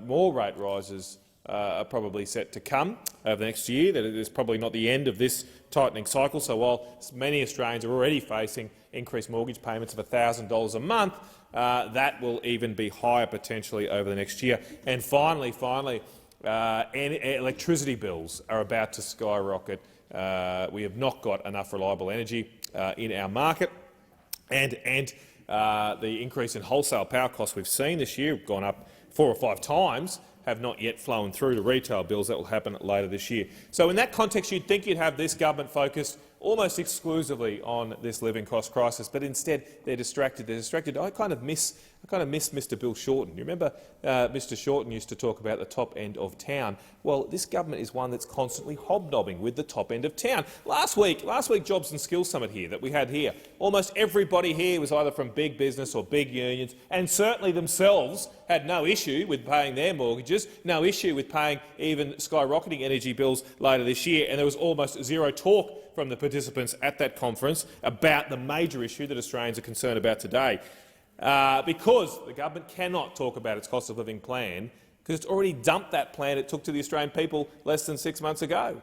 F: more rate rises are probably set to come over the next year, that it is probably not the end of this tightening cycle. So while many Australians are already facing increased mortgage payments of $1,000 a month, that will even be higher potentially over the next year. And finally, electricity bills are about to skyrocket. We have not got enough reliable energy in our market, and the increase in wholesale power costs we've seen this year have gone up 4 or 5 times, have not yet flown through to retail bills. That will happen later this year. So in that context, you'd think you'd have this government focused almost exclusively on this living cost crisis, but instead they're distracted. I kind of miss Mr Bill Shorten. You remember Mr Shorten used to talk about the top end of town. Well, this government is one that's constantly hobnobbing with the top end of town. Last week Jobs and Skills Summit here that we had here, almost everybody here was either from big business or big unions, and certainly themselves had no issue with paying their mortgages, no issue with paying even skyrocketing energy bills later this year, and there was almost zero talk from the participants at that conference about the major issue that Australians are concerned about today. Because the government cannot talk about its cost of living plan, because it's already dumped that plan it took to the Australian people less than 6 months ago.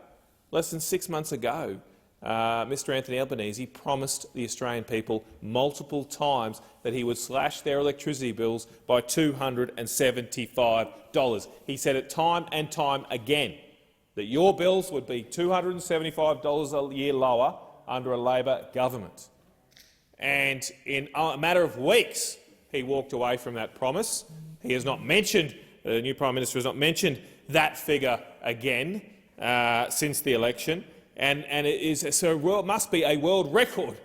F: Less than 6 months ago, Mr Anthony Albanese promised the Australian people multiple times that he would slash their electricity bills by $275. He said it time and time again that your bills would be $275 a year lower under a Labor government. And in a matter of weeks, he walked away from that promise. He has not mentioned, the new Prime Minister has not mentioned that figure again since the election. And it must be a world record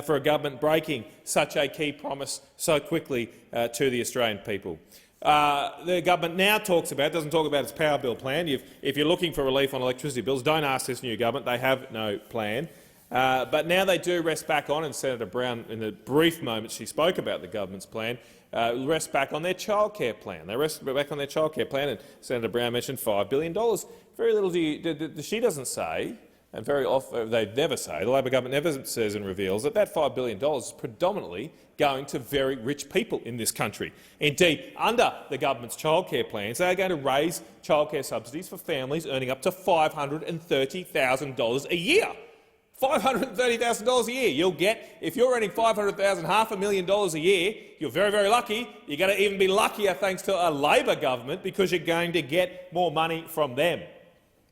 F: for a government breaking such a key promise so quickly to the Australian people. The government now doesn't talk about its power bill plan. If you're looking for relief on electricity bills, don't ask this new government. They have no plan. But now they do rest back on, and Senator Brown, in the brief moment she spoke about the government's plan, rest back on their childcare plan. They rest back on their childcare plan, and Senator Brown mentioned $5 billion. Very little she doesn't say, and very often they never say, the Labor government never says and reveals that $5 billion is predominantly going to very rich people in this country. Indeed, under the government's childcare plans, they are going to raise childcare subsidies for families earning up to $530,000 a year. $530,000 a year. You'll get, if you're earning $500,000, $500,000 a year, you're very, very lucky. You're going to even be luckier thanks to a Labor government because you're going to get more money from them.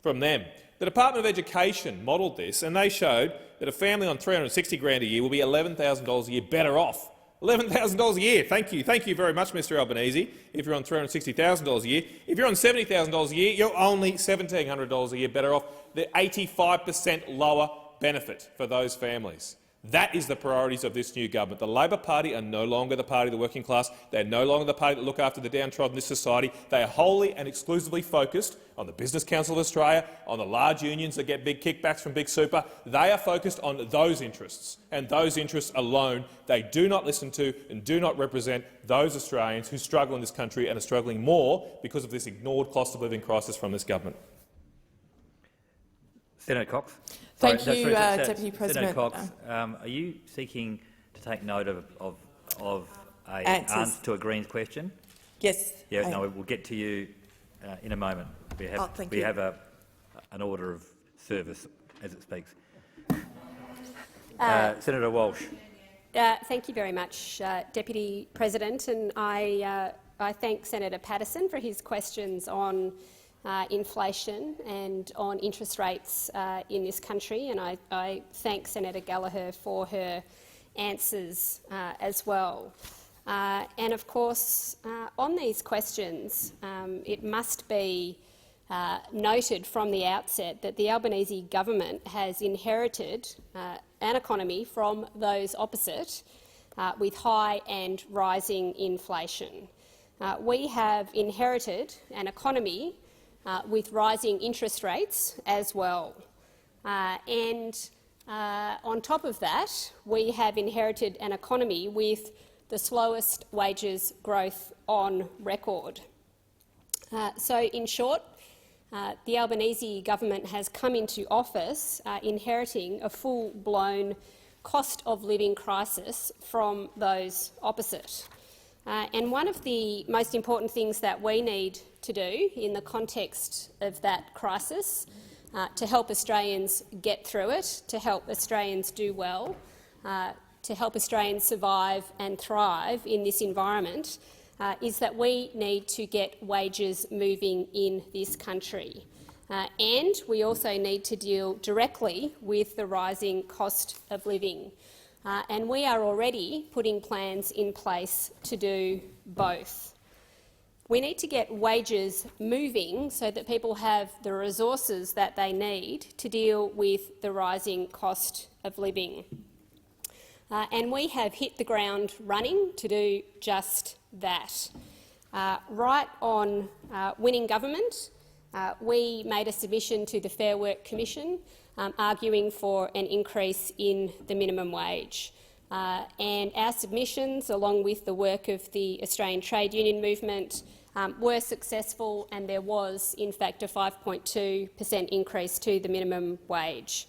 F: The Department of Education modelled this, and they showed that a family on $360,000 a year will be $11,000 a year better off. $11,000 a year. Thank you very much, Mr Albanese. If you're on $360,000 a year, if you're on $70,000 a year, you're only $1,700 a year better off. The 85% lower benefit for those families. That is the priorities of this new government. The Labor Party are no longer the party of the working class. They are no longer the party that look after the downtrodden in this society. They are wholly and exclusively focused on the Business Council of Australia, on the large unions that get big kickbacks from Big Super. They are focused on those interests, and those interests alone. They do not listen to and do not represent those Australians who struggle in this country and are struggling more because of this ignored cost of living crisis from this government.
P: Senator Cox.
N: Thank you, Deputy President.
P: Senator Cox, are you seeking to take note of an answer to a Greens question?
N: Yes.
P: Yeah, no, we'll get to you in a moment. We have an order of service as it speaks. Senator Walsh.
H: Thank you very much, Deputy President, and I thank Senator Patterson for his questions on inflation and on interest rates in this country, and I thank Senator Gallagher for her answers as well. And of course, on these questions, it must be noted from the outset that the Albanese government has inherited an economy from those opposite, with high and rising inflation. We have inherited an economy with rising interest rates as well. On top of that, we have inherited an economy with the slowest wages growth on record. So, in short, the Albanese government has come into office inheriting a full-blown cost of living crisis from those opposite. And one of the most important things that we need to do in the context of that crisis to help Australians get through it, to help Australians do well, to help Australians survive and thrive in this environment, is that we need to get wages moving in this country. And we also need to deal directly with the rising cost of living. And we are already putting plans in place to do both. We need to get wages moving so that people have the resources that they need to deal with the rising cost of living. And we have hit the ground running to do just that. Right on winning government, we made a submission to the Fair Work Commission arguing for an increase in the minimum wage. And our submissions, along with the work of the Australian Trade Union Movement, were successful, and there was, in fact, a 5.2% increase to the minimum wage.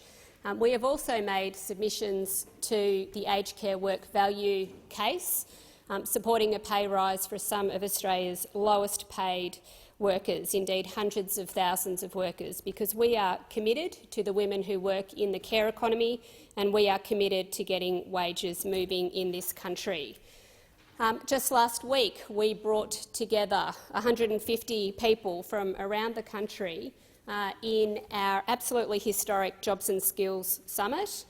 H: We have also made submissions to the aged care work value case, supporting a pay rise for some of Australia's lowest paid workers, indeed hundreds of thousands of workers, because we are committed to the women who work in the care economy and we are committed to getting wages moving in this country. Just last week, we brought together 150 people from around the country in our absolutely historic Jobs and Skills Summit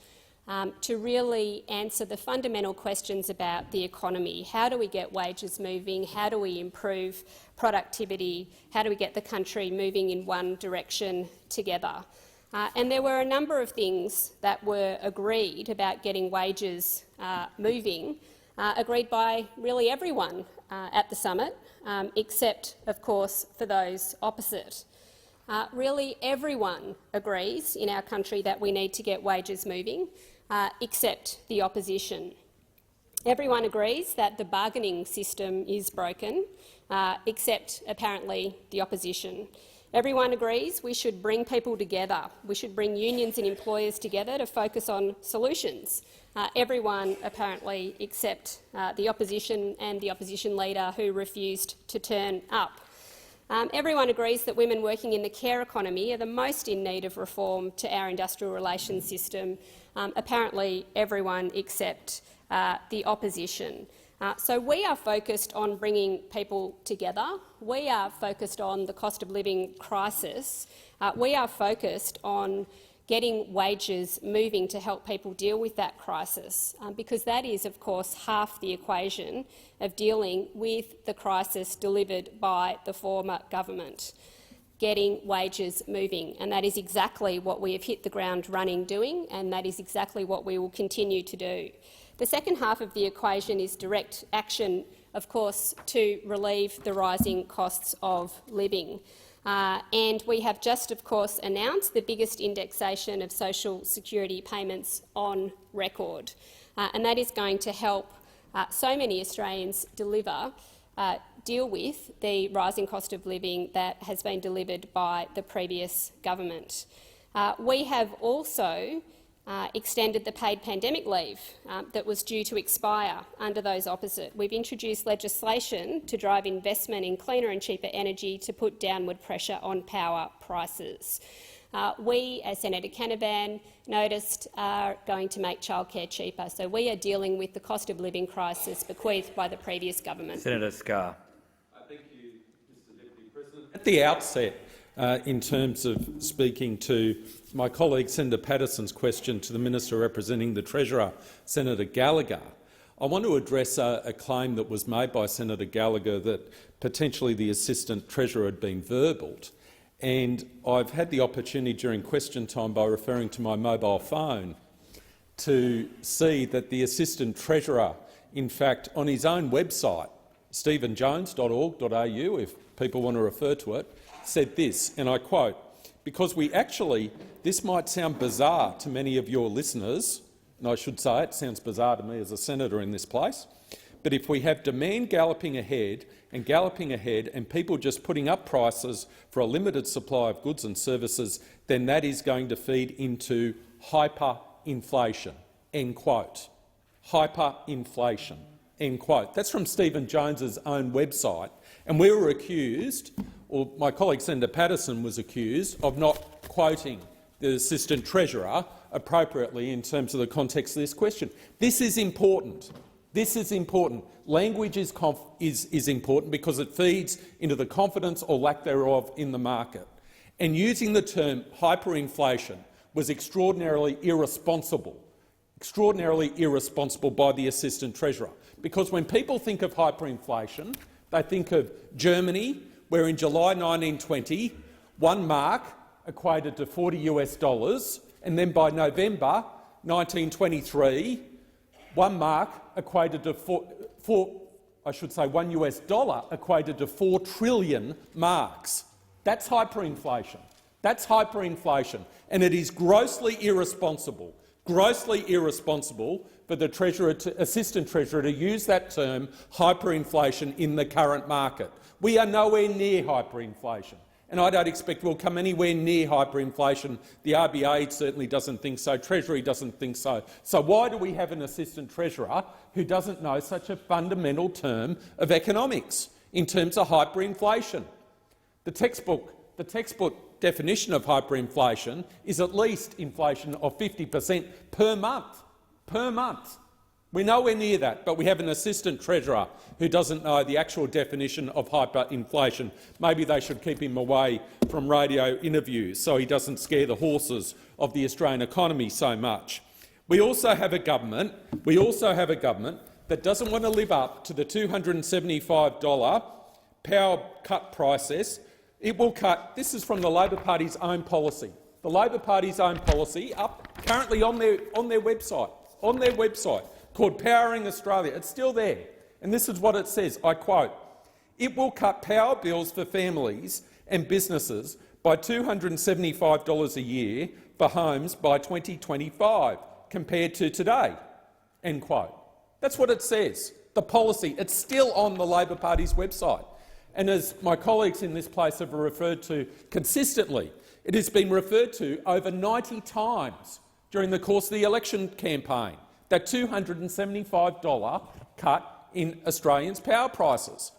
H: to really answer the fundamental questions about the economy. How do we get wages moving? How do we improve productivity? How do we get the country moving in one direction together? And there were a number of things that were agreed about getting wages moving, agreed by really everyone at the summit, except, of course, for those opposite. Really everyone agrees in our country that we need to get wages moving, except the opposition. Everyone agrees that the bargaining system is broken, except apparently the opposition. Everyone agrees we should bring people together. We should bring unions and employers together to focus on solutions. Everyone apparently except the opposition and the opposition leader who refused to turn up. Everyone agrees that women working in the care economy are the most in need of reform to our industrial relations system. Apparently everyone except the opposition. So we are focused on bringing people together. We are focused on the cost of living crisis. We are focused on getting wages moving to help people deal with that crisis, because that is, of course, half the equation of dealing with the crisis delivered by the former government, getting wages moving. And that is exactly what we have hit the ground running doing, and that is exactly what we will continue to do. The second half of the equation is direct action, of course, to relieve the rising costs of living. And we have just, of course, announced the biggest indexation of social security payments on record. And that is going to help so many Australians deal with the rising cost of living that has been delivered by the previous government. We have also extended the paid pandemic leave that was due to expire under those opposite. We've introduced legislation to drive investment in cleaner and cheaper energy to put downward pressure on power prices. We, as Senator Canavan noticed, are going to make childcare cheaper. So we are dealing with the cost of living crisis bequeathed by the previous government.
P: Senator Scarr.
O: Thank you, Mr Deputy President. At the outset, in terms of speaking to my colleague Senator Patterson's question to the Minister representing the Treasurer, Senator Gallagher, I want to address a claim that was made by Senator Gallagher that potentially the Assistant Treasurer had been verbaled. And I've had the opportunity during question time, by referring to my mobile phone, to see that the Assistant Treasurer, in fact, on his own website, stephenjones.org.au, if people want to refer to it, said this, and I quote, "Because this might sound bizarre to many of your listeners, and I should say it sounds bizarre to me as a senator in this place, but if we have demand galloping ahead and people just putting up prices for a limited supply of goods and services, then that is going to feed into hyperinflation." End quote. Hyperinflation. End quote. That's from Stephen Jones's own website, and we were accused, or my colleague Senator Patterson was accused, of not quoting the Assistant Treasurer appropriately in terms of the context of this question. This is important. This is important. Language is important because it feeds into the confidence or lack thereof in the market. And using the term hyperinflation was extraordinarily irresponsible by the Assistant Treasurer. Because when people think of hyperinflation, they think of Germany, where in July 1920, 1 mark equated to $40 US, and then by November 1923, 1 mark equated to $1 US equated to 4 trillion marks. That's hyperinflation. That's hyperinflation, and it is grossly irresponsible for the Assistant Treasurer to use that term hyperinflation in the current market. We are nowhere near hyperinflation, and I don't expect we'll come anywhere near hyperinflation. The RBA certainly doesn't think so, Treasury doesn't think so. So why do we have an Assistant Treasurer who doesn't know such a fundamental term of economics in terms of hyperinflation?
M: The textbook definition of hyperinflation is at least inflation of 50% per month. Per month. We're nowhere near that, but we have an assistant treasurer who doesn't know the actual definition of hyperinflation. Maybe they should keep him away from radio interviews so he doesn't scare the horses of the Australian economy so much. We also have a government that doesn't want to live up to the $275 power cut process. It will cut. This is from the Labor Party's own policy. The Labor Party's own policy, up currently on their website, called Powering Australia. It's still there, and this is what it says, I quote, "It will cut power bills for families and businesses by $275 a year for homes by 2025 compared to today." End quote. That's what it says. The policy, it's still on the Labor Party's website. And as my colleagues in this place have referred to consistently, it has been referred to over 90 times during the course of the election campaign, that $275 cut in Australians' power prices.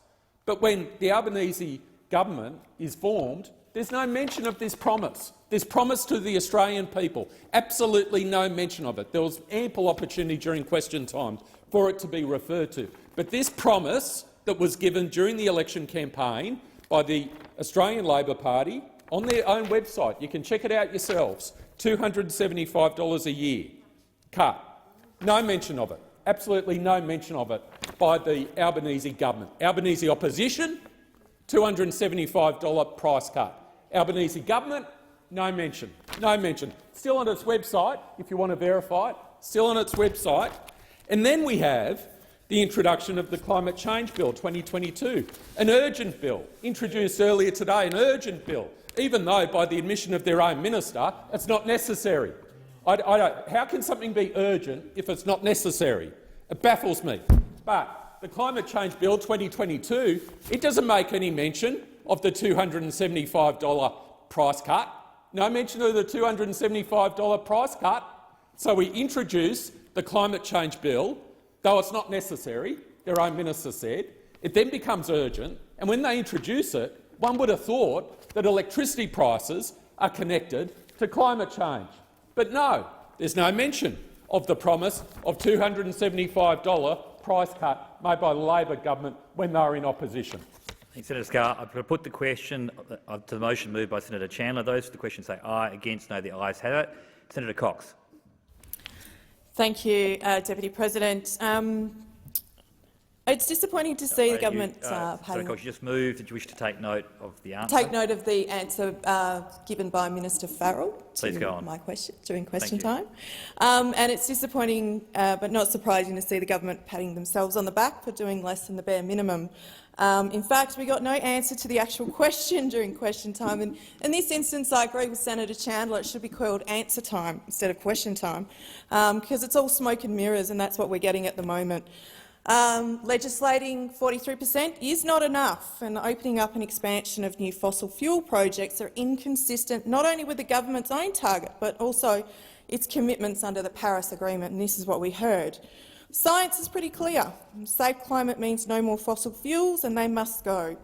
M: But when the Albanese government is formed, there's no mention of this promise to the Australian people. Absolutely no mention of it. There was ample opportunity during question time for it to be referred to. But this promise that was given during the election campaign by the Australian Labor Party on their own website, you can check it out yourselves, $275 a year cut. No mention of it. Absolutely no mention of it by the Albanese government. Albanese opposition, $275 price cut. Albanese government, no mention. No mention. Still on its website, if you want to verify it, still on its website. And then we have the introduction of the Climate Change Bill 2022, an urgent bill introduced earlier today, an urgent bill, even though by the admission of their own minister it's not necessary. How can something be urgent if it's not necessary? It baffles me. But the Climate Change Bill 2022, it doesn't make any mention of the $275 price cut. No mention of the $275 price cut. So we introduce the Climate Change Bill, though it's not necessary, their own minister said. It then becomes urgent, and when they introduce it, one would have thought that electricity prices are connected to climate change. But no, there's no mention of the promise of $275 price cut made by the Labor government when they were in opposition.
P: Thanks, Senator Scarr. I put the question to the motion moved by Senator Chandler. Those for the question say aye. Against, no. The ayes have it. Senator Cox.
N: Thank you, Deputy President. It's disappointing to see the government
P: Sorry, Cox, you just moved. Did you wish to take note of the answer?
N: Take note of the answer given by Minister Farrell
P: Please go on.
N: my question during question time. And it's disappointing, but not surprising, to see the government patting themselves on the back for doing less than the bare minimum. In fact, we got no answer to the actual question during question time. And in this instance, I agree with Senator Chandler. It should be called answer time instead of question time, because it's all smoke and mirrors, and that's what we're getting at the moment. Legislating 43% is not enough, and opening up an expansion of new fossil fuel projects are inconsistent not only with the government's own target but also its commitments under the Paris Agreement, and this is what we heard. Science is pretty clear. Safe climate means no more fossil fuels, and they must go.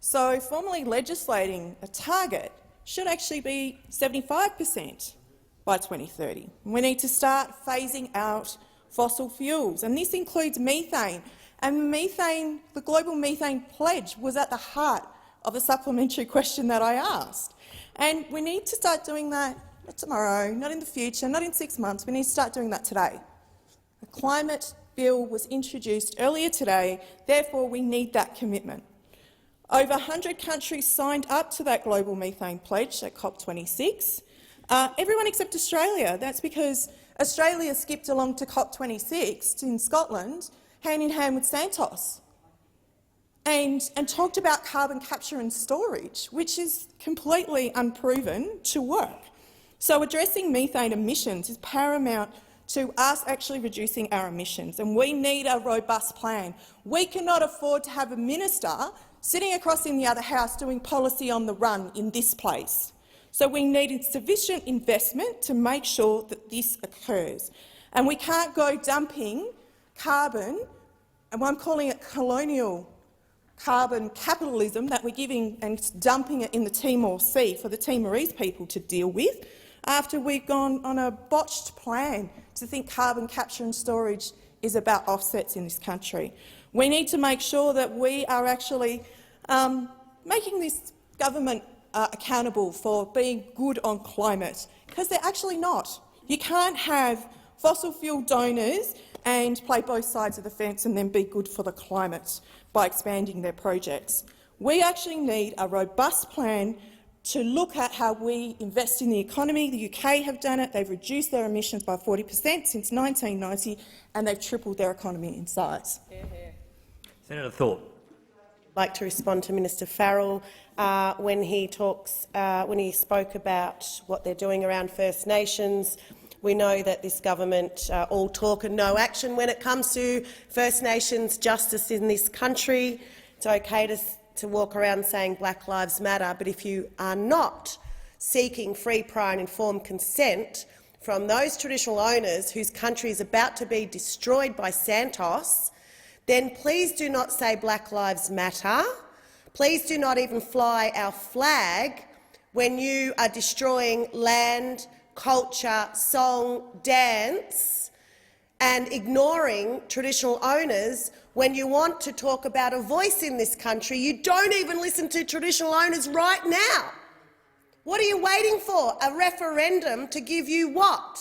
N: So formally legislating a target should actually be 75% by 2030. We need to start phasing out fossil fuels, and this includes methane. And methane, the global methane pledge, was at the heart of a supplementary question that I asked. And we need to start doing that not tomorrow, not in the future, not in 6 months. We need to start doing that today. A climate bill was introduced earlier today, therefore we need that commitment. Over 100 countries signed up to that global methane pledge at COP26. Everyone except Australia. That's because Australia skipped along to COP26 in Scotland, hand in hand with Santos, and talked about carbon capture and storage, which is completely unproven to work. So addressing methane emissions is paramount to us actually reducing our emissions, and we need a robust plan. We cannot afford to have a minister sitting across in the other house doing policy on the run in this place. So we needed sufficient investment to make sure that this occurs. And we can't go dumping carbon, and I'm calling it colonial carbon capitalism that we're giving and dumping it in the Timor Sea for the Timorese people to deal with, after we've gone on a botched plan to think carbon capture and storage is about offsets in this country. We need to make sure that we are actually making this government accountable for being good on climate, because they're actually not. You can't have fossil fuel donors and play both sides of the fence and then be good for the climate by expanding their projects. We actually need a robust plan to look at how we invest in the economy. The UK have done it. They've reduced their emissions by 40% since 1990, and they've tripled their economy in size.
P: Senator Thorpe.
Q: I'd like to respond to Minister Farrell when he spoke about what they're doing around First Nations. We know that this government all talk and no action when it comes to First Nations justice in this country. It's okay to walk around saying Black Lives Matter, but if you are not seeking free, prior and informed consent from those traditional owners whose country is about to be destroyed by Santos, then please do not say Black Lives Matter. Please do not even fly our flag when you are destroying land, culture, song, dance, and ignoring traditional owners. When you want to talk about a voice in this country, you don't even listen to traditional owners right now. What are you waiting for? A referendum to give you what?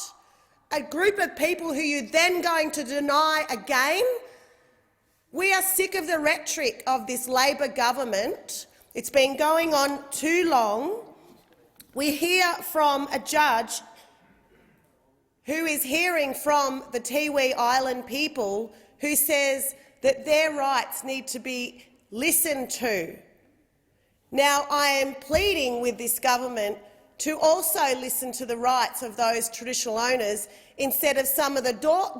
Q: A group of people who you're then going to deny again? We are sick of the rhetoric of this Labor government. It's been going on too long. We hear from a judge who is hearing from the Tiwi Island people, who says that their rights need to be listened to. Now, I am pleading with this government to also listen to the rights of those traditional owners instead of some of the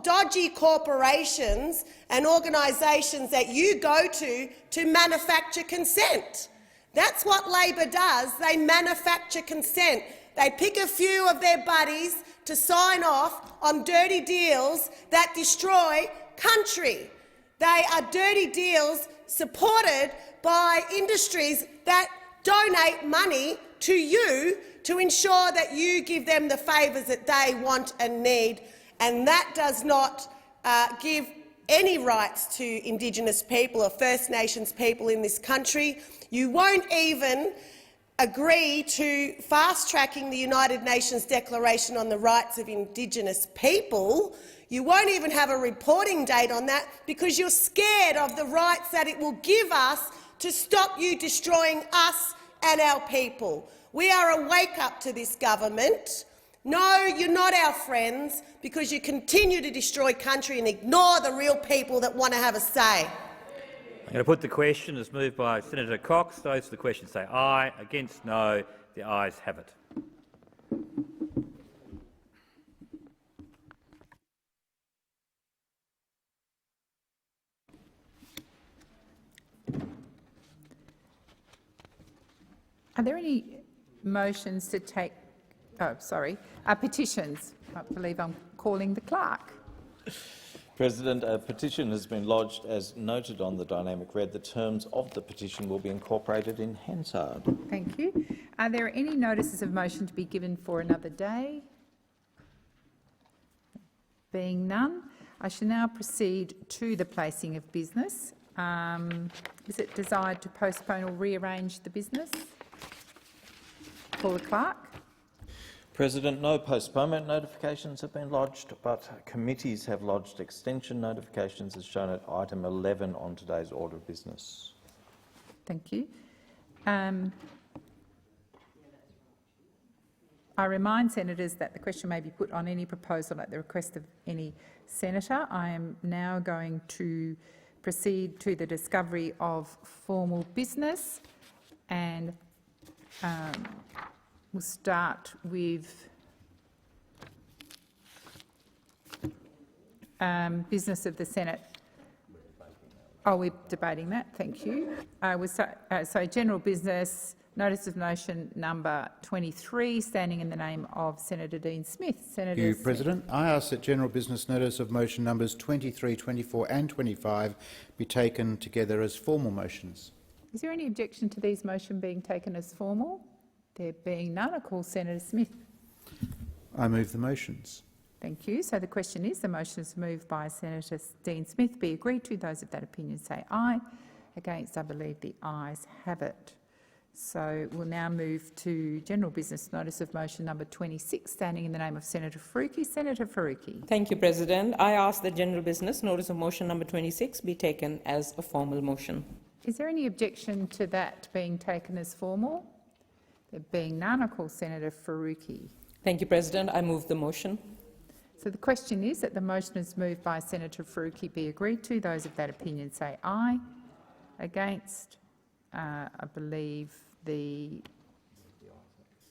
Q: dodgy corporations and organisations that you go to manufacture consent. That's what Labor does. They manufacture consent. They pick a few of their buddies to sign off on dirty deals that destroy country. They are dirty deals supported by industries that donate money to you to ensure that you give them the favours that they want and need, and that does not give any rights to Indigenous people or First Nations people in this country. You won't even agree to fast-tracking the United Nations Declaration on the Rights of Indigenous People. You won't even have a reporting date on that because you're scared of the rights that it will give us to stop you destroying us and our people. We are a wake-up to this government. No, you're not our friends because you continue to destroy country and ignore the real people that want to have a say.
P: I'm going to put the question as moved by Senator Cox. Those for the question say aye. Against, no. The ayes have it.
W: Are there any motions to take petitions? I believe I'm calling the clerk.
T: President, a petition has been lodged. As noted on the dynamic red, the terms of the petition will be incorporated in Hansard.
W: Thank you. Are there any notices of motion to be given for another day? Being none, I shall now proceed to the placing of business. Is it desired to postpone or rearrange the business? Call the clerk.
T: President, no postponement notifications have been lodged, but committees have lodged extension notifications as shown at item 11 on today's order of business.
W: Thank you. I remind senators that the question may be put on any proposal at the request of any senator. I am now going to proceed to the discovery of formal business, and we'll start with business of the Senate. Oh, we're debating that. Thank you. So general business, notice of motion number 23, standing in the name of Senator Dean Smith. Senator
D: Thank you,
W: Smith.
D: President. I ask that general business notice of motion numbers 23, 24 and 25 be taken together as formal motions.
W: Is there any objection to these motions being taken as formal? There being none, I call Senator Smith.
D: I move the motions.
W: Thank you. So the question is, the motion is moved by Senator Dean Smith be agreed to. Those of that opinion say aye. Against, I believe the ayes have it. So we'll now move to general business notice of motion number 26, standing in the name of Senator Faruqi. Senator Faruqi.
E: Thank you, President. I ask that general business notice of motion number 26 be taken as a formal motion.
W: Is there any objection to that being taken as formal? There being none, I call Senator Faruqi.
E: Thank you, President. I move the motion.
W: So the question is that the motion is moved by Senator Faruqi be agreed to. Those of that opinion say aye. Against, I believe the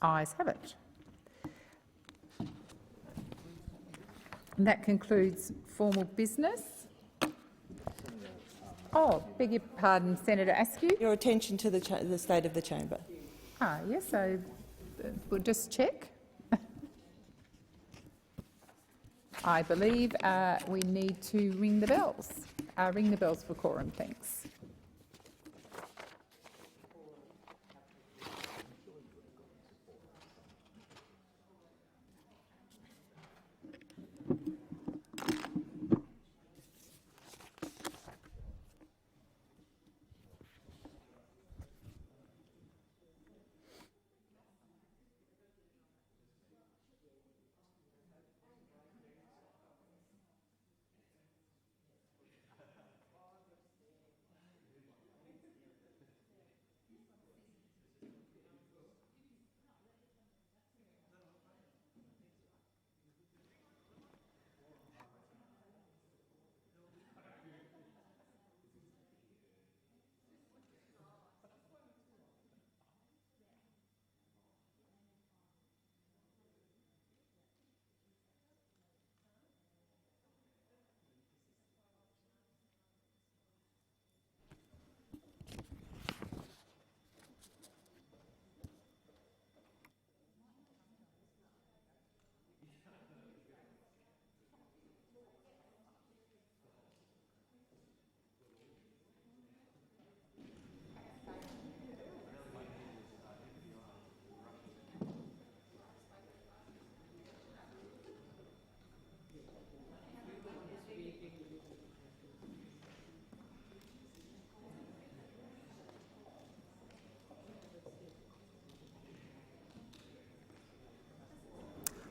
W: ayes have it. And that concludes formal business. Oh, beg your pardon, Senator Askew.
N: Your attention to the state of the chamber.
W: Ah, yes, so we'll just check. I believe we need to ring the bells. Ring the bells for quorum, thanks.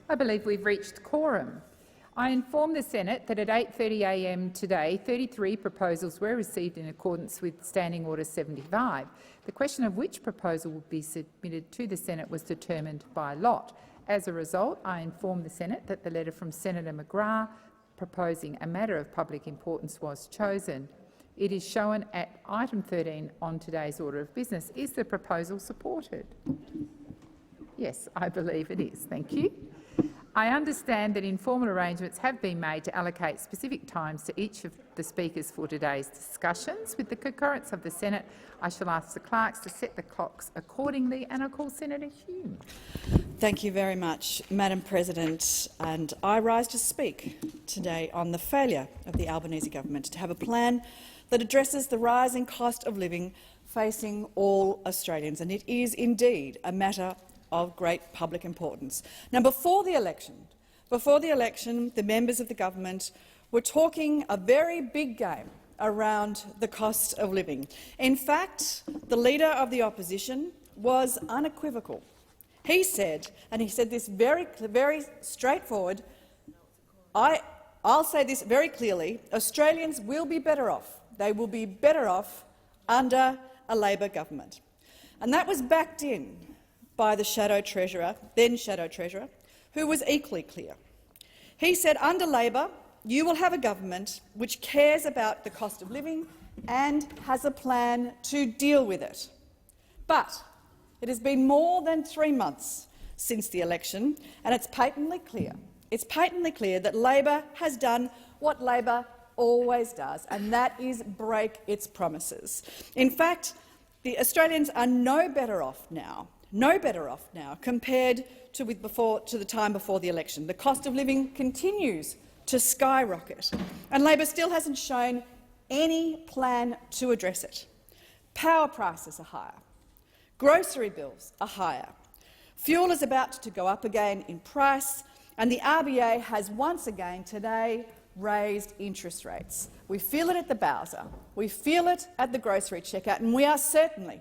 W: I believe we've reached quorum. I inform the Senate that at 8:30 a.m. today, 33 proposals were received in accordance with Standing Order 75. The question of which proposal would be submitted to the Senate was determined by lot. As a result, I inform the Senate that the letter from Senator McGrath proposing a matter of public importance was chosen. It is shown at item 13 on today's order of business. Is the proposal supported? Yes, I believe it is. Thank you. I understand that informal arrangements have been made to allocate specific times to each of the speakers for today's discussions. With the concurrence of the Senate, I shall ask the clerks to set the clocks accordingly, and I call Senator Hume.
U: Thank you very much, Madam President. And I rise to speak today on the failure of the Albanese government to have a plan that addresses the rising cost of living facing all Australians. And it is indeed a matter of great public importance. Now, before the election, the members of the government were talking a very big game around the cost of living. In fact, the Leader of the Opposition was unequivocal. He said, and he said this very straightforward, I'll say this very clearly, Australians will be better off. They will be better off under a Labor government. And that was backed in by the Shadow Treasurer, then Shadow Treasurer, who was equally clear. He said, under Labor, you will have a government which cares about the cost of living and has a plan to deal with it. But it has been more than 3 months since the election, and it's patently clear that Labor has done what Labor always does, and that is break its promises. In fact, the Australians are no better off now compared to the time before the election. The cost of living continues to skyrocket, and Labor still hasn't shown any plan to address it. Power prices are higher, grocery bills are higher, fuel is about to go up again in price, and the RBA has once again today raised interest rates. We feel it at the Bowser, we feel it at the grocery checkout, and we are certainly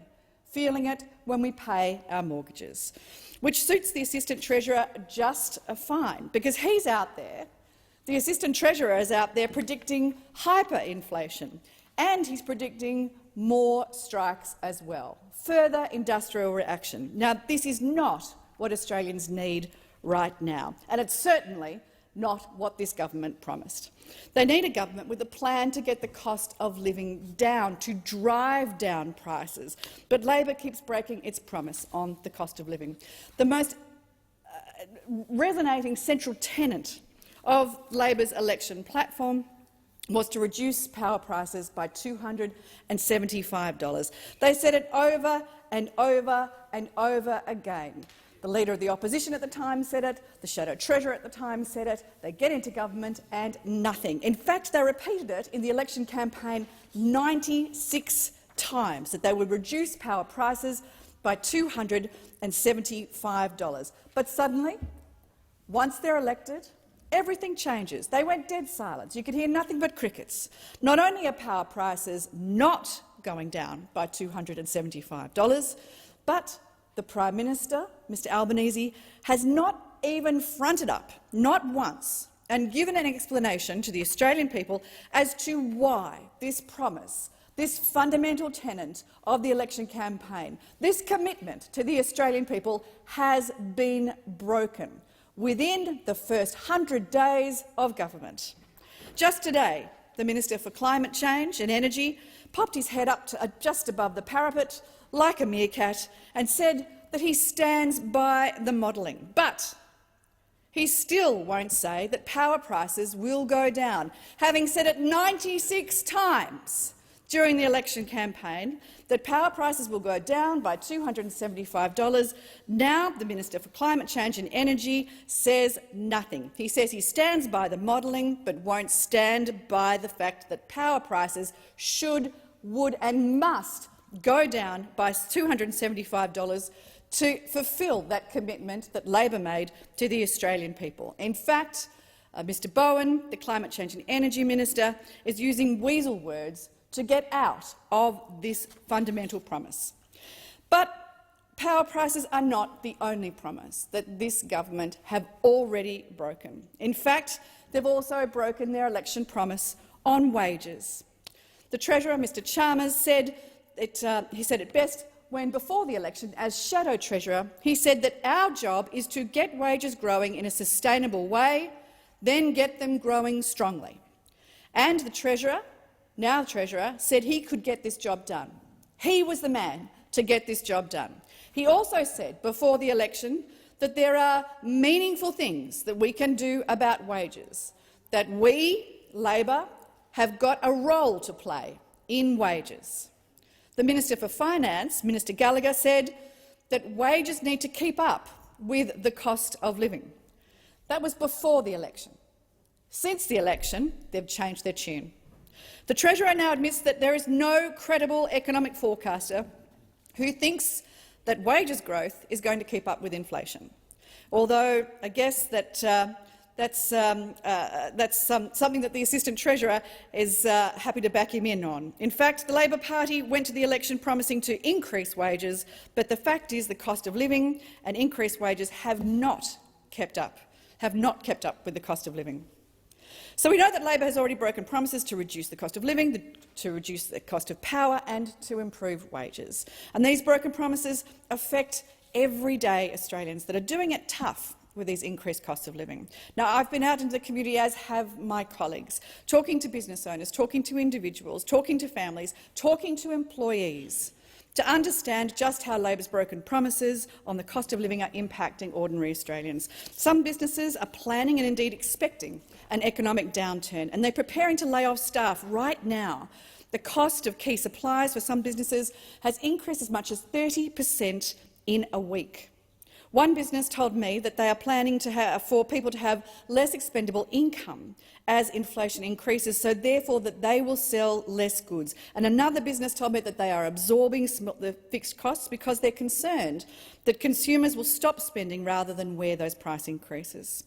U: feeling it when we pay our mortgages, which suits the Assistant Treasurer just fine, because he's out there, the Assistant Treasurer is out there predicting hyperinflation, and he's predicting more strikes as well, further industrial reaction. Now, this is not what Australians need right now, and it's certainly not what this government promised. They need a government with a plan to get the cost of living down, to drive down prices. But Labor keeps breaking its promise on the cost of living. The most resonating central tenet of Labor's election platform was to reduce power prices by $275. They said it over and over and over again. The Leader of the Opposition at the time said it, the Shadow Treasurer at the time said it, they get into government and nothing. In fact, they repeated it in the election campaign 96 times, that they would reduce power prices by $275. But suddenly, once they're elected, everything changes. They went dead silent. You could hear nothing but crickets. Not only are power prices not going down by $275, but the Prime Minister, Mr Albanese, has not even fronted up, not once, and given an explanation to the Australian people as to why this promise, this fundamental tenet of the election campaign, this commitment to the Australian people has been broken within the first 100 days of government. Just today, the Minister for Climate Change and Energy popped his head up to just above the parapet like a meerkat and said that he stands by the modelling. But he still won't say that power prices will go down, having said it 96 times during the election campaign that power prices will go down by $275. Now the Minister for Climate Change and Energy says nothing. He says he stands by the modelling but won't stand by the fact that power prices should, would and must go down by $275 to fulfil that commitment that Labor made to the Australian people. In fact, Mr Bowen, the Climate Change and Energy Minister, is using weasel words to get out of this fundamental promise. But power prices are not the only promise that this government have already broken. In fact, they've also broken their election promise on wages. The Treasurer, Mr Chalmers, said he said it best when, before the election, as Shadow Treasurer, he said that our job is to get wages growing in a sustainable way, then get them growing strongly. And the Treasurer, now the Treasurer, said he could get this job done. He was the man to get this job done. He also said before the election that there are meaningful things that we can do about wages, that we, Labor, have got a role to play in wages. The Minister for Finance, Minister Gallagher, said that wages need to keep up with the cost of living. That was before the election. Since the election, they've changed their tune. The Treasurer now admits that there is no credible economic forecaster who thinks that wages growth is going to keep up with inflation, although I guess that's something that the Assistant Treasurer is happy to back him in on. In fact, the Labor Party went to the election promising to increase wages, but the fact is the cost of living and increased wages have not kept up with the cost of living. So we know that Labor has already broken promises to reduce the cost of living, to reduce the cost of power and to improve wages. And these broken promises affect everyday Australians that are doing it tough with these increased costs of living. Now, I've been out into the community, as have my colleagues, talking to business owners, talking to individuals, talking to families, talking to employees. to understand just how Labor's broken promises on the cost of living are impacting ordinary Australians. Some businesses are planning and indeed expecting an economic downturn, and they're preparing to lay off staff right now. The cost of key supplies for some businesses has increased as much as 30% in a week. One business told me that they are planning for people to have less expendable income as inflation increases, so therefore that they will sell less goods. And another business told me that they are absorbing the fixed costs because they're concerned that consumers will stop spending rather than wear those price increases.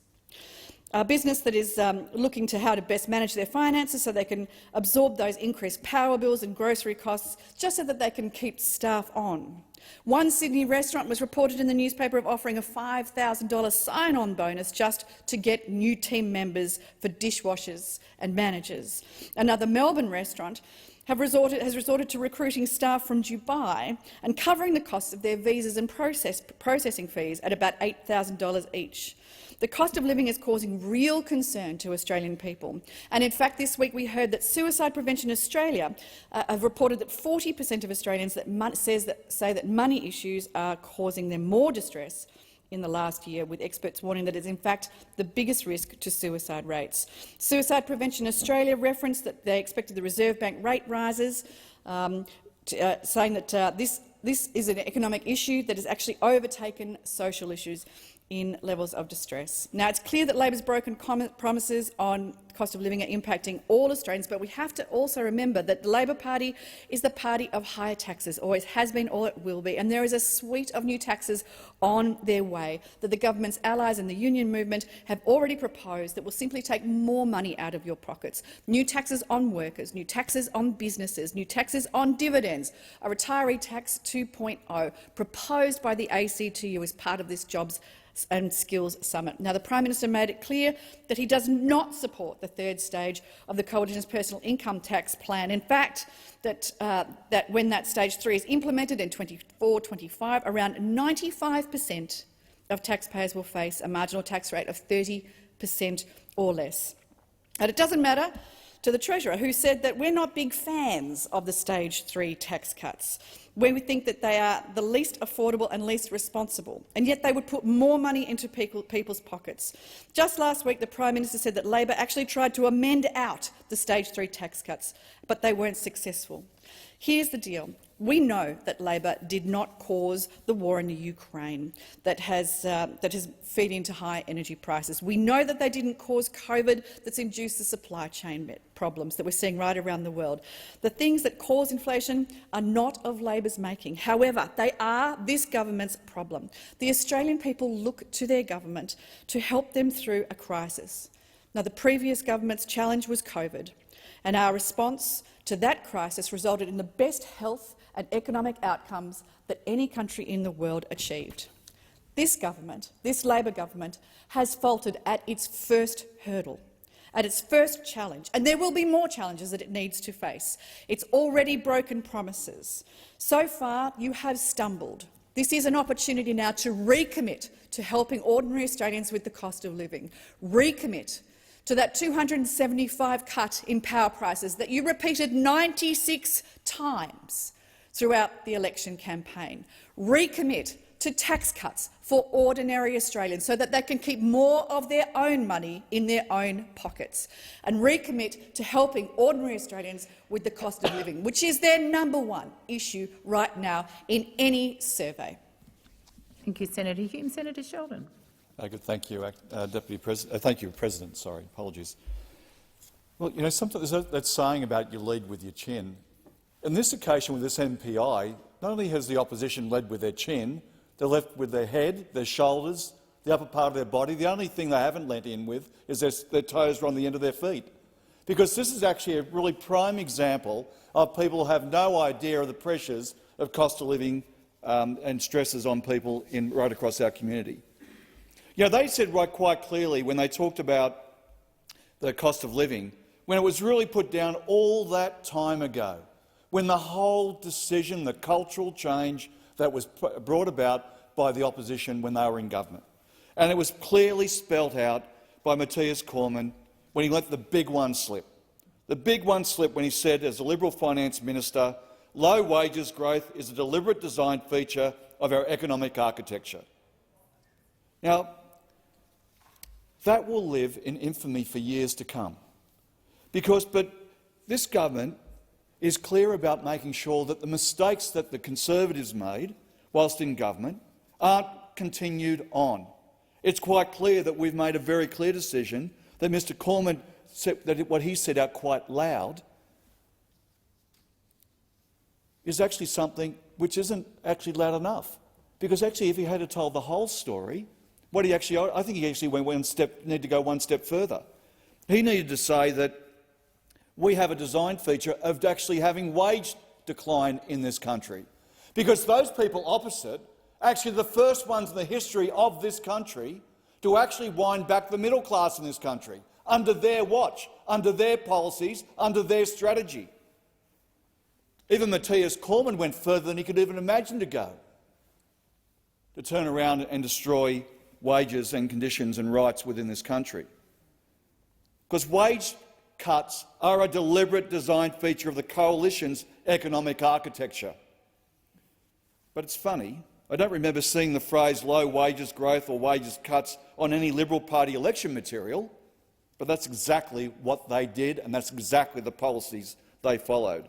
U: A business that is looking to how to best manage their finances so they can absorb those increased power bills and grocery costs just so that they can keep staff on. One Sydney restaurant was reported in the newspaper of offering a $5,000 sign-on bonus just to get new team members for dishwashers and managers. Another Melbourne restaurant has resorted to recruiting staff from Dubai and covering the costs of their visas and processing fees at about $8,000 each. The cost of living is causing real concern to Australian people. And in fact, this week we heard that Suicide Prevention Australia have reported that 40% of Australians say that money issues are causing them more distress in the last year, with experts warning that it is in fact the biggest risk to suicide rates. Suicide Prevention Australia referenced that they expected the Reserve Bank rate rises, saying that this is an economic issue that has actually overtaken social issues in levels of distress. Now, it's clear that Labor's broken promises on cost of living are impacting all Australians, but we have to also remember that the Labor Party is the party of higher taxes, always has been, or it will be, and there is a suite of new taxes on their way that the government's allies in the union movement have already proposed that will simply take more money out of your pockets. New taxes on workers, new taxes on businesses, new taxes on dividends, a retiree tax 2.0 proposed by the ACTU as part of this Jobs and Skills Summit. Now, the Prime Minister made it clear that he does not support the third stage of the Coalition's personal income tax plan. In fact, that when that stage 3 is implemented in 24-25, around 95% of taxpayers will face a marginal tax rate of 30% or less. And it doesn't matter to the Treasurer, who said that we're not big fans of the stage 3 tax cuts, where we think that they are the least affordable and least responsible, and yet they would put more money into people's pockets. Just last week, the Prime Minister said that Labor actually tried to amend out the stage 3 tax cuts, but they weren't successful. Here's the deal. We know that Labor did not cause the war in the Ukraine that has fed into high energy prices. We know that they didn't cause COVID that's induced the supply chain problems that we're seeing right around the world. The things that cause inflation are not of Labor's making. However, they are this government's problem. The Australian people look to their government to help them through a crisis. Now, the previous government's challenge was COVID, and our response to that crisis resulted in the best health and economic outcomes that any country in the world achieved. This government, this Labor government, has faltered at its first hurdle, at its first challenge, and there will be more challenges that it needs to face. It's already broken promises. So far, you have stumbled. This is an opportunity now to recommit to helping ordinary Australians with the cost of living, recommit to that 275 cut in power prices that you repeated 96 times throughout the election campaign. Recommit to tax cuts for ordinary Australians so that they can keep more of their own money in their own pockets. And recommit to helping ordinary Australians with the cost of living, which is their #1 issue right now in any survey.
W: Thank you, Senator Hume. Senator Sheldon.
A: Good. Thank you, Deputy President. Thank you, President. Sorry, apologies. Well, you know, something that's saying about you lead with your chin. In this occasion with this MPI, not only has the opposition led with their chin, they're left with their head, their shoulders, the upper part of their body. The only thing they haven't lent in with is their toes are on the end of their feet. Because this is actually a really prime example of people who have no idea of the pressures of cost of living and stresses on people right across our community. You know, they said right quite clearly when they talked about the cost of living, when it was really put down all that time ago, when the whole decision, the cultural change that was brought about by the opposition when they were in government. And it was clearly spelt out by Matthias Cormann when he let the big one slip. The big one slip when he said, as a Liberal Finance Minister, low wages growth is a deliberate design feature of our economic architecture. Now, that will live in infamy for years to come. But this government is clear about making sure that the mistakes that the Conservatives made whilst in government aren't continued on. It's quite clear that we've made a very clear decision that Mr Cormann said that what he said out quite loud is actually something which isn't actually loud enough. Because actually, if he had told the whole story, I think he actually needed to go one step further. He needed to say that we have a design feature of actually having wage decline in this country. Because those people opposite are actually the first ones in the history of this country to actually wind back the middle class in this country, under their watch, under their policies, under their strategy. Even Matthias Cormann went further than he could even imagine to go, to turn around and destroy wages and conditions and rights within this country. Because wage cuts are a deliberate design feature of the coalition's economic architecture. But it's funny, I don't remember seeing the phrase low wages growth or wages cuts on any Liberal Party election material, but that's exactly what they did and that's exactly the policies they followed.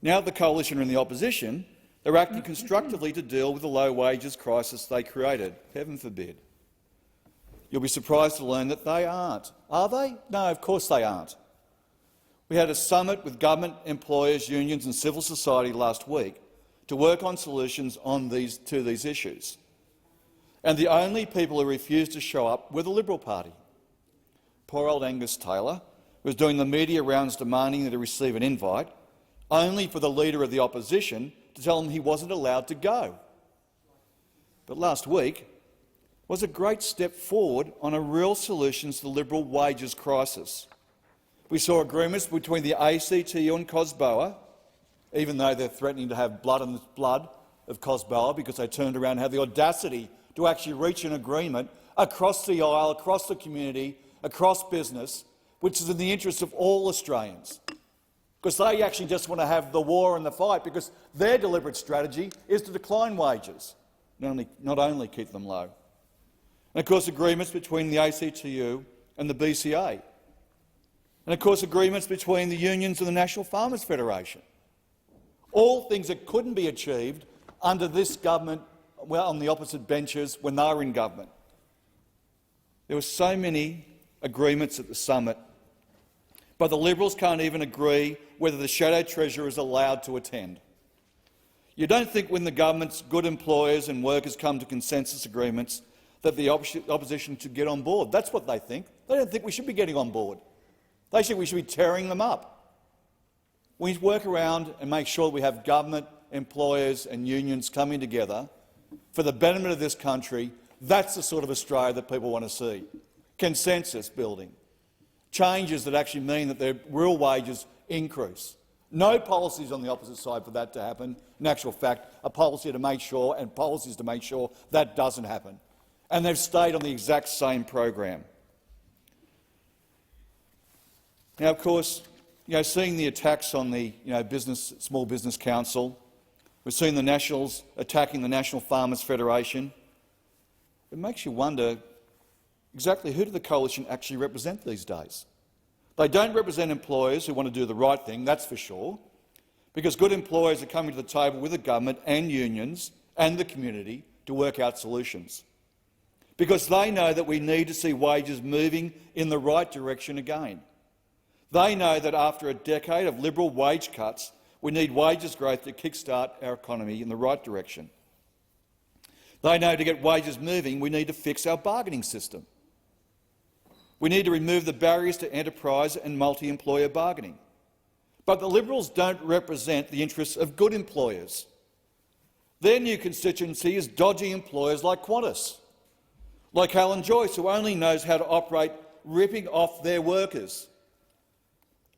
A: Now the coalition are in the opposition, they're acting constructively to deal with the low wages crisis they created. Heaven forbid. You'll be surprised to learn that they aren't. Are they? No, of course they aren't. We had a summit with government, employers, unions and civil society last week to work on solutions to these issues. And the only people who refused to show up were the Liberal Party. Poor old Angus Taylor was doing the media rounds demanding that he receive an invite, only for the Leader of the Opposition to tell him he wasn't allowed to go. But last week was a great step forward on a real solution to the Liberal wages crisis. We saw agreements between the ACTU and COSBOA, even though they're threatening to have blood on the blood of COSBOA because they turned around and had the audacity to actually reach an agreement across the aisle, across the community, across business, which is in the interest of all Australians. Because they actually just want to have the war and the fight, because their deliberate strategy is to decline wages, not only keep them low. And of course agreements between the ACTU and the BCA. And of course agreements between the unions and the National Farmers Federation. All things that couldn't be achieved under this government, well, on the opposite benches when they were in government. There were so many agreements at the summit, but the Liberals can't even agree whether the Shadow Treasurer is allowed to attend. You don't think when the government's good employers and workers come to consensus agreements that the opposition should get on board. That's what they think. They don't think we should be getting on board. They think we should be tearing them up. We need to work around and make sure we have government, employers and unions coming together for the betterment of this country. That's the sort of Australia that people want to see. Consensus building. Changes that actually mean that their real wages increase. No policies on the opposite side for that to happen. In actual fact, a policy to make sure and policies to make sure that doesn't happen. And they've stayed on the exact same program. Now, of course, seeing the attacks on the Small Business Council, we're seeing the Nationals attacking the National Farmers Federation. It makes you wonder exactly who do the coalition actually represent these days. They don't represent employers who want to do the right thing, that's for sure, because good employers are coming to the table with the government and unions and the community to work out solutions. Because they know that we need to see wages moving in the right direction again. They know that after a decade of Liberal wage cuts, we need wages growth to kickstart our economy in the right direction. They know to get wages moving, we need to fix our bargaining system. We need to remove the barriers to enterprise and multi-employer bargaining. But the Liberals don't represent the interests of good employers. Their new constituency is dodgy employers like Qantas, like Alan Joyce, who only knows how to operate ripping off their workers.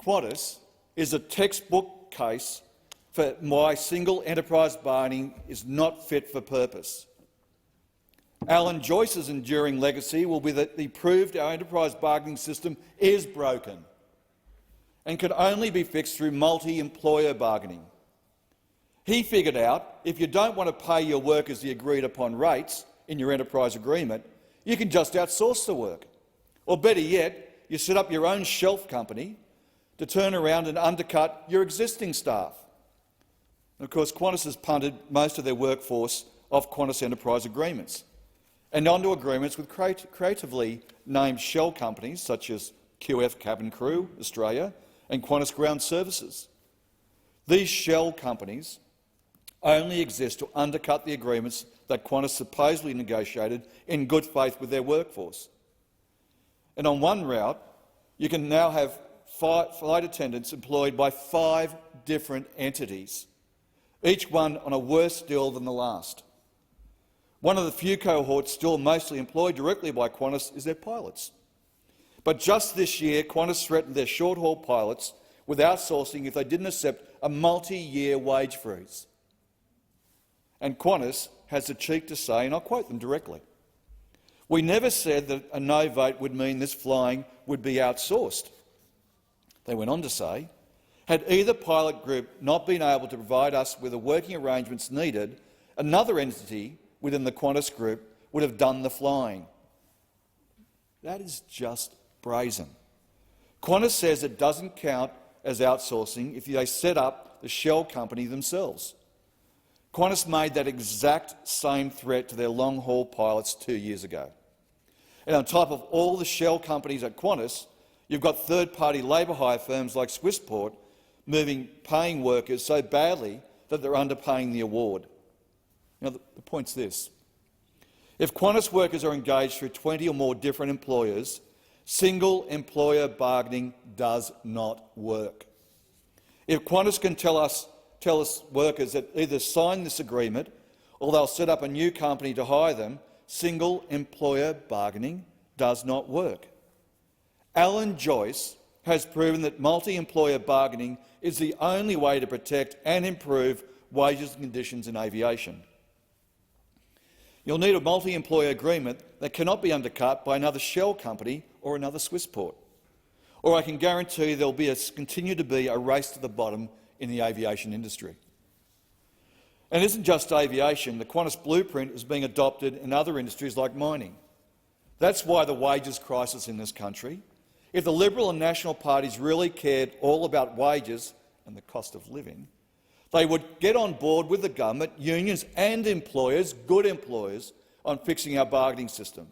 A: Qantas is a textbook case for why single enterprise bargaining is not fit for purpose. Alan Joyce's enduring legacy will be that he proved our enterprise bargaining system is broken. and can only be fixed through multi-employer bargaining. He figured out if you don't want to pay your workers the agreed-upon rates in your enterprise agreement, you can just outsource the work. Or better yet, you set up your own shelf company to turn around and undercut your existing staff. And of course, Qantas has punted most of their workforce off Qantas enterprise agreements and onto agreements with creatively named shell companies such as QF Cabin Crew Australia and Qantas Ground Services. These shell companies only exist to undercut the agreements that Qantas supposedly negotiated in good faith with their workforce. And on one route, you can now have flight attendants employed by 5 different entities, each one on a worse deal than the last. One of the few cohorts still mostly employed directly by Qantas is their pilots. But just this year, Qantas threatened their short-haul pilots with outsourcing if they didn't accept a multi-year wage freeze. And Qantas has the cheek to say, and I'll quote them directly, "We never said that a no vote would mean this flying would be outsourced." They went on to say, "Had either pilot group not been able to provide us with the working arrangements needed, another entity within the Qantas group would have done the flying." That is just brazen. Qantas says it doesn't count as outsourcing if they set up the shell company themselves. Qantas made that exact same threat to their long-haul pilots 2 years ago. And on top of all the shell companies at Qantas, you've got third-party labour hire firms like Swissport paying workers so badly that they're underpaying the award. Now, the point's this. If Qantas workers are engaged through 20 or more different employers, single-employer bargaining does not work. If Qantas can tell us workers that either sign this agreement or they'll set up a new company to hire them, single-employer bargaining does not work. Alan Joyce has proven that multi-employer bargaining is the only way to protect and improve wages and conditions in aviation. You'll need a multi-employer agreement that cannot be undercut by another shell company or another Swissport. Or I can guarantee there will continue to be a race to the bottom in the aviation industry. And it isn't just aviation. The Qantas blueprint is being adopted in other industries like mining. That's why the wages crisis in this country. If the Liberal and National parties really cared all about wages and the cost of living, they would get on board with the government, unions and employers, good employers, on fixing our bargaining system.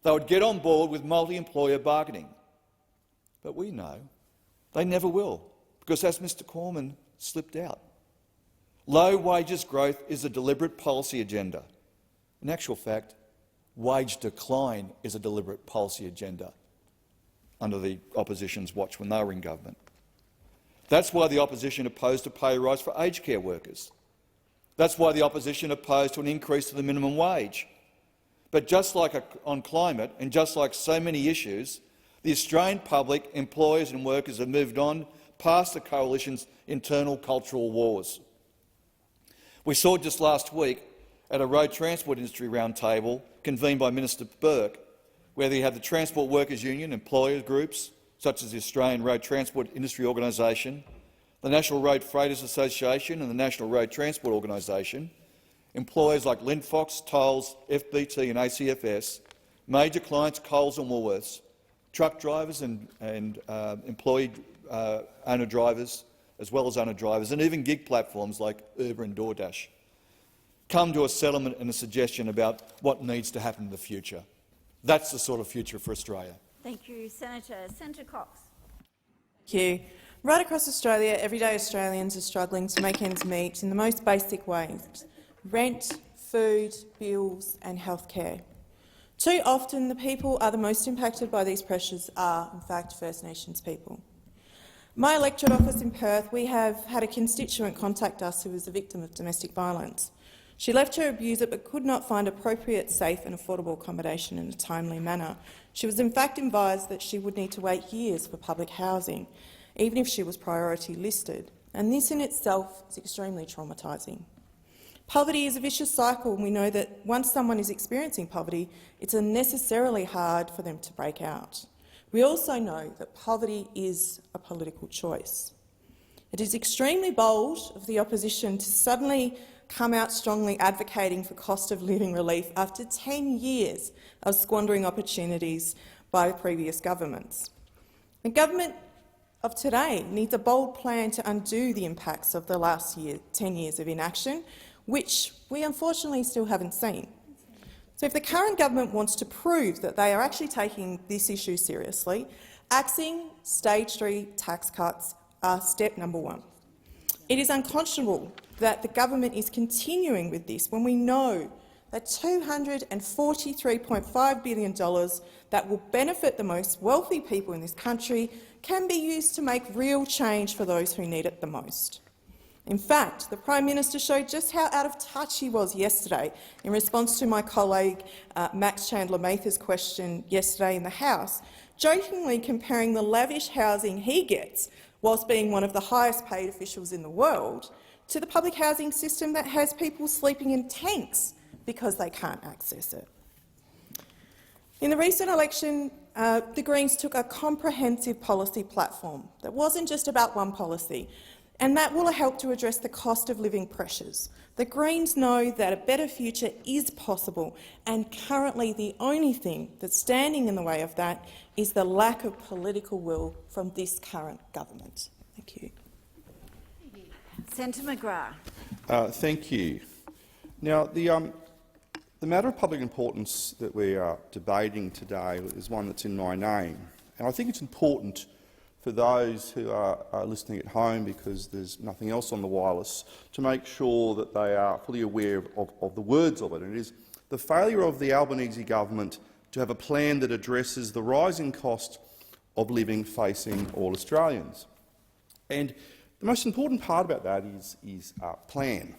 A: They would get on board with multi-employer bargaining. But we know they never will, because as Mr Cormann slipped out, low wages growth is a deliberate policy agenda. In actual fact, wage decline is a deliberate policy agenda under the opposition's watch when they were in government. That's why the opposition opposed a pay rise for aged care workers. That's why the opposition opposed to an increase to the minimum wage. But just like on climate and just like so many issues, the Australian public, employers and workers have moved on past the coalition's internal cultural wars. We saw just last week at a road transport industry roundtable convened by Minister Burke, where they had the Transport Workers Union, employer groups such as the Australian Road Transport Industry Organisation, the National Road Freighters Association and the National Road Transport Organisation, employers like Linfox, Tolls, FBT and ACFS, major clients Coles and Woolworths, truck drivers and employee owner-drivers, as well as owner-drivers, and even gig platforms like Uber and DoorDash, come to a settlement and a suggestion about what needs to happen in the future. That's the sort of future for Australia.
J: Thank you, Senator. Senator Cox.
N: Thank you. Right across Australia, everyday Australians are struggling to make ends meet in the most basic ways: rent, food, bills and healthcare. Too often, the people are the most impacted by these pressures are, in fact, First Nations people. My electorate office in Perth, we have had a constituent contact us who was a victim of domestic violence. She left her abuser but could not find appropriate, safe and affordable accommodation in a timely manner. She was in fact advised that she would need to wait years for public housing, even if she was priority listed, and this in itself is extremely traumatising. Poverty is a vicious cycle, and we know that once someone is experiencing poverty, it's unnecessarily hard for them to break out. We also know that poverty is a political choice. It is extremely bold of the opposition to suddenly come out strongly advocating for cost of living relief after 10 years of squandering opportunities by previous governments. The government of today needs a bold plan to undo the impacts of the last 10 years of inaction, which we unfortunately still haven't seen. So if the current government wants to prove that they are actually taking this issue seriously, axing stage 3 tax cuts are step number 1. It is unconscionable that the government is continuing with this when we know that $243.5 billion that will benefit the most wealthy people in this country can be used to make real change for those who need it the most. In fact, the Prime Minister showed just how out of touch he was yesterday in response to my colleague Max Chandler-Mather's question yesterday in the House, jokingly comparing the lavish housing he gets whilst being one of the highest paid officials in the world to the public housing system that has people sleeping in tanks because they can't access it. In the recent election, the Greens took a comprehensive policy platform that wasn't just about one policy, and that will help to address the cost of living pressures. The Greens know that a better future is possible, and currently the only thing that's standing in the way of that is the lack of political will from this current government. Thank you.
J: Senator McGrath.
B: Thank you. Now, the matter of public importance that we are debating today is one that's in my name, and I think it's important for those who are listening at home, because there's nothing else on the wireless, to make sure that they are fully aware of the words of it. And it is the failure of the Albanese government to have a plan that addresses the rising cost of living facing all Australians. And the most important part about that is plan,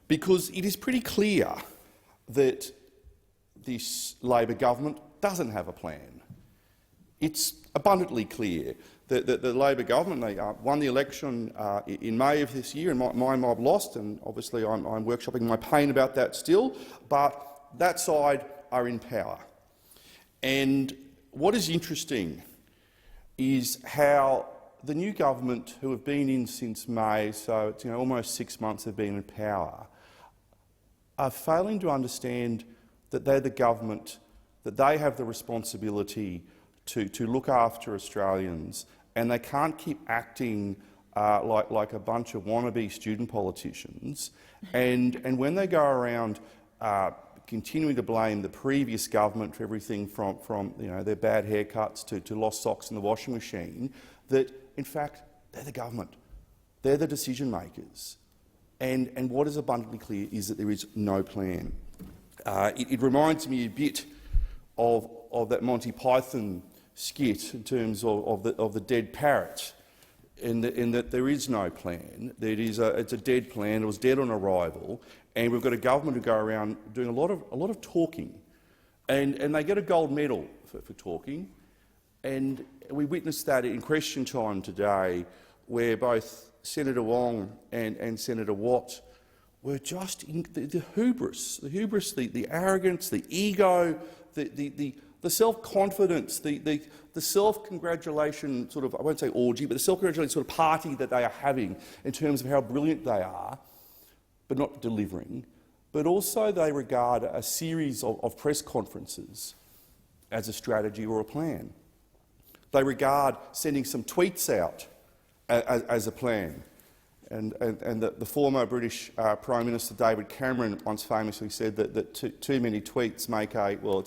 B: because it is pretty clear that this Labor government doesn't have a plan. It's abundantly clear that the Labor government, they won the election in May of this year, and my mob lost, and obviously I'm workshopping my pain about that still, but that side are in power. And what is interesting is how the new government, who have been in since May, so it's almost 6 months they've been in power, are failing to understand that they're the government, that they have the responsibility to look after Australians, and they can't keep acting like a bunch of wannabe student politicians. And when they go around continuing to blame the previous government for everything from their bad haircuts to lost socks in the washing machine, that in fact they're the government, they're the decision makers. And what is abundantly clear is that there is no plan. It reminds me a bit of that Monty Python skit in terms of the dead parrot, in that there is no plan. It's a dead plan. It was dead on arrival, and we've got a government who go around doing a lot of talking, and they get a gold medal for talking. And we witnessed that in question time today, where both Senator Wong and Senator Watt were just in the hubris, the arrogance, the ego, the self-confidence, the self-congratulation sort of, I won't say orgy, but the self-congratulation sort of party that they are having in terms of how brilliant they are, but not delivering. But also they regard a series of press conferences as a strategy or a plan. They regard sending some tweets out as a plan. And the former British Prime Minister David Cameron once famously said that too many tweets make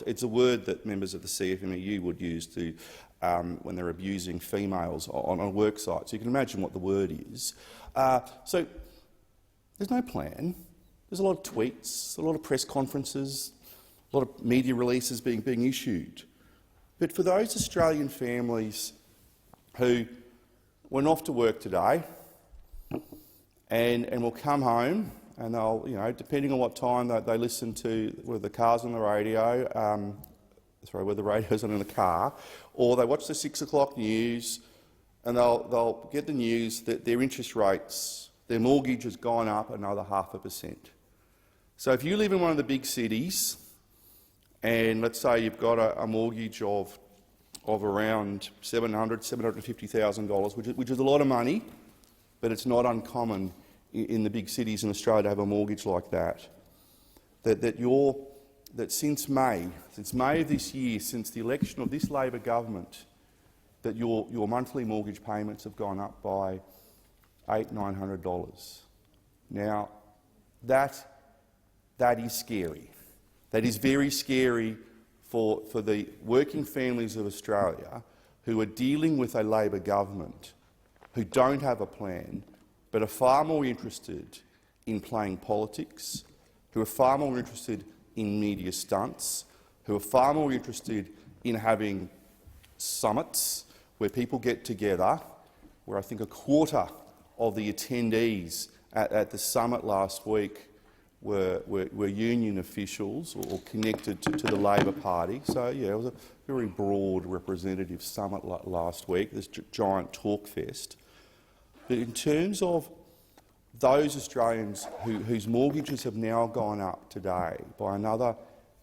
B: it's a word that members of the CFMEU would use to when they're abusing females on a work site. So you can imagine what the word is. So there's no plan. There's a lot of tweets, a lot of press conferences, a lot of media releases being issued. But for those Australian families who went off to work today and will come home, and they'll, depending on what time they listen to, whether the car's on the radio, whether the radio's on in the car, or they watch the 6 o'clock news, and they'll get the news that their interest rates, their mortgage has gone up another 0.5%. So if you live in one of the big cities, and let's say you've got a mortgage of of around $700,000, $750,000, which is a lot of money, but it's not uncommon in the big cities in Australia to have a mortgage like that. That since May of this year, since the election of this Labor government, that your monthly mortgage payments have gone up by $800–900. Now, that is scary. That is very scary for the working families of Australia who are dealing with a Labor government who don't have a plan but are far more interested in playing politics, who are far more interested in media stunts, who are far more interested in having summits where people get together, where I think a quarter of the attendees at the summit last week were union officials or connected to the Labor Party. So, yeah, it was a very broad representative summit last week, this giant talk fest. But in terms of those Australians whose mortgages have now gone up today by another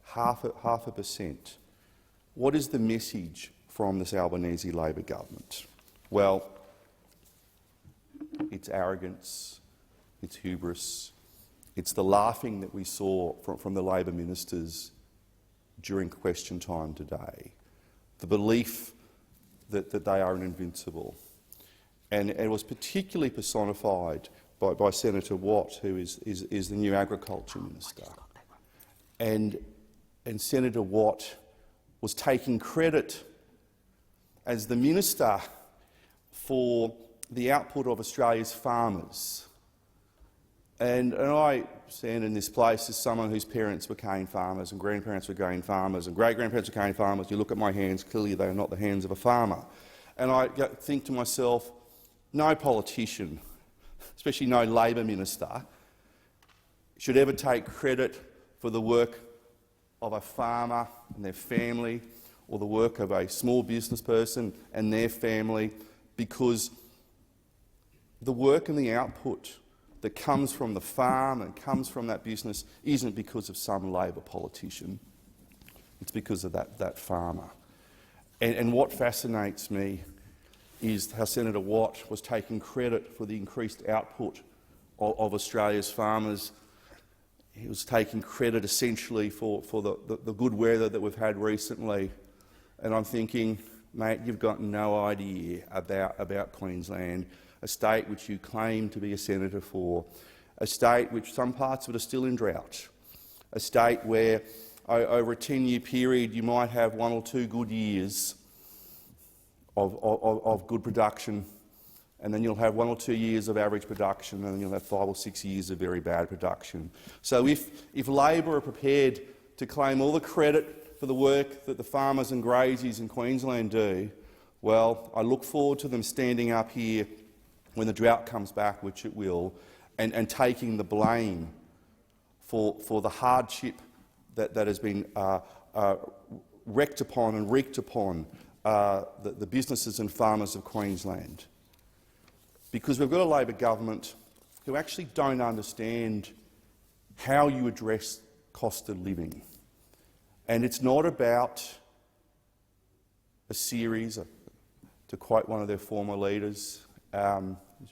B: half a percent, what is the message from this Albanese Labor government? Well, it's arrogance, it's hubris, it's the laughing that we saw from the Labor ministers during question time today, the belief that they are invincible. And it was particularly personified by Senator Watt, who is the new Agriculture Minister. And Senator Watt was taking credit as the Minister for the output of Australia's farmers. And I stand in this place as someone whose parents were cane farmers and grandparents were cane farmers and great-grandparents were cane farmers. You look at my hands, clearly they are not the hands of a farmer. And I think to myself, no politician, especially no Labor minister, should ever take credit for the work of a farmer and their family, or the work of a small business person and their family, because the work and the output that comes from the farm and comes from that business isn't because of some Labor politician. It's because of that farmer. And what fascinates me is how Senator Watt was taking credit for the increased output of Australia's farmers. He was taking credit essentially for the good weather that we've had recently. And I'm thinking, mate, you've got no idea about Queensland, a state which you claim to be a senator for, a state which some parts of it are still in drought, a state where over a 10-year period you might have 1 or 2 good years of good production, and then you'll have 1 or 2 years of average production, and then you'll have 5 or 6 years of very bad production. So if Labor are prepared to claim all the credit for the work that the farmers and graziers in Queensland do, well, I look forward to them standing up here when the drought comes back, which it will, and taking the blame for the hardship that has been wreaked upon the businesses and farmers of Queensland. Because we've got a Labor government who actually don't understand how you address cost of living. And it's not about a series, to quote one of their former leaders,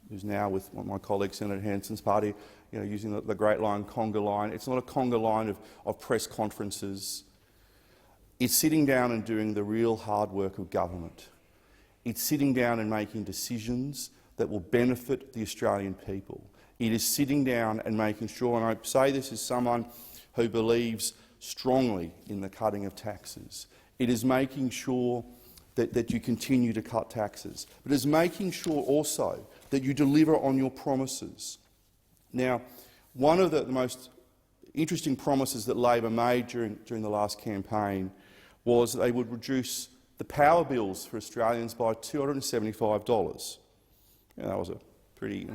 B: who's now with my colleague Senator Hanson's party, using the great line, conga line. It's not a conga line of press conferences. It's sitting down and doing the real hard work of government. It's sitting down and making decisions that will benefit the Australian people. It is sitting down and making sure, and I say this as someone who believes strongly in the cutting of taxes, it is making sure that you continue to cut taxes, but it's making sure also that you deliver on your promises. Now, one of the most interesting promises that Labor made during the last campaign was that they would reduce the power bills for Australians by $275. That was a pretty,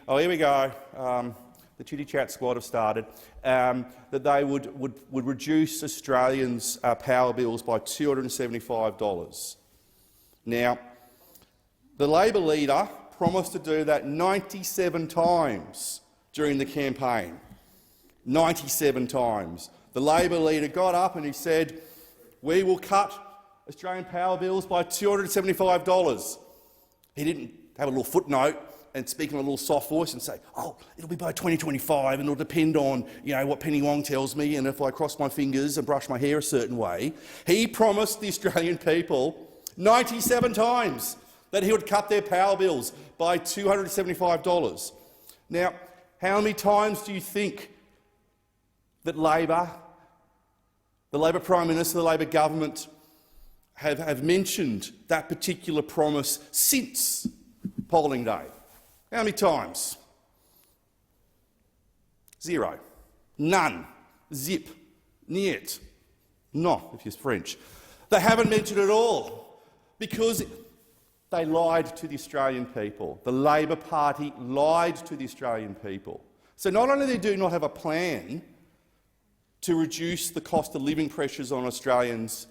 B: oh, here we go. The Chitty Chat squad have started, that they would reduce Australians' power bills by $275. Now, the Labor leader promised to do that 97 times during the campaign. 97 times. The Labor leader got up and he said, "We will cut Australian power bills by $275. He didn't have a little footnote and speak in a little soft voice and say, oh, it'll be by 2025 and it'll depend on what Penny Wong tells me and if I cross my fingers and brush my hair a certain way. He promised the Australian people 97 times that he would cut their power bills by $275. Now, how many times do you think that Labor, the Labor Prime Minister, the Labor government have mentioned that particular promise since polling day? How many times? 0. None. Zip. Niet. No, if you're French. They haven't mentioned it at all because they lied to the Australian people. The Labor Party lied to the Australian people. So not only do they not have a plan to reduce the cost of living pressures on Australians,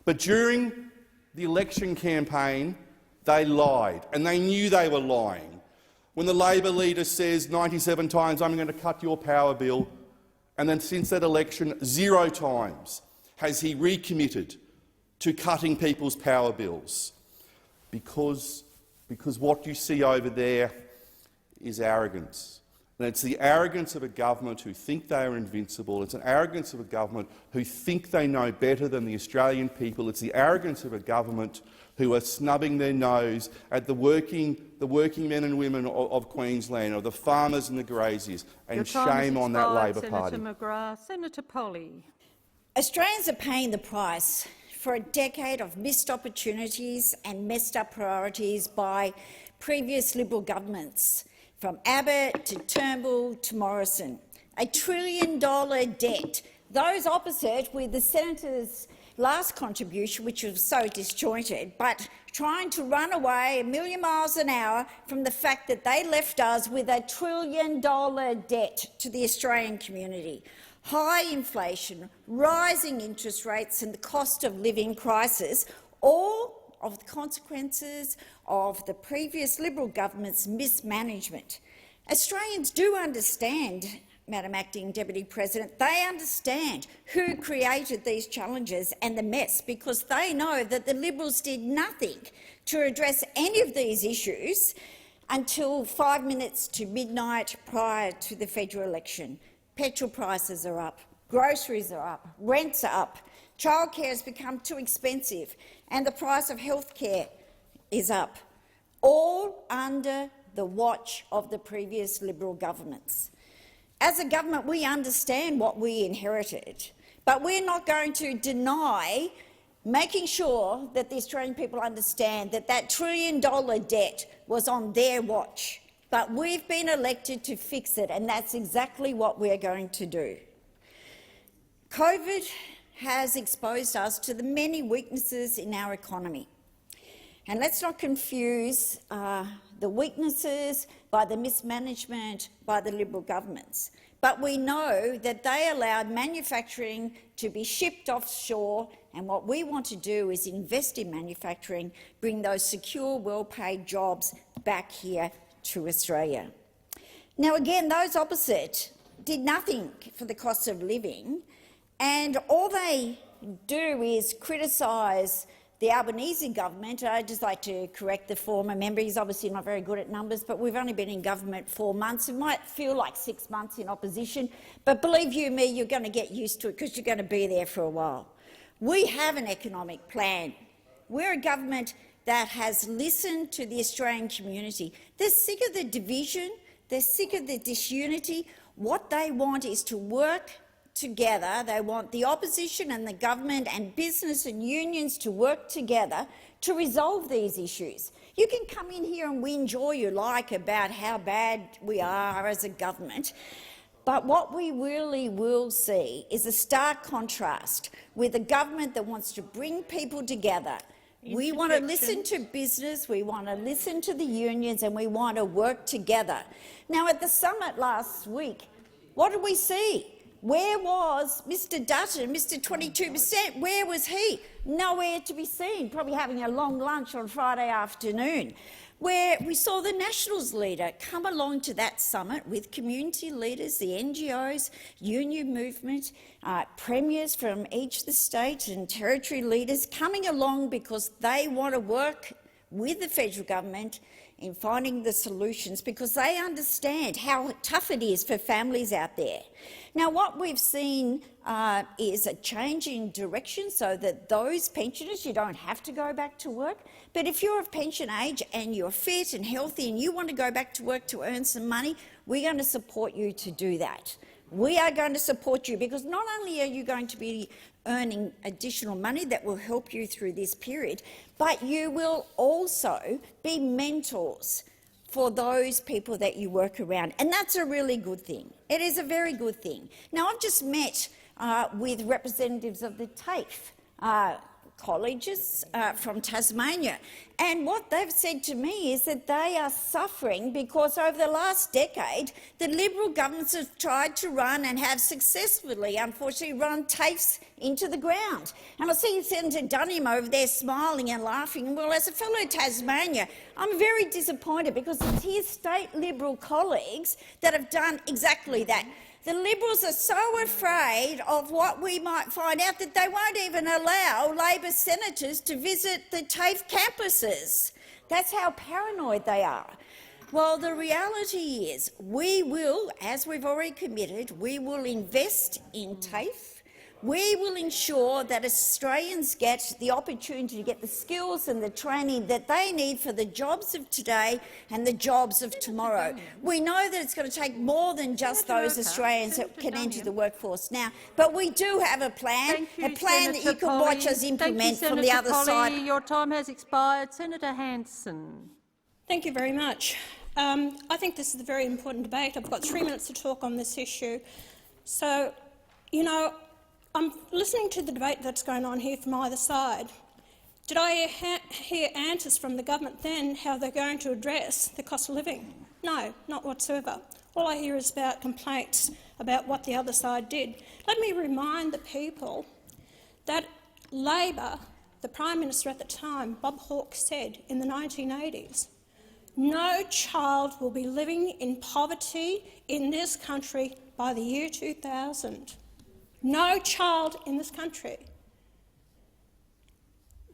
B: but during the election campaign, they lied, and they knew they were lying. When the Labor leader says 97 times, I'm going to cut your power bill, and then since that election, 0 times has he recommitted to cutting people's power bills. Because what you see over there is arrogance. And it's the arrogance of a government who think they are invincible. It's an arrogance of a government who think they know better than the Australian people. It's the arrogance of a government who are snubbing their nose at the working men and women of Queensland, or the farmers and the graziers, and shame on that Labor Party.
J: Senator McGrath. Senator Polley.
U: Australians are paying the price for a decade of missed opportunities and messed up priorities by previous Liberal governments, from Abbott to Turnbull to Morrison. $1 trillion debt. Those opposite with the Senator's last contribution, which was so disjointed, but trying to run away a million miles an hour from the fact that they left us with $1 trillion debt to the Australian community. High inflation, rising interest rates and the cost of living crisis, all of the consequences of the previous Liberal government's mismanagement. Australians do understand, Madam Acting Deputy President, they understand who created these challenges and the mess, because they know that the Liberals did nothing to address any of these issues until 5 minutes to midnight prior to the federal election. Petrol prices are up, groceries are up, rents are up, childcare has become too expensive and the price of health care is up, all under the watch of the previous Liberal governments. As a government, we understand what we inherited, but we're not going to deny making sure that the Australian people understand that $1 trillion debt was on their watch. But we've been elected to fix it, and that's exactly what we're going to do. COVID has exposed us to the many weaknesses in our economy. And let's not confuse the weaknesses by the mismanagement by the Liberal governments. But we know that they allowed manufacturing to be shipped offshore, and what we want to do is invest in manufacturing, bring those secure, well-paid jobs back here to Australia. Now again, those opposite did nothing for the cost of living, and all they do is criticise the Albanese government. I'd just like to correct the former member. He's obviously not very good at numbers, but we've only been in government 4 months. It might feel like 6 months in opposition, but believe you me, you're going to get used to it because you're going to be there for a while. We have an economic plan. We're a government that has listened to the Australian community. They're sick of the division, they're sick of the disunity. What they want is to work together. They want the opposition and the government and business and unions to work together to resolve these issues. You can come in here and whinge all you like about how bad we are as a government, but what we really will see is a stark contrast with a government that wants to bring people together. We want to listen to business, we want to listen to the unions, and we want to work together. Now, at the summit last week, what did we see?
C: Where was Mr Dutton, Mr 22%? Where was he? Nowhere to be seen, probably having a long lunch on Friday afternoon, where we saw the Nationals leader come along to that summit with community leaders, the NGOs, union movement, premiers from each of the state and territory leaders coming along because they want to work with the federal government in finding the solutions, because they understand how tough it is for families out there. Now, what we've seen is a change in direction so that those pensioners, you don't have to go back to work, but if you're of pension age and you're fit and healthy and you want to go back to work to earn some money, we're going to support you to do that. We are going to support you because not only are you going to be earning additional money that will help you through this period, but you will also be mentors for those people that you work around, and that's a really good thing. It is a very good thing. Now, I've just met with representatives of the TAFE colleges from Tasmania, and what they've said to me is that they are suffering because over the last decade the Liberal governments have tried to run and have successfully, unfortunately, run TAFEs into the ground. And I see Senator Dunham over there smiling and laughing. Well, as a fellow Tasmania, I'm very disappointed because it's his state Liberal colleagues that have done exactly that. The Liberals are so afraid of what we might find out that they won't even allow Labor senators to visit the TAFE campuses. That's how paranoid they are. Well, the reality is we will, as we've already committed, we will invest in TAFE. We will ensure that Australians get the opportunity to get the skills and the training that they need for the jobs of today and the jobs of tomorrow. We know that it's going to take more than just those Australians that can enter the workforce now, but we do have a plan, that you can watch us implement from the other side.
J: Your time has expired. Senator Hanson.
K: Thank you very much. I think this is a very important debate. I've got 3 minutes to talk on this issue. So, you know, I'm listening to the debate that's going on here from either side. Did I hear answers from the government then how they're going to address the cost of living? No, not whatsoever. All I hear is about complaints about what the other side did. Let me remind the people that Labor, the Prime Minister at the time, Bob Hawke, said in the 1980s, no child will be living in poverty in this country by the year 2000. No child in this country.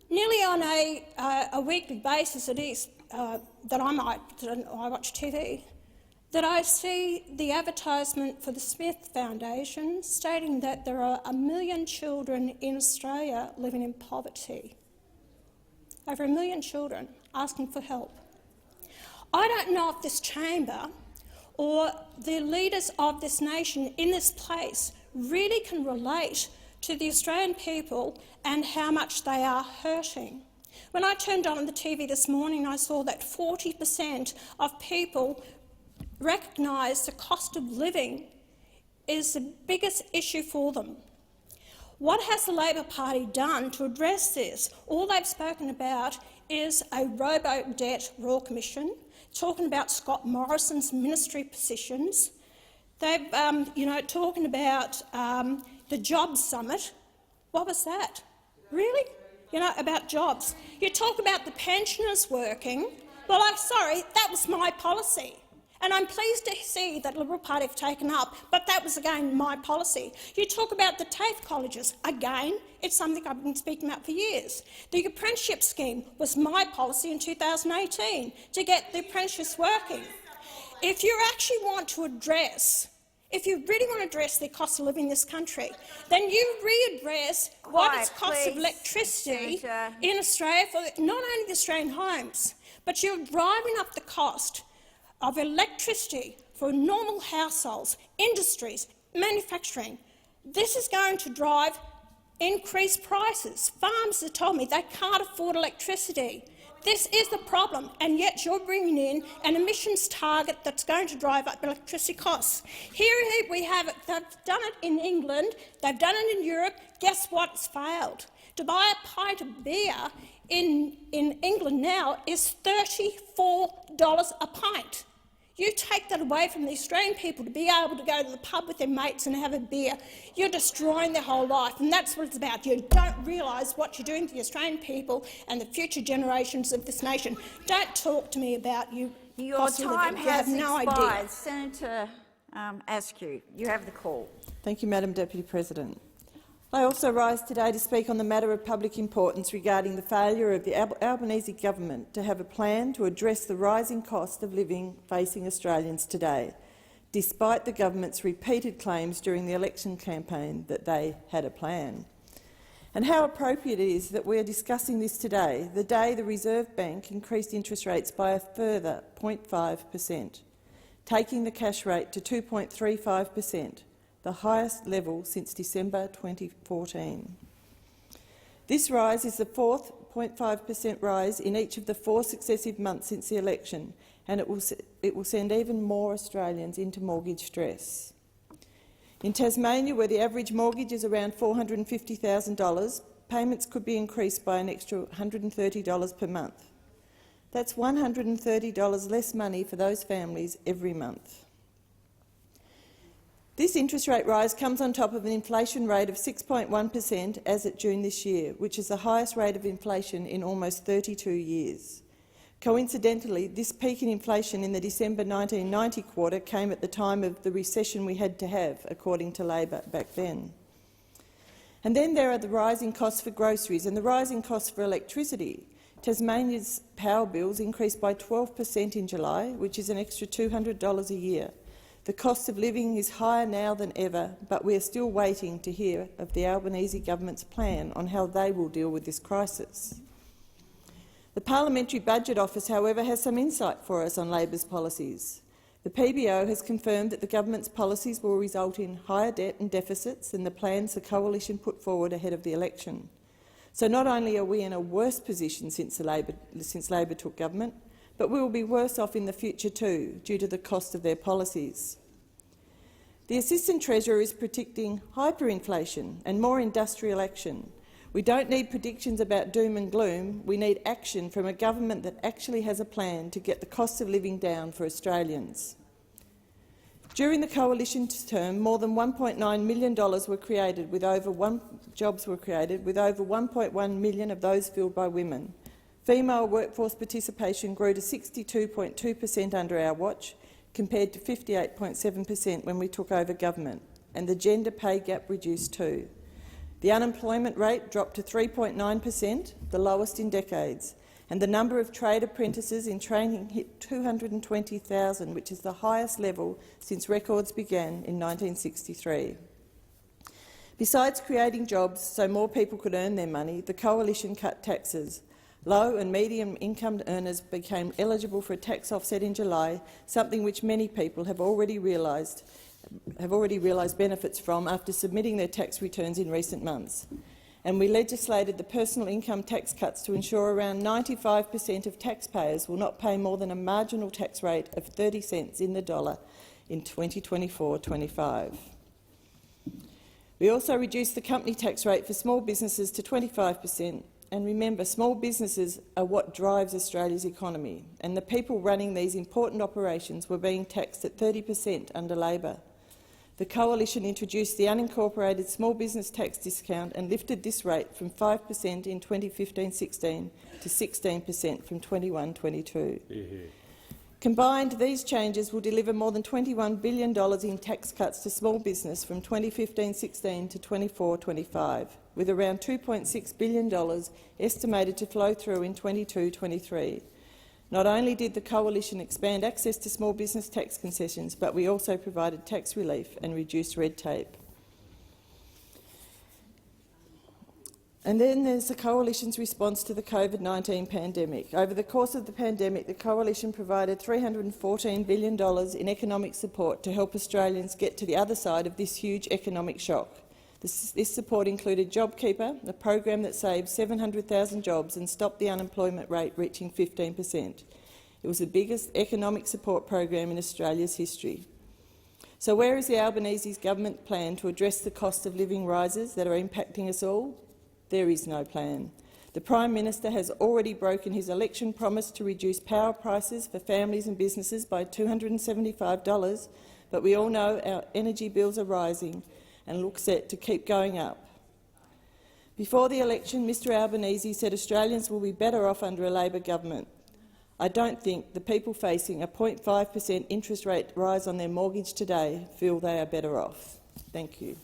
K: Nearly on a weekly basis it is that I watch TV, that I see the advertisement for the Smith Foundation stating that there are 1 million children in Australia living in poverty. Over 1 million children asking for help. I don't know if this chamber or the leaders of this nation in this place really can relate to the Australian people and how much they are hurting. When I turned on the TV this morning, I saw that 40% of people recognise the cost of living is the biggest issue for them. What has the Labor Party done to address this? All they've spoken about is a robo-debt Royal Commission, talking about Scott Morrison's ministry positions. They've, talking about the Jobs Summit. What was that? Really? About jobs. You talk about the pensioners working. Well, I'm sorry, that was my policy. And I'm pleased to see that the Liberal Party have taken up, but that was, again, my policy. You talk about the TAFE colleges. Again, it's something I've been speaking about for years. The apprenticeship scheme was my policy in 2018 to get the apprentices working. If you actually want to address, if you really want to address the cost of living in this country, then you readdress what is cost of electricity in Australia for not only the Australian homes, but you're driving up the cost of electricity for normal households, industries, manufacturing. This is going to drive increased prices. Farmers have told me they can't afford electricity. This is the problem, and yet you're bringing in an emissions target that's going to drive up electricity costs. Here we have it. They've done it in England. They've done it in Europe. Guess what? It's failed. To buy a pint of beer in England now is $34 a pint. You take that away from the Australian people to be able to go to the pub with their mates and have a beer. You're destroying their whole life, and that's what it's about. You don't realise what you're doing to the Australian people and the future generations of this nation. Don't talk to me about you.
C: Your time has
K: no
C: expired.
K: idea.
C: Senator Askew, you have the call.
N: Thank you, Madam Deputy President. I also rise today to speak on the matter of public importance regarding the failure of the Albanese government to have a plan to address the rising cost of living facing Australians today, despite the government's repeated claims during the election campaign that they had a plan. And how appropriate it is that we are discussing this today, the day the Reserve Bank increased interest rates by a further 0.5%, taking the cash rate to 2.35%. The highest level since December 2014. This rise is the fourth 0.5% rise in each of the 4 successive months since the election, and it will send even more Australians into mortgage stress. In Tasmania, where the average mortgage is around $450,000, payments could be increased by an extra $130 per month. That's $130 less money for those families every month. This interest rate rise comes on top of an inflation rate of 6.1% as at June this year, which is the highest rate of inflation in almost 32 years. Coincidentally, this peak in inflation in the December 1990 quarter came at the time of the recession we had to have, according to Labor back then. And then there are the rising costs for groceries and the rising costs for electricity. Tasmania's power bills increased by 12% in July, which is an extra $200 a year. The cost of living is higher now than ever, but we are still waiting to hear of the Albanese government's plan on how they will deal with this crisis. The Parliamentary Budget Office, however, has some insight for us on Labor's policies. The PBO has confirmed that the government's policies will result in higher debt and deficits than the plans the coalition put forward ahead of the election. So not only are we in a worse position since Labor took government, but we will be worse off in the future too, due to the cost of their policies. The Assistant Treasurer is predicting hyperinflation and more industrial action. We don't need predictions about doom and gloom. We need action from a government that actually has a plan to get the cost of living down for Australians. During the Coalition's term, more than $1.9 million were created, jobs were created, with over 1.1 million of those filled by women. Female workforce participation grew to 62.2% under our watch, compared to 58.7% when we took over government, and the gender pay gap reduced too. The unemployment rate dropped to 3.9%, the lowest in decades, and the number of trade apprentices in training hit 220,000, which is the highest level since records began in 1963. Besides creating jobs so more people could earn their money, the Coalition cut taxes. Low and medium income earners became eligible for a tax offset in July, something which many people have already realised benefits from after submitting their tax returns in recent months. And we legislated the personal income tax cuts to ensure around 95% of taxpayers will not pay more than a marginal tax rate of 30 cents in the dollar in 2024-25. We also reduced the company tax rate for small businesses to 25%. And remember, small businesses are what drives Australia's economy, and the people running these important operations were being taxed at 30% under Labor. The Coalition introduced the unincorporated small business tax discount and lifted this rate from 5% in 2015-16 to 16% from 21-22. Combined, these changes will deliver more than $21 billion in tax cuts to small business from 2015-16 to 24-25, with around $2.6 billion estimated to flow through in 22-23. Not only did the Coalition expand access to small business tax concessions, but we also provided tax relief and reduced red tape. And then there's the Coalition's response to the COVID-19 pandemic. Over the course of the pandemic, the Coalition provided $314 billion in economic support to help Australians get to the other side of this huge economic shock. This support included JobKeeper, a program that saved 700,000 jobs and stopped the unemployment rate reaching 15%. It was the biggest economic support program in Australia's history. So where is the Albanese government plan to address the cost of living rises that are impacting us all? There is no plan. The Prime Minister has already broken his election promise to reduce power prices for families and businesses by $275, but we all know our energy bills are rising and look set to keep going up. Before the election, Mr Albanese said Australians will be better off under a Labor government. I don't think the people facing a 0.5% interest rate rise on their mortgage today feel they are better off. Thank you.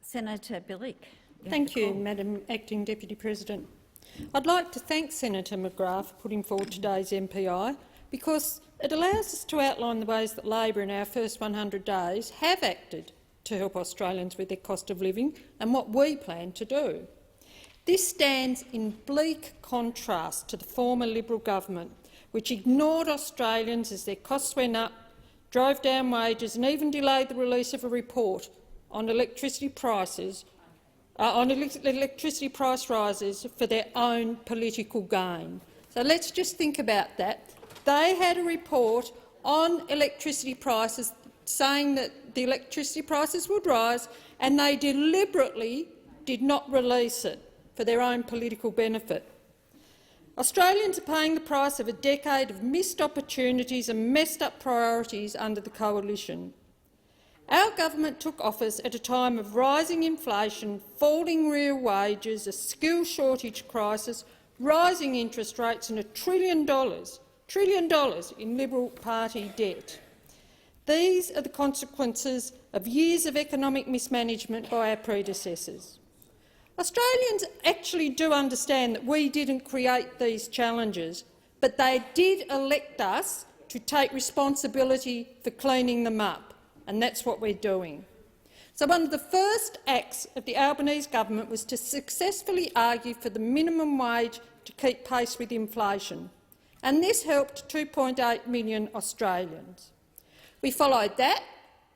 C: Senator Bilyk.
I: Thank you, Madam Acting Deputy President. I'd like to thank Senator McGrath for putting forward today's MPI because it allows us to outline the ways that Labor in our first 100 days have acted to help Australians with their cost of living and what we plan to do. This stands in bleak contrast to the former Liberal government, which ignored Australians as their costs went up, drove down wages and even delayed the release of a report on electricity prices electricity price rises for their own political gain. So let's just think about that. They had a report on electricity prices saying that the electricity prices would rise, and they deliberately did not release it for their own political benefit. Australians are paying the price of a decade of missed opportunities and messed up priorities under the coalition. Our government took office at a time of rising inflation, falling real wages, a skills shortage crisis, rising interest rates and $1 trillion in Liberal Party debt. These are the consequences of years of economic mismanagement by our predecessors. Australians actually do understand that we didn't create these challenges, but they did elect us to take responsibility for cleaning them up. And that's what we're doing. So one of the first acts of the Albanese government was to successfully argue for the minimum wage to keep pace with inflation, and this helped 2.8 million Australians. We followed that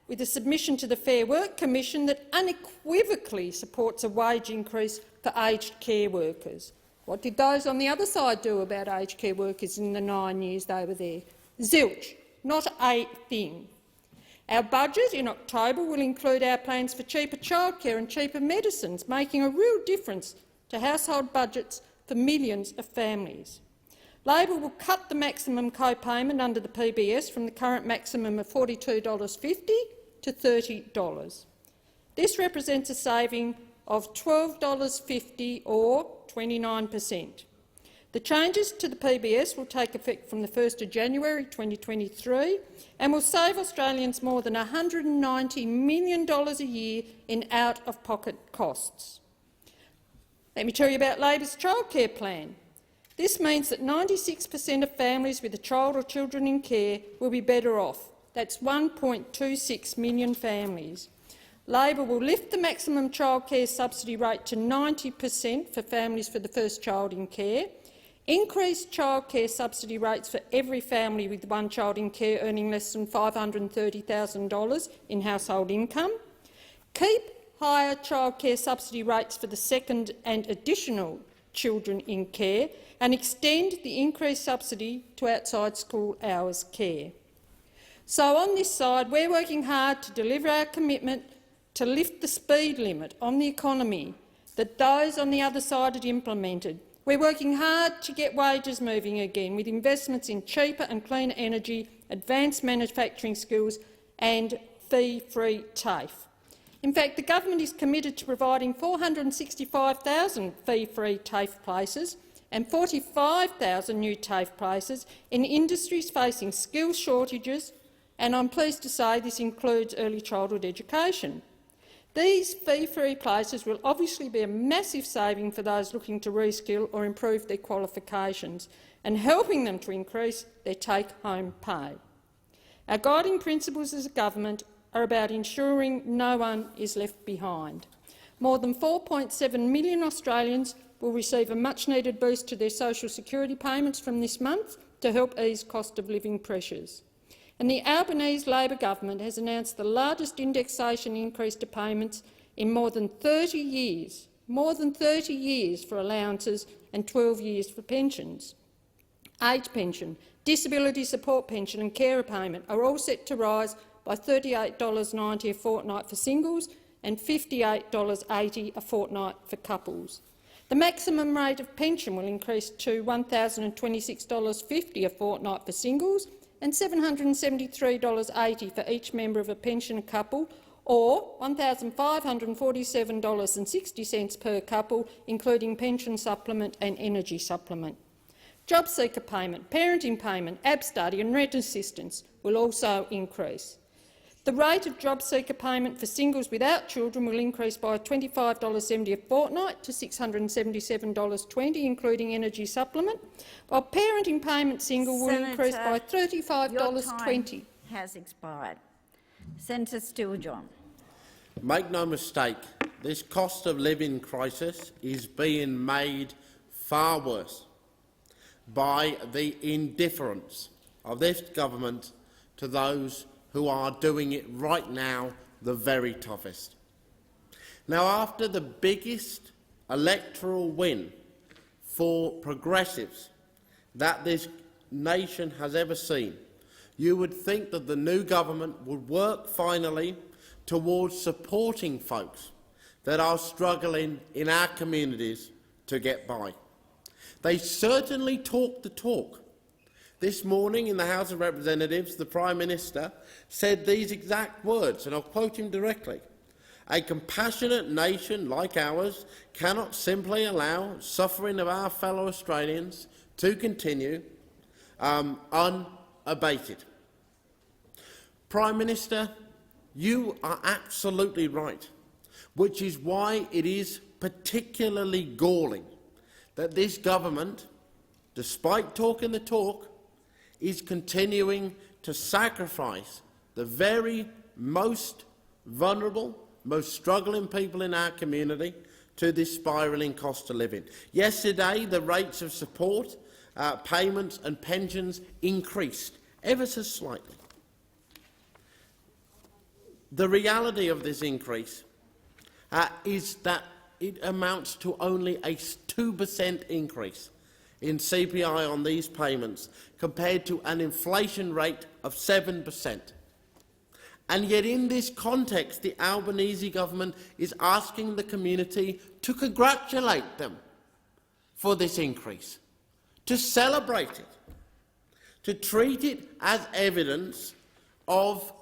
I: with a submission to the Fair Work Commission that unequivocally supports a wage increase for aged care workers. What did those on the other side do about aged care workers in the 9 years they were there? Zilch, not a thing. Our budget in October will include our plans for cheaper childcare and cheaper medicines, making a real difference to household budgets for millions of families. Labor will cut the maximum co-payment under the PBS from the current maximum of $42.50 to $30. This represents a saving of $12.50 or 29%. The changes to the PBS will take effect from the 1st of January 2023 and will save Australians more than $190 million a year in out-of-pocket costs. Let me tell you about Labor's childcare plan. This means that 96% of families with a child or children in care will be better off. That's 1.26 million families. Labor will lift the maximum childcare subsidy rate to 90% for families for the first child in care, increase childcare subsidy rates for every family with one child in care earning less than $530,000 in household income, keep higher childcare subsidy rates for the second and additional children in care, and extend the increased subsidy to outside school hours care. So on this side, we're working hard to deliver our commitment to lift the speed limit on the economy that those on the other side had implemented. We're working hard to get wages moving again with investments in cheaper and cleaner energy, advanced manufacturing skills and fee-free TAFE. In fact, the government is committed to providing 465,000 fee-free TAFE places and 45,000 new TAFE places in industries facing skills shortages, and I'm pleased to say this includes early childhood education. These fee-free places will obviously be a massive saving for those looking to reskill or improve their qualifications and helping them to increase their take-home pay. Our guiding principles as a government are about ensuring no one is left behind. More than 4.7 million Australians will receive a much-needed boost to their social security payments from this month to help ease cost of living pressures. And the Albanese Labor government has announced the largest indexation increase to payments in more than 30 years for allowances and 12 years for pensions. Age pension, disability support pension and carer payment are all set to rise by $38.90 a fortnight for singles and $58.80 a fortnight for couples. The maximum rate of pension will increase to $1,026.50 a fortnight for singles and $773.80 for each member of a pension couple, or $1,547.60 per couple, including pension supplement and energy supplement. Job seeker payment, parenting payment, ab study and rent assistance will also increase. The rate of job seeker payment for singles without children will increase by $25.70 a fortnight to $677.20, including energy supplement, while parenting payment single will increase by $35.20.
C: Your time has expired. Senator Steele-John.
L: Make no mistake, this cost of living crisis is being made far worse by the indifference of this government to those who are doing it right now the very toughest. Now, after the biggest electoral win for progressives that this nation has ever seen, you would think that the new government would work finally towards supporting folks that are struggling in our communities to get by. They certainly talk the talk. This morning in the House of Representatives, the Prime Minister said these exact words, and I'll quote him directly. "A compassionate nation like ours cannot simply allow suffering of our fellow Australians to continue unabated." Prime Minister, you are absolutely right, which is why it is particularly galling that this government, despite talking the talk, is continuing to sacrifice the very most vulnerable, most struggling people in our community to this spiralling cost of living. Yesterday, the rates of support, payments and pensions increased ever so slightly. The reality of this increase is that it amounts to only a 2% increase in CPI on these payments, compared to an inflation rate of 7%. And yet in this context, the Albanese government is asking the community to congratulate them for this increase, to celebrate it, to treat it as evidence of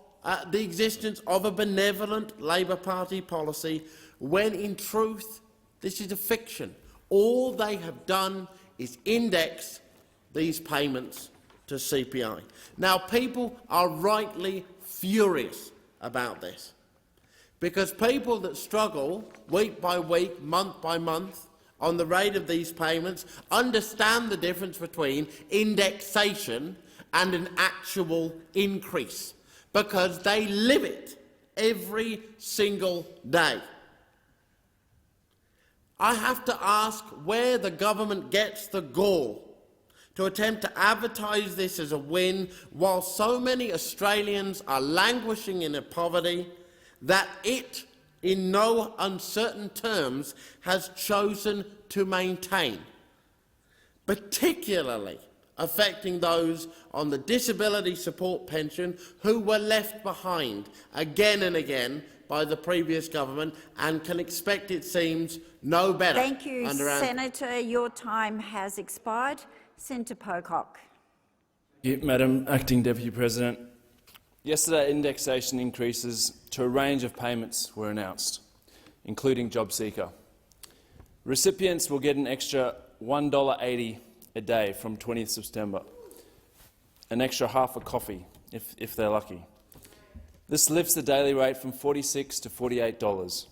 L: the existence of a benevolent Labor Party policy, when in truth this is a fiction. All they have done is index these payments to CPI. Now, people are rightly furious about this, because people that struggle week by week, month by month on the rate of these payments understand the difference between indexation and an actual increase, because they live it every single day. I have to ask where the government gets the gall to attempt to advertise this as a win, while so many Australians are languishing in a poverty that it, in no uncertain terms, has chosen to maintain, particularly affecting those on the disability support pension who were left behind again and again by the previous government and can expect, it seems, no better.
C: Thank you, Senator. Your time has expired. Senator Pocock.
R: Madam Acting Deputy President, yesterday indexation increases to a range of payments were announced, including JobSeeker. Recipients will get an extra $1.80 a day from 20th September, an extra half a coffee if they're lucky. This lifts the daily rate from $46 to $48.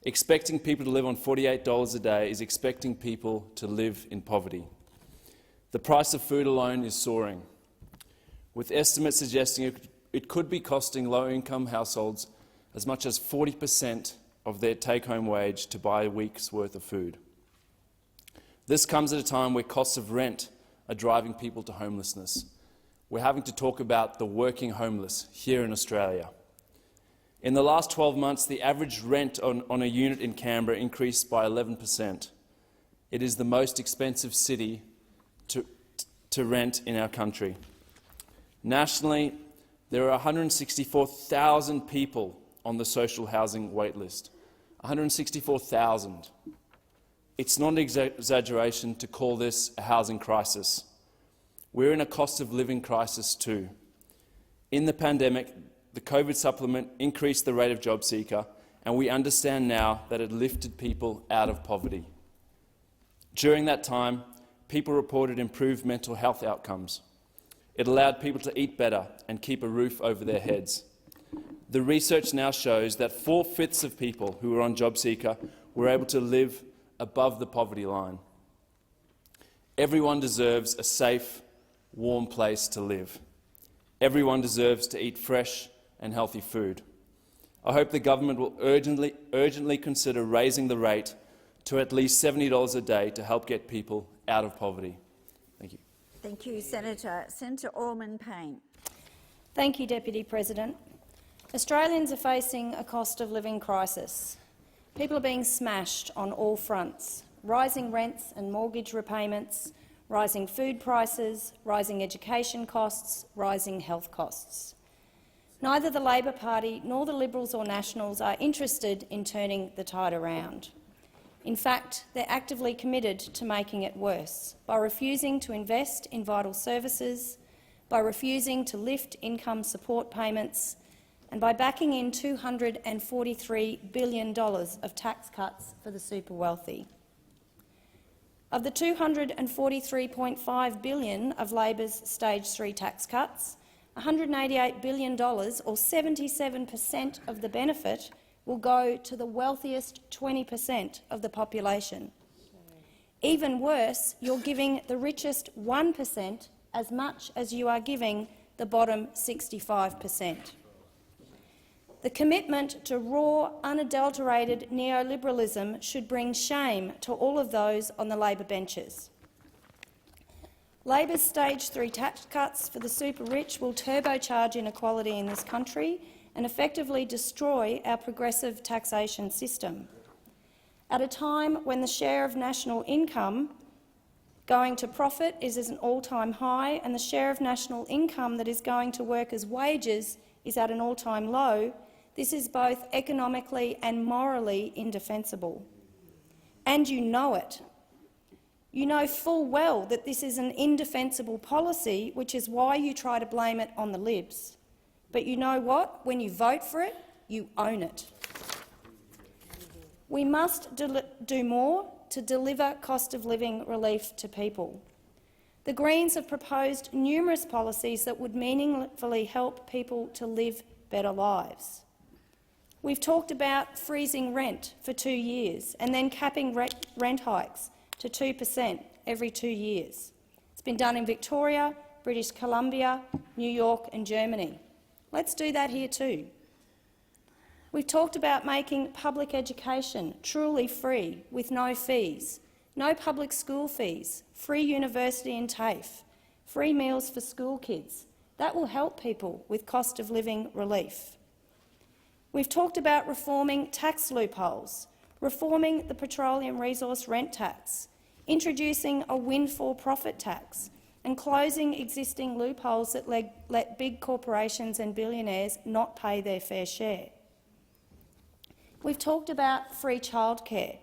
R: Expecting people to live on $48 a day is expecting people to live in poverty. The price of food alone is soaring, with estimates suggesting it could be costing low-income households as much as 40% of their take-home wage to buy a week's worth of food. This comes at a time where costs of rent are driving people to homelessness. We're having to talk about the working homeless here in Australia. In the last 12 months, the average rent on a unit in Canberra increased by 11%. It is the most expensive city to rent in our country. Nationally, there are 164,000 people on the social housing wait list. 164,000. It's not an exaggeration to call this a housing crisis. We're in a cost of living crisis too. In the pandemic, the COVID supplement increased the rate of job seeker, and we understand now that it lifted people out of poverty. During that time, people reported improved mental health outcomes. It allowed people to eat better and keep a roof over their heads. The research now shows that 4/5 of people who were on JobSeeker were able to live above the poverty line. Everyone deserves a safe, warm place to live. Everyone deserves to eat fresh and healthy food. I hope the government will urgently consider raising the rate to at least $70 a day to help get people out of poverty. Thank you.
C: Thank you, Senator. Senator Orman-Payne.
G: Thank you, Deputy President. Australians are facing a cost of living crisis. People are being smashed on all fronts: rising rents and mortgage repayments, rising food prices, rising education costs, rising health costs. Neither the Labor Party nor the Liberals or Nationals are interested in turning the tide around. In fact, they're actively committed to making it worse by refusing to invest in vital services, by refusing to lift income support payments, and by backing in $243 billion of tax cuts for the super wealthy. Of the $243.5 billion of Labor's Stage 3 tax cuts, $188 billion, or 77% of the benefit, will go to the wealthiest 20% of the population. Even worse, you're giving the richest 1% as much as you are giving the bottom 65%. The commitment to raw, unadulterated neoliberalism should bring shame to all of those on the Labor benches. Labor's Stage 3 tax cuts for the super-rich will turbocharge inequality in this country and effectively destroy our progressive taxation system. At a time when the share of national income going to profit is at an all-time high and the share of national income that is going to workers' wages is at an all-time low, this is both economically and morally indefensible. And you know it. You know full well that this is an indefensible policy, which is why you try to blame it on the Libs. But you know what? When you vote for it, you own it. We must do more to deliver cost of living relief to people. The Greens have proposed numerous policies that would meaningfully help people to live better lives. We've talked about freezing rent for 2 years and then capping rent hikes to 2% every 2 years. It's been done in Victoria, British Columbia, New York and Germany. Let's do that here too. We've talked about making public education truly free with no fees, no public school fees, free university and TAFE, free meals for school kids. That will help people with cost of living relief. We've talked about reforming tax loopholes, reforming the petroleum resource rent tax, introducing a windfall profit tax and closing existing loopholes that let big corporations and billionaires not pay their fair share. We've talked about free childcare.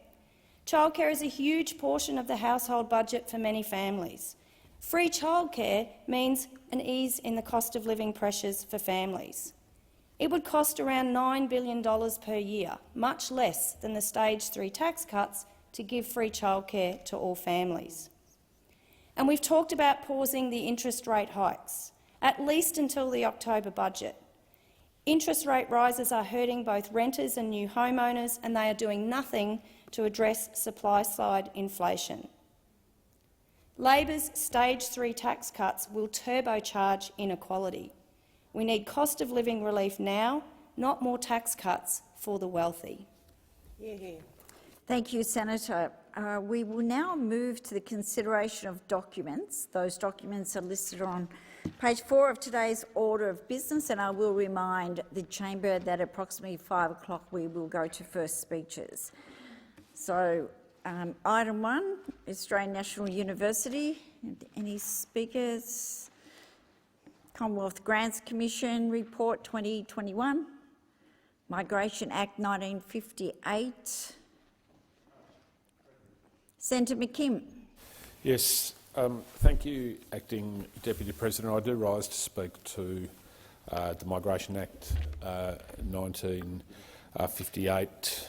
G: Childcare is a huge portion of the household budget for many families. Free childcare means an ease in the cost of living pressures for families. It would cost around $9 billion per year, much less than the Stage 3 tax cuts, to give free childcare to all families. And we've talked about pausing the interest rate hikes, at least until the October budget. Interest rate rises are hurting both renters and new homeowners, and they are doing nothing to address supply-side inflation. Labor's Stage 3 tax cuts will turbocharge inequality. We need cost of living relief now, not more tax cuts for the wealthy.
C: Thank you, Senator. We will now move to the consideration of documents. Those documents are listed on page 4 of today's order of business, and I will remind the chamber that at approximately 5 o'clock we will go to first speeches. So, item 1, Australian National University. Any speakers? Commonwealth Grants Commission Report 2021, Migration Act 1958, Senator McKim.
M: Yes, thank you, Acting Deputy President. I do rise to speak to the Migration Act 1958,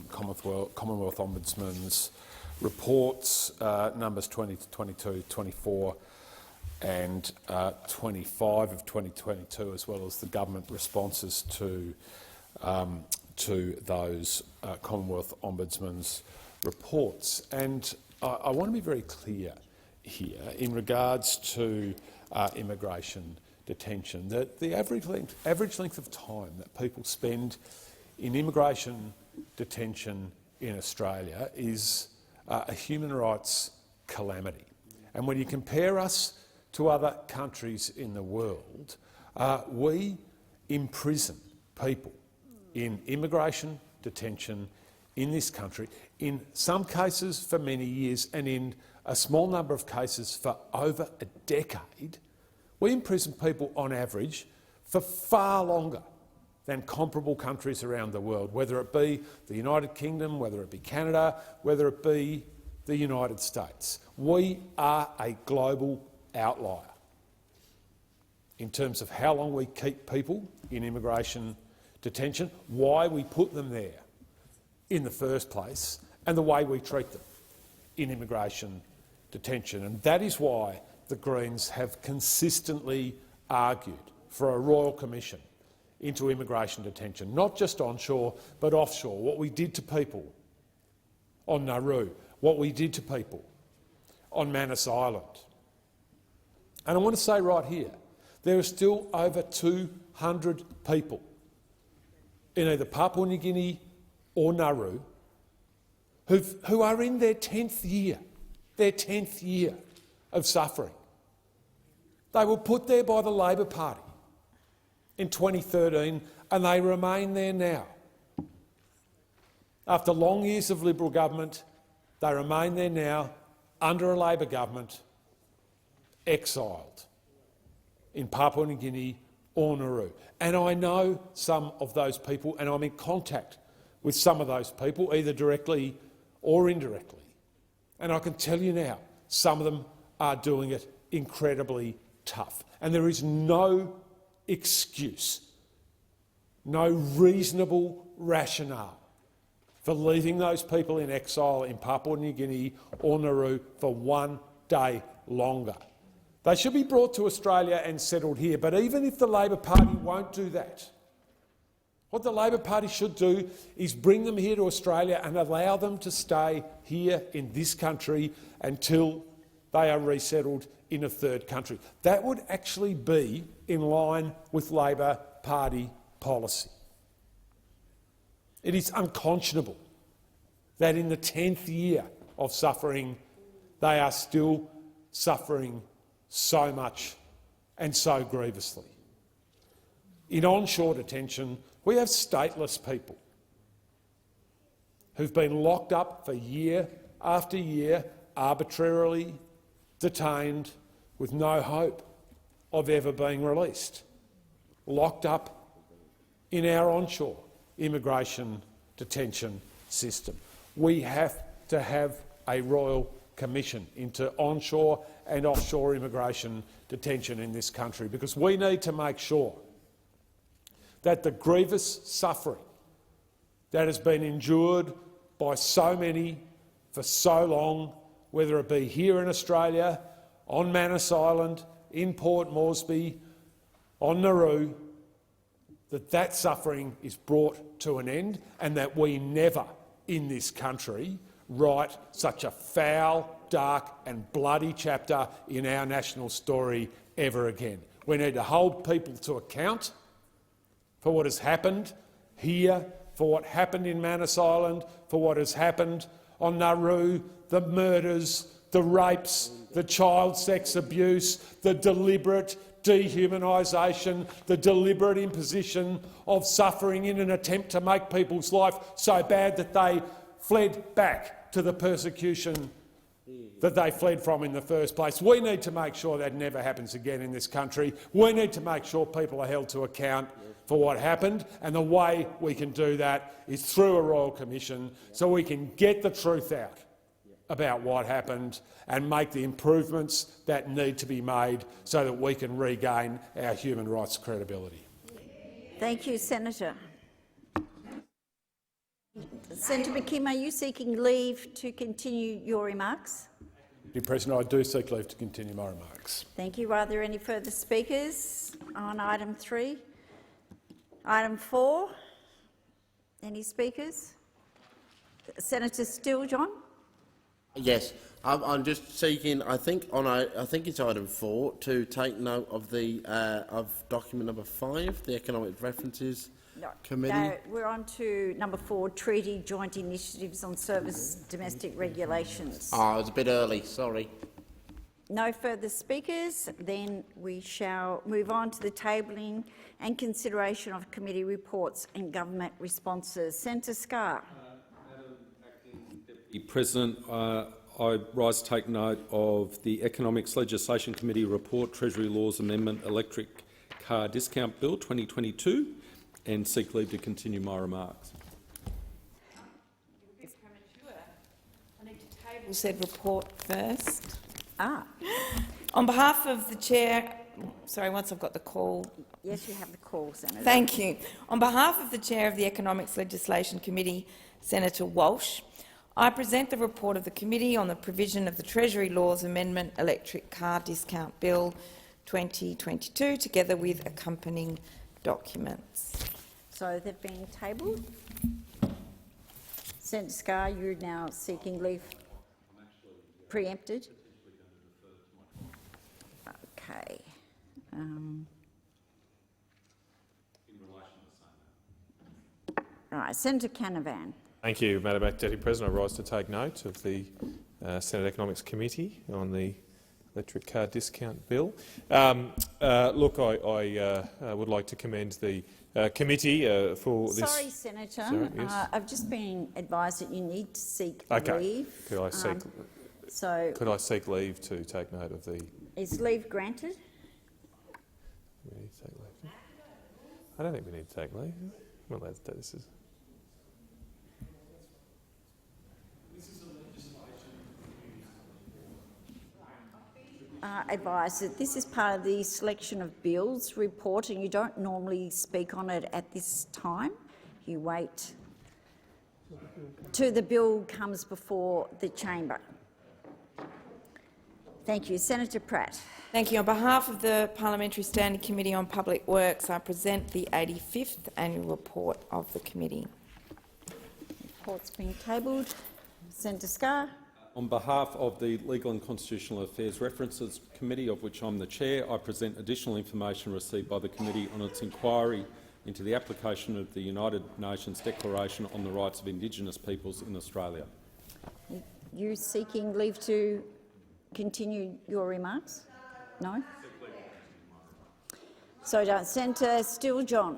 M: Commonwealth Ombudsman's reports, numbers 20 to 22, 24 and 25 of 2022, as well as the government responses to those Commonwealth Ombudsman's reports. And I want to be very clear here in regards to immigration detention, that the average length of time that people spend in immigration detention in Australia is a human rights calamity. And when you compare us to other countries in the world, we imprison people in immigration detention in this country, in some cases for many years and in a small number of cases for over a decade. We imprison people on average for far longer than comparable countries around the world, whether it be the United Kingdom, whether it be Canada, whether it be the United States. We are a global outlier in terms of how long we keep people in immigration detention, why we put them there in the first place, and the way we treat them in immigration detention. And that is why the Greens have consistently argued for a royal commission into immigration detention, not just onshore but offshore. What we did to people on Nauru, what we did to people on Manus Island. And I want to say right here, there are still over 200 people in either Papua New Guinea or Nauru who are in their 10th year of suffering. They were put there by the Labor Party in 2013 and they remain there now. After long years of Liberal government, they remain there now under a Labor government, exiled in Papua New Guinea or Nauru. And I know some of those people and I'm in contact with some of those people, either directly or indirectly. And I can tell you now, some of them are doing it incredibly tough. And there is no excuse, no reasonable rationale for leaving those people in exile in Papua New Guinea or Nauru for one day longer. They should be brought to Australia and settled here. But even if the Labor Party won't do that, what the Labor Party should do is bring them here to Australia and allow them to stay here in this country until they are resettled in a third country. That would actually be in line with Labor Party policy. It is unconscionable that in the 10th year of suffering, they are still suffering so much and so grievously. In onshore detention, we have stateless people who've been locked up for year after year, arbitrarily detained with no hope of ever being released, locked up in our onshore immigration detention system. We have to have a royal commission into onshore and offshore immigration detention in this country, because we need to make sure that the grievous suffering that has been endured by so many for so long, whether it be here in Australia, on Manus Island, in Port Moresby, on Nauru, that suffering is brought to an end and that we never in this country write such a foul, dark and bloody chapter in our national story ever again. We need to hold people to account for what has happened here, for what happened in Manus Island, for what has happened on Nauru, the murders, the rapes, the child sex abuse, the deliberate dehumanisation, the deliberate imposition of suffering in an attempt to make people's life so bad that they fled back to the persecution that they fled from in the first place. We need to make sure that never happens again in this country. We need to make sure people are held to account for what happened, and the way we can do that is through a royal commission so we can get the truth out about what happened and make the improvements that need to be made so that we can regain our human rights credibility.
C: Thank you, Senator. Senator McKim, are you seeking leave to continue your remarks?
M: Mr. President, I do seek leave to continue my remarks.
C: Thank you. Are there any further speakers on item 3? Item 4? Any speakers? Senator Steele, John?
L: Yes, I'm just seeking. I think it's item 4 to take note of the of document number 5, the Economic References Committee.
C: No, we're on to number 4, Treaty Joint Initiatives on Service Domestic Regulations.
L: Oh, it's a bit early. Sorry.
C: No further speakers. Then we shall move on to the tabling and consideration of committee reports and government responses. Senator Scarr.
M: Mr. President, I rise to take note of the Economics Legislation Committee report, Treasury Laws Amendment Electric Car Discount Bill 2022, and seek leave to continue my remarks.
F: It's premature. I need to table said report first. On behalf of the Chair, sorry, once I've got the call.
C: Yes, you have the call, Senator.
F: Thank you. On behalf of the Chair of the Economics Legislation Committee, Senator Walsh, I present the report of the committee on the provision of the Treasury Laws Amendment Electric Car Discount Bill 2022, together with accompanying documents.
C: So they've been tabled. Senator Scarr, you're now seeking leave. Preempted. Okay. All right, Senator Canavan.
S: Thank you, Madam Deputy President. I rise to take note of the Senate Economics Committee on the Electric Car Discount Bill. Look, I would like to commend the committee for this.
C: Sorry, Senator.
S: Sorry, yes.
C: I've just been advised that you need to seek
S: Okay.
C: leave.
S: Could I seek? Could I seek leave to take note of the?
C: Is leave granted?
S: We need to take leave. I don't think we need to take leave. We're allowed to do this.
C: Advise that this is part of the selection of bills report and you don't normally speak on it at this time. You wait till the bill comes before the chamber. Thank you. Senator Pratt.
F: Thank you. On behalf of the Parliamentary Standing Committee on Public Works, I present the 85th annual report of the committee.
C: Report's been tabled. Senator Scarr.
M: On behalf of the Legal and Constitutional Affairs References Committee, of which I'm the chair, I present additional information received by the committee on its inquiry into the application of the United Nations Declaration on the Rights of Indigenous Peoples in Australia.
C: You seeking leave to continue your remarks? No? So don't. Senator Steele John.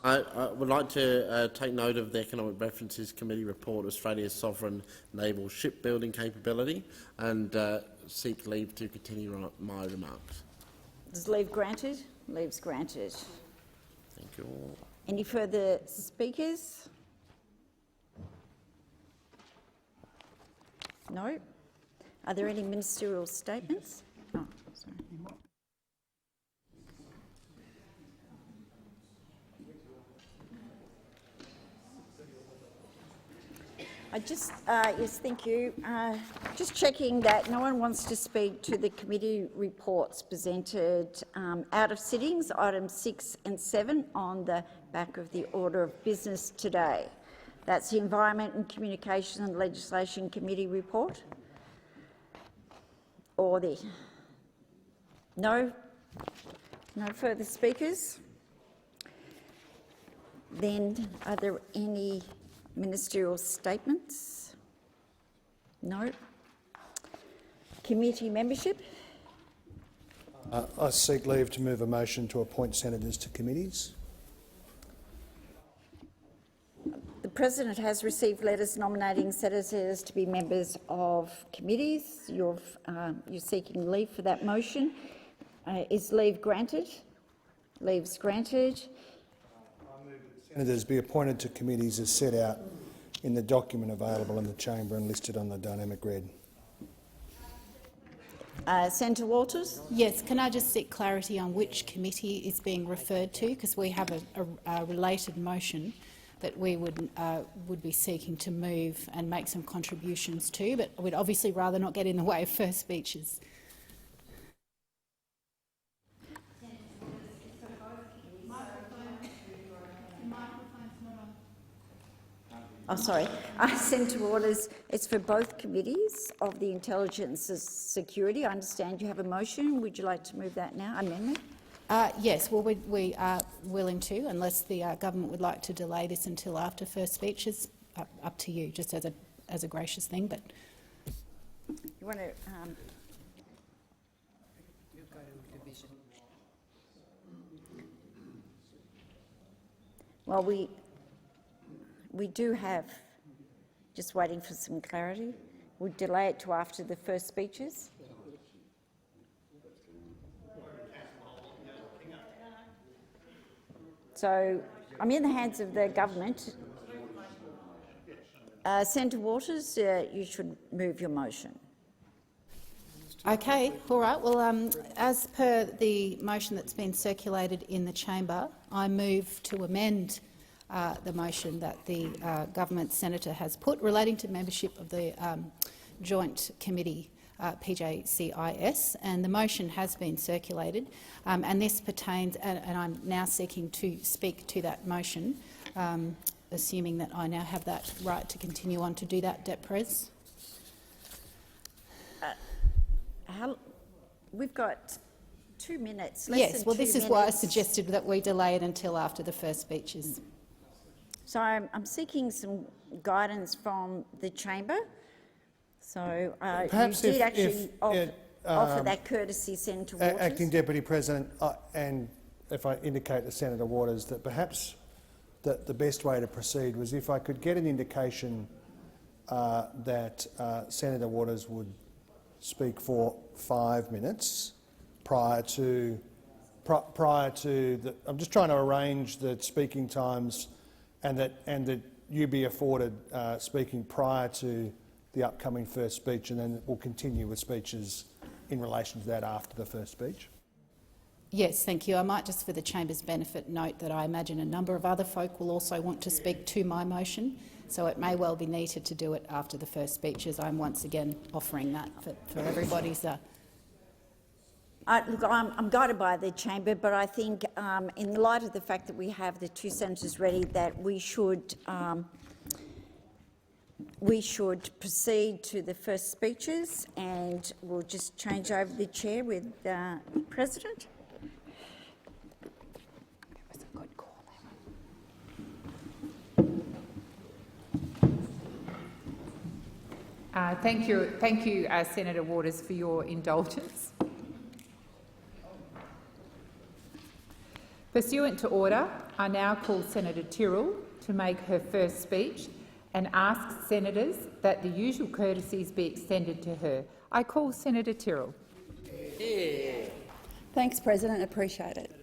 L: I would like to take note of the Economic References Committee report, Australia's sovereign naval shipbuilding capability, and seek leave to continue my remarks.
C: Is leave granted? Leave's granted.
L: Thank you all.
C: Any further speakers? No? Are there any ministerial statements? Oh, sorry. Yes, thank you. Just checking that no one wants to speak to the committee reports presented out of sittings, items 6 and 7 on the back of the order of business today. That's the Environment and Communication and Legislation Committee report. Or the... No further speakers? Then are there any ministerial statements? No. Committee membership?
V: I seek leave to move a motion to appoint senators to committees.
C: The President has received letters nominating senators to be members of committees. You're seeking leave for that motion. Is leave granted? Leave's granted.
V: Senators be appointed to committees as set out in the document available in the chamber and listed on the dynamic red.
C: Senator Walters?
H: Yes, can I just seek clarity on which committee is being referred to, because we have a related motion that we would be seeking to move and make some contributions to, but we'd obviously rather not get in the way of first speeches.
C: Oh, sorry. Senator Waters, it's for both committees of the Intelligence and Security. I understand you have a motion. Would you like to move that now? Amendment?
H: Yes, well, we are willing to, unless the government would like to delay this until after first speeches. Up to you, just as a gracious thing. But
C: you want to. Well, we do have, just waiting for some clarity, we'll delay it to after the first speeches. So I'm in the hands of the government. Senator Waters, you should move your motion.
H: Okay, all right. Well, as per the motion that's been circulated in the chamber, I move to amend the motion that the government senator has put relating to membership of the joint committee PJCIS, and the motion has been circulated, and this pertains, and I'm now seeking to speak to that motion, assuming that I now have that right to continue on to do that, Pres.
C: We've got 2 minutes.
H: Yes, well, this is why I suggested that we delay it until after the first speeches.
C: So I'm seeking some guidance from the chamber. So
V: Perhaps
C: you did actually offer that courtesy, Senator Waters.
V: Acting Deputy President, and if I indicate to Senator Waters that perhaps the best way to proceed was if I could get an indication that Senator Waters would speak for 5 minutes prior to the. I'm just trying to arrange the speaking times, and that you be afforded speaking prior to the upcoming first speech, and then we'll continue with speeches in relation to that after the first speech.
H: Yes, thank you. I might just, for the chamber's benefit, note that I imagine a number of other folk will also want to speak to my motion, so it may well be needed to do it after the first speeches. I'm once again offering that for everybody's. Look,
C: I'm guided by the chamber, but I think in light of the fact that we have the two senators ready, that we should proceed to the first speeches, and we'll just change over the chair with the President.
W: Thank you, Senator Waters, for your indulgence. Pursuant to order, I now call Senator Tyrrell to make her first speech and ask senators that the usual courtesies be extended to her. I call Senator Tyrrell.
O: Yeah. Thanks, President. Appreciate it.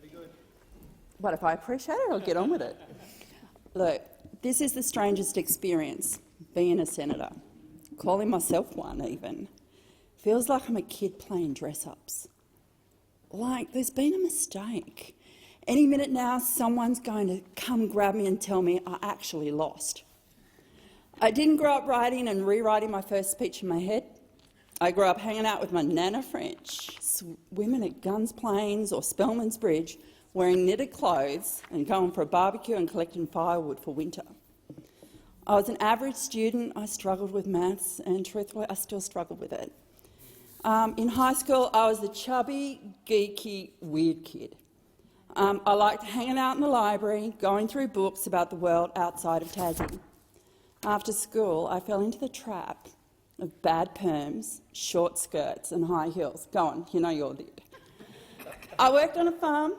O: What, if I appreciate it, I'll get on with it. Look, this is the strangest experience, being a senator. Calling myself one, even. Feels like I'm a kid playing dress-ups. Like there's been a mistake. Any minute now, someone's going to come grab me and tell me I actually lost. I didn't grow up writing and rewriting my first speech in my head. I grew up hanging out with my Nana French, swimming at Guns Plains or Spelman's Bridge, wearing knitted clothes and going for a barbecue and collecting firewood for winter. I was an average student. I struggled with maths, and truthfully, I still struggle with it. In high school, I was the chubby, geeky, weird kid. I liked hanging out in the library, going through books about the world outside of Tassie. After school, I fell into the trap of bad perms, short skirts and high heels. Go on, you know you all did. I worked on a farm,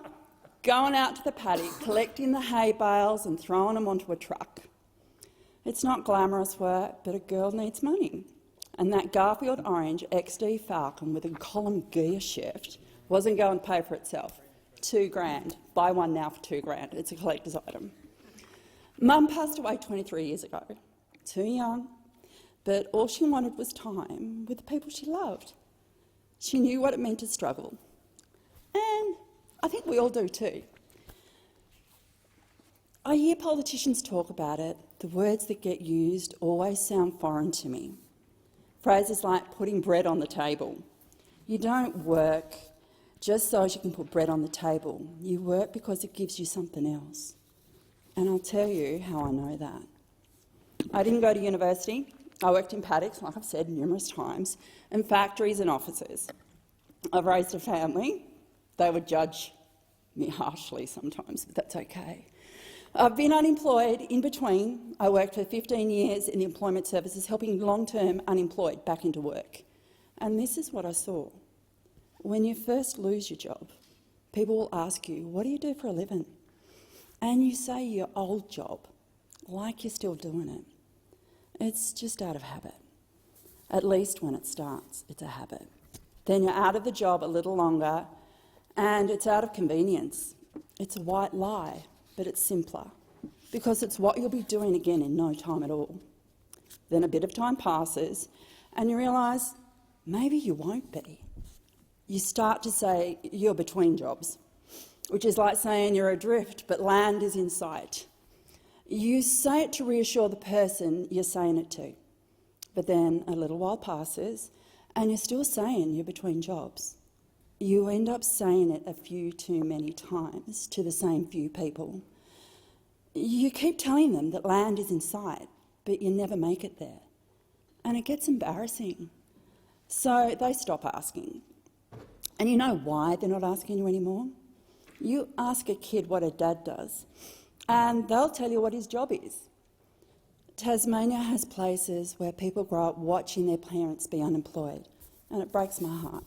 O: going out to the paddock, collecting the hay bales and throwing them onto a truck. It's not glamorous work, but a girl needs money. And that Garfield Orange XD Falcon with a column gear shift wasn't going to pay for itself. $2,000. Buy one now for $2,000. It's a collector's item. Mum passed away 23 years ago. too young, but all she wanted was time with the people she loved. She knew what it meant to struggle, and I think we all do too. I hear politicians talk about it. The words that get used always sound foreign to me. Phrases like putting bread on the table. You don't work just so as you can put bread on the table. You work because it gives you something else. And I'll tell you how I know that. I didn't go to university. I worked in paddocks, like I've said numerous times, and factories and offices. I've raised a family. They would judge me harshly sometimes, but that's okay. I've been unemployed in between. I worked for 15 years in the employment services, helping long-term unemployed back into work. And this is what I saw. When you first lose your job, people will ask you, what do you do for a living? And you say your old job, like you're still doing it. It's just out of habit. At least when it starts, it's a habit. Then you're out of the job a little longer, and it's out of convenience. It's a white lie, but it's simpler, because it's what you'll be doing again in no time at all. Then a bit of time passes, and you realise maybe you won't be. You start to say you're between jobs, which is like saying you're adrift but land is in sight. You say it to reassure the person you're saying it to, but then a little while passes and you're still saying you're between jobs. You end up saying it a few too many times to the same few people. You keep telling them that land is in sight, but you never make it there. And it gets embarrassing. So they stop asking. And you know why they're not asking you anymore? You ask a kid what a dad does, and they'll tell you what his job is. Tasmania has places where people grow up watching their parents be unemployed, and it breaks my heart.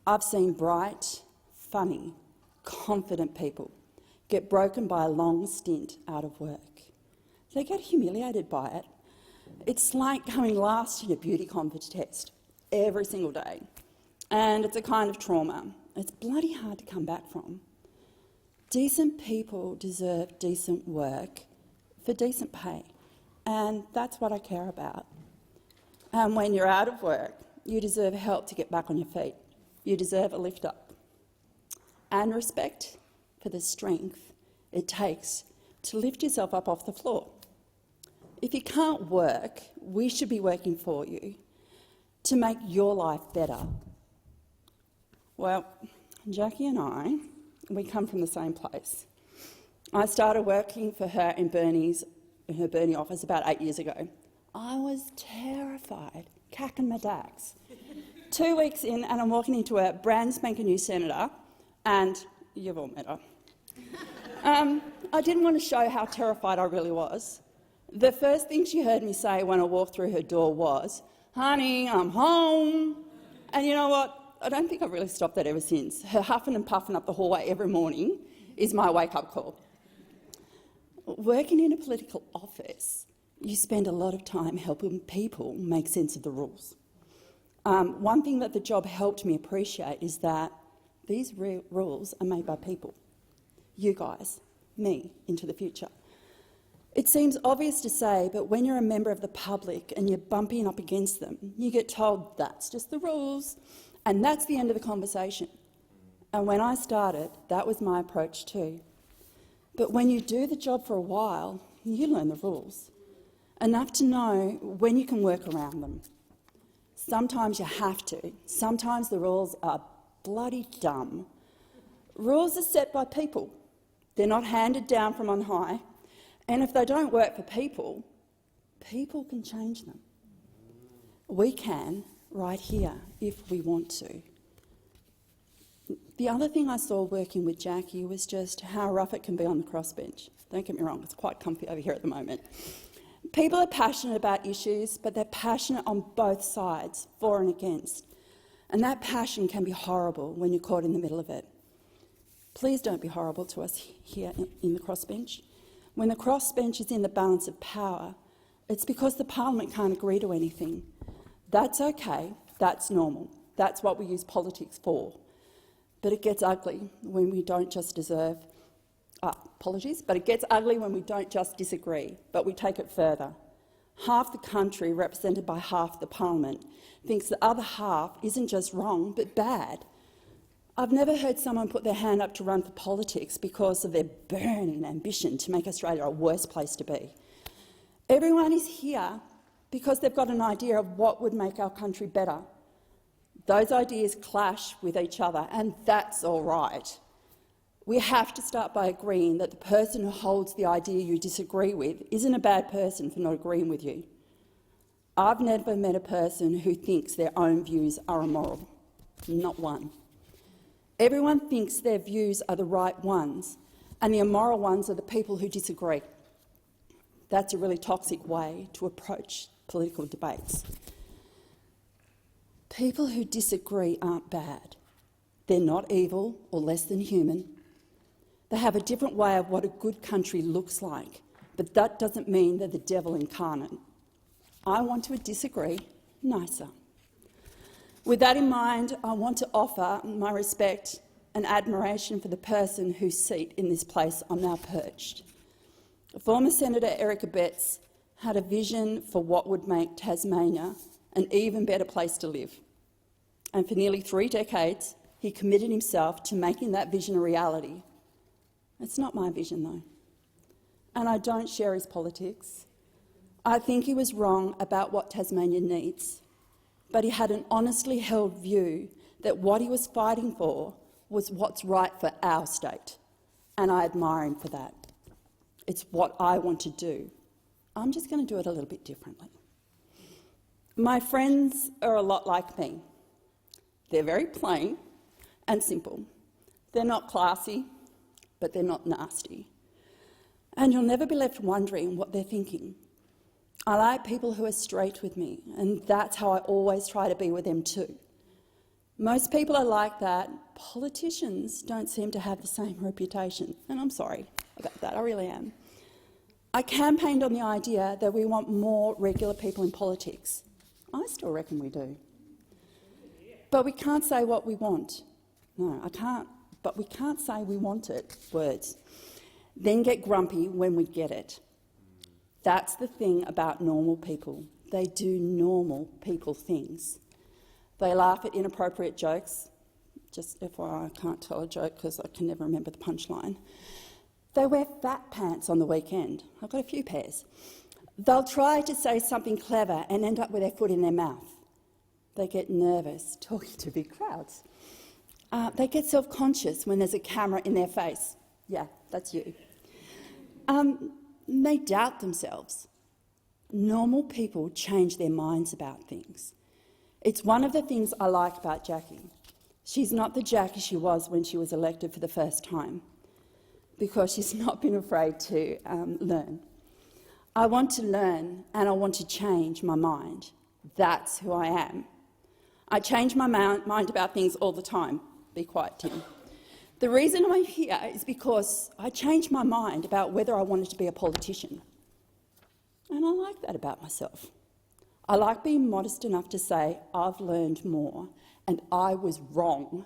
O: I've seen bright, funny, confident people get broken by a long stint out of work. They get humiliated by it. It's like coming last in a beauty contest every single day, and it's a kind of trauma. It's bloody hard to come back from. Decent people deserve decent work for decent pay, and that's what I care about. And when you're out of work, you deserve help to get back on your feet. You deserve a lift up and respect for the strength it takes to lift yourself up off the floor. If you can't work, we should be working for you to make your life better. Well, Jackie and I, we come from the same place. I started working for her in her Burnie office about 8 years ago. I was terrified, cacking my dacks. 2 weeks in and I'm walking into a brand spanking new senator, and you've all met her. I didn't want to show how terrified I really was. The first thing she heard me say when I walked through her door was, "Honey, I'm home." And you know what? I don't think I've really stopped that ever since. Her huffing and puffing up the hallway every morning is my wake-up call. Working in a political office, you spend a lot of time helping people make sense of the rules. One thing that the job helped me appreciate is that these rules are made by people. You guys, me, into the future. It seems obvious to say, but when you're a member of the public and you're bumping up against them, you get told that's just the rules, and that's the end of the conversation. And when I started, that was my approach too. But when you do the job for a while, you learn the rules, enough to know when you can work around them. Sometimes you have to. Sometimes the rules are bloody dumb. Rules are set by people. They're not handed down from on high. And if they don't work for people, people can change them. We can, right here, if we want to. The other thing I saw working with Jackie was just how rough it can be on the crossbench. Don't get me wrong, it's quite comfy over here at the moment. People are passionate about issues, but they're passionate on both sides, for and against. And that passion can be horrible when you're caught in the middle of it. Please don't be horrible to us here in the crossbench. When the crossbench is in the balance of power, it's because the parliament can't agree to anything. That's okay, that's normal. That's what we use politics for. But it gets ugly when we don't just but it gets ugly when we don't just disagree, but we take it further half the country, represented by half the parliament, thinks the other half isn't just wrong but bad. I've never heard someone put their hand up to run for politics because of their burning ambition to make Australia a worse place to be. Everyone is here because they've got an idea of what would make our country better. Those ideas clash with each other, and that's all right. We have to start by agreeing that the person who holds the idea you disagree with isn't a bad person for not agreeing with you. I've never met a person who thinks their own views are immoral. Not one. Everyone thinks their views are the right ones, and the immoral ones are the people who disagree. That's a really toxic way to approach political debates. People who disagree aren't bad. They're not evil or less than human. They have a different way of what a good country looks like, but that doesn't mean they're the devil incarnate. I want to disagree nicer. With that in mind, I want to offer my respect and admiration for the person whose seat in this place I'm now perched. Former Senator Eric Abetz had a vision for what would make Tasmania an even better place to live. And for nearly 3 decades, he committed himself to making that vision a reality. It's not my vision, though, and I don't share his politics. I think he was wrong about what Tasmania needs, but he had an honestly held view that what he was fighting for was what's right for our state, and I admire him for that. It's what I want to do. I'm just going to do it a little bit differently. My friends are a lot like me. They're very plain and simple. They're not classy, but they're not nasty. And you'll never be left wondering what they're thinking. I like people who are straight with me, and that's how I always try to be with them too. Most people are like that. Politicians don't seem to have the same reputation, and I'm sorry about that, I really am. I campaigned on the idea that we want more regular people in politics. I still reckon we do. But we can't say what we want. No, I can't. But we can't say we want it, words, then get grumpy when we get it. That's the thing about normal people. They do normal people things. They laugh at inappropriate jokes. Just FYI, I can't tell a joke because I can never remember the punchline. They wear fat pants on the weekend. I've got a few pairs. They'll try to say something clever and end up with their foot in their mouth. They get nervous talking to big crowds. They get self-conscious when there's a camera in their face. Yeah, that's you. They doubt themselves. Normal people change their minds about things. It's one of the things I like about Jackie. She's not the Jackie she was when she was elected for the first time, because she's not been afraid to learn. I want to learn and I want to change my mind. That's who I am. I change my mind about things all the time. Be quiet, Tim. The reason I'm here is because I changed my mind about whether I wanted to be a politician. And I like that about myself. I like being modest enough to say I've learned more and I was wrong.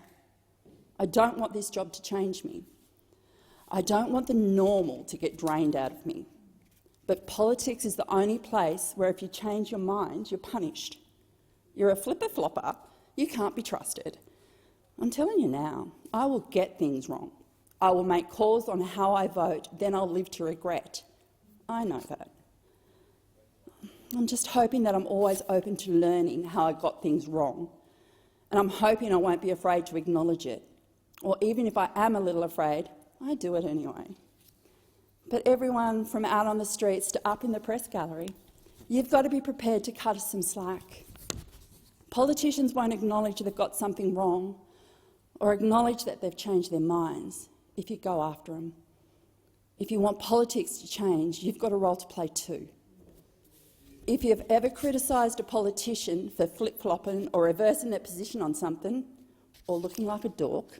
O: I don't want this job to change me. I don't want the normal to get drained out of me. But politics is the only place where if you change your mind, you're punished. You're a flipper-flopper, you can't be trusted. I'm telling you now, I will get things wrong. I will make calls on how I vote, then I'll live to regret. I know that. I'm just hoping that I'm always open to learning how I got things wrong. And I'm hoping I won't be afraid to acknowledge it. Or even if I am a little afraid, I do it anyway. But everyone from out on the streets to up in the press gallery, you've got to be prepared to cut us some slack. Politicians won't acknowledge they've got something wrong or acknowledge that they've changed their minds if you go after them. If you want politics to change, you've got a role to play too. If you've ever criticised a politician for flip-flopping or reversing their position on something, or looking like a dork,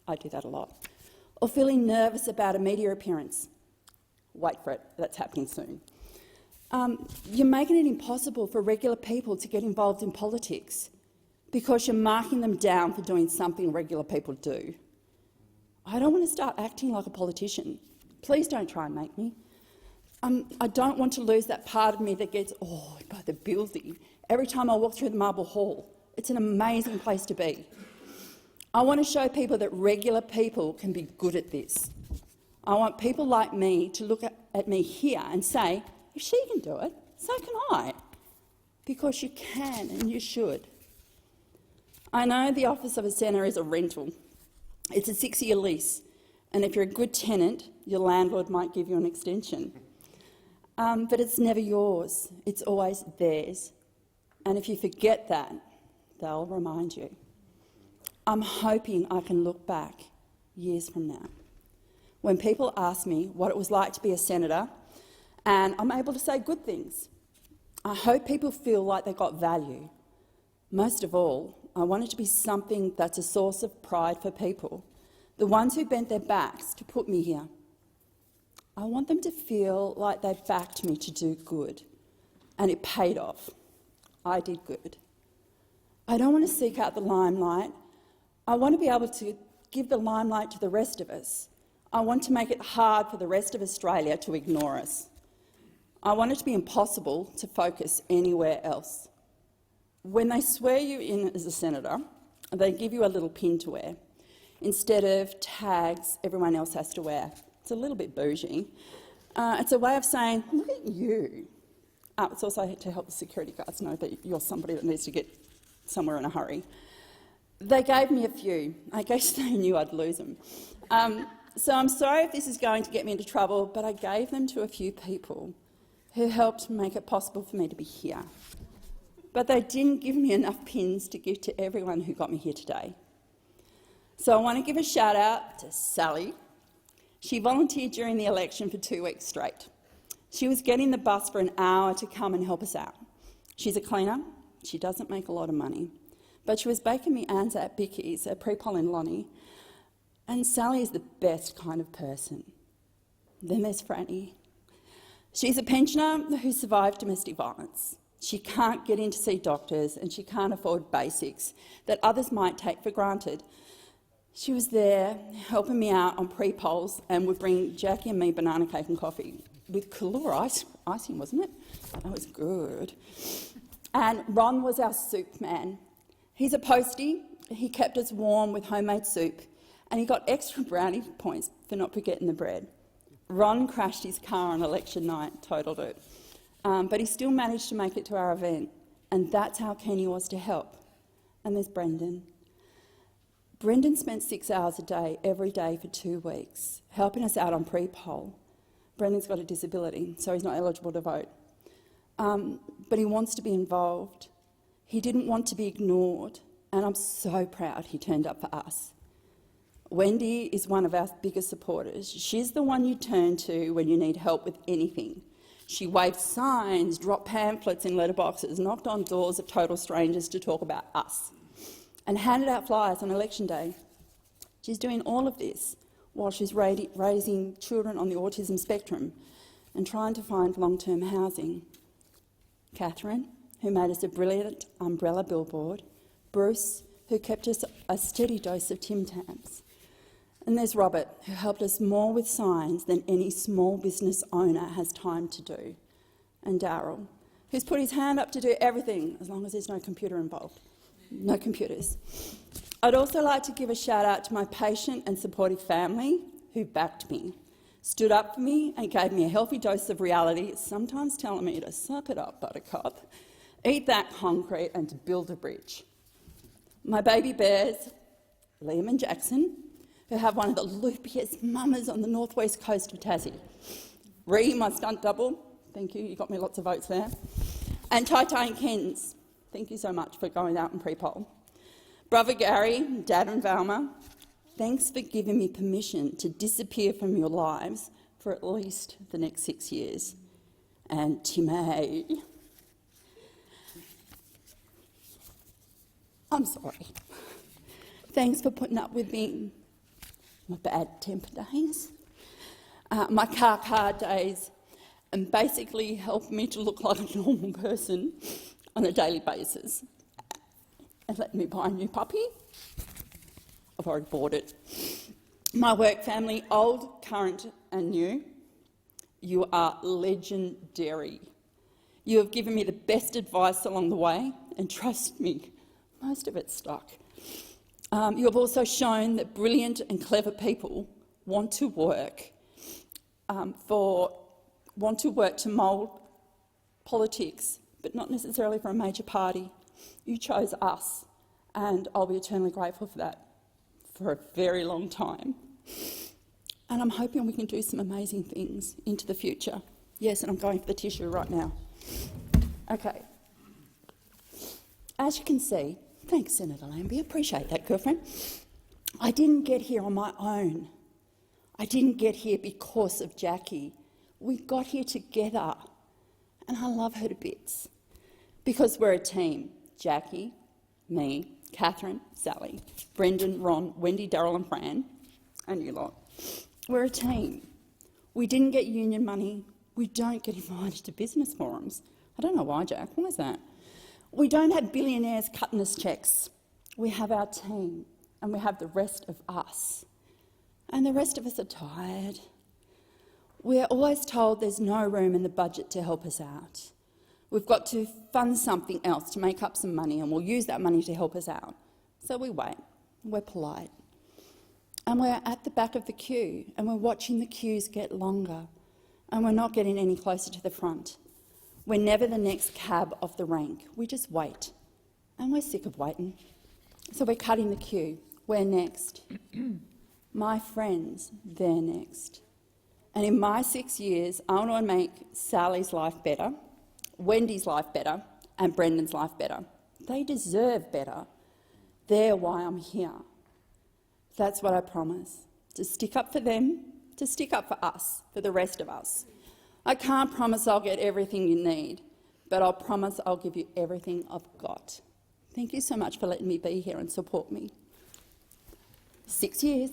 O: I do that a lot, or feeling nervous about a media appearance, wait for it, that's happening soon. You're making it impossible for regular people to get involved in politics because you're marking them down for doing something regular people do. I don't want to start acting like a politician. Please don't try and make me. I don't want to lose that part of me that gets awed by the building every time I walk through the Marble Hall. It's an amazing place to be. I want to show people that regular people can be good at this. I want people like me to look at me here and say, if she can do it, so can I. Because you can and you should. I know the office of a senator is a rental. It's a 6-year lease, and if you're a good tenant, your landlord might give you an extension. But it's never yours. It's always theirs. And if you forget that, they'll remind you. I'm hoping I can look back years from now, when people ask me what it was like to be a senator, and I'm able to say good things. I hope people feel like they got value. Most of all, I want it to be something that's a source of pride for people, the ones who bent their backs to put me here. I want them to feel like they backed me to do good, and it paid off. I did good. I don't want to seek out the limelight. I want to be able to give the limelight to the rest of us. I want to make it hard for the rest of Australia to ignore us. I want it to be impossible to focus anywhere else. When they swear you in as a senator, they give you a little pin to wear, instead of tags everyone else has to wear. It's a little bit bougie. It's a way of saying, look at you. It's also to help the security guards know that you're somebody that needs to get somewhere in a hurry. They gave me a few. I guess they knew I'd lose them. So I'm sorry if this is going to get me into trouble, but I gave them to a few people who helped make it possible for me to be here. But they didn't give me enough pins to give to everyone who got me here today. So I want to give a shout-out to Sally. She volunteered during the election for 2 weeks straight. She was getting the bus for an hour to come and help us out. She's a cleaner. She doesn't make a lot of money. But she was baking me Anzac bickies at pre-poll in Lonnie. And Sally is the best kind of person. Then there's Franny. She's a pensioner who survived domestic violence. She can't get in to see doctors and she can't afford basics that others might take for granted. She was there helping me out on pre-polls and would bring Jackie and me banana cake and coffee with Kahlua icing, wasn't it? That was good. And Ron was our soup man. He's a postie. He kept us warm with homemade soup and he got extra brownie points for not forgetting the bread. Ron crashed his car on election night, totaled it. But he still managed to make it to our event, and that's how keen he was to help. And there's Brendan. Brendan spent 6 hours a day, every day for 2 weeks, helping us out on pre-poll. Brendan's got a disability, so he's not eligible to vote. But he wants to be involved. He didn't want to be ignored, and I'm so proud he turned up for us. Wendy is one of our biggest supporters. She's the one you turn to when you need help with anything. She waved signs, dropped pamphlets in letterboxes, knocked on doors of total strangers to talk about us, and handed out flyers on election day. She's doing all of this while she's raising children on the autism spectrum and trying to find long-term housing. Catherine, who made us a brilliant umbrella billboard. Bruce, who kept us a steady dose of Tim Tams. And there's Robert, who helped us more with signs than any small business owner has time to do. And Darryl, who's put his hand up to do everything, as long as there's no computer involved. No computers. I'd also like to give a shout out to my patient and supportive family who backed me, stood up for me and gave me a healthy dose of reality, sometimes telling me to suck it up, buttercup, eat that concrete and to build a bridge. My baby bears, Liam and Jackson, who have one of the loopiest mamas on the northwest coast of Tassie. Ree, my stunt double, thank you, you got me lots of votes there. And Tai and Kens, thank you so much for going out and pre-poll. Brother Gary, Dad and Valma, thanks for giving me permission to disappear from your lives for at least the next 6 years. And Timmy, I'm sorry. Thanks for putting up with me. My bad temper days, my car days, and basically helped me to look like a normal person on a daily basis. And let me buy a new puppy. I've already bought it. My work family, old, current and new. You are legendary. You have given me the best advice along the way, and trust me, most of it stuck. You have also shown that brilliant and clever people want to work to mould politics, but not necessarily for a major party. You chose us, and I'll be eternally grateful for that for a very long time. And I'm hoping we can do some amazing things into the future. Yes, and I'm going for the tissue right now. Okay. As you can see, thanks, Senator Lambie, appreciate that, girlfriend. I didn't get here on my own. I didn't get here because of Jackie. We got here together, and I love her to bits. Because we're a team. Jackie, me, Catherine, Sally, Brendan, Ron, Wendy, Daryl and Fran, and you lot. We're a team. We didn't get union money. We don't get invited to business forums. I don't know why, Jack. Why is that? We don't have billionaires cutting us cheques. We have our team, and we have the rest of us. And the rest of us are tired. We're always told there's no room in the budget to help us out. We've got to fund something else to make up some money, and we'll use that money to help us out. So we wait. We're polite. And we're at the back of the queue, and we're watching the queues get longer, and we're not getting any closer to the front. We're never the next cab off the rank. We just wait. And we're sick of waiting. So we're cutting the queue. We're next. My friends, they're next. And in my 6 years, I want to make Sally's life better, Wendy's life better, and Brendan's life better. They deserve better. They're why I'm here. That's what I promise. To stick up for them, to stick up for us, for the rest of us. I can't promise I'll get everything you need, but I'll promise I'll give you everything I've got. Thank you so much for letting me be here and support me. 6 years.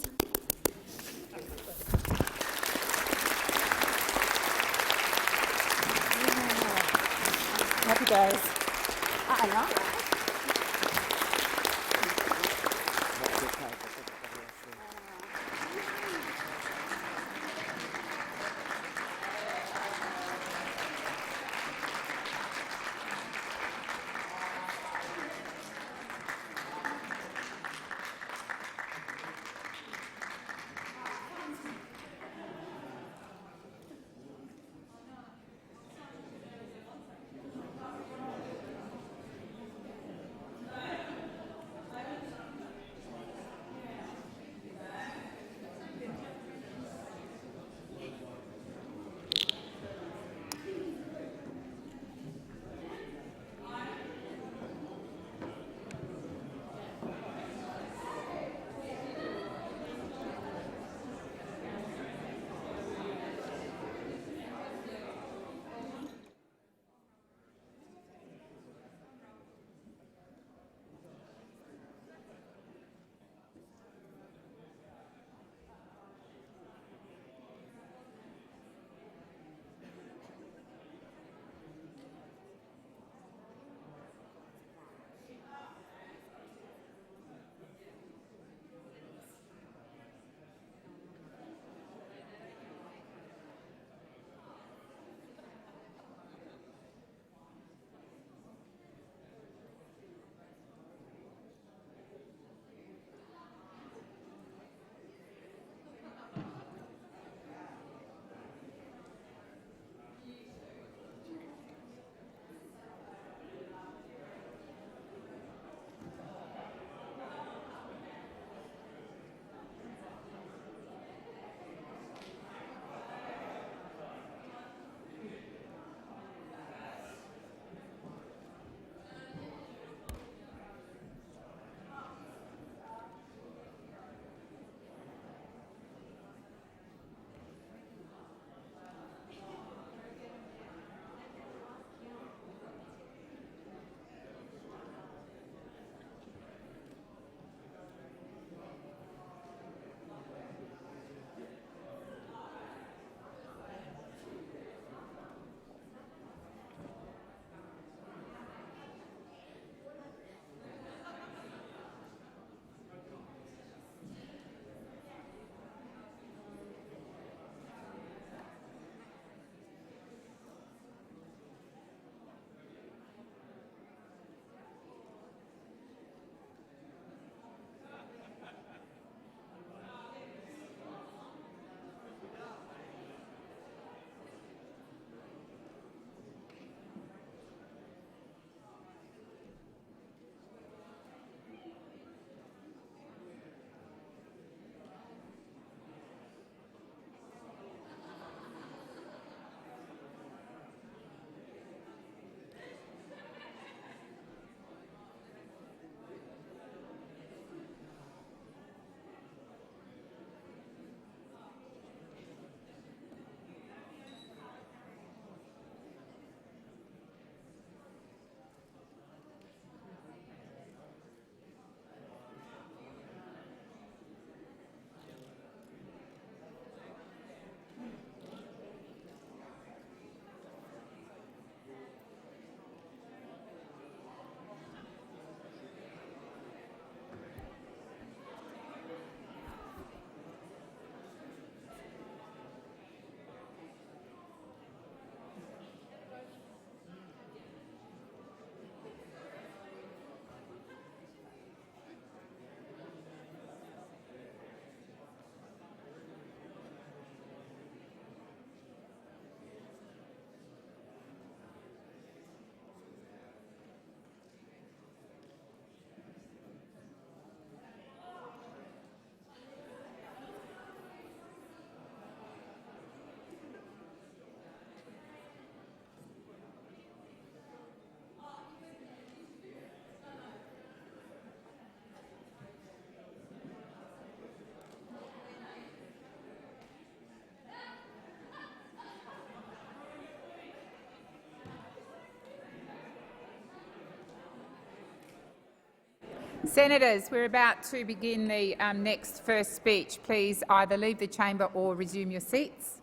O: Happy days. I know.
W: Senators, we're about to begin the next first speech. Please either leave the chamber or resume your seats.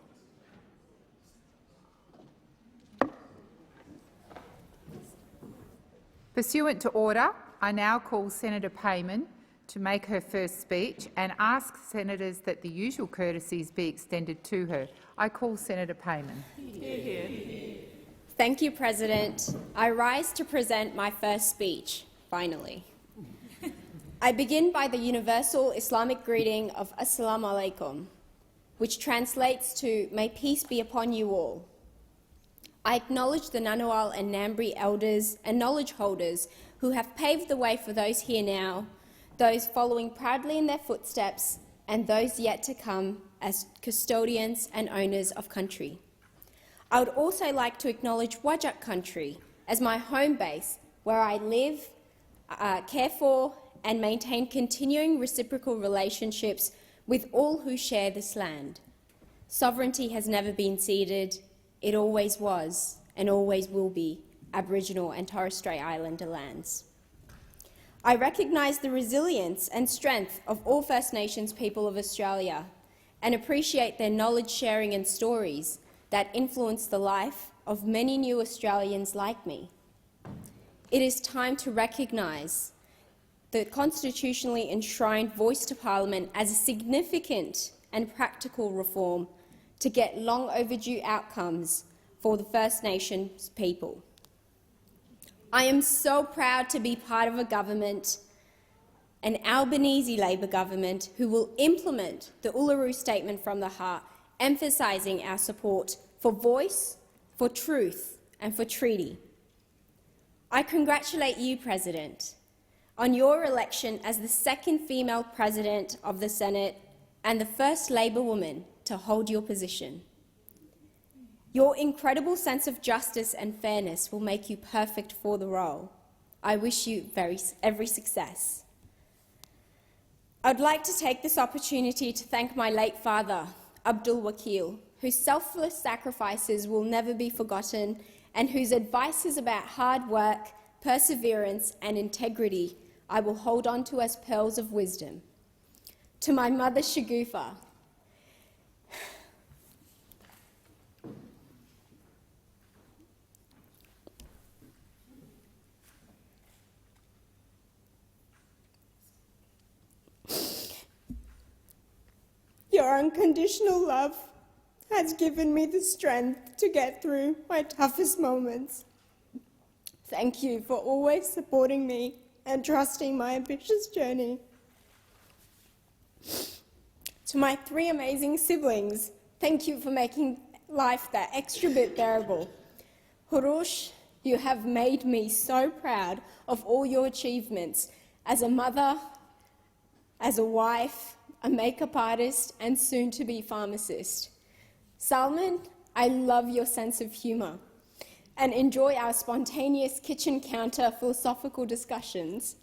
W: Pursuant to order, I now call Senator Payman to make her first speech and ask senators that the usual courtesies be extended to her. I call Senator Payman.
P: Thank you, President. I rise to present my first speech, finally. I begin by the universal Islamic greeting of Assalamu alaikum, which translates to "May peace be upon you all." I acknowledge the Ngunnawal and Ngambri elders and knowledge holders who have paved the way for those here now, those following proudly in their footsteps, and those yet to come as custodians and owners of country. I would also like to acknowledge Whadjuk country as my home base, where I live, care for and maintain continuing reciprocal relationships with all who share this land. Sovereignty has never been ceded. It always was and always will be Aboriginal and Torres Strait Islander lands. I recognise the resilience and strength of all First Nations people of Australia and appreciate their knowledge sharing and stories that influence the life of many new Australians like me. It is time to recognise the constitutionally enshrined voice to Parliament as a significant and practical reform to get long overdue outcomes for the First Nations people. I am so proud to be part of a government, an Albanese Labor government, who will implement the Uluru Statement from the Heart, emphasising our support for voice, for truth and for treaty. I congratulate you, President, on your election as the second female President of the Senate and the first Labor woman to hold your position. Your incredible sense of justice and fairness will make you perfect for the role. I wish you every success. I'd like to take this opportunity to thank my late father, Abdul Wakil, whose selfless sacrifices will never be forgotten and whose advices about hard work, perseverance and integrity I will hold on to as pearls of wisdom. To my mother, Shagufa, your unconditional love has given me the strength to get through my toughest moments. Thank you for always supporting me and trusting my ambitious journey. To my 3 amazing siblings, thank you for making life that extra bit bearable. Hurush, you have made me so proud of all your achievements as a mother, as a wife, a makeup artist and soon-to-be pharmacist. Salman, I love your sense of humour and enjoy our spontaneous kitchen counter philosophical discussions.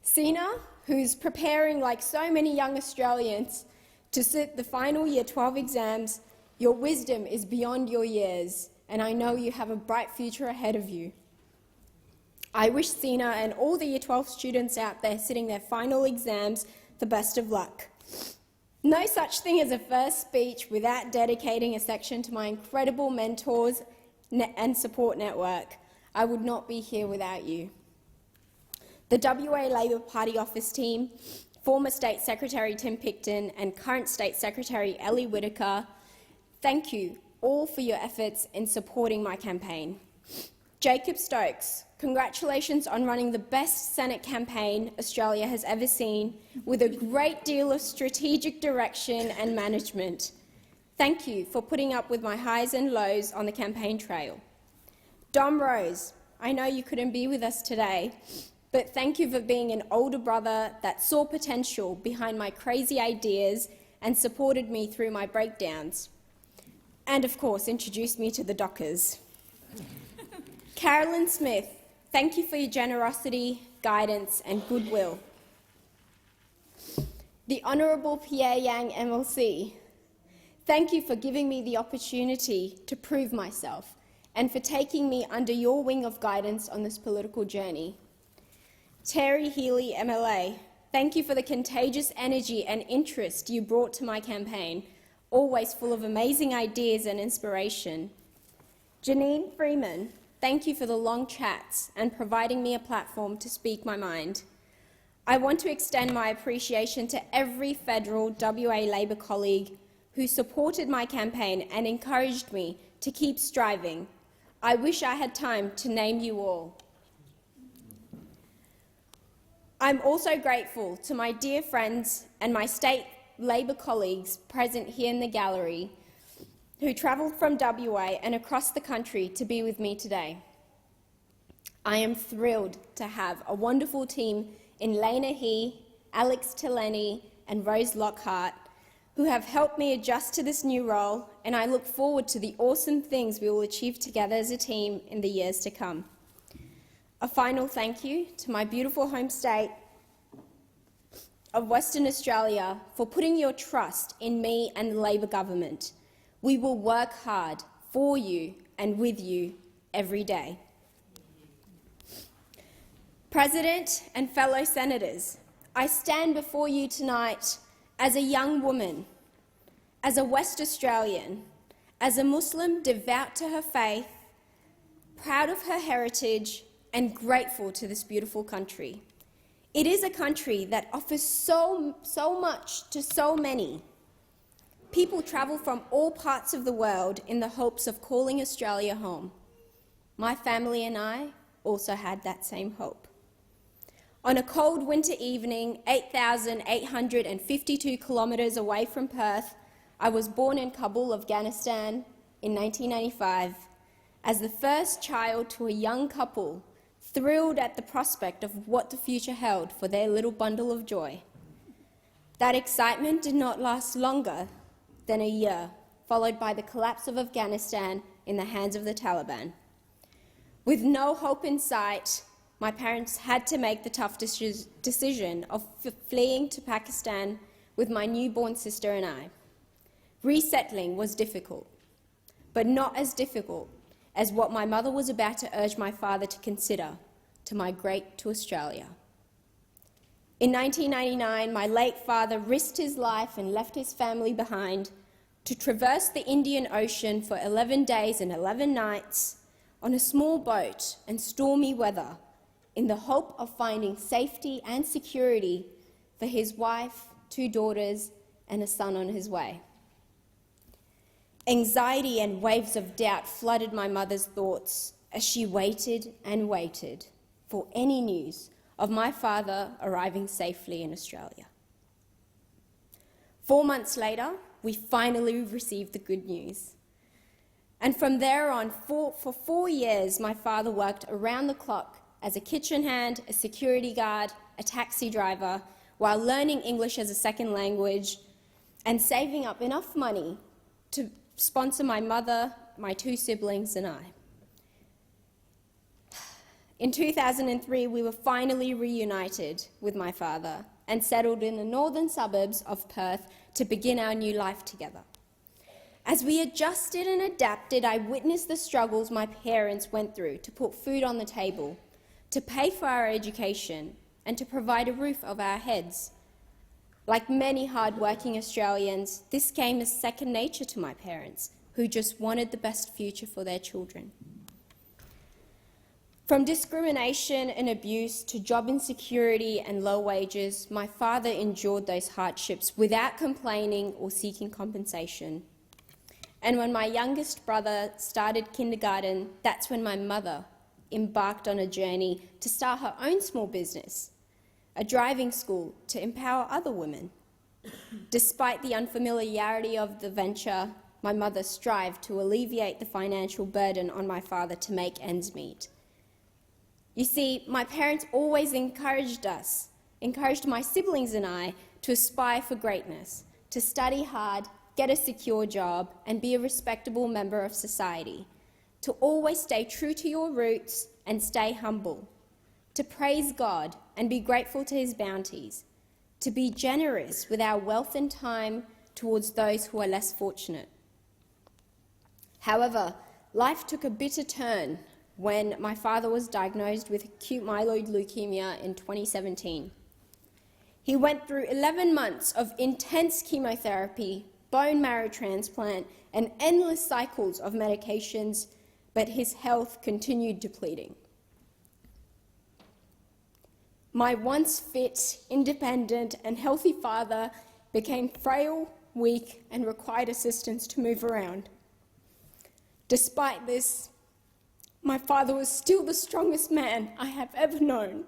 P: Sina, who's preparing like so many young Australians to sit the final Year 12 exams, your wisdom is beyond your years and I know you have a bright future ahead of you. I wish Sina and all the Year 12 students out there sitting their final exams the best of luck. No such thing as a first speech without dedicating a section to my incredible mentors and support network. I would not be here without you. The WA Labor Party office team, former State Secretary Tim Picton and current State Secretary Ellie Whittaker, thank you all for your efforts in supporting my campaign. Jacob Stokes, congratulations on running the best Senate campaign Australia has ever seen, with a great deal of strategic direction and management. Thank you for putting up with my highs and lows on the campaign trail. Dom Rose, I know you couldn't be with us today, but thank you for being an older brother that saw potential behind my crazy ideas and supported me through my breakdowns. And, of course, introduced me to the Dockers. Carolyn Smith, thank you for your generosity, guidance and goodwill. The Honourable Pierre Yang MLC, thank you for giving me the opportunity to prove myself and for taking me under your wing of guidance on this political journey. Terry Healy, MLA, thank you for the contagious energy and interest you brought to my campaign, always full of amazing ideas and inspiration. Janine Freeman, thank you for the long chats and providing me a platform to speak my mind. I want to extend my appreciation to every federal WA Labor colleague who supported my campaign and encouraged me to keep striving. I wish I had time to name you all. I'm also grateful to my dear friends and my state Labor colleagues present here in the gallery who travelled from WA and across the country to be with me today. I am thrilled to have a wonderful team in Lena He, Alex Tileni and Rose Lockhart who have helped me adjust to this new role, and I look forward to the awesome things we will achieve together as a team in the years to come. A final thank you to my beautiful home state of Western Australia for putting your trust in me and the Labor government. We will work hard for you and with you every day. President and fellow senators, I stand before you tonight as a young woman, as a West Australian, as a Muslim devout to her faith, proud of her heritage and grateful to this beautiful country. It is a country that offers so much to so many. People travel from all parts of the world in the hopes of calling Australia home. My family and I also had that same hope. On a cold winter evening, 8,852 kilometres away from Perth, I was born in Kabul, Afghanistan in 1995, as the first child to a young couple, thrilled at the prospect of what the future held for their little bundle of joy. That excitement did not last longer than a year, followed by the collapse of Afghanistan in the hands of the Taliban. With no hope in sight, my parents had to make the tough decision of fleeing to Pakistan with my newborn sister and I. Resettling was difficult, but not as difficult as what my mother was about to urge my father to consider, to migrate to Australia. In 1999, my late father risked his life and left his family behind to traverse the Indian Ocean for 11 days and 11 nights on a small boat in stormy weather in the hope of finding safety and security for his wife, 2 daughters and a son on his way. Anxiety and waves of doubt flooded my mother's thoughts as she waited and waited for any news of my father arriving safely in Australia. 4 months later, we finally received the good news. And from there on, for 4 years, my father worked around the clock as a kitchen hand, a security guard, a taxi driver, while learning English as a second language and saving up enough money to sponsor my mother, my 2 siblings and I. In 2003, we were finally reunited with my father and settled in the northern suburbs of Perth to begin our new life together. As we adjusted and adapted, I witnessed the struggles my parents went through to put food on the table, to pay for our education and to provide a roof over our heads. Like many hard-working Australians, this came as second nature to my parents, who just wanted the best future for their children. From discrimination and abuse to job insecurity and low wages, my father endured those hardships without complaining or seeking compensation. And when my youngest brother started kindergarten, that's when my mother embarked on a journey to start her own small business, a driving school to empower other women. Despite the unfamiliarity of the venture, my mother strived to alleviate the financial burden on my father to make ends meet. You see, my parents always encouraged my siblings and I, to aspire for greatness, to study hard, get a secure job, and be a respectable member of society, to always stay true to your roots and stay humble, to praise God and be grateful to his bounties, to be generous with our wealth and time towards those who are less fortunate. However, life took a bitter turn when my father was diagnosed with acute myeloid leukemia in 2017. He went through 11 months of intense chemotherapy, bone marrow transplant, and endless cycles of medications, but his health continued depleting. My once fit, independent, and healthy father became frail, weak, and required assistance to move around. Despite this, my father was still the strongest man I have ever known.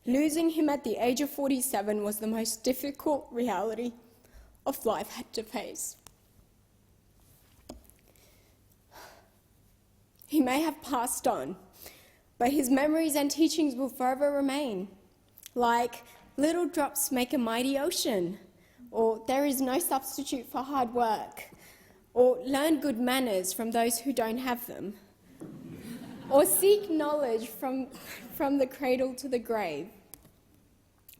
P: Losing him at the age of 47 was the most difficult reality of life I had to face. He may have passed on, but his memories and teachings will forever remain, like little drops make a mighty ocean, or there is no substitute for hard work, or learn good manners from those who don't have them, or seek knowledge from the cradle to the grave.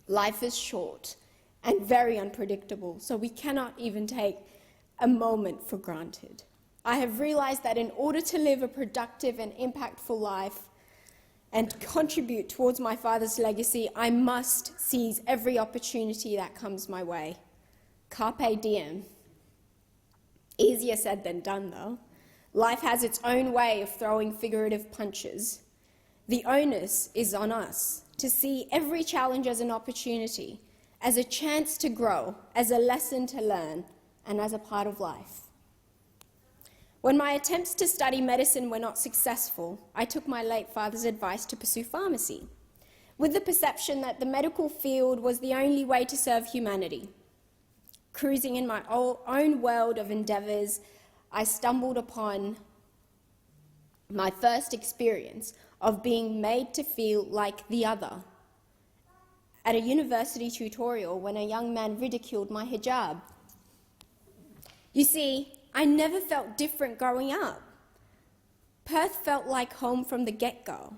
P: Life is short and very unpredictable, so we cannot even take a moment for granted. I have realised that in order to live a productive and impactful life and contribute towards my father's legacy, I must seize every opportunity that comes my way. Carpe diem. Easier said than done, though. Life has its own way of throwing figurative punches. The onus is on us to see every challenge as an opportunity, as a chance to grow, as a lesson to learn, and as a part of life. When my attempts to study medicine were not successful, I took my late father's advice to pursue pharmacy, with the perception that the medical field was the only way to serve humanity. Cruising in my own world of endeavours, I stumbled upon my first experience of being made to feel like the other at a university tutorial when a young man ridiculed my hijab. You see, I never felt different growing up. Perth felt like home from the get-go,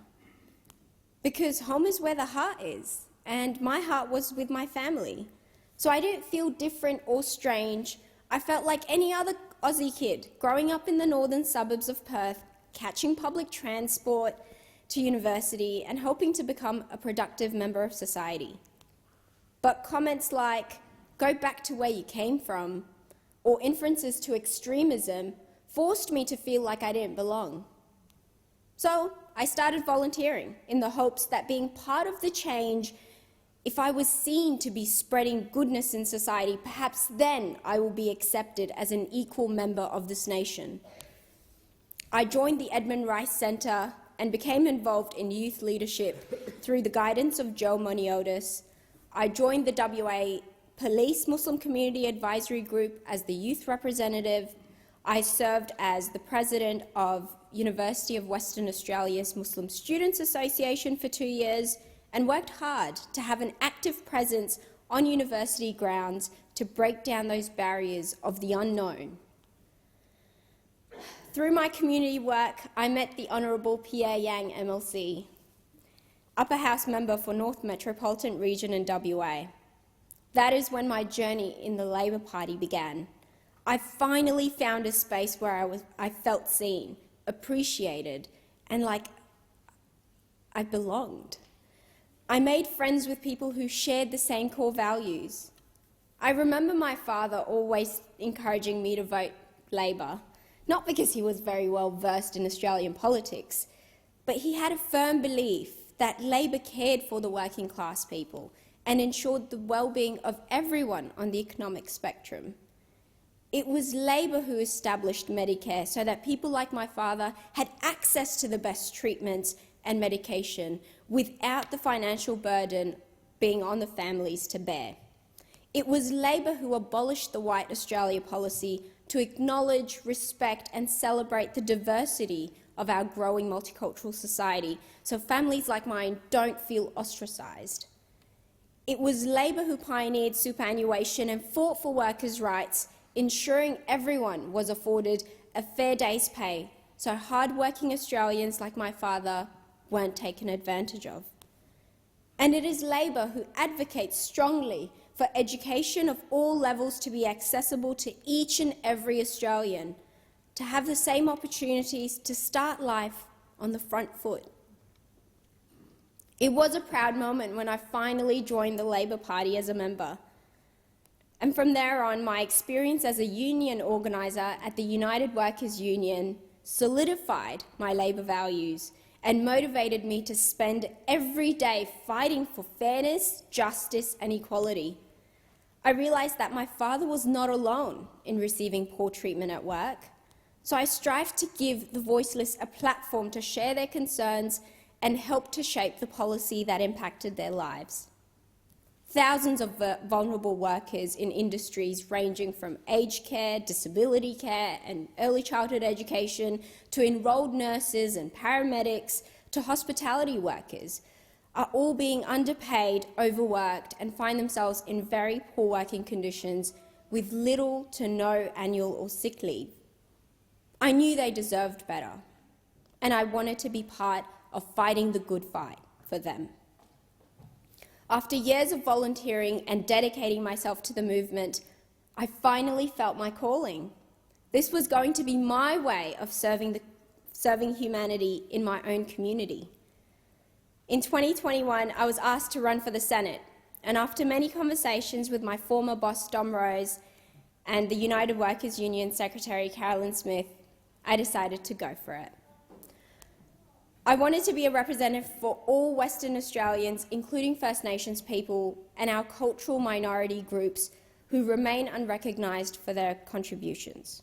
P: because home is where the heart is, and my heart was with my family. So I didn't feel different or strange. I felt like any other Aussie kid growing up in the northern suburbs of Perth, catching public transport to university and hoping to become a productive member of society. But comments like, "Go back to where you came from," or inferences to extremism forced me to feel like I didn't belong. So I started volunteering in the hopes that being part of the change, if I was seen to be spreading goodness in society, perhaps then I will be accepted as an equal member of this nation. I joined the Edmund Rice Centre and became involved in youth leadership through the guidance of Joe Moniotis. I joined the WA Police Muslim Community Advisory Group as the youth representative. I served as the president of University of Western Australia's Muslim Students Association for 2 years and worked hard to have an active presence on university grounds to break down those barriers of the unknown. Through my community work, I met the Honourable Pierre Yang MLC, Upper House member for North Metropolitan Region in WA. That is when my journey in the Labor Party began. I finally found a space where I felt seen, appreciated, and like I belonged. I made friends with people who shared the same core values. I remember my father always encouraging me to vote Labor, not because he was very well versed in Australian politics, but he had a firm belief that Labor cared for the working class people and ensured the well-being of everyone on the economic spectrum. It was Labor who established Medicare so that people like my father had access to the best treatments and medication without the financial burden being on the families to bear. It was Labor who abolished the White Australia policy to acknowledge, respect and celebrate the diversity of our growing multicultural society so families like mine don't feel ostracised. It was Labor who pioneered superannuation and fought for workers' rights, ensuring everyone was afforded a fair day's pay so hard-working Australians like my father weren't taken advantage of. And it is Labor who advocates strongly for education of all levels to be accessible to each and every Australian, to have the same opportunities to start life on the front foot. It was a proud moment when I finally joined the Labor Party as a member. And from there on, my experience as a union organiser at the United Workers' Union solidified my Labor values and motivated me to spend every day fighting for fairness, justice and equality. I realised that my father was not alone in receiving poor treatment at work, so I strived to give the voiceless a platform to share their concerns and help to shape the policy that impacted their lives. Thousands of vulnerable workers in industries ranging from aged care, disability care and early childhood education to enrolled nurses and paramedics to hospitality workers are all being underpaid, overworked and find themselves in very poor working conditions with little to no annual or sick leave. I knew they deserved better, and I wanted to be part of fighting the good fight for them. After years of volunteering and dedicating myself to the movement, I finally felt my calling. This was going to be my way of serving humanity in my own community. In 2021, I was asked to run for the Senate, and after many conversations with my former boss, Dom Rose, and the United Workers' Union Secretary, Carolyn Smith, I decided to go for it. I wanted to be a representative for all Western Australians, including First Nations people and our cultural minority groups who remain unrecognised for their contributions.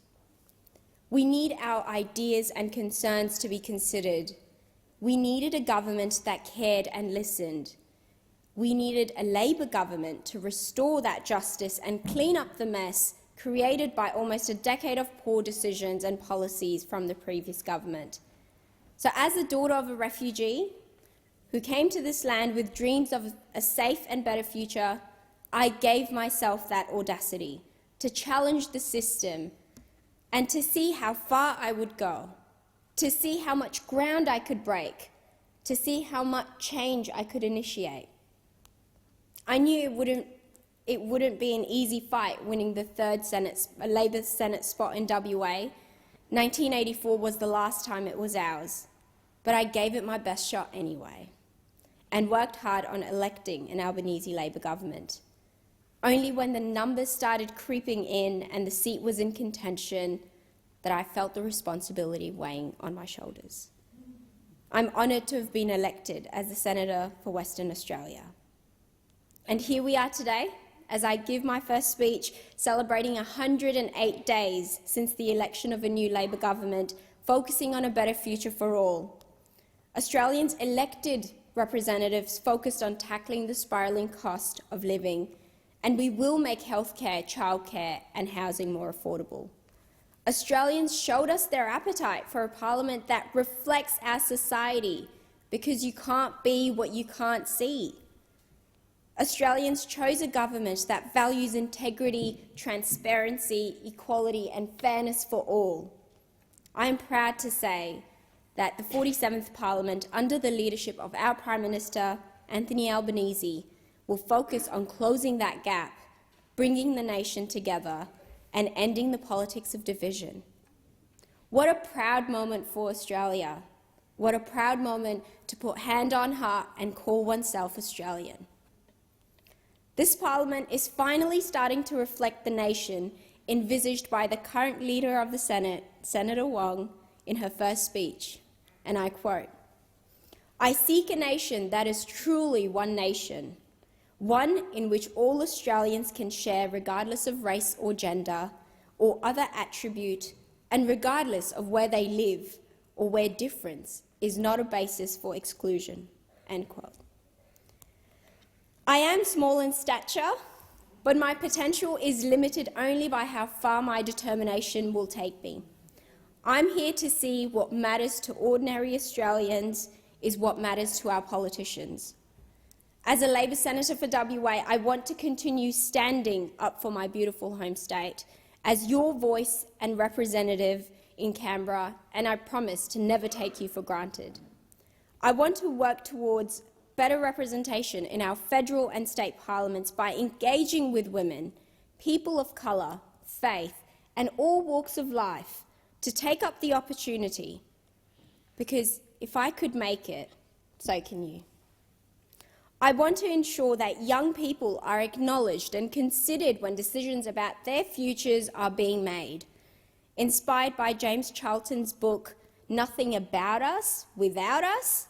P: We need our ideas and concerns to be considered. We needed a government that cared and listened. We needed a Labor government to restore that justice and clean up the mess created by almost a decade of poor decisions and policies from the previous government. So as the daughter of a refugee who came to this land with dreams of a safe and better future, I gave myself that audacity to challenge the system and to see how far I would go, to see how much ground I could break, to see how much change I could initiate. I knew it wouldn't be an easy fight winning the third Labor Senate spot in WA. 1984 was the last time it was ours, but I gave it my best shot anyway and worked hard on electing an Albanese Labor government. Only when the numbers started creeping in and the seat was in contention that I felt the responsibility weighing on my shoulders. I'm honoured to have been elected as the Senator for Western Australia. And here we are today, as I give my first speech celebrating 108 days since the election of a new Labor government, focusing on a better future for all. Australians elected representatives focused on tackling the spiralling cost of living, and we will make healthcare, childcare and housing more affordable. Australians showed us their appetite for a parliament that reflects our society, because you can't be what you can't see. Australians chose a government that values integrity, transparency, equality and fairness for all. I am proud to say that the 47th Parliament, under the leadership of our Prime Minister, Anthony Albanese, will focus on closing that gap, bringing the nation together and ending the politics of division. What a proud moment for Australia. What a proud moment to put hand on heart and call oneself Australian. This Parliament is finally starting to reflect the nation envisaged by the current Leader of the Senate, Senator Wong, in her first speech, and I quote, "I seek a nation that is truly one nation, one in which all Australians can share regardless of race or gender or other attribute and regardless of where they live or where difference is not a basis for exclusion." End quote. I am small in stature, but my potential is limited only by how far my determination will take me. I'm here to see what matters to ordinary Australians is what matters to our politicians. As a Labor Senator for WA, I want to continue standing up for my beautiful home state as your voice and representative in Canberra, and I promise to never take you for granted. I want to work towards better representation in our federal and state parliaments by engaging with women, people of colour, faith and all walks of life, to take up the opportunity, because if I could make it, so can you. I want to ensure that young people are acknowledged and considered when decisions about their futures are being made. Inspired by James Charlton's book, Nothing About Us Without Us,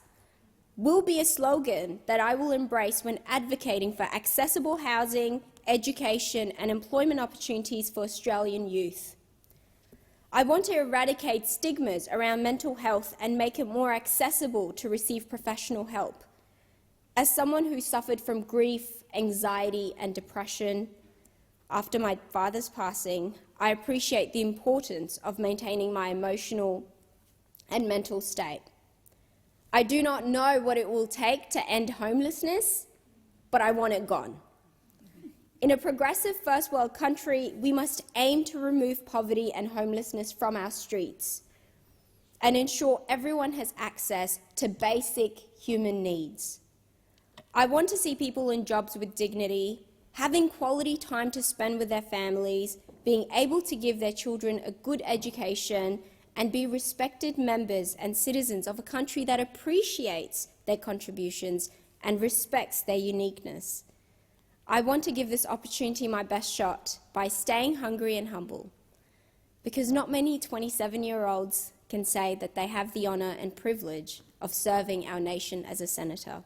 P: will be a slogan that I will embrace when advocating for accessible housing, education and employment opportunities for Australian youth. I want to eradicate stigmas around mental health and make it more accessible to receive professional help. As someone who suffered from grief, anxiety and depression after my father's passing, I appreciate the importance of maintaining my emotional and mental state. I do not know what it will take to end homelessness, but I want it gone. In a progressive first world country, we must aim to remove poverty and homelessness from our streets and ensure everyone has access to basic human needs. I want to see people in jobs with dignity, having quality time to spend with their families, being able to give their children a good education and be respected members and citizens of a country that appreciates their contributions and respects their uniqueness. I want to give this opportunity my best shot by staying hungry and humble, because not many 27-year-olds can say that they have the honour and privilege of serving our nation as a senator.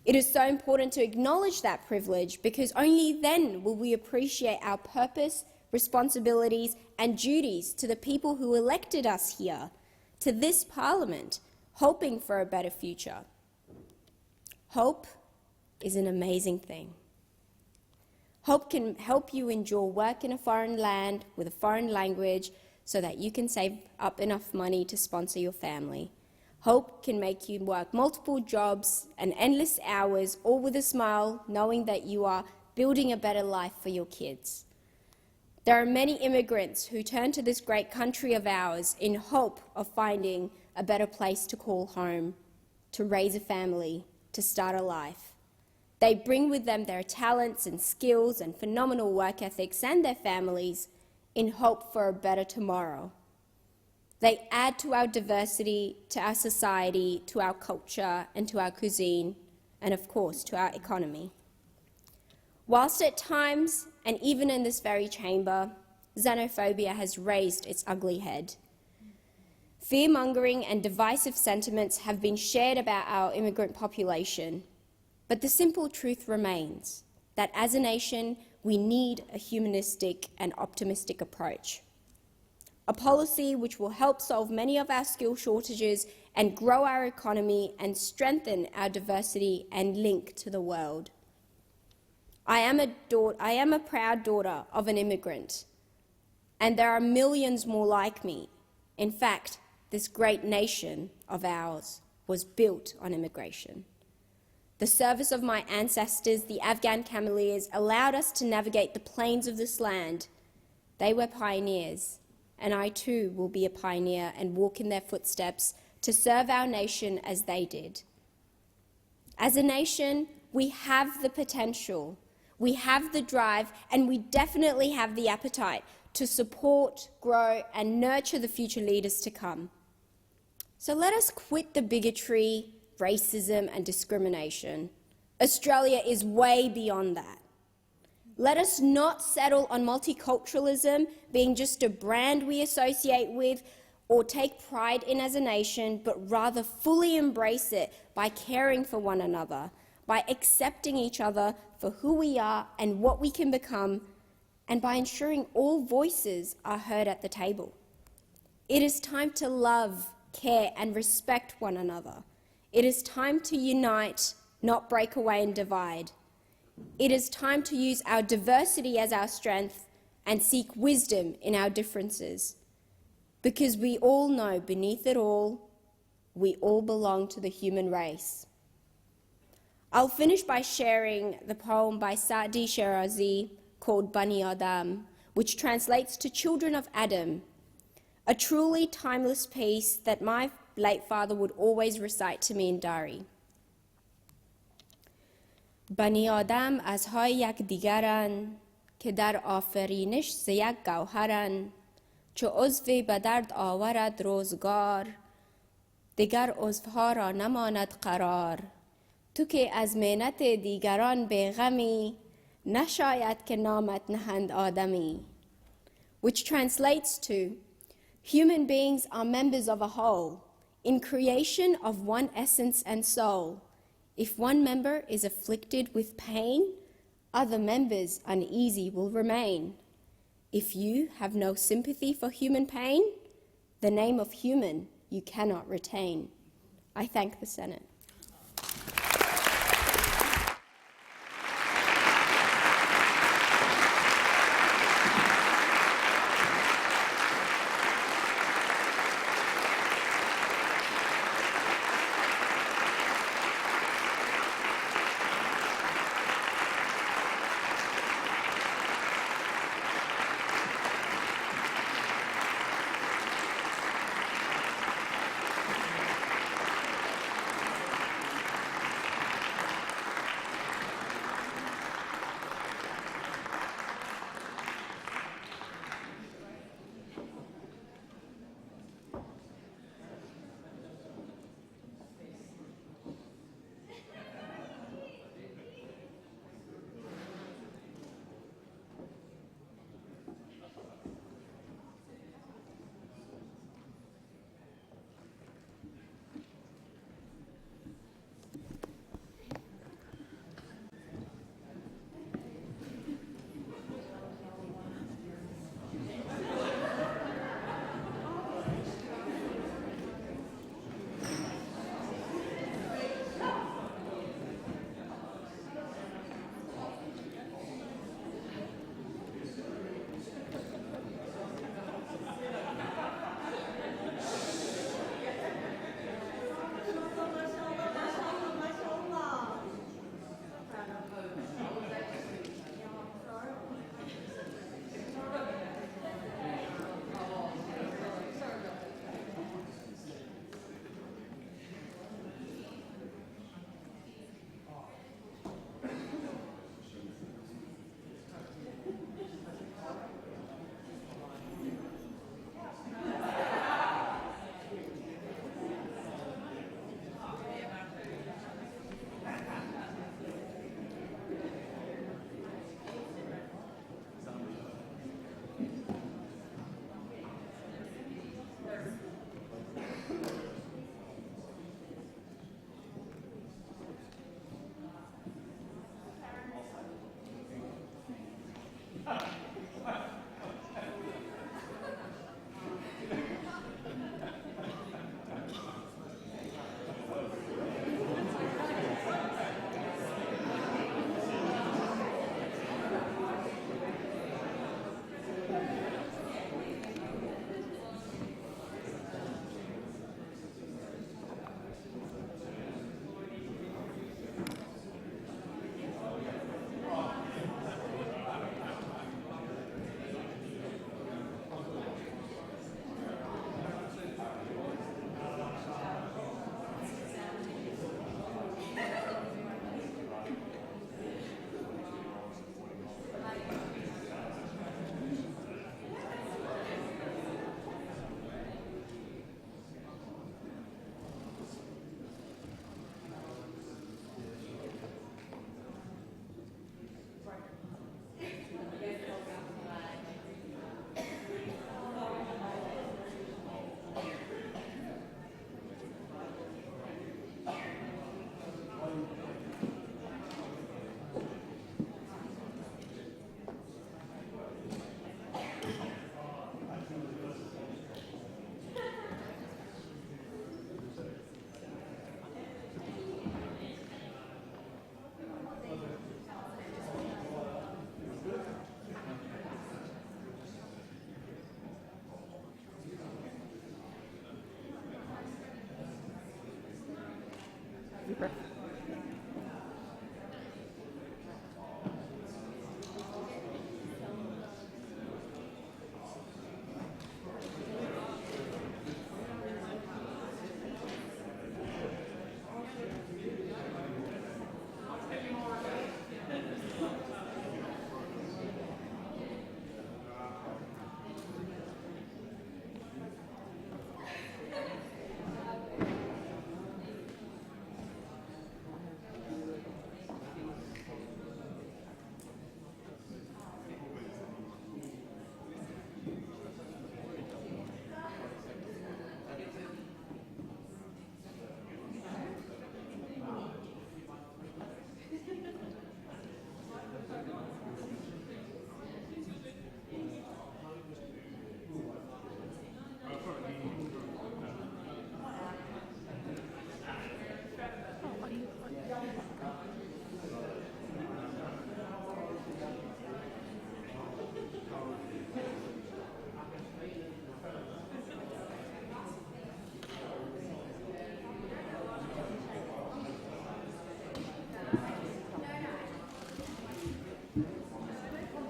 P: It is so important to acknowledge that privilege, because only then will we appreciate our purpose, responsibilities and duties to the people who elected us here, to this parliament, hoping for a better future. Hope is an amazing thing. Hope can help you endure work in a foreign land with a foreign language so that you can save up enough money to sponsor your family. Hope can make you work multiple jobs and endless hours, all with a smile, knowing that you are building a better life for your kids. There are many immigrants who turn to this great country of ours in hope of finding a better place to call home, to raise a family, to start a life. They bring with them their talents and skills and phenomenal work ethics and their families in hope for a better tomorrow. They add to our diversity, to our society, to our culture and to our cuisine, and of course to our economy. Whilst at times, and even in this very chamber, xenophobia has raised its ugly head. Fear-mongering and divisive sentiments have been shared about our immigrant population, but the simple truth remains that as a nation, we need a humanistic and optimistic approach. A policy which will help solve many of our skill shortages and grow our economy and strengthen our diversity and link to the world. I am a proud daughter of an immigrant, and there are millions more like me. In fact, this great nation of ours was built on immigration. The service of my ancestors, the Afghan Cameleers, allowed us to navigate the plains of this land. They were pioneers, and I too will be a pioneer and walk in their footsteps to serve our nation as they did. As a nation, we have the potential, we have the drive, and we definitely have the appetite to support, grow and nurture the future leaders to come. So let us quit the bigotry, racism and discrimination. Australia is way beyond that. Let us not settle on multiculturalism being just a brand we associate with or take pride in as a nation, but rather fully embrace it by caring for one another, by accepting each other for who we are and what we can become, and by ensuring all voices are heard at the table. It is time to love, care and respect one another. It is time to unite, not break away and divide. It is time to use our diversity as our strength and seek wisdom in our differences. Because we all know beneath it all, we all belong to the human race. I'll finish by sharing the poem by Saadi Shirazi called Bani Adam, which translates to Children of Adam, a truly timeless piece that my late father would always recite to me in Dari. بنی آدم ازهای یک دیگرن که در آفرینش ز یک گوهرن چو عضوی به درد آورد روزگار دیگر عضوها را نماند قرار تو که از محنت دیگران بیغمی نشاید که نامت نهند آدمی. Which translates to, human beings are members of a whole, in creation of one essence and soul. If one member is afflicted with pain, other members uneasy will remain. If you have no sympathy for human pain, the name of human you cannot retain. I thank the Senate.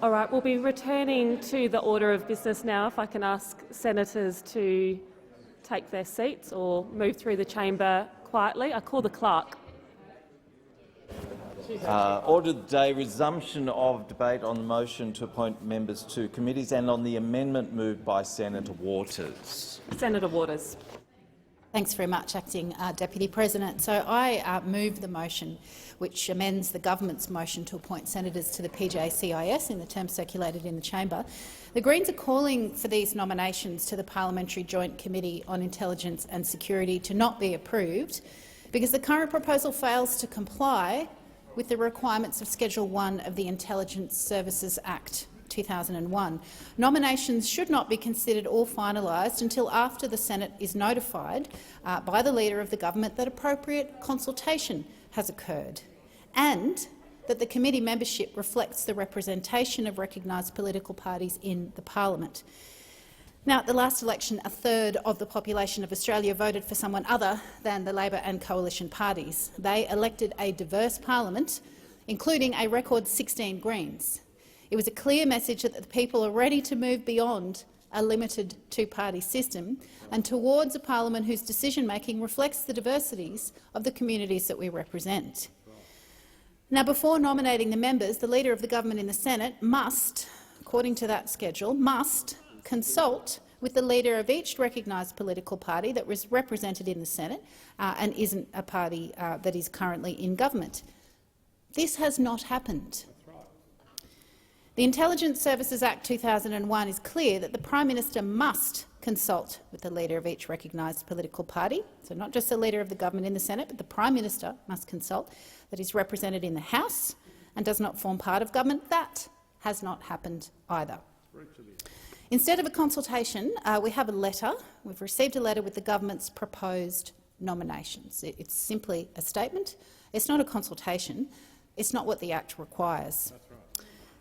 D: All right, we'll be returning to the order of business now. If I can ask senators to take their seats or move through the chamber quietly. I call the clerk.
Q: Order of the day, resumption of debate on the motion to appoint members to committees and on the amendment moved by Senator Waters.
D: Senator Waters.
H: Thanks very much, Acting Deputy President. So I move the motion which amends the government's motion to appoint senators to the PJCIS in the term circulated in the chamber. The Greens are calling for these nominations to the Parliamentary Joint Committee on Intelligence and Security to not be approved because the current proposal fails to comply with the requirements of Schedule 1 of the Intelligence Services Act 2001. Nominations should not be considered or finalised until after the Senate is notified by the Leader of the Government that appropriate consultation has occurred and that the committee membership reflects the representation of recognised political parties in the Parliament. Now, at the last election, a third of the population of Australia voted for someone other than the Labor and Coalition parties. They elected a diverse parliament, including a record 16 Greens. It was a clear message that the people are ready to move beyond a limited two-party system and towards a parliament whose decision-making reflects the diversities of the communities that we represent. Now, before nominating the members, the Leader of the Government in the Senate must, according to that schedule, consult with the leader of each recognised political party that was represented in the Senate and isn't a party that is currently in government. This has not happened. The Intelligence Services Act 2001 is clear that the Prime Minister must consult with the leader of each recognised political party, so not just the Leader of the Government in the Senate, but the Prime Minister must consult, that is represented in the House and does not form part of government. That has not happened either. Instead of a consultation, we have a letter. We've received a letter with the government's proposed nominations. It's simply a statement. It's not a consultation. It's not what the Act requires.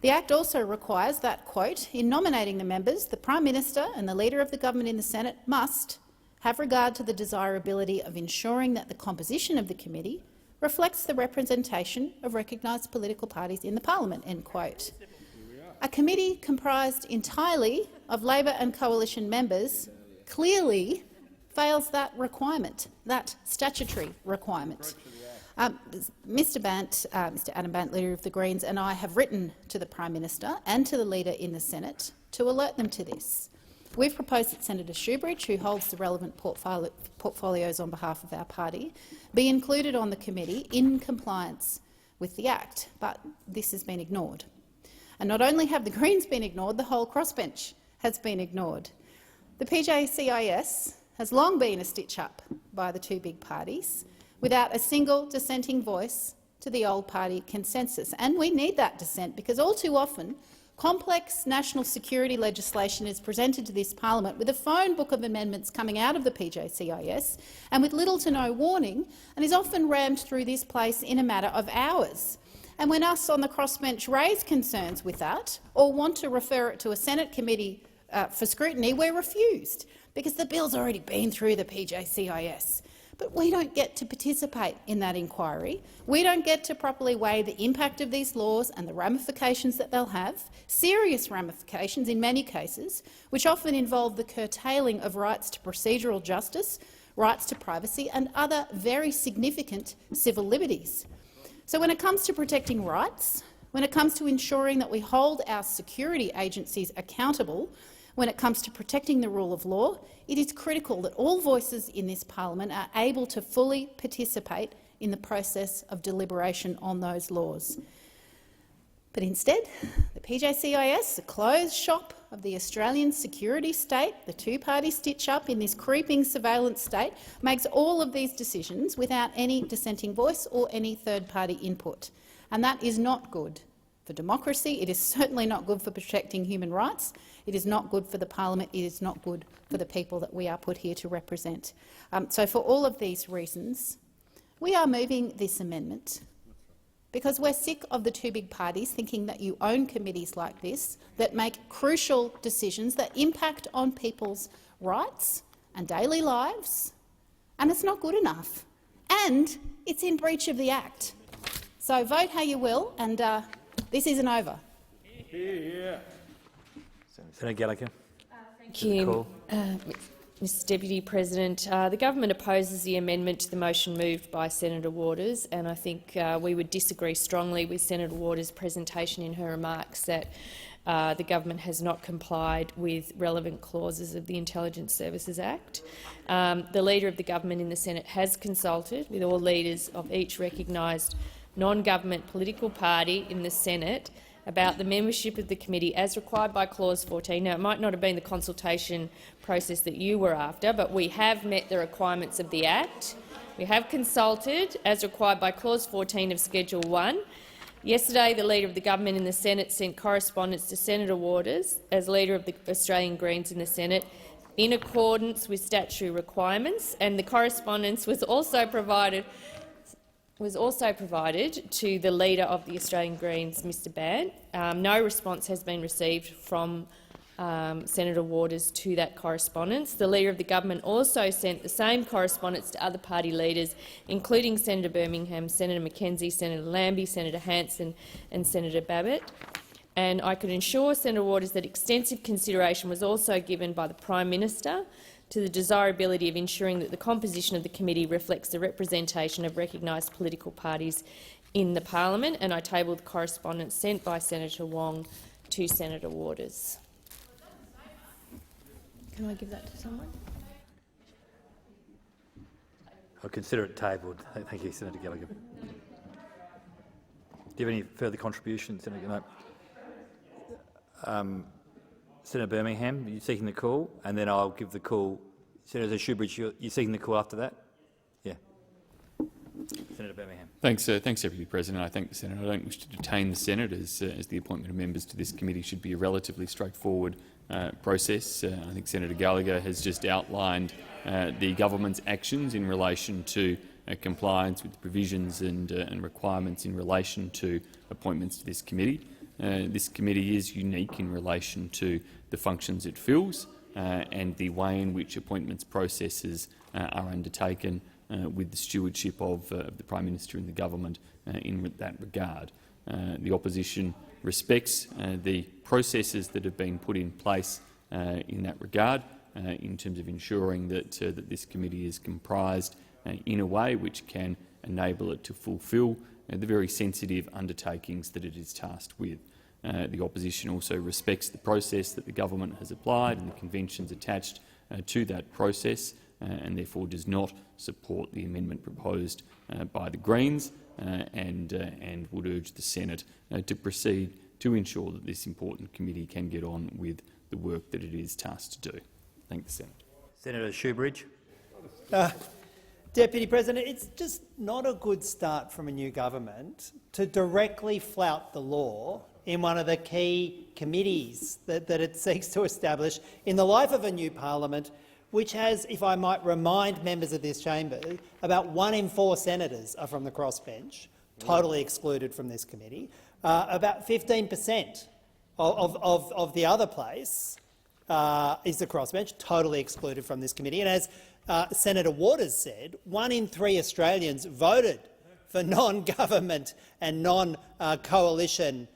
H: The Act also requires that, quote, in nominating the members, the Prime Minister and the Leader of the Government in the Senate must have regard to the desirability of ensuring that the composition of the committee reflects the representation of recognised political parties in the Parliament, end quote. A committee comprised entirely of Labor and Coalition members clearly fails that requirement, that statutory requirement. Mr Adam Bandt, Leader of the Greens, and I have written to the Prime Minister and to the Leader in the Senate to alert them to this. We've proposed that Senator Shoebridge, who holds the relevant portfolios on behalf of our party, be included on the committee in compliance with the Act, but this has been ignored. And not only have the Greens been ignored, the whole crossbench has been ignored. The PJCIS has long been a stitch-up by the two big parties, without a single dissenting voice to the old party consensus. And we need that dissent because all too often complex national security legislation is presented to this parliament with a phone book of amendments coming out of the PJCIS and with little to no warning, and is often rammed through this place in a matter of hours. And when us on the crossbench raise concerns with that or want to refer it to a Senate committee for scrutiny, we're refused because the bill's already been through the PJCIS. But we don't get to participate in that inquiry. We don't get to properly weigh the impact of these laws and the ramifications that they'll have, serious ramifications in many cases, which often involve the curtailing of rights to procedural justice, rights to privacy and other very significant civil liberties. So when it comes to protecting rights, when it comes to ensuring that we hold our security agencies accountable, when it comes to protecting the rule of law, it is critical that all voices in this parliament are able to fully participate in the process of deliberation on those laws. But instead, the PJCIS, the closed shop of the Australian security state, the two-party stitch-up in this creeping surveillance state, makes all of these decisions without any dissenting voice or any third-party input. And that is not good for democracy. It is certainly not good for protecting human rights. It is not good for the parliament. It is not good for the people that we are put here to represent. So for all of these reasons, we are moving this amendment because we're sick of the two big parties thinking that you own committees like this that make crucial decisions that impact on people's rights and daily lives, and it's not good enough. And it's in breach of the Act. So vote how you will, and this isn't over.
A: Senator Gallagher.
P: Thank you, Mr Deputy President. The government opposes the amendment to the motion moved by Senator Waters, and I think we would disagree strongly with Senator Waters' presentation in her remarks that the government has not complied with relevant clauses of the Intelligence Services Act. The Leader of the Government in the Senate has consulted with all leaders of each recognised non-government political party in the Senate about the membership of the committee as required by Clause 14. Now, it might not have been the consultation process that you were after, but we have met the requirements of the Act. We have consulted as required by Clause 14 of Schedule 1. Yesterday, the Leader of the Government in the Senate sent correspondence to Senator Waters as Leader of the Australian Greens in the Senate in accordance with statutory requirements, and the correspondence was also provided to the Leader of the Australian Greens, Mr Bandt. No response has been received from Senator Waters to that correspondence. The Leader of the Government also sent the same correspondence to other party leaders, including Senator Birmingham, Senator McKenzie, Senator Lambie, Senator Hanson and Senator Babbitt. And I could assure Senator Waters that extensive consideration was also given by the Prime Minister to the desirability of ensuring that the composition of the committee reflects the representation of recognised political parties in the parliament, and I tabled the correspondence sent by Senator Wong to Senator Waters. Can I give that to someone?
A: I'll consider it tabled. Thank you, Senator Gallagher. Do you have any further contributions, Senator? No. Senator Birmingham, you're seeking the call, and then I'll give the call. Senator Shoebridge, you're seeking the call after that? Yeah. Senator Birmingham.
E: Thanks, Deputy President. I thank the Senator. I don't wish to detain the Senate, as the appointment of members to this committee should be a relatively straightforward process. I think Senator Gallagher has just outlined the government's actions in relation to compliance with the provisions and requirements in relation to appointments to this committee. This committee is unique in relation to the functions it fills and the way in which appointments processes are undertaken with the stewardship of the Prime Minister and the government in that regard. The opposition respects the processes that have been put in place in that regard in terms of ensuring that, that this committee is comprised in a way which can enable it to fulfil the very sensitive undertakings that it is tasked with. The opposition also respects the process that the government has applied and the conventions attached to that process, and therefore does not support the amendment proposed by the Greens, and would urge the Senate to proceed to ensure that this important committee can get on with the work that it is tasked to do. Thank the Senate.
A: Senator Shoebridge.
T: Deputy President, it's just not a good start from a new government to directly flout the law in one of the key committees that it seeks to establish in the life of a new parliament, which has, if I might remind members of this chamber, about 1 in 4 senators are from the crossbench, totally excluded from this committee. About 15% of the other place is the crossbench, totally excluded from this committee. And as Senator Waters said, 1 in 3 Australians voted for non-government and non-coalition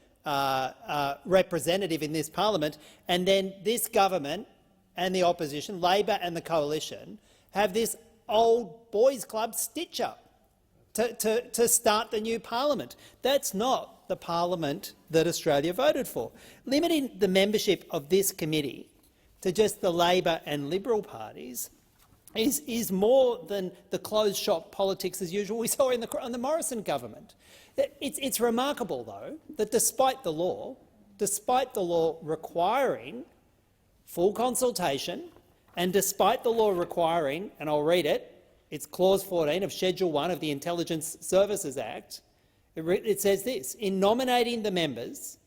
T: representative in this parliament, and then this government and the opposition, Labor and the coalition, have this old boys' club stitch-up to start the new parliament. That's not the parliament that Australia voted for. Limiting the membership of this committee to just the Labor and Liberal parties is more than the closed-shop politics as usual we saw in the Morrison government. It's remarkable, though, that despite the law requiring full consultation, and despite the law requiring, and I'll read it, it's Clause 14 of Schedule 1 of the Intelligence Services Act, it says this: in nominating the members,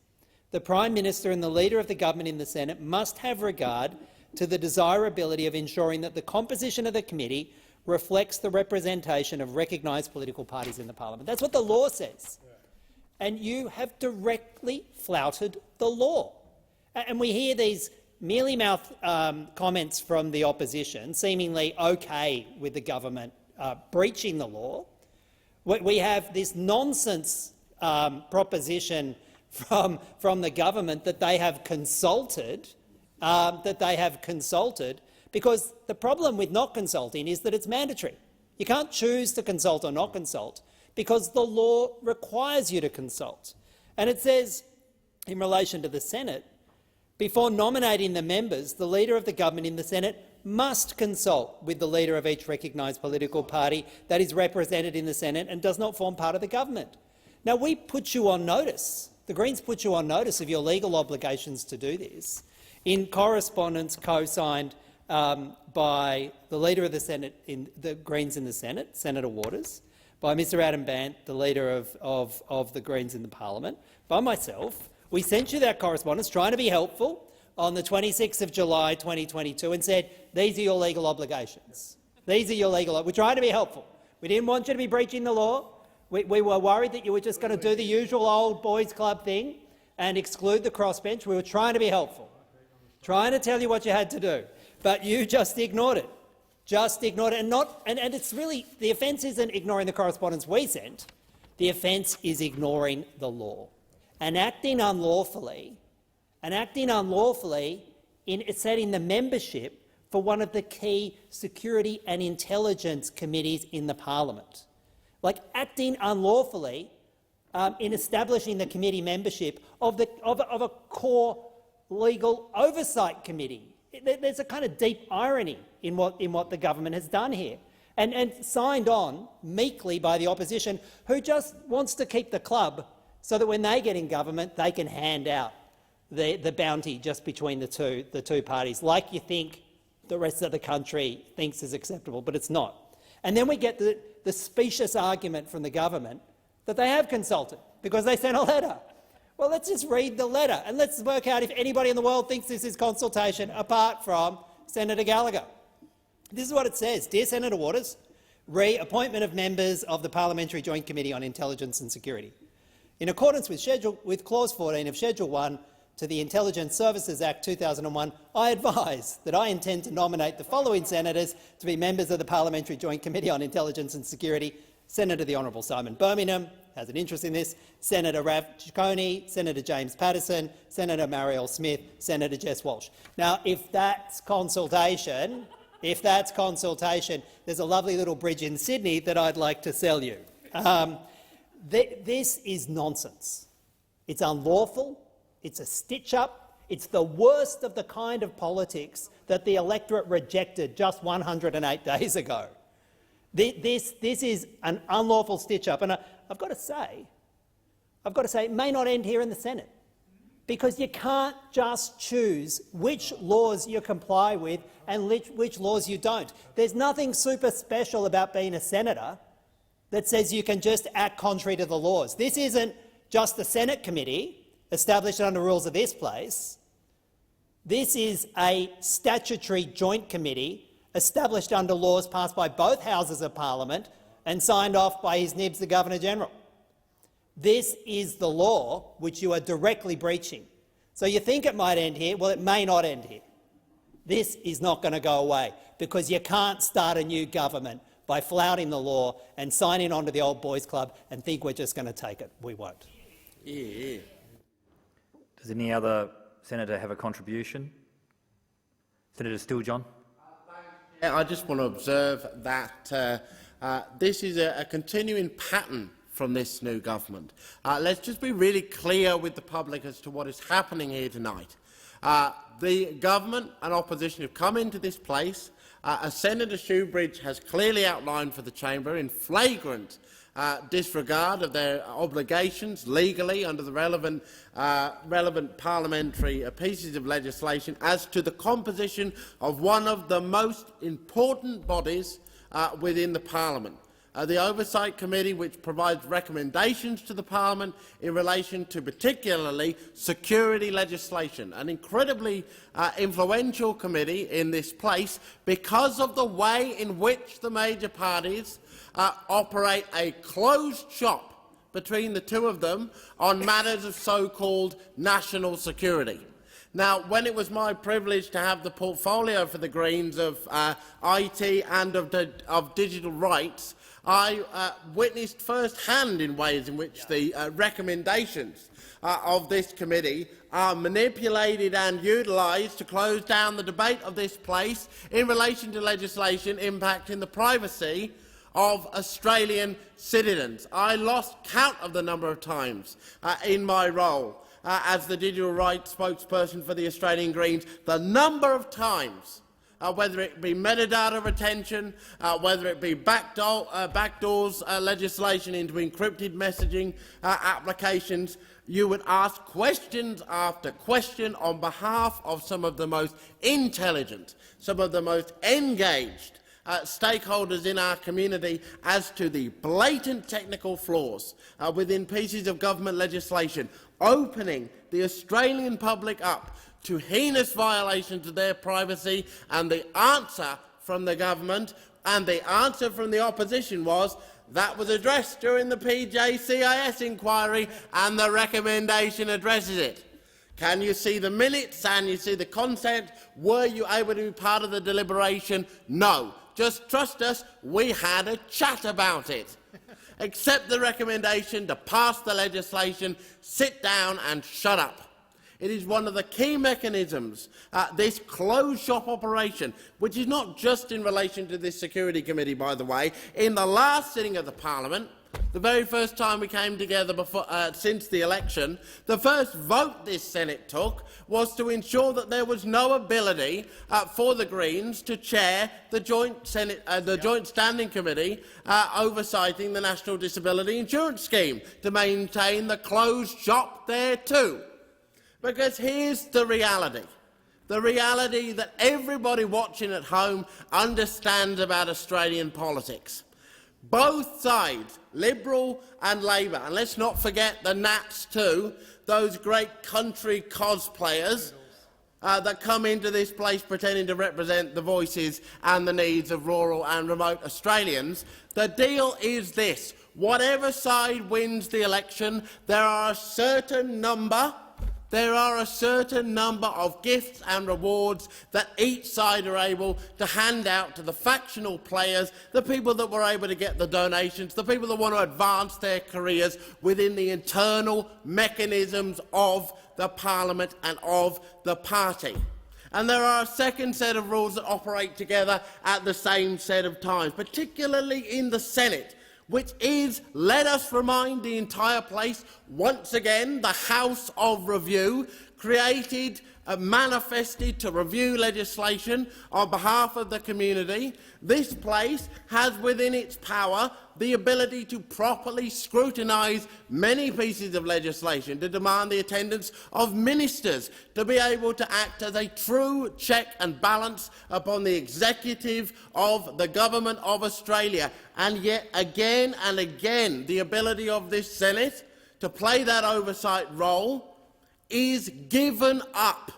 T: the Prime Minister and the Leader of the Government in the Senate must have regard to the desirability of ensuring that the composition of the committee reflects the representation of recognised political parties in the parliament. That's what the law says. And you have directly flouted the law. And we hear these mealy-mouthed comments from the opposition, seemingly okay with the government breaching the law. We have this nonsense proposition from the government that they have consulted, because the problem with not consulting is that it's mandatory. You can't choose to consult or not consult because the law requires you to consult. And it says, in relation to the Senate, before nominating the members, the Leader of the government in the Senate must consult with the leader of each recognised political party that is represented in the Senate and does not form part of the government. Now, we put you on notice. The Greens put you on notice of your legal obligations to do this in correspondence co-signed by the Leader of the Senate, the Greens in the Senate, Senator Waters, by Mr Adam Bandt, the Leader of the Greens in the Parliament, by myself. We sent you that correspondence trying to be helpful on the 26th of July 2022 and said, these are your legal obligations. These are your legal. We're trying to be helpful. We didn't want you to be breaching the law. We were worried that you were just going to do the usual old boys club thing and exclude the crossbench. We were trying to be helpful, trying to tell you what you had to do, but you just ignored it. Just ignored it. And it's really, the offence isn't ignoring the correspondence we sent. The offence is ignoring the law and acting unlawfully in setting the membership for one of the key security and intelligence committees in the parliament. Like acting unlawfully in establishing the committee membership of a core legal oversight committee. There's a kind of deep irony in what the government has done here, and signed on meekly by the opposition, who just wants to keep the club so that when they get in government, they can hand out the bounty just between the two parties, like you think the rest of the country thinks is acceptable, but it's not. And then we get the specious argument from the government that they have consulted because they sent a letter. Well, let's just read the letter and let's work out if anybody in the world thinks this is consultation apart from Senator Gallagher. This is what it says. Dear Senator Waters, re-appointment of members of the Parliamentary Joint Committee on Intelligence and Security. In accordance with Clause 14 of Schedule 1 to the Intelligence Services Act 2001, I advise that I intend to nominate the following senators to be members of the Parliamentary Joint Committee on Intelligence and Security. Senator the Honourable Simon Birmingham has an interest in this, Senator Rav Ciccone, Senator James Paterson, Senator Marielle Smith, Senator Jess Walsh. Now, if that's consultation, there's a lovely little bridge in Sydney that I'd like to sell you. This is nonsense. It's unlawful. It's a stitch-up. It's the worst of the kind of politics that the electorate rejected just 108 days ago. This is an unlawful stitch-up, and I've got to say, it may not end here in the Senate, because you can't just choose which laws you comply with and which laws you don't. There's nothing super special about being a senator that says you can just act contrary to the laws. This isn't just the Senate committee established under rules of this place. This is a statutory joint committee established under laws passed by both houses of parliament and signed off by His Nibs the Governor-General. This is the law which you are directly breaching. So you think it might end here? Well, it may not end here. This is not going to go away because you can't start a new government by flouting the law and signing on to the old boys club and think we're just going to take it. We won't.
L: Yeah.
A: Does any other senator have a contribution? Senator Steele-John.
L: I just want to observe that this is a continuing pattern from this new government. Let's just be really clear with the public as to what is happening here tonight. The government and opposition have come into this place, as Senator Shoebridge has clearly outlined for the chamber, in flagrant disregard of their obligations legally under the relevant parliamentary pieces of legislation as to the composition of one of the most important bodies within the parliament. The Oversight Committee, which provides recommendations to the Parliament in relation to particularly security legislation, an incredibly influential committee in this place because of the way in which the major parties operate a closed shop between the two of them on matters of so-called national security. Now, when it was my privilege to have the portfolio for the Greens of IT and of digital rights, I witnessed first-hand in ways in which the recommendations of this committee are manipulated and utilised to close down the debate of this place in relation to legislation impacting the privacy of Australian citizens. I lost count of the number of times in my role as the digital rights spokesperson for the Australian Greens, the number of times, whether it be metadata retention, whether it be backdoors legislation into encrypted messaging applications, you would ask questions after question on behalf of some of the most intelligent, some of the most engaged stakeholders in our community as to the blatant technical flaws within pieces of government legislation, opening the Australian public up to heinous violations of their privacy. And the answer from the government and the answer from the opposition was that was addressed during the PJCIS inquiry, and the recommendation addresses it. Can you see the minutes and you see the content? Were you able to be part of the deliberation? No. Just trust us, we had a chat about it. Accept the recommendation to pass the legislation, sit down and shut up. It is one of the key mechanisms, this closed-shop operation, which is not just in relation to this Security Committee, by the way. In the last sitting of the Parliament, the very first time we came together since the election, the first vote this Senate took was to ensure that there was no ability for the Greens to chair the Joint Standing Committee oversighting the National Disability Insurance Scheme, to maintain the closed shop there too. Because here's the reality that everybody watching at home understands about Australian politics. Both sides, Liberal and Labor, and let's not forget the Nats too, those great country cosplayers that come into this place pretending to represent the voices and the needs of rural and remote Australians. The deal is this: whatever side wins the election, there are a certain number of gifts and rewards that each side are able to hand out to the factional players, the people that were able to get the donations, the people that want to advance their careers within the internal mechanisms of the Parliament and of the party. And there are a second set of rules that operate together at the same set of times, particularly in the Senate, which is, let us remind the entire place, once again, the House of Review, created, manifested to review legislation on behalf of the community. This place has within its power the ability to properly scrutinise many pieces of legislation, to demand the attendance of ministers, to be able to act as a true check and balance upon the executive of the Government of Australia. And yet, again and again, the ability of this Senate to play that oversight role is given up,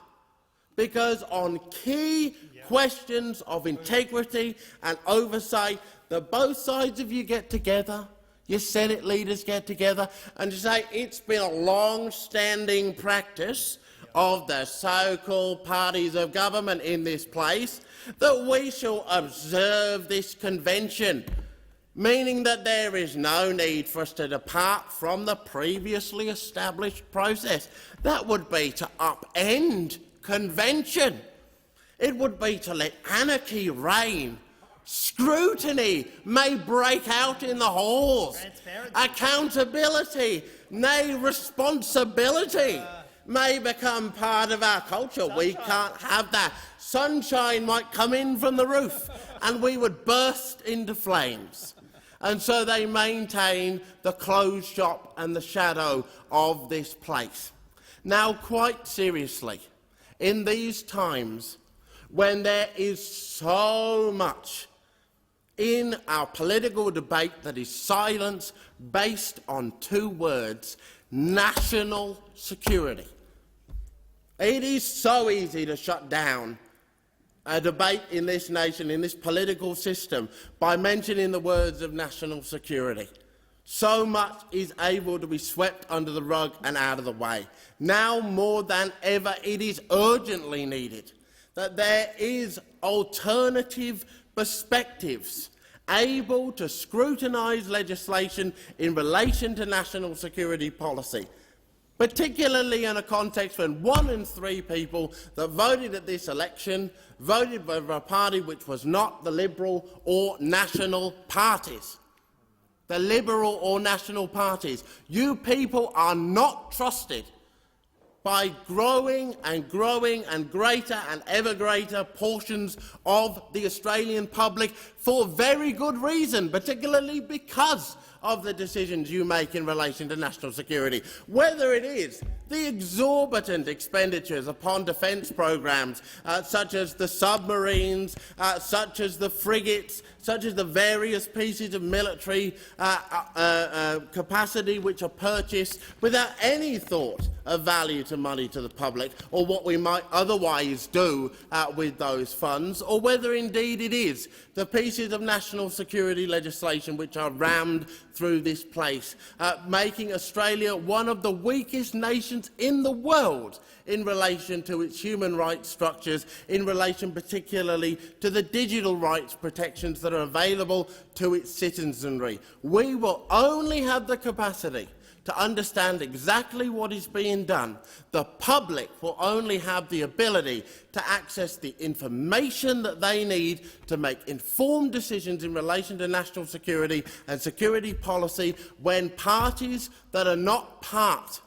L: because on key questions of integrity and oversight, that both sides of you get together, your Senate leaders get together, and to say it's been a long-standing practice of the so-called parties of government in this place that we shall observe this convention, meaning that there is no need for us to depart from the previously established process. That would be to upend convention. It would be to let anarchy reign. Scrutiny may break out in the halls. Accountability, nay, responsibility may become part of our culture. We can't have that. Sunshine might come in from the roof and we would burst into flames. And so they maintain the closed shop and the shadow of this place. Now, quite seriously, in these times when there is so much in our political debate that is silence based on two words: national security. It is so easy to shut down a debate in this nation, in this political system, by mentioning the words of national security. So much is able to be swept under the rug and out of the way. Now more than ever, it is urgently needed that there is alternative perspectives able to scrutinise legislation in relation to national security policy, particularly in a context when 1 in 3 people that voted at this election voted for a party which was not the Liberal or National parties. The Liberal or National parties. You people are not trusted by growing and greater and ever greater portions of the Australian public for very good reason, particularly because of the decisions you make in relation to national security. Whether it is the exorbitant expenditures upon defence programs, such as the submarines, such as the frigates, such as the various pieces of military capacity which are purchased without any thought of value to money to the public, or what we might otherwise do with those funds, or whether indeed it is the pieces of national security legislation which are rammed through this place, making Australia one of the weakest nations in the world in relation to its human rights structures, in relation particularly to the digital rights protections that are available to its citizenry. We will only have the capacity to understand exactly what is being done. The public will only have the ability to access the information that they need to make informed decisions in relation to national security and security policy when parties that are not part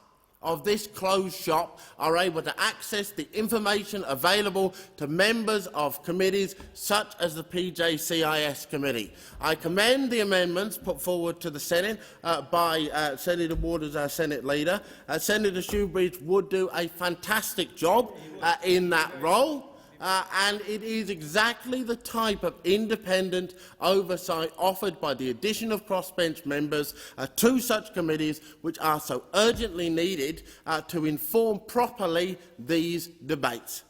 L: of this closed shop are able to access the information available to members of committees such as the PJCIS committee. I commend the amendments put forward to the Senate by Senator Waters, our Senate leader. Senator Shoebridge would do a fantastic job in that role. And it is exactly the type of independent oversight offered by the addition of crossbench members to such committees which are so urgently needed to inform properly these debates.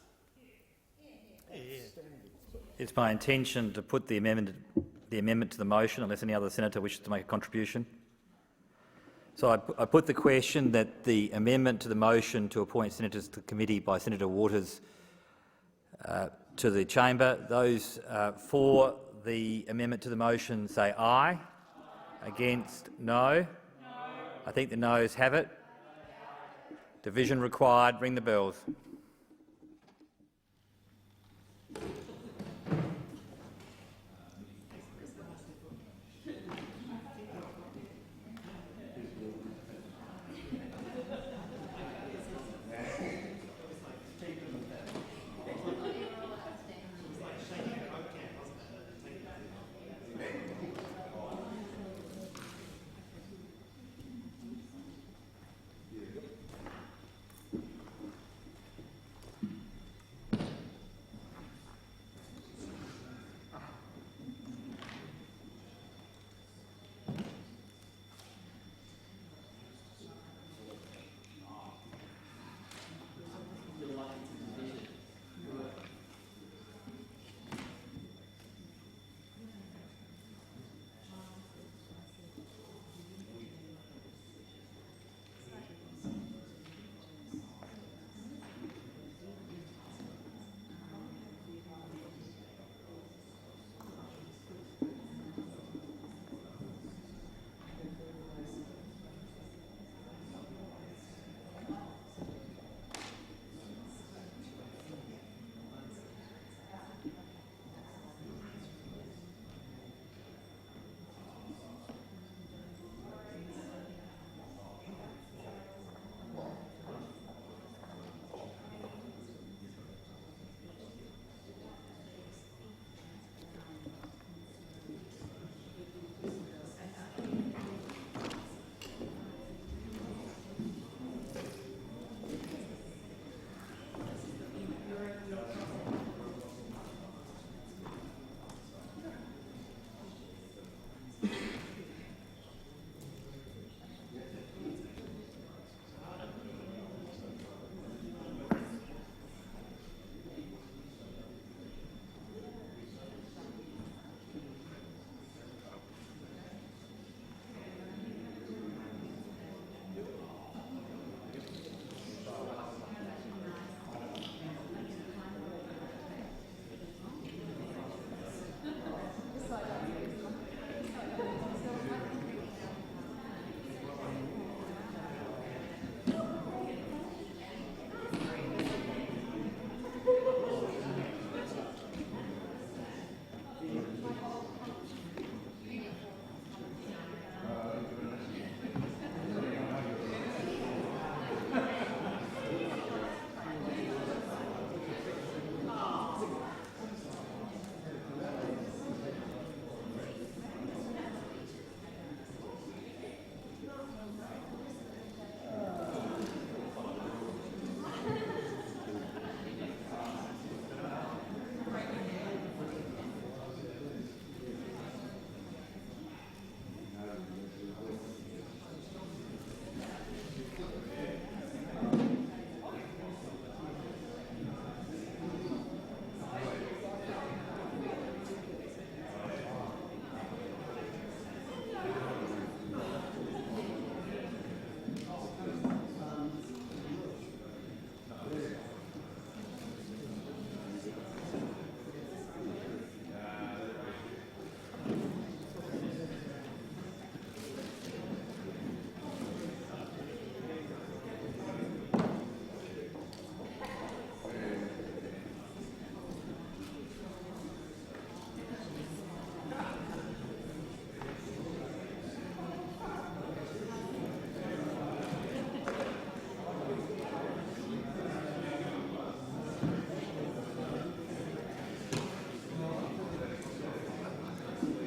A: It's my intention to put the amendment to the motion, unless any other senator wishes to make a contribution. So I put the question that the amendment to the motion to appoint senators to the committee by Senator Waters to the chamber. Those for the amendment to the motion say aye. Against, no. I think the noes have it. Division required. Ring the bells.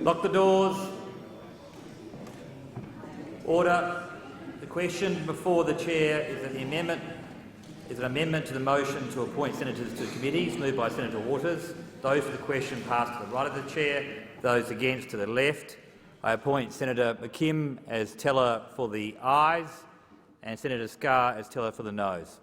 A: Lock the doors. Order. The question before the chair is an amendment to the motion to appoint senators to committees, moved by Senator Waters. Those for the question pass to the right of the chair, those against to the left. I appoint Senator McKim as teller for the ayes and Senator Scarr as teller for the noes.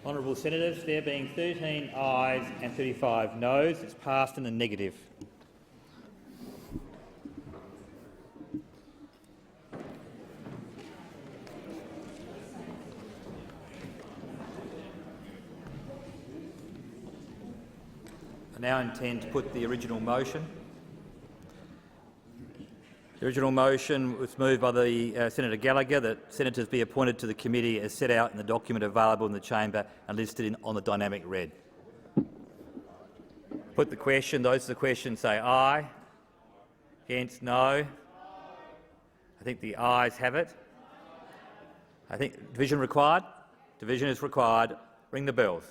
A: Honourable Senators, there being 13 ayes and 35 noes, it's passed in the negative. I now intend to put the original motion. The original motion was moved by the Senator Gallagher that senators be appointed to the committee as set out in the document available in the chamber and listed on the dynamic red. Put the question. Those to the question say aye. Against, no. I think the ayes have it. I think division required. Division is required. Ring the bells.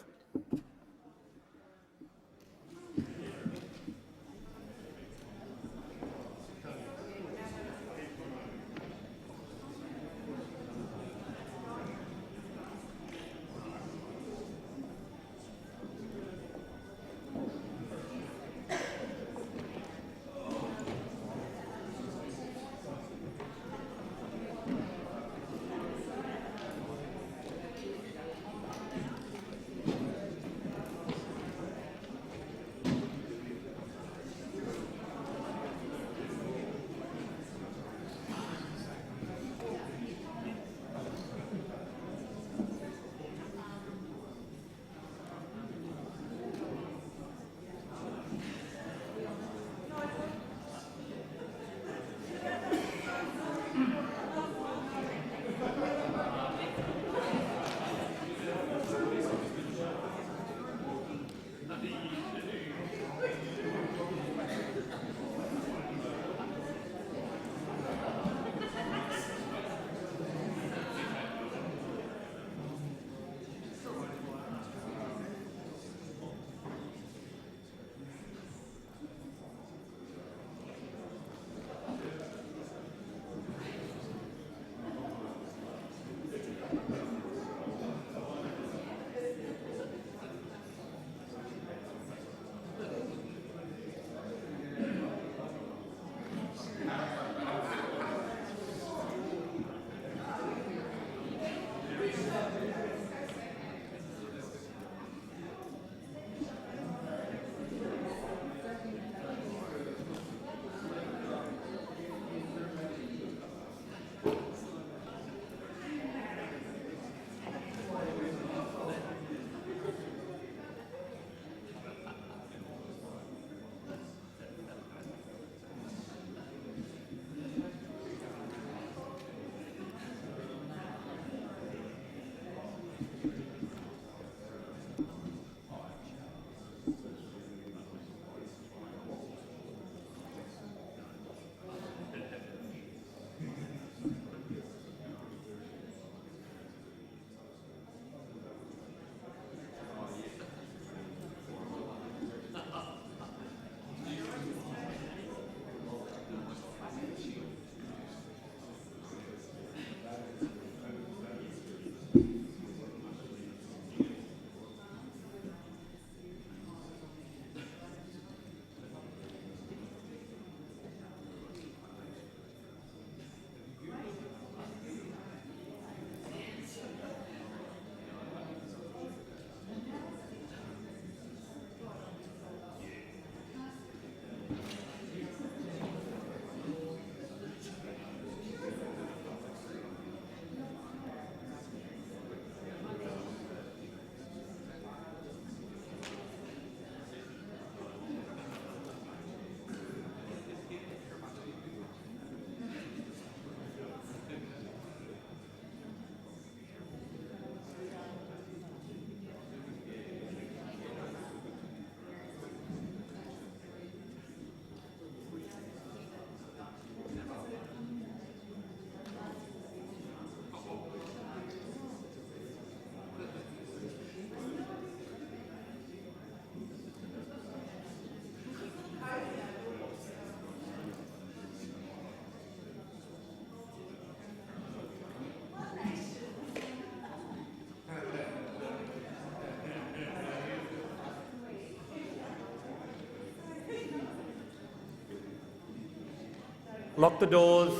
A: lock the doors.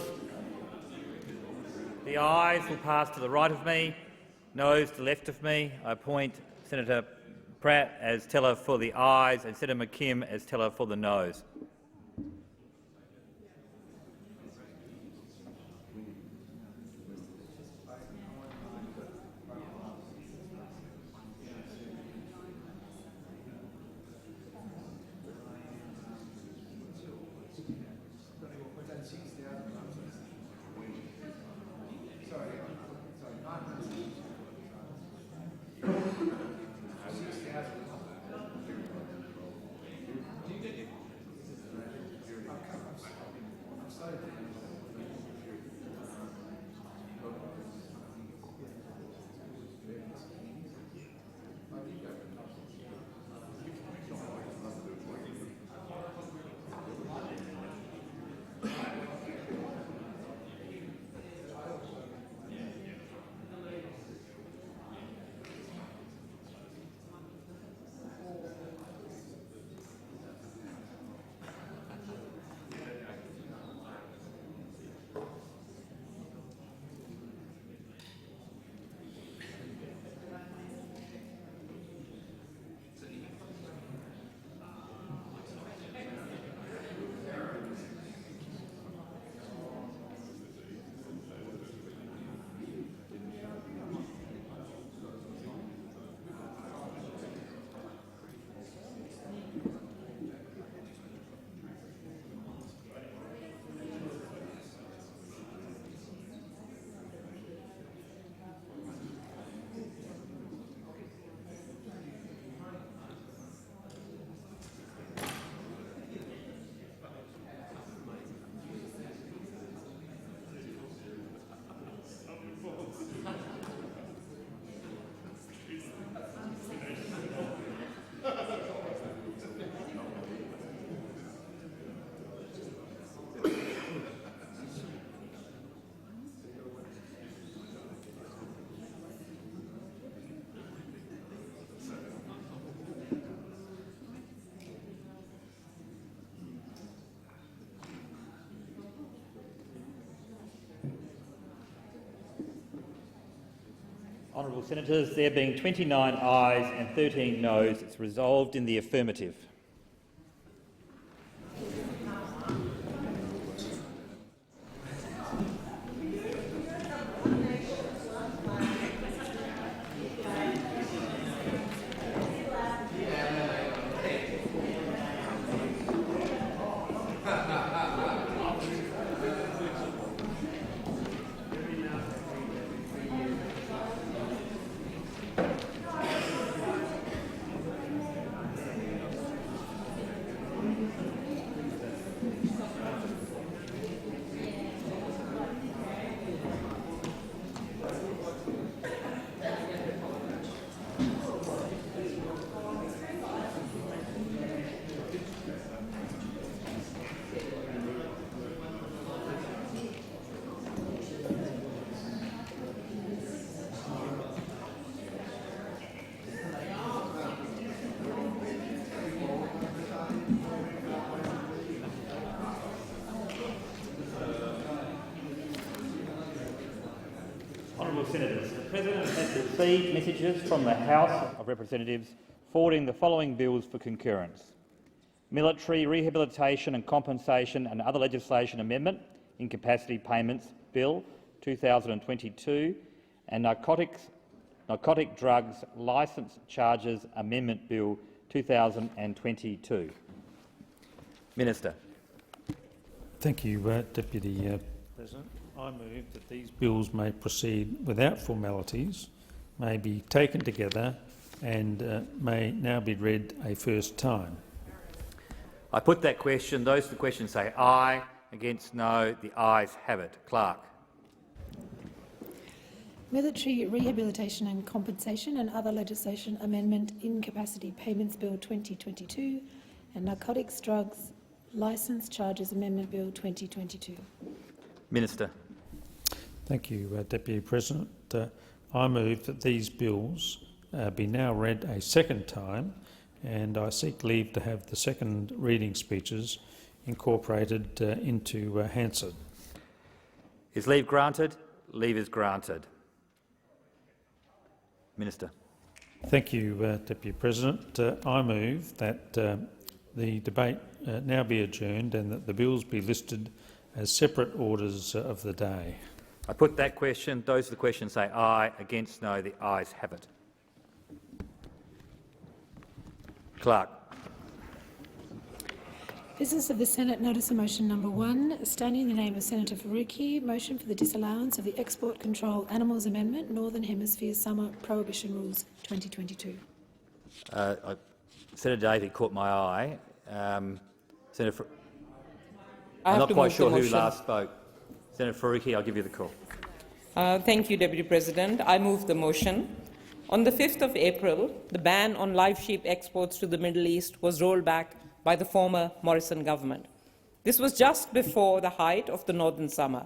A: The ayes will pass to the right of me, noes to the left of me. I appoint Senator Pratt as teller for the ayes and Senator McKim as teller for the noes. Honourable Senators, there being 29 ayes and 13 noes, it's resolved in the affirmative. Honourable Senators, the President has received messages from the House of Representatives forwarding the following bills for concurrence: Military Rehabilitation and Compensation and Other Legislation Amendment, Incapacity Payments Bill 2022, and Narcotic Drugs Licence Charges Amendment Bill 2022. Minister.
B: Thank you, Deputy President. I move that these bills may proceed without formalities, may be taken together and may now be read a first time.
A: I put that question. Those for the question say aye. Against no. The ayes have it. Clerk.
J: Military Rehabilitation and Compensation and Other Legislation Amendment Incapacity Payments Bill 2022 and Narcotics Drugs Licence Charges Amendment Bill 2022.
A: Minister.
B: Thank you, Deputy President. I move that these bills be now read a second time, and I seek leave to have the second reading speeches incorporated into Hansard.
A: Is leave granted? Leave is granted. Minister.
B: Thank you, Deputy President. I move that the debate now be adjourned and that the bills be listed as separate orders of the day.
A: I put that question. Those of the question say aye. Against no. The ayes have it. Clerk.
J: Business of the Senate, notice of motion number 1, standing in the name of Senator Faruqi, motion for the disallowance of the Export Control Animals Amendment, Northern Hemisphere Summer Prohibition Rules 2022.
A: Senator Davey caught my eye. Senator,
K: I'm
A: not quite sure who last spoke. Senator Faruqi, I'll give you the call.
K: Thank you, Deputy President. I move the motion. On the 5th of April, the ban on live sheep exports to the Middle East was rolled back by the former Morrison government. This was just before the height of the northern summer.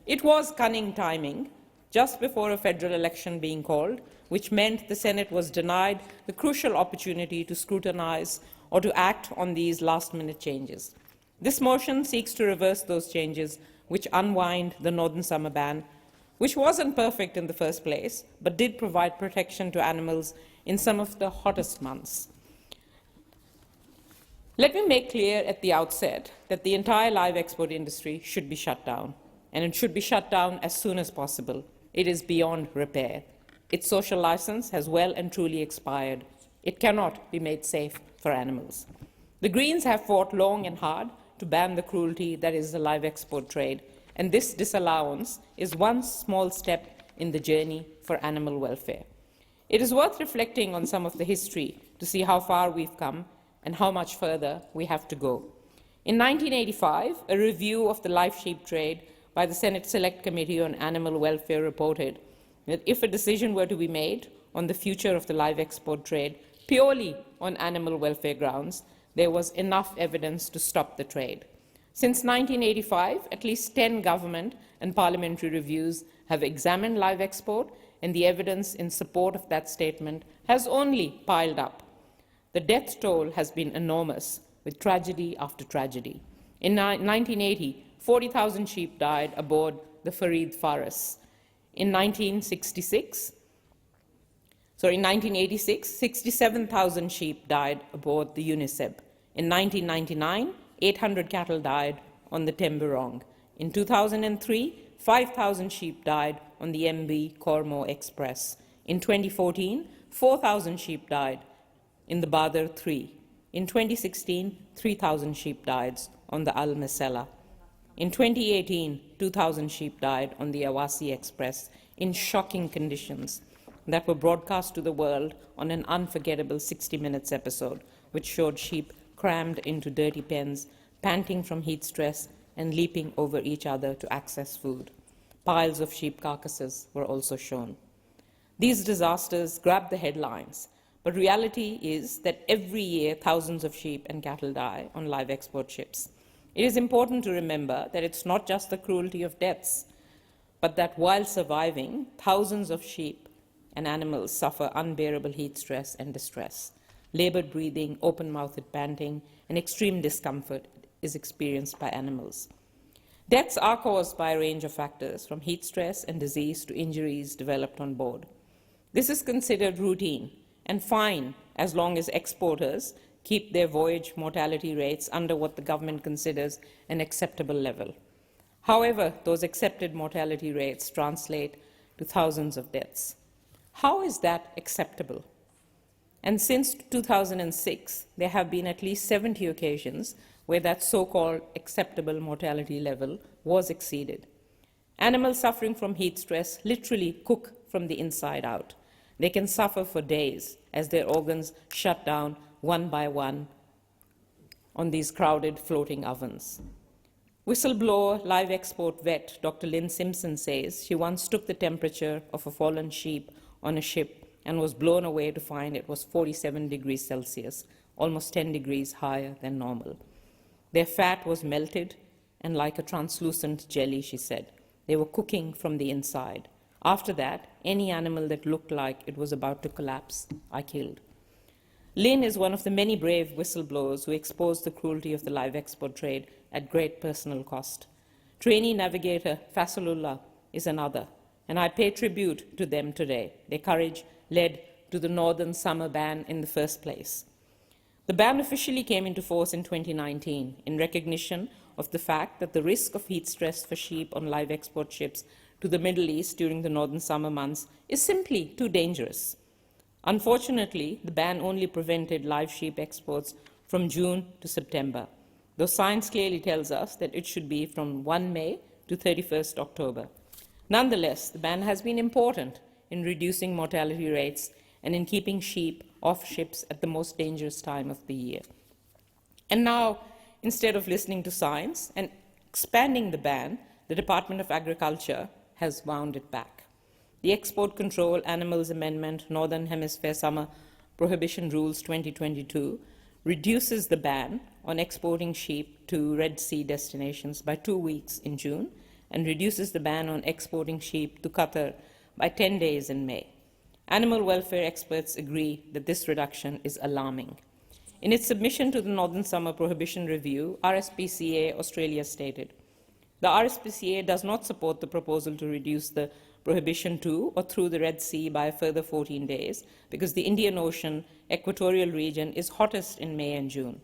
K: It was cunning timing, just before a federal election being called, which meant the Senate was denied the crucial opportunity to scrutinise or to act on these last-minute changes. This motion seeks to reverse those changes which unwind the northern summer ban, which wasn't perfect in the first place, but did provide protection to animals in some of the hottest months. Let me make clear at the outset that the entire live export industry should be shut down, and it should be shut down as soon as possible. It is beyond repair. Its social licence has well and truly expired. It cannot be made safe for animals. The Greens have fought long and hard to ban the cruelty that is the live export trade, and this disallowance is one small step in the journey for animal welfare. It is worth reflecting on some of the history to see how far we've come and how much further we have to go. In 1985, a review of the live sheep trade by the Senate Select Committee on Animal Welfare reported that if a decision were to be made on the future of the live export trade purely on animal welfare grounds, there was enough evidence to stop the trade. Since 1985, at least 10 government and parliamentary reviews have examined live export, and the evidence in support of that statement has only piled up. The death toll has been enormous, with tragedy after tragedy. In 1980, 40,000 sheep died aboard the Farid Faris. In 1986, 67,000 sheep died aboard the Uniseb. In 1999, 800 cattle died on the Temburong. In 2003, 5,000 sheep died on the MB Cormo Express. In 2014, 4,000 sheep died in the Badr 3. In 2016, 3,000 sheep died on the Al Masela. In 2018, 2,000 sheep died on the Awasi Express in shocking conditions that were broadcast to the world on an unforgettable 60 Minutes episode, which showed sheep crammed into dirty pens, panting from heat stress and leaping over each other to access food. Piles of sheep carcasses were also shown. These disasters grabbed the headlines, but reality is that every year thousands of sheep and cattle die on live export ships. It is important to remember that it's not just the cruelty of deaths, but that while surviving, thousands of sheep and animals suffer unbearable heat stress and distress. Laboured breathing, open-mouthed panting, and extreme discomfort is experienced by animals. Deaths are caused by a range of factors, from heat stress and disease to injuries developed on board. This is considered routine and fine as long as exporters keep their voyage mortality rates under what the government considers an acceptable level. However, those accepted mortality rates translate to thousands of deaths. How is that acceptable? And since 2006, there have been at least 70 occasions where that so-called acceptable mortality level was exceeded. Animals suffering from heat stress literally cook from the inside out. They can suffer for days as their organs shut down one by one on these crowded floating ovens. Whistleblower live export vet Dr. Lynn Simpson says she once took the temperature of a fallen sheep on a ship and was blown away to find it was 47 degrees Celsius, almost 10 degrees higher than normal. Their fat was melted and like a translucent jelly, she said. They were cooking from the inside. After that, any animal that looked like it was about to collapse, I killed. Lynn is one of the many brave whistleblowers who exposed the cruelty of the live export trade at great personal cost. Trainee navigator Fasalullah is another, and I pay tribute to them today. Their courage led to the northern summer ban in the first place. The ban officially came into force in 2019 in recognition of the fact that the risk of heat stress for sheep on live export ships to the Middle East during the northern summer months is simply too dangerous. Unfortunately, the ban only prevented live sheep exports from June to September, though science clearly tells us that it should be from 1 May to 31st October. Nonetheless, the ban has been important in reducing mortality rates and in keeping sheep off ships at the most dangerous time of the year. And now, instead of listening to science and expanding the ban, the Department of Agriculture has wound it back. The Export Control Animals Amendment Northern Hemisphere Summer Prohibition Rules 2022 reduces the ban on exporting sheep to Red Sea destinations by 2 weeks in June and reduces the ban on exporting sheep to Qatar by 10 days in May. Animal welfare experts agree that this reduction is alarming. In its submission to the Northern Summer Prohibition Review, RSPCA Australia stated, "The RSPCA does not support the proposal to reduce the prohibition to or through the Red Sea by a further 14 days because the Indian Ocean equatorial region is hottest in May and June.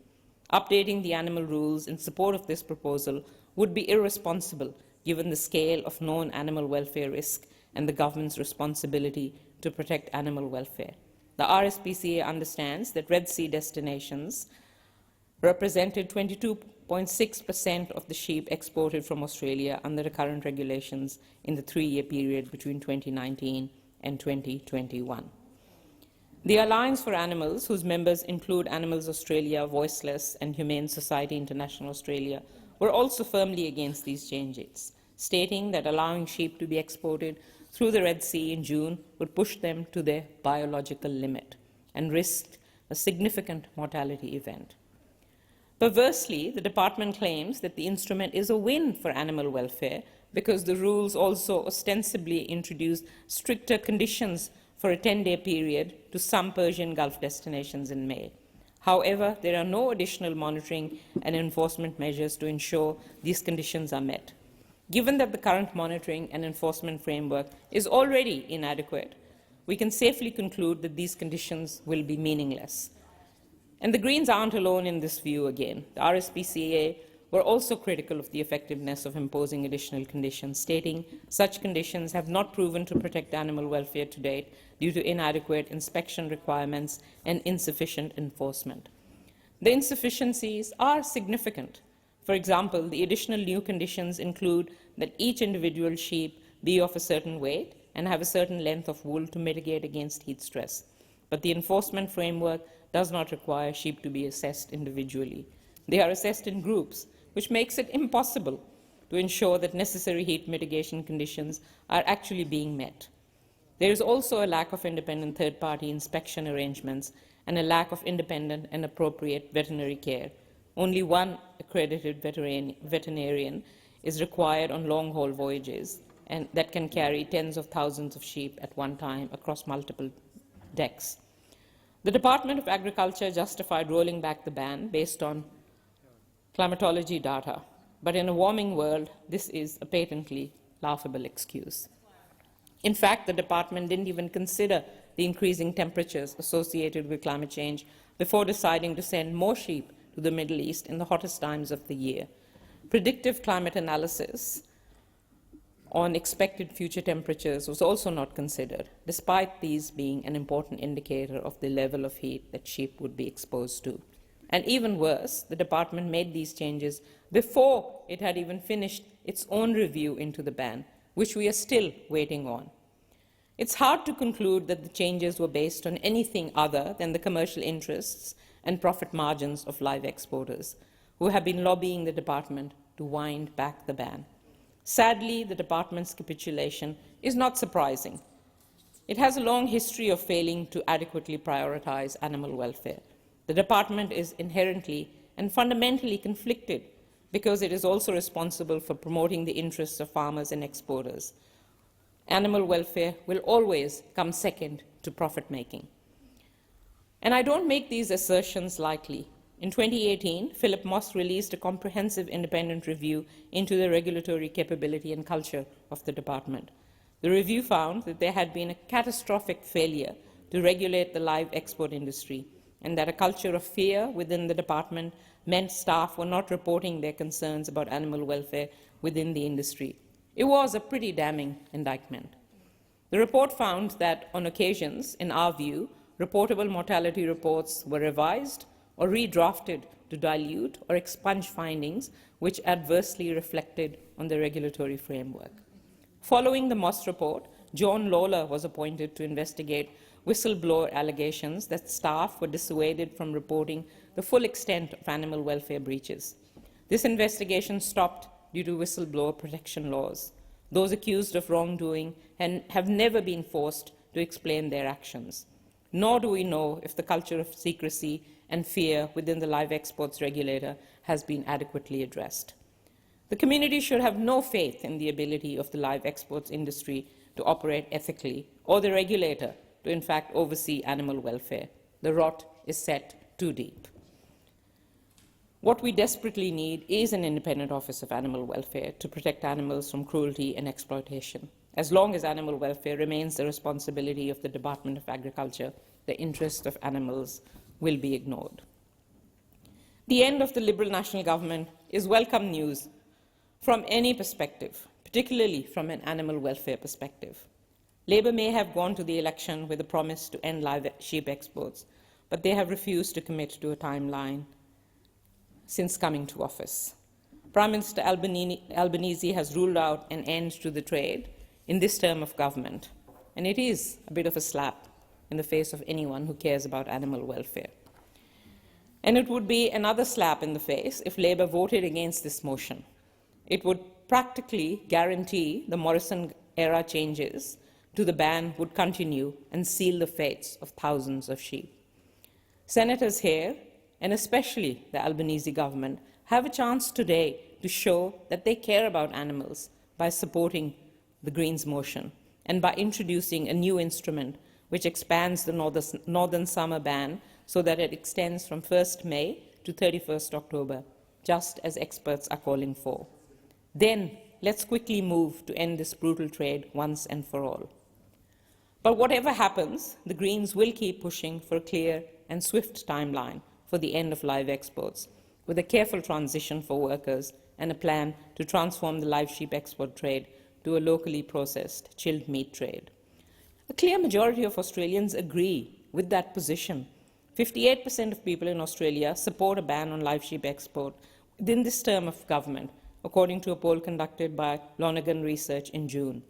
K: Updating the animal rules in support of this proposal would be irresponsible given the scale of known animal welfare risk and the government's responsibility to protect animal welfare. The RSPCA understands that Red Sea destinations represented 22.6% of the sheep exported from Australia under the current regulations in the 3-year period between 2019 and 2021. The Alliance for Animals, whose members include Animals Australia, Voiceless and Humane Society International Australia, were also firmly against these changes, stating that allowing sheep to be exported through the Red Sea in June would push them to their biological limit and risk a significant mortality event. Perversely, the department claims that the instrument is a win for animal welfare because the rules also ostensibly introduce stricter conditions for a 10-day period to some Persian Gulf destinations in May. However, there are no additional monitoring and enforcement measures to ensure these conditions are met. Given that the current monitoring and enforcement framework is already inadequate, we can safely conclude that these conditions will be meaningless. And the Greens aren't alone in this view again. The RSPCA were also critical of the effectiveness of imposing additional conditions, stating such conditions have not proven to protect animal welfare to date due to inadequate inspection requirements and insufficient enforcement. The insufficiencies are significant. For example, the additional new conditions include that each individual sheep be of a certain weight and have a certain length of wool to mitigate against heat stress. But the enforcement framework does not require sheep to be assessed individually. They are assessed in groups, which makes it impossible to ensure that necessary heat mitigation conditions are actually being met. There is also a lack of independent third-party inspection arrangements and a lack of independent and appropriate veterinary care. Only one accredited veterinarian is required on long-haul voyages and that can carry tens of thousands of sheep at one time across multiple decks. The Department of Agriculture justified rolling back the ban based on climatology data, but in a warming world, this is a patently laughable excuse. In fact, the department didn't even consider the increasing temperatures associated with climate change before deciding to send more sheep to the Middle East in the hottest times of the year. Predictive climate analysis on expected future temperatures was also not considered, despite these being an important indicator of the level of heat that sheep would be exposed to. And even worse, the department made these changes before it had even finished its own review into the ban, which we are still waiting on. It's hard to conclude that the changes were based on anything other than the commercial interests and profit margins of live exporters, who have been lobbying the department to wind back the ban. Sadly, the department's capitulation is not surprising. It has a long history of failing to adequately prioritize animal welfare. The department is inherently and fundamentally conflicted because it is also responsible for promoting the interests of farmers and exporters. Animal welfare will always come second to profit-making. And I don't make these assertions lightly. In 2018, Philip Moss released a comprehensive independent review into the regulatory capability and culture of the department. The review found that there had been a catastrophic failure to regulate the live export industry, and that a culture of fear within the department meant staff were not reporting their concerns about animal welfare within the industry. It was a pretty damning indictment. The report found that, on occasions, in our view, reportable mortality reports were revised or redrafted to dilute or expunge findings which adversely reflected on the regulatory framework. Following the Moss report, John Lawler was appointed to investigate whistleblower allegations that staff were dissuaded from reporting the full extent of animal welfare breaches. This investigation stopped due to whistleblower protection laws. Those accused of wrongdoing have never been forced to explain their actions. Nor do we know if the culture of secrecy and fear within the live exports regulator has been adequately addressed. The community should have no faith in the ability of the live exports industry to operate ethically, or the regulator to in fact oversee animal welfare. The rot is set too deep. What we desperately need is an independent Office of Animal Welfare to protect animals from cruelty and exploitation. As long as animal welfare remains the responsibility of the Department of Agriculture, the interest of animals will be ignored. The end of the Liberal National Government is welcome news from any perspective, particularly from an animal welfare perspective. Labour may have gone to the election with a promise to end live sheep exports, but they have refused to commit to a timeline since coming to office. Prime Minister Albanese has ruled out an end to the trade in this term of government, and it is a bit of a slap in the face of anyone who cares about animal welfare. And it would be another slap in the face if Labour voted against this motion. It would practically guarantee the Morrison-era changes to the ban would continue and seal the fates of thousands of sheep. Senators here, and especially the Albanese government, have a chance today to show that they care about animals by supporting the Greens motion and by introducing a new instrument which expands the Northern Summer ban so that it extends from 1st May to 31st October, just as experts are calling for. Then let's quickly move to end this brutal trade once and for all. But whatever happens, the Greens will keep pushing for a clear and swift timeline for the end of live exports, with a careful transition for workers and a plan to transform the live sheep export trade to a locally processed chilled meat trade. A clear majority of Australians agree with that position. 58% of people in Australia support a ban on live sheep export within this term of government, according to a poll conducted by Lonergan Research in June.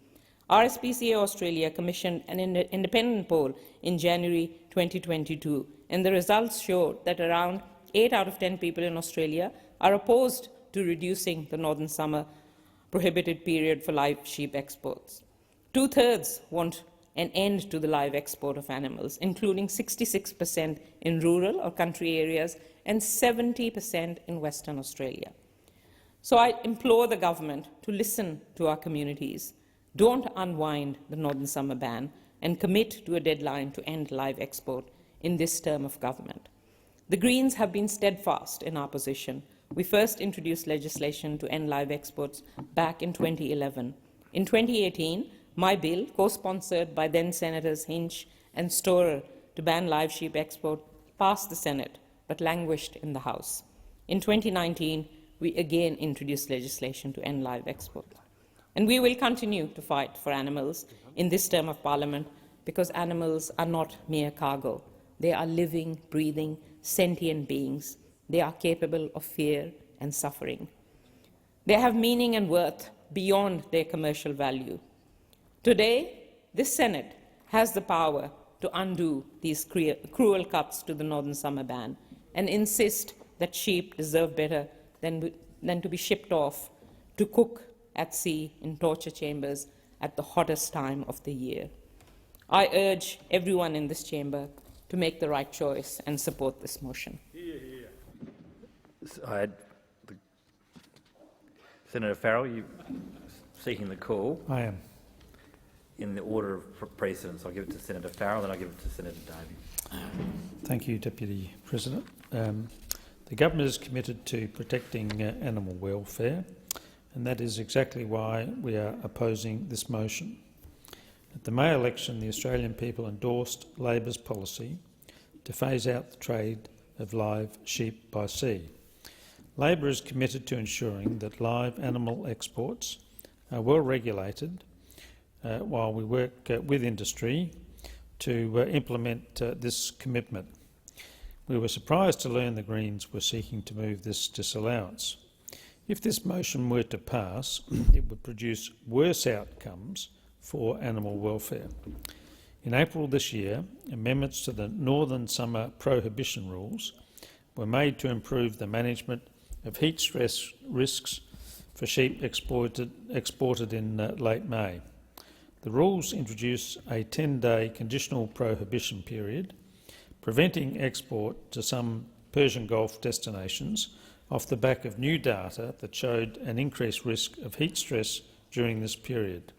K: RSPCA Australia commissioned an independent poll in January 2022, and the results showed that around 8 out of 10 people in Australia are opposed to reducing the Northern Summer prohibited period for live sheep exports. 2/3 want an end to the live export of animals, including 66% in rural or country areas and 70% in Western Australia. So I implore the government to listen to our communities. Don't unwind the Northern Summer ban and commit to a deadline to end live export in this term of government. The Greens have been steadfast in our position. We first introduced legislation to end live exports back in 2011. In 2018, my bill, co-sponsored by then-Senators Hinch and Storer to ban live sheep export, passed the Senate but languished in the House. In 2019, we again introduced legislation to end live export. And we will continue to fight for animals in this term of Parliament because animals are not mere cargo. They are living, breathing, sentient beings. They are capable of fear and suffering. They have meaning and worth beyond their commercial value. Today, this Senate has the power to undo these cruel cuts to the Northern Summer ban and insist that sheep deserve better than to be shipped off to cook at sea in torture chambers at the hottest time of the year. I urge everyone in this chamber to make the right choice and support this motion.
A: Senator Farrell, you seeking the call?
B: I am.
A: In the order of precedence, I'll give it to Senator Farrell, then I'll give it to Senator Davey.
B: Thank you, Deputy President. The government is committed to protecting animal welfare, and that is exactly why we are opposing this motion. At the May election, the Australian people endorsed Labor's policy to phase out the trade of live sheep by sea. Labor is committed to ensuring that live animal exports are well regulated while we work with industry to implement this commitment. We were surprised to learn the Greens were seeking to move this disallowance. If this motion were to pass, it would produce worse outcomes for animal welfare. In April this year, amendments to the Northern Summer Prohibition Rules were made to improve the management of heat stress risks for sheep exported in late May. The rules introduce a 10-day conditional prohibition period, preventing export to some Persian Gulf destinations off the back of new data that showed an increased risk of heat stress during this period.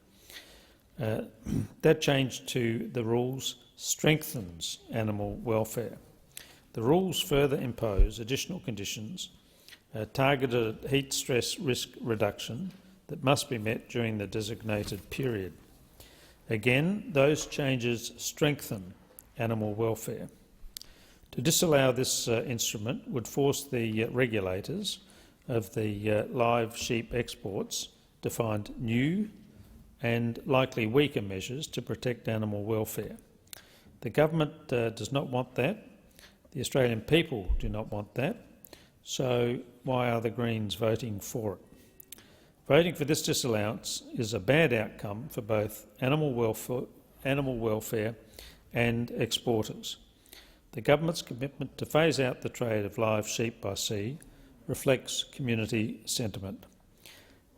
B: That change to the rules strengthens animal welfare. The rules further impose additional conditions, targeted heat stress risk reduction that must be met during the designated period. Again, those changes strengthen animal welfare. To disallow this instrument would force the regulators of the live sheep exports to find new and likely weaker measures to protect animal welfare. The government does not want that. The Australian people do not want that. So why are the Greens voting for it? Voting for this disallowance is a bad outcome for both animal welfare and exporters. The government's commitment to phase out the trade of live sheep by sea reflects community sentiment.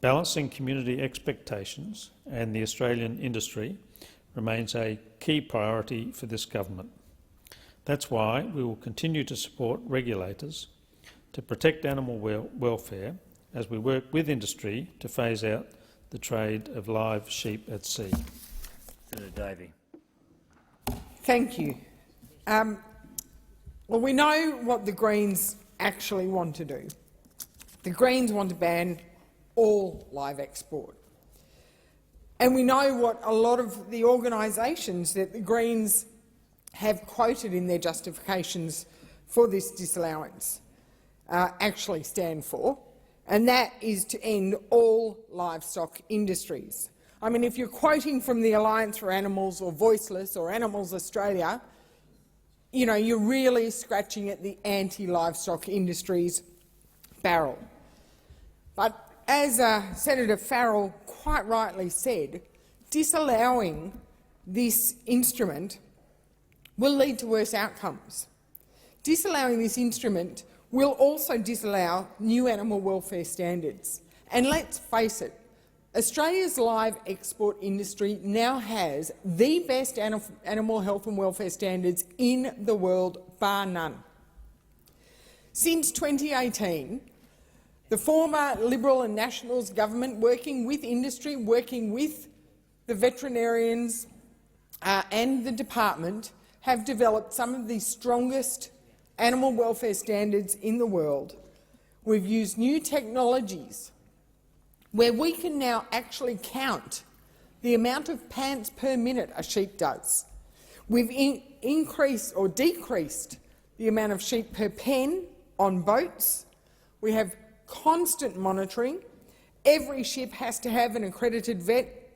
B: Balancing community expectations and the Australian industry remains a key priority for this government. That's why we will continue to support regulators to protect animal welfare as we work with industry to phase out the trade of live sheep at sea.
A: Senator Davey.
I: Thank you. Well, we know what the Greens actually want to do. The Greens want to ban all live export. And we know what a lot of the organisations that the Greens have quoted in their justifications for this disallowance actually stand for, and that is to end all livestock industries. I mean, if you're quoting from the Alliance for Animals or Voiceless or Animals Australia, you know, you're really scratching at the anti-livestock industries barrel. But as Senator Farrell quite rightly said, disallowing this instrument will lead to worse outcomes. Disallowing this instrument will also disallow new animal welfare standards. And let's face it, Australia's live export industry now has the best animal health and welfare standards in the world, bar none. Since 2018, the former Liberal and Nationals government, working with industry, working with the veterinarians and the department, have developed some of the strongest animal welfare standards in the world. We've used new technologies where we can now actually count the amount of pants per minute a sheep does. We've increased or decreased the amount of sheep per pen on boats. We have constant monitoring. Every ship has to have an accredited vet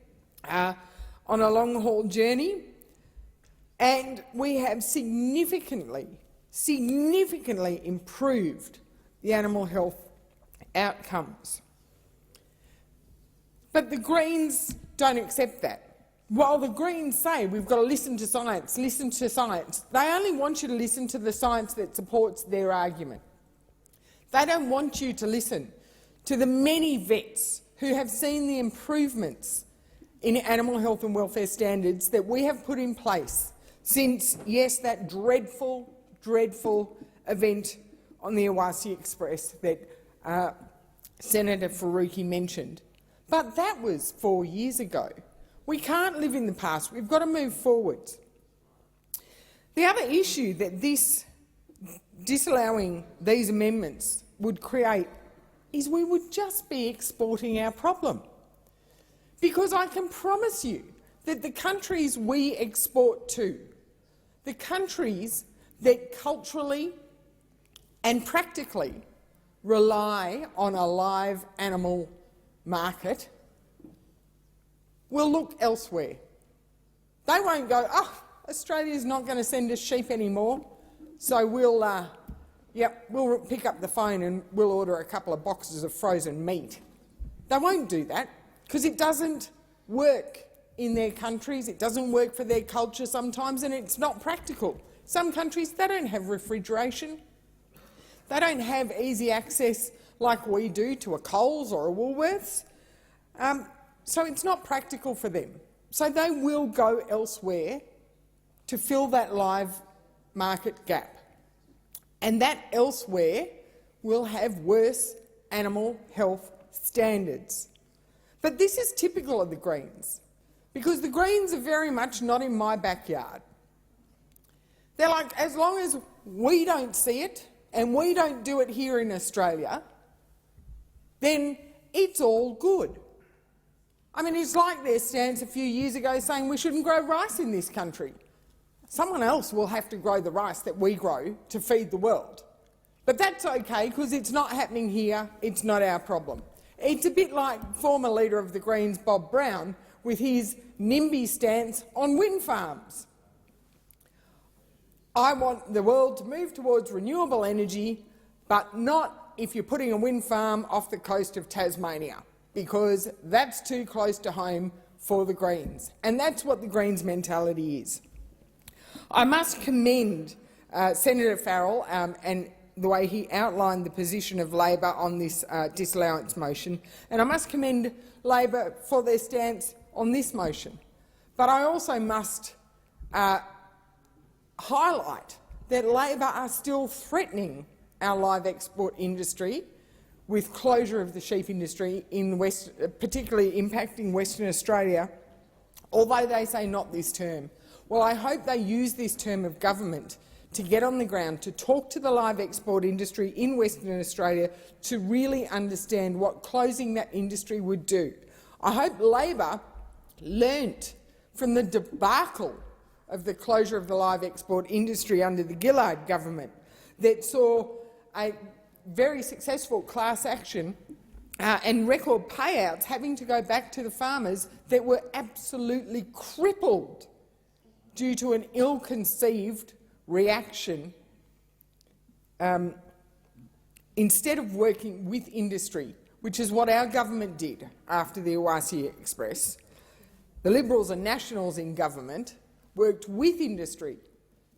I: on a long-haul journey. And we have significantly improved the animal health outcomes. But the Greens don't accept that. While the Greens say we've got to listen to science, they only want you to listen to the science that supports their argument. They don't want you to listen to the many vets who have seen the improvements in animal health and welfare standards that we have put in place since, yes, that dreadful event on the Awasi Express that Senator Faruqi mentioned. But that was 4 years ago. We can't live in the past. We've got to move forward. The other issue that disallowing these amendments would create is we would just be exporting our problem. Because I can promise you that the countries we export to, the countries that culturally and practically rely on a live animal market, will look elsewhere. They won't go, oh, Australia's not going to send us sheep anymore, so we'll pick up the phone and we'll order a couple of boxes of frozen meat. They won't do that because it doesn't work in their countries, it doesn't work for their culture sometimes, and it's not practical. Some countries, they don't have refrigeration. They don't have easy access like we do to a Coles or a Woolworths. So it's not practical for them. So they will go elsewhere to fill that live market gap. And that elsewhere will have worse animal health standards. But this is typical of the Greens, because the Greens are very much not in my backyard. They're like, as long as we don't see it and we don't do it here in Australia, then it's all good. I mean, it's like their stance a few years ago saying we shouldn't grow rice in this country. Someone else will have to grow the rice that we grow to feed the world. But that's okay, because it's not happening here, it's not our problem. It's a bit like former Leader of the Greens, Bob Brown, with his NIMBY stance on wind farms. I want the world to move towards renewable energy, but not if you're putting a wind farm off the coast of Tasmania, because that's too close to home for the Greens. And that's what the Greens' mentality is. I must commend Senator Farrell and the way he outlined the position of Labor on this disallowance motion, and I must commend Labor for their stance on this motion. But I also must highlight that Labor are still threatening our live export industry with closure of the sheep industry, particularly impacting Western Australia, although they say not this term. Well, I hope they use this term of government to get on the ground, to talk to the live export industry in Western Australia to really understand what closing that industry would do. I hope Labor learnt from the debacle of the closure of the live export industry under the Gillard government that saw a very successful class action and record payouts having to go back to the farmers that were absolutely crippled due to an ill-conceived reaction instead of working with industry, which is what our government did after the Iwasi Express. The Liberals and Nationals in government worked with industry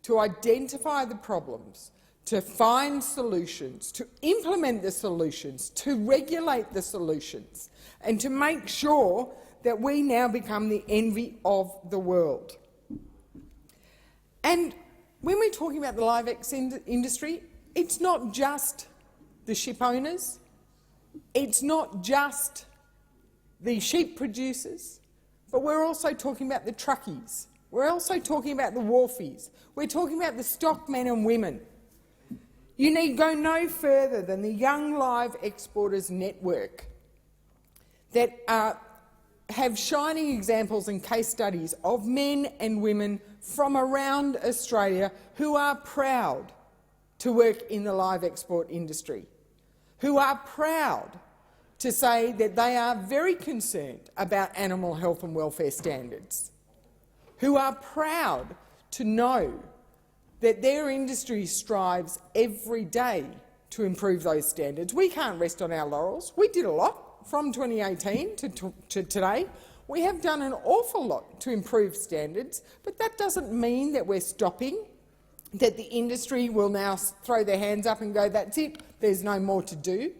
I: to identify the problems, to find solutions, to implement the solutions, to regulate the solutions, and to make sure that we now become the envy of the world. And when we're talking about the live industry, it's not just the ship owners, it's not just the sheep producers, but we're also talking about the truckies. We're also talking about the wharfies. We're talking about the stockmen and women. You need go no further than the Young Live Exporters Network that have shining examples and case studies of men and women from around Australia who are proud to work in the live export industry, who are proud to say that they are very concerned about animal health and welfare standards, who are proud to know that their industry strives every day to improve those standards. We can't rest on our laurels. We did a lot from 2018 to today. We have done an awful lot to improve standards, but that doesn't mean that we're stopping, that the industry will now throw their hands up and go, that's it, there's no more to do.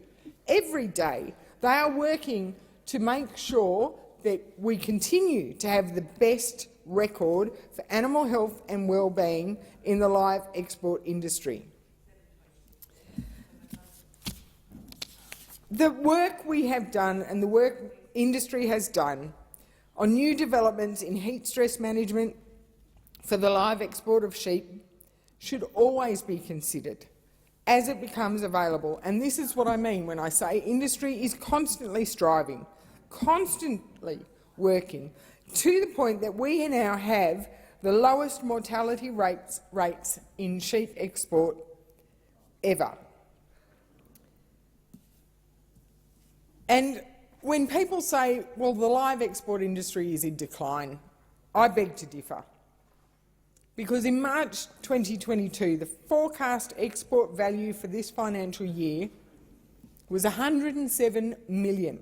I: Every day they are working to make sure that we continue to have the best record for animal health and well-being in the live export industry. The work we have done and the work industry has done on new developments in heat stress management for the live export of sheep should always be considered, as it becomes available. And this is what I mean when I say industry is constantly striving, constantly working, to the point that we now have the lowest mortality rates in sheep export ever. And when people say, well, the live export industry is in decline, I beg to differ. Because in March 2022, the forecast export value for this financial year was $107 million.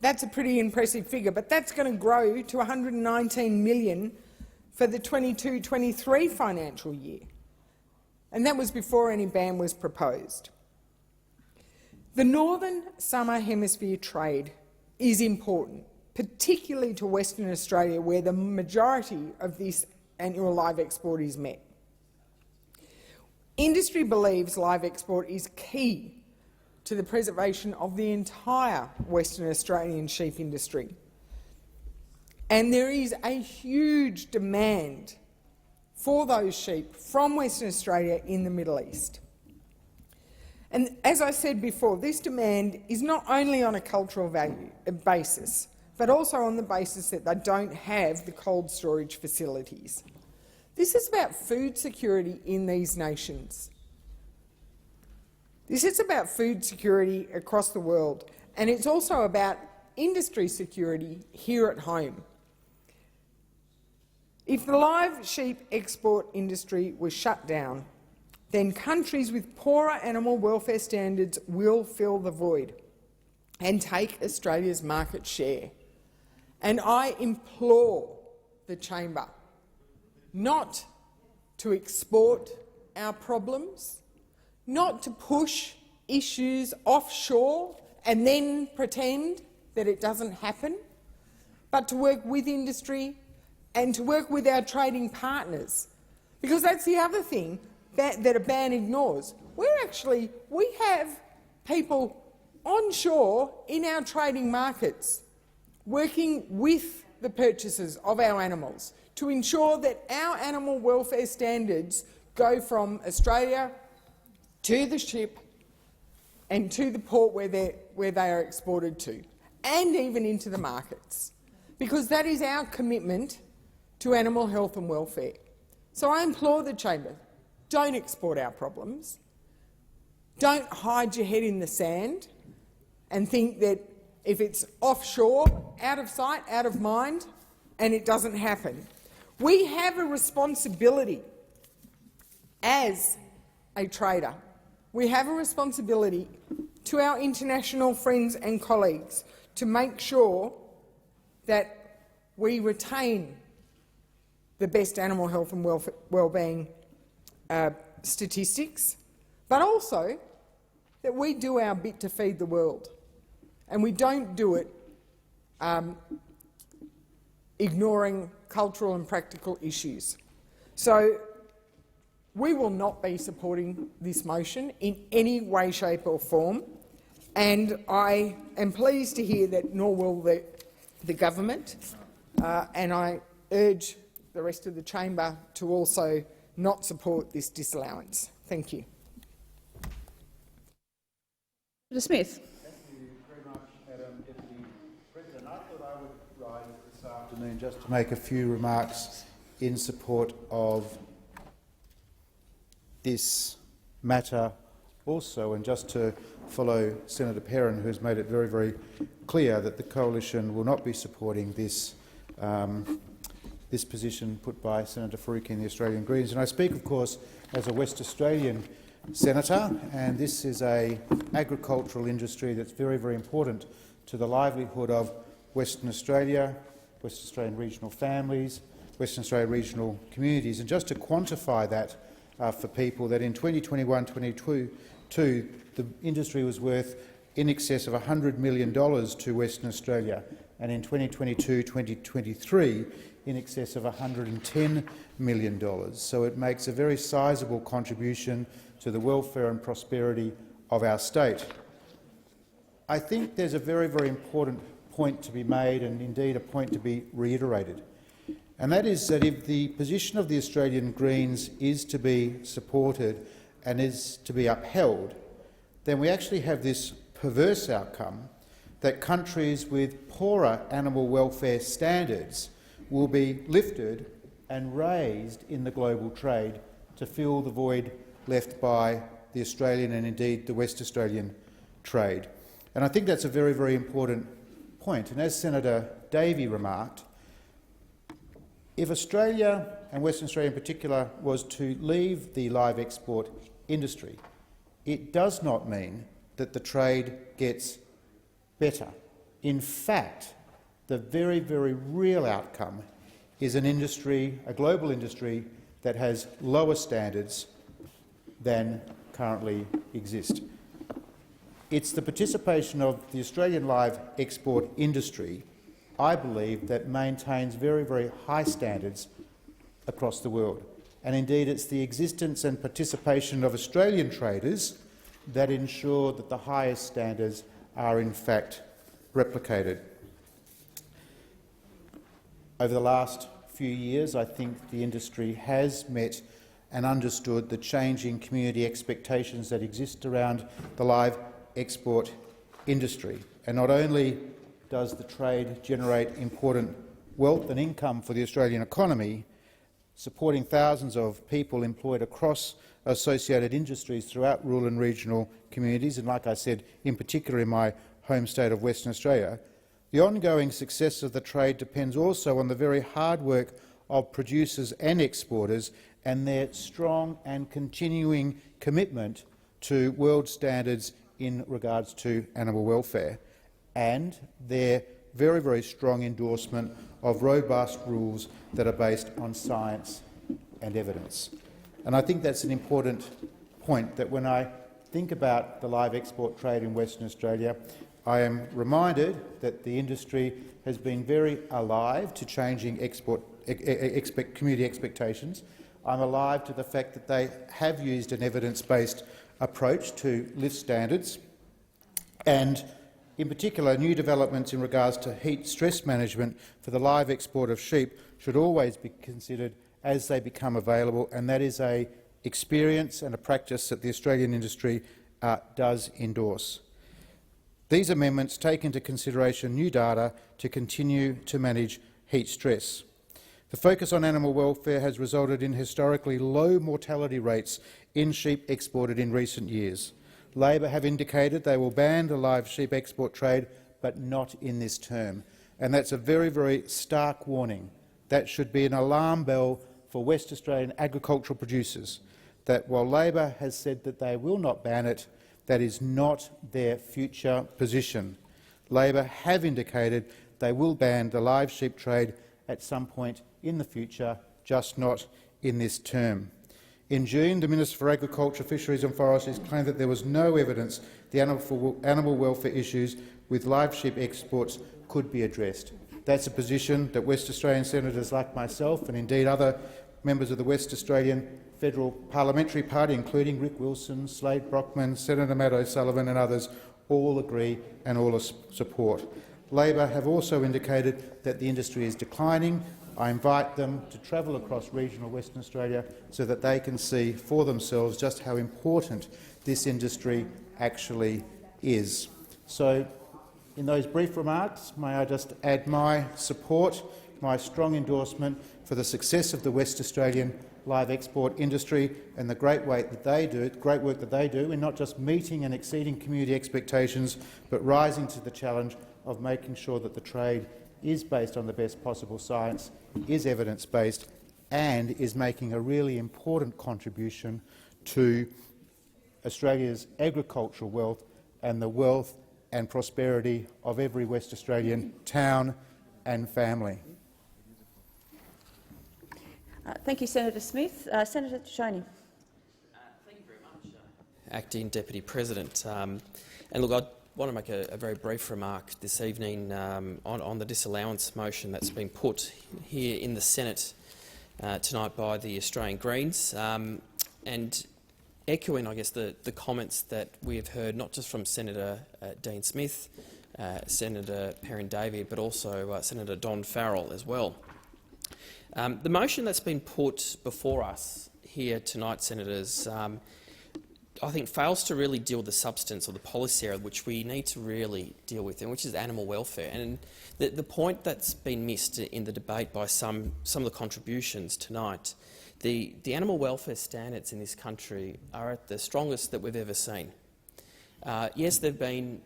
I: That's a pretty impressive figure, but that's going to grow to $119 million for the 22-23 financial year. And that was before any ban was proposed. The Northern Summer Hemisphere trade is important, particularly to Western Australia, where the majority of this annual live export is met. Industry believes live export is key to the preservation of the entire Western Australian sheep industry. And there is a huge demand for those sheep from Western Australia in the Middle East. And as I said before, this demand is not only on a cultural basis, but also on the basis that they don't have the cold storage facilities. This is about food security in these nations. This is about food security across the world, and it's also about industry security here at home. If the live sheep export industry was shut down, then countries with poorer animal welfare standards will fill the void and take Australia's market share. And I implore the chamber not to export our problems, not to push issues offshore and then pretend that it doesn't happen, but to work with industry and to work with our trading partners. Because that's the other thing that a ban ignores. We have people onshore in our trading markets working with the purchasers of our animals to ensure that our animal welfare standards go from Australia to the ship and to the port where they are exported to, and even into the markets, because that is our commitment to animal health and welfare. So I implore the chamber, don't export our problems. Don't hide your head in the sand and think that if it's offshore, out of sight, out of mind, and it doesn't happen. We have a responsibility as a trader. We have a responsibility to our international friends and colleagues to make sure that we retain the best animal health and well-being statistics, but also that we do our bit to feed the world, and we don't do it ignoring cultural and practical issues. So we will not be supporting this motion in any way, shape or form, and I am pleased to hear that nor will the government, and I urge the rest of the chamber to also not support this disallowance. Thank you.
N: Mr. Smith.
V: Thank you very much, Madam Deputy President. I thought I would rise this afternoon just to make a few remarks in support of this matter also, and just to follow Senator Perrin, who has made it very, very clear that the Coalition will not be supporting this this position put by Senator Faruqi and the Australian Greens. And I speak, of course, as a West Australian senator, and this is an agricultural industry that's very, very important to the livelihood of Western Australia, Western Australian regional families, Western Australian regional communities. And just to quantify that for people, that in 2021-22, the industry was worth in excess of $100 million to Western Australia, and in 2022-2023 in excess of $110 million. So it makes a very sizable contribution to the welfare and prosperity of our state. I think there's a very, very important point to be made, and indeed a point to be reiterated, and that is that if the position of the Australian Greens is to be supported,
N: and is to be upheld, then we actually have this perverse outcome that countries with poorer animal welfare standards will be lifted and raised in the global trade to fill the void left by the Australian and indeed the West Australian trade. And I think that's a very, very important point. And as Senator Davey remarked, if Australia, and Western Australia in particular, was to leave the live export industry, it does not mean that the trade gets better. In fact, the very, very real outcome is an industry, a global industry, that has lower standards than currently exist. It's the participation of the Australian live export industry, I believe, that maintains very, very high standards across the world. And indeed, it's the existence and participation of Australian traders that ensure that the highest standards are in fact replicated. Over the last few years, I think the industry has met and understood the changing community expectations that exist around the live export industry. And not only does the trade generate important wealth and income for the Australian economy, supporting thousands of people employed across associated industries throughout rural and regional communities, and like I said, in particular in my home state of Western Australia, the ongoing success of the trade depends also on the very hard work of producers and exporters and their strong and continuing commitment to world standards in regards to animal welfare, and their very, very strong endorsement of robust rules that are based on science and evidence. And I think that's an important point, that when I think about the live export trade in Western Australia, I am reminded that the industry has been very alive to changing community expectations. I'm alive to the fact that they have used an evidence-based approach to lift standards, and in particular, new developments in regards to heat stress management for the live export of sheep should always be considered as they become available, and that is an experience and a practice that the Australian industry does endorse. These amendments take into consideration new data to continue to manage heat stress. The focus on animal welfare has resulted in historically low mortality rates in sheep exported in recent years. Labor have indicated they will ban the live sheep export trade, but not in this term. And that's a very, very stark warning. That should be an alarm bell for West Australian agricultural producers, that while Labor has said that they will not ban it, that is not their future position. Labor have indicated they will ban the live sheep trade at some point in the future, just not in this term. In June, the Minister for Agriculture, Fisheries and Forestry claimed that there was no evidence the animal welfare issues with live sheep exports could be addressed. That's a position that West Australian senators like myself and indeed other members of the West Australian Federal Parliamentary Party, including Rick Wilson, Slade Brockman, Senator Matt O'Sullivan and others, all agree and all support. Labor have also indicated that the industry is declining. I invite them to travel across regional Western Australia so that they can see for themselves just how important this industry actually is. So, in those brief remarks, may I just add my support, my strong endorsement for the success of the West Australian live export industry and the great work that they do in not just meeting and exceeding community expectations, but rising to the challenge of making sure that the trade is based on the best possible science, is evidence-based, and is making a really important contribution to Australia's agricultural wealth and the wealth and prosperity of every West Australian town and family.
R: Thank you, Senator Smith. Senator Shoney.
U: Thank you very much, Acting Deputy President. And look, I want to make a very brief remark this evening on the disallowance motion that's been put here in the Senate tonight by the Australian Greens, and echoing, I guess, the comments that we have heard not just from Senator Dean Smith, Senator Perrin Davey, but also Senator Don Farrell as well. The motion that's been put before us here tonight, Senators, I think, fails to really deal with the substance or the policy area which we need to really deal with, and which is animal welfare. And the point that's been missed in the debate by some of the contributions tonight, the animal welfare standards in this country are at the strongest that we've ever seen. Yes, there have been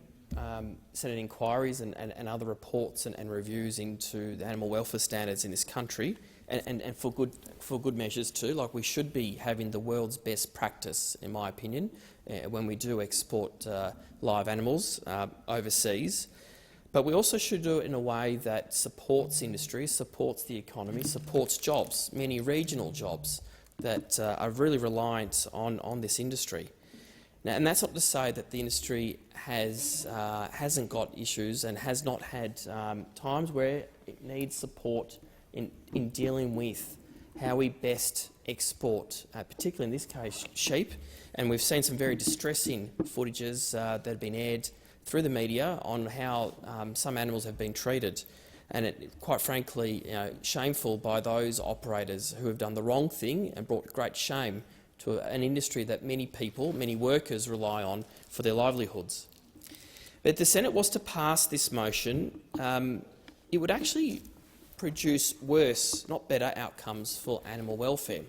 U: Senate inquiries and other reports and reviews into the animal welfare standards in this country, and for good measures too. Like, we should be having the world's best practice, in my opinion, when we do export live animals overseas. But we also should do it in a way that supports industry, supports the economy, supports jobs, many regional jobs that are really reliant on this industry. Now, and that's not to say that the industry hasn't got issues and has not had times where it needs support in dealing with how we best export, particularly in this case sheep. And we've seen some very distressing footages that have been aired through the media on how some animals have been treated, and quite frankly, shameful by those operators who have done the wrong thing and brought great shame to an industry that many people, many workers rely on for their livelihoods. But if the Senate was to pass this motion, it would actually produce worse, not better, outcomes for animal welfare.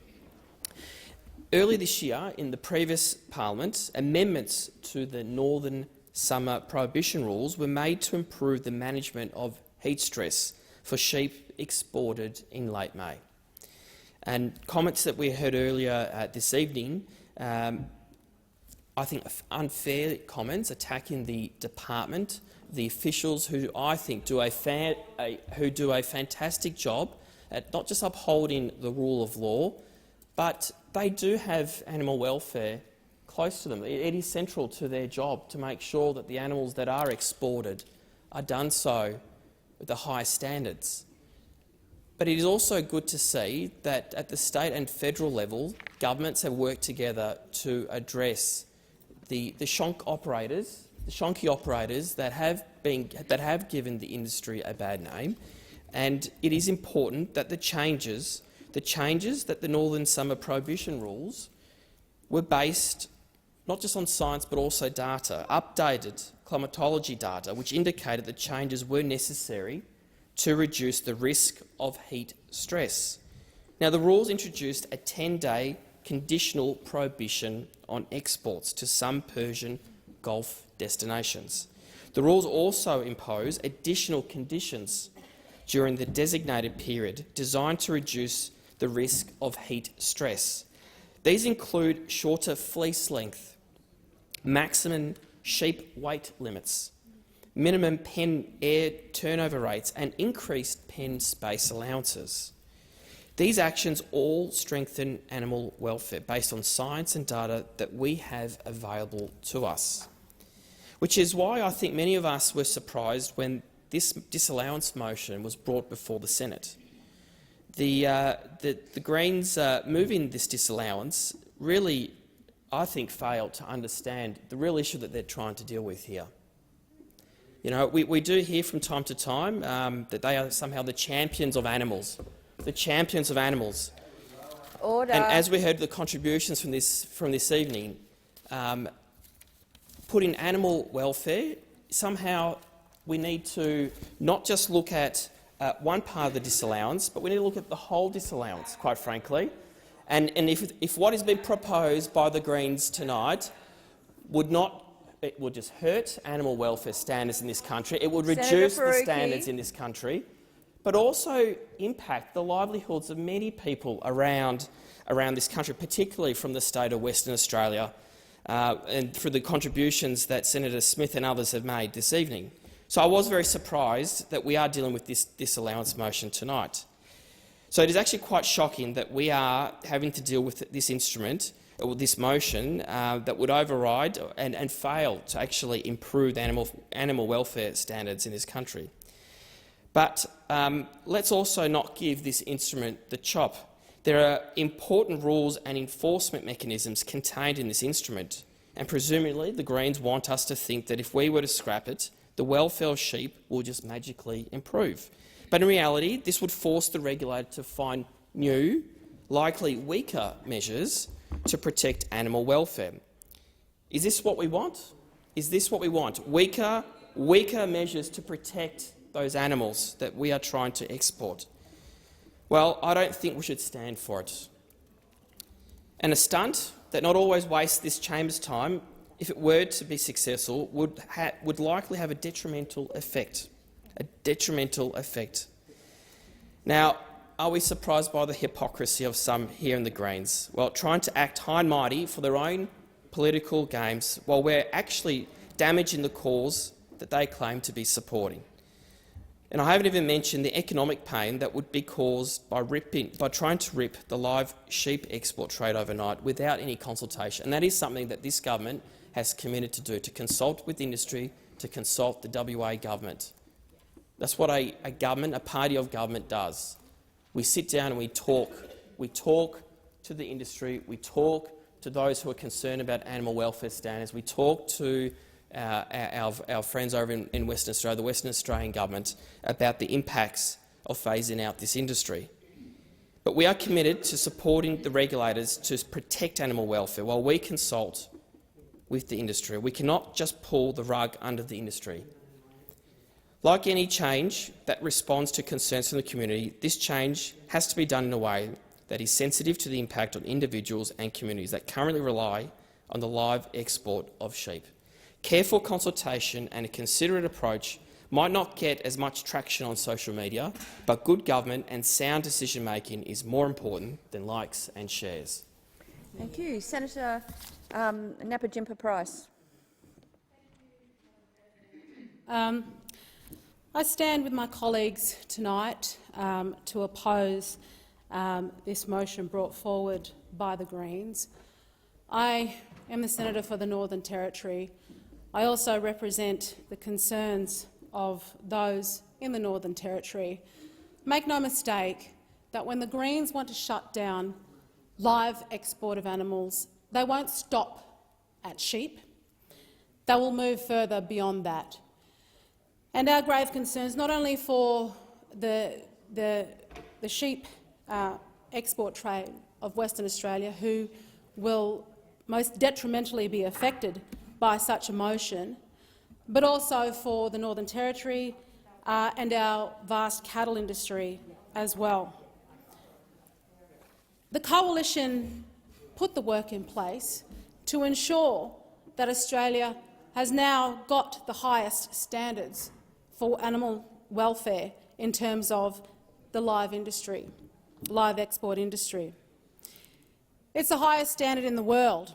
U: Earlier this year, in the previous parliament, amendments to the Northern Summer Prohibition rules were made to improve the management of heat stress for sheep exported in late May. And comments that we heard earlier this evening, I think unfair comments attacking the department, the officials who I think do a fantastic job at not just upholding the rule of law, but they do have animal welfare close to them. It is central to their job to make sure that the animals that are exported are done so with the highest standards. But it is also good to see that at the state and federal level, governments have worked together to address the shonky operators that have given the industry a bad name. And it is important that the changes that the Northern Summer Prohibition rules were based not just on science but also data, updated climatology data, which indicated that changes were necessary to reduce the risk of heat stress. Now, the rules introduced a 10-day conditional prohibition on exports to some Persian Gulf destinations. The rules also impose additional conditions during the designated period designed to reduce the risk of heat stress. These include shorter fleece length, maximum sheep weight limits, minimum pen air turnover rates and increased pen space allowances. These actions all strengthen animal welfare based on science and data that we have available to us, which is why I think many of us were surprised when this disallowance motion was brought before the Senate. The Greens moving this disallowance really, I think, failed to understand the real issue that they're trying to deal with here. You know, we do hear from time to time that they are somehow the champions of animals, the champions of animals.
R: Order.
U: And as we heard the contributions from this evening, putting animal welfare, somehow we need to not just look at one part of the disallowance, but we need to look at the whole disallowance, quite frankly. And if what has been proposed by the Greens tonight it would just hurt animal welfare standards in this country, it would reduce the standards in this country, but also impact the livelihoods of many people around this country, particularly from the state of Western Australia, and through the contributions that Senator Smith and others have made this evening. So I was very surprised that we are dealing with this disallowance motion tonight. So it is actually quite shocking that we are having to deal with this instrument, or this motion, that would override and fail to actually improve animal welfare standards in this country. But let's also not give this instrument the chop. There are important rules and enforcement mechanisms contained in this instrument, and presumably the Greens want us to think that if we were to scrap it, the welfare of sheep will just magically improve. But in reality, this would force the regulator to find new, likely weaker measures to protect animal welfare. Is this what we want? Is this what we want? Weaker measures to protect those animals that we are trying to export? Well, I don't think we should stand for it. And a stunt that not always wastes this chamber's time, if it were to be successful, would likely have a detrimental effect. Now, are we surprised by the hypocrisy of some here in the Greens? Well, trying to act high and mighty for their own political games while we're actually damaging the cause that they claim to be supporting. And I haven't even mentioned the economic pain that would be caused by trying to rip the live sheep export trade overnight without any consultation. And that is something that this government has committed to do, to consult with industry, to consult the WA government. That's what a government, a party of government does. We sit down and we talk. We talk to the industry. We talk to those who are concerned about animal welfare standards. We talk to our friends over in Western Australia, the Western Australian government, about the impacts of phasing out this industry. But we are committed to supporting the regulators to protect animal welfare while we consult with the industry. We cannot just pull the rug under the industry. Like any change that responds to concerns from the community, this change has to be done in a way that is sensitive to the impact on individuals and communities that currently rely on the live export of sheep. Careful consultation and a considerate approach might not get as much traction on social media, but good government and sound decision-making is more important than likes and shares.
R: Thank you. Senator Napajimpa-Price.
F: I stand with my colleagues tonight to oppose this motion brought forward by the Greens. I am the senator for the Northern Territory. I also represent the concerns of those in the Northern Territory. Make no mistake that when the Greens want to shut down live export of animals, they won't stop at sheep. They will move further beyond that. And our grave concerns, not only for the sheep export trade of Western Australia, who will most detrimentally be affected by such a motion, but also for the Northern Territory and our vast cattle industry as well. The Coalition put the work in place to ensure that Australia has now got the highest standards for animal welfare in terms of the live export industry. It's the highest standard in the world.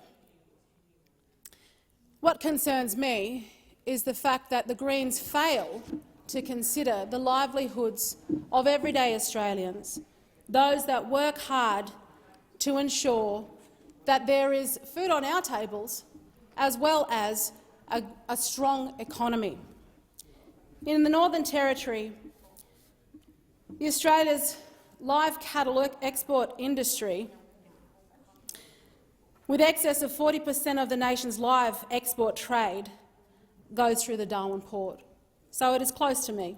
F: What concerns me is the fact that the Greens fail to consider the livelihoods of everyday Australians, those that work hard to ensure that there is food on our tables as well as a strong economy. In the Northern Territory, Australia's live cattle export industry, with excess of 40% of the nation's live export trade, goes through the Darwin port, so it is close to me.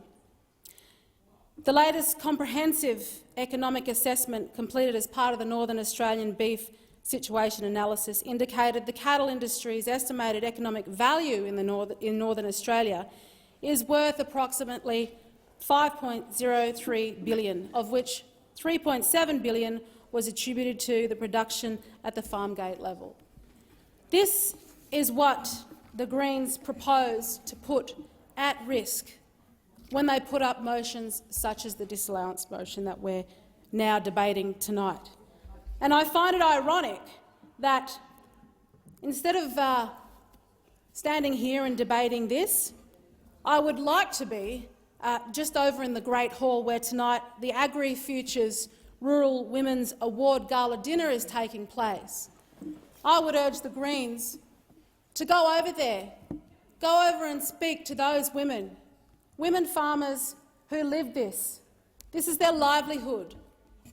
F: The latest comprehensive economic assessment completed as part of the Northern Australian beef situation analysis indicated the cattle industry's estimated economic value in Northern Australia is worth approximately $5.03 billion, of which $3.7 billion was attributed to the production at the farm gate level. This is what the Greens propose to put at risk when they put up motions such as the disallowance motion that we're now debating tonight. And I find it ironic that instead of standing here and debating this, I would like to be just over in the Great Hall where tonight the AgriFutures Rural Women's Award Gala Dinner is taking place. I would urge the Greens to go over there, go over and speak to those women farmers who live this. This is their livelihood.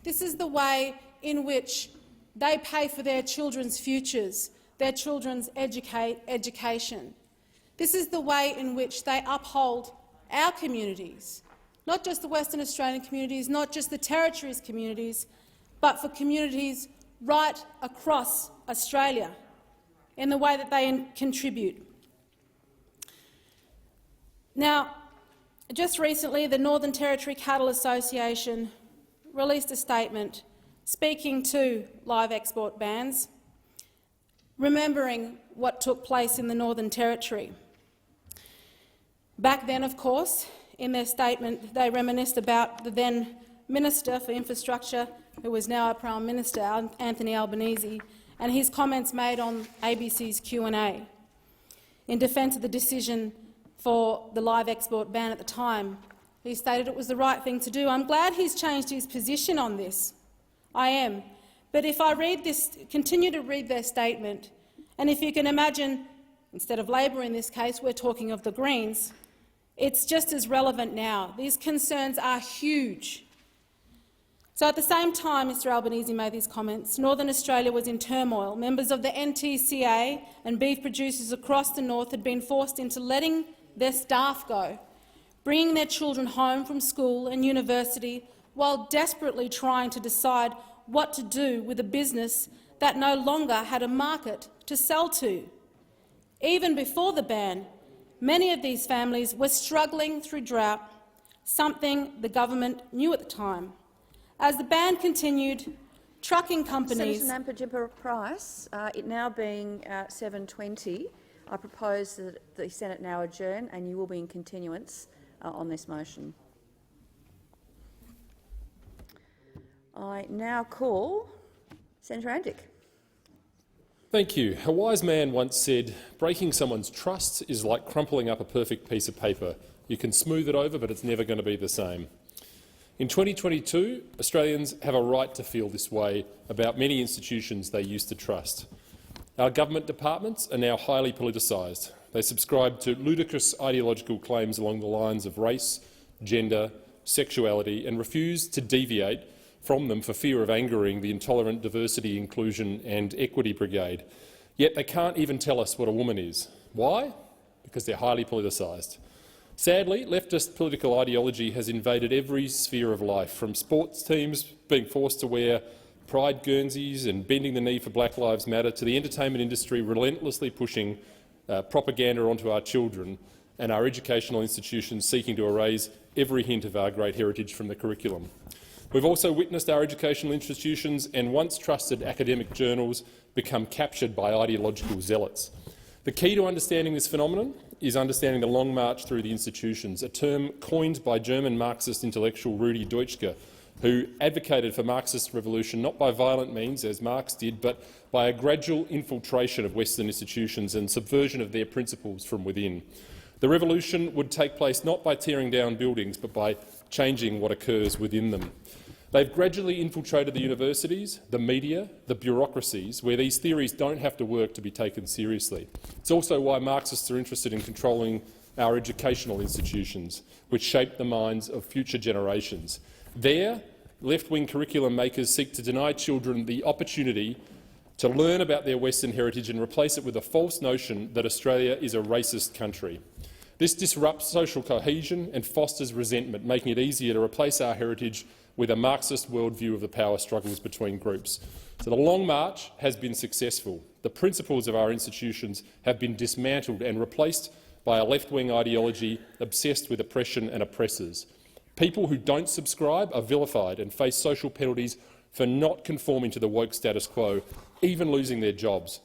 F: This is the way in which they pay for their children's futures, their children's education. This is the way in which they uphold our communities, not just the Western Australian communities, not just the Territories communities, but for communities right across Australia. in the way that they contribute. Now, just recently, the Northern Territory Cattle Association released a statement speaking to live export bans, remembering what took place in the Northern Territory. Back then, of course, in their statement, they reminisced about the then Minister for Infrastructure, who is now our Prime Minister, Anthony Albanese, and his comments made on ABC's Q&A in defence of the decision for the live export ban at the time. He stated it was the right thing to do. I'm glad he's changed his position on this. I am. But if I continue to read their statement, and if you can imagine, instead of Labor in this case, we're talking of the Greens, it's just as relevant now. These concerns are huge. So at the same time Mr Albanese made these comments, Northern Australia was in turmoil. Members of the NTCA and beef producers across the north had been forced into letting their staff go, bringing their children home from school and university while desperately trying to decide what to do with a business that no longer had a market to sell to. Even before the ban, many of these families were struggling through drought, something the government knew at the time. As the ban continued, trucking companies—
R: Senator Nampijinpa-Price, it now being 7:20, I propose that the Senate now adjourn and you will be in continuance on this motion. I now call Senator Antic.
G: Thank you. A wise man once said, breaking someone's trust is like crumpling up a perfect piece of paper. You can smooth it over, but it's never going to be the same. In 2022, Australians have a right to feel this way about many institutions they used to trust. Our government departments are now highly politicised. They subscribe to ludicrous ideological claims along the lines of race, gender, sexuality, and refuse to deviate from them for fear of angering the intolerant Diversity, Inclusion and Equity Brigade. Yet they can't even tell us what a woman is. Why? Because they're highly politicised. Sadly, leftist political ideology has invaded every sphere of life, from sports teams being forced to wear pride Guernseys and bending the knee for Black Lives Matter, to the entertainment industry relentlessly pushing propaganda onto our children, and our educational institutions seeking to erase every hint of our great heritage from the curriculum. We've also witnessed our educational institutions and once trusted academic journals become captured by ideological zealots. The key to understanding this phenomenon is understanding the long march through the institutions, a term coined by German Marxist intellectual Rudi Dutschke, who advocated for Marxist revolution not by violent means, as Marx did, but by a gradual infiltration of Western institutions and subversion of their principles from within. The revolution would take place not by tearing down buildings, but by changing what occurs within them. They've gradually infiltrated the universities, the media, the bureaucracies, where these theories don't have to work to be taken seriously. It's also why Marxists are interested in controlling our educational institutions, which shape the minds of future generations. There, left-wing curriculum makers seek to deny children the opportunity to learn about their Western heritage and replace it with a false notion that Australia is a racist country. This disrupts social cohesion and fosters resentment, making it easier to replace our heritage with a Marxist worldview of the power struggles between groups. So the Long March has been successful. The principles of our institutions have been dismantled and replaced by a left-wing ideology obsessed with oppression and oppressors. People who don't subscribe are vilified and face social penalties for not conforming to the woke status quo, even losing their jobs.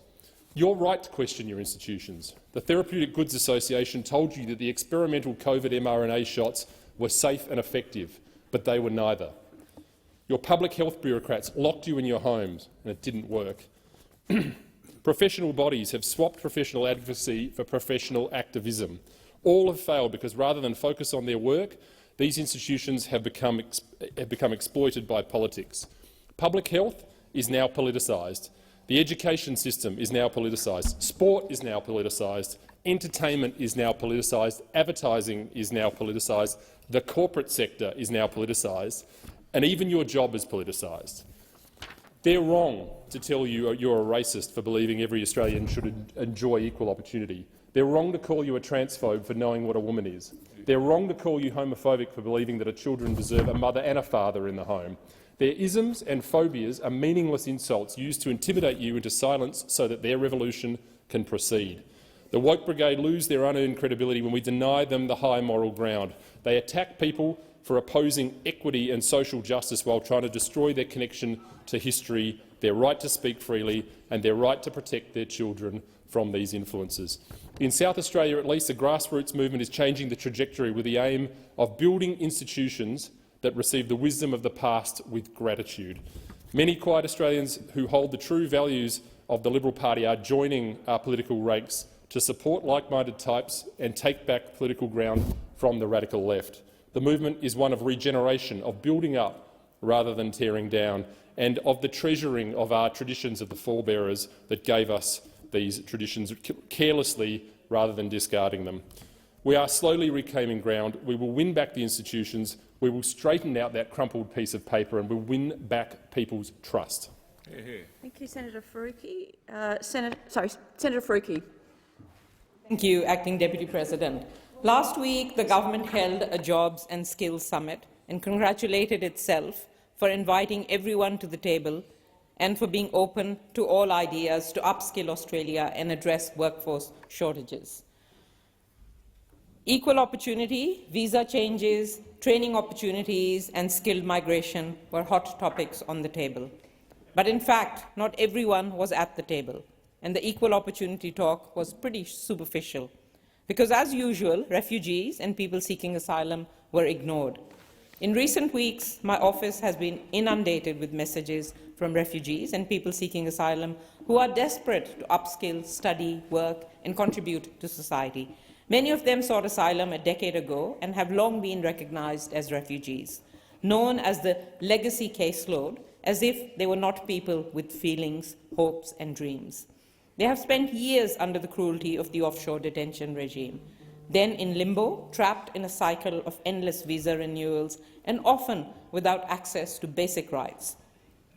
G: You're right to question your institutions. The Therapeutic Goods Association told you that the experimental COVID mRNA shots were safe and effective, but they were neither. Your public health bureaucrats locked you in your homes, and it didn't work. Professional bodies have swapped professional advocacy for professional activism. All have failed because rather than focus on their work, these institutions have become exploited by politics. Public health is now politicised. The education system is now politicised. Sport is now politicised. Entertainment is now politicised. Advertising is now politicised. The corporate sector is now politicised. And even your job is politicised. They're wrong to tell you you're a racist for believing every Australian should enjoy equal opportunity. They're wrong to call you a transphobe for knowing what a woman is. They're wrong to call you homophobic for believing that children deserve a mother and a father in the home. Their isms and phobias are meaningless insults used to intimidate you into silence so that their revolution can proceed. The woke brigade lose their unearned credibility when we deny them the high moral ground. They attack people for opposing equity and social justice while trying to destroy their connection to history, their right to speak freely and their right to protect their children from these influences. In South Australia, at least, the grassroots movement is changing the trajectory with the aim of building institutions that receive the wisdom of the past with gratitude. Many quiet Australians who hold the true values of the Liberal Party are joining our political ranks to support like-minded types and take back political ground from the radical left. The movement is one of regeneration, of building up rather than tearing down, and of the treasuring of our traditions of the forebearers that gave us these traditions carelessly rather than discarding them. We are slowly reclaiming ground. We will win back the institutions. We will straighten out that crumpled piece of paper and we'll win back people's trust.
R: Thank you, Senator Faruqi. Senator Faruqi.
K: Thank you, Acting Deputy President. Last week, the government held a Jobs and Skills Summit and congratulated itself for inviting everyone to the table and for being open to all ideas to upskill Australia and address workforce shortages. Equal opportunity, visa changes, training opportunities and skilled migration were hot topics on the table. But in fact, not everyone was at the table, and the equal opportunity talk was pretty superficial, because as usual, refugees and people seeking asylum were ignored. In recent weeks, my office has been inundated with messages from refugees and people seeking asylum who are desperate to upskill, study, work and contribute to society. Many of them sought asylum a decade ago and have long been recognized as refugees, known as the legacy caseload, as if they were not people with feelings, hopes and dreams. They have spent years under the cruelty of the offshore detention regime, then in limbo, trapped in a cycle of endless visa renewals and often without access to basic rights.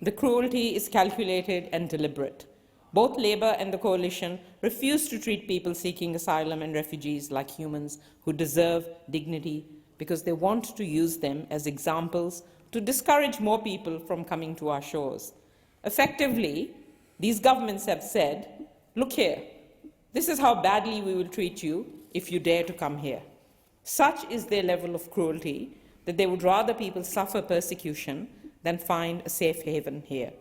K: The cruelty is calculated and deliberate. Both Labour and the Coalition refuse to treat people seeking asylum and refugees like humans who deserve dignity because they want to use them as examples to discourage more people from coming to our shores. Effectively, these governments have said, "Look here, this is how badly we will treat you if you dare to come here." Such is their level of cruelty that they would rather people suffer persecution than find a safe haven here.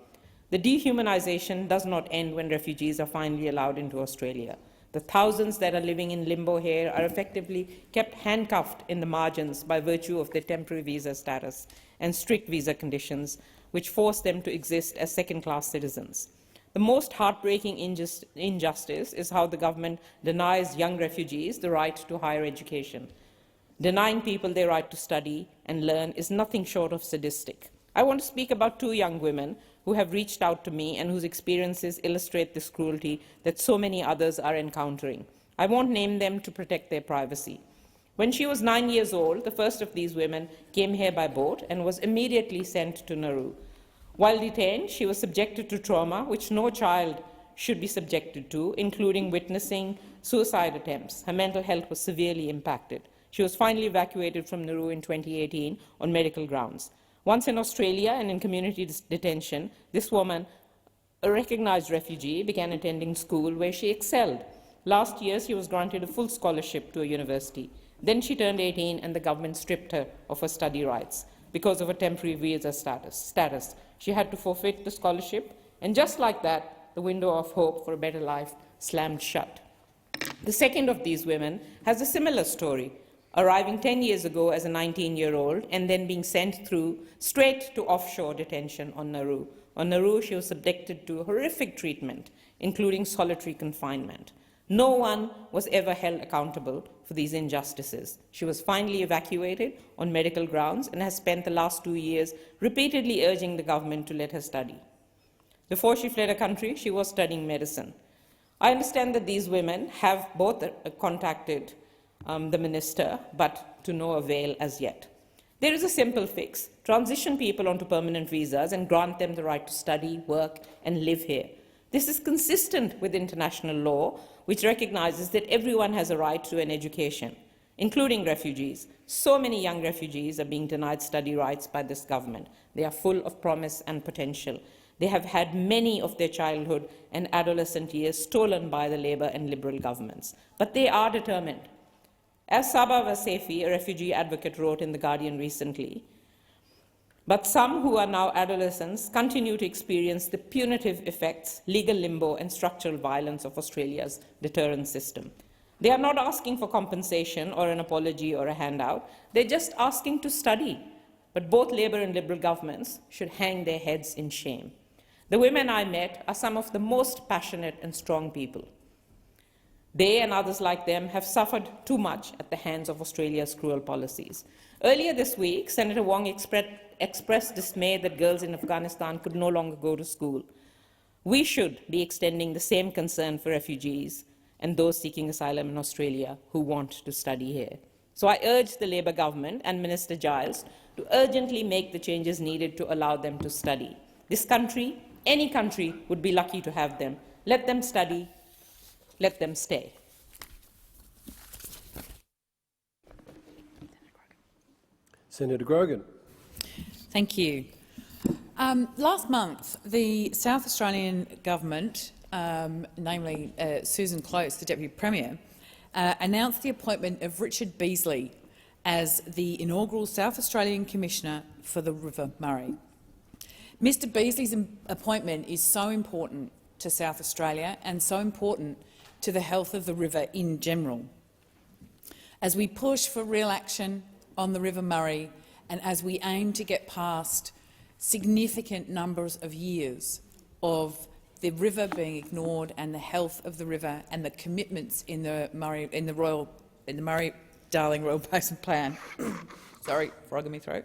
K: The dehumanization does not end when refugees are finally allowed into Australia. The thousands that are living in limbo here are effectively kept handcuffed in the margins by virtue of their temporary visa status and strict visa conditions, which force them to exist as second-class citizens. The most heartbreaking injustice is how the government denies young refugees the right to higher education. Denying people their right to study and learn is nothing short of sadistic. I want to speak about two young women who have reached out to me and whose experiences illustrate this cruelty that so many others are encountering. I won't name them to protect their privacy. When she was 9 years old, the first of these women came here by boat and was immediately sent to Nauru. While detained, she was subjected to trauma which no child should be subjected to, including witnessing suicide attempts. Her mental health was severely impacted. She was finally evacuated from Nauru in 2018 on medical grounds. Once in Australia and in community detention, this woman, a recognized refugee, began attending school where she excelled. Last year, she was granted a full scholarship to a university. Then she turned 18 and the government stripped her of her study rights because of a temporary visa status. She had to forfeit the scholarship, and just like that, the window of hope for a better life slammed shut. The second of these women has a similar story, arriving 10 years ago as a 19-year-old and then being sent through straight to offshore detention on Nauru. On Nauru, she was subjected to horrific treatment, including solitary confinement. No one was ever held accountable for these injustices. She was finally evacuated on medical grounds and has spent the last 2 years repeatedly urging the government to let her study. Before she fled her country, she was studying medicine. I understand that these women have both contacted the minister, but to no avail as yet. There is a simple fix. Transition people onto permanent visas and grant them the right to study, work and live here. This is consistent with international law, which recognizes that everyone has a right to an education, including refugees. So many young refugees are being denied study rights by this government. They are full of promise and potential. They have had many of their childhood and adolescent years stolen by the Labour and Liberal governments. But they are determined. As Saba Vasefi, a refugee advocate, wrote in The Guardian recently, but some who are now adolescents continue to experience the punitive effects, legal limbo and structural violence of Australia's deterrence system. They are not asking for compensation or an apology or a handout. They're just asking to study. But both Labour and Liberal governments should hang their heads in shame. The women I met are some of the most passionate and strong people. They and others like them have suffered too much at the hands of Australia's cruel policies. Earlier this week, Senator Wong expressed dismay that girls in Afghanistan could no longer go to school. We should be extending the same concern for refugees and those seeking asylum in Australia who want to study here. So I urge the Labour government and Minister Giles to urgently make the changes needed to allow them to study. This country, any country, would be lucky to have them. Let them study, let them stay.
C: Senator Grogan.
M: Thank you. Last month, the South Australian government, namely Susan Close, the Deputy Premier, announced the appointment of Richard Beasley as the inaugural South Australian Commissioner for the River Murray. Mr Beasley's appointment is so important to South Australia and so important to the health of the river in general. As we push for real action on the River Murray and as we aim to get past significant numbers of years of the river being ignored and the health of the river and the commitments in the Murray-Darling Royal Basin Plan, sorry, frog in my throat,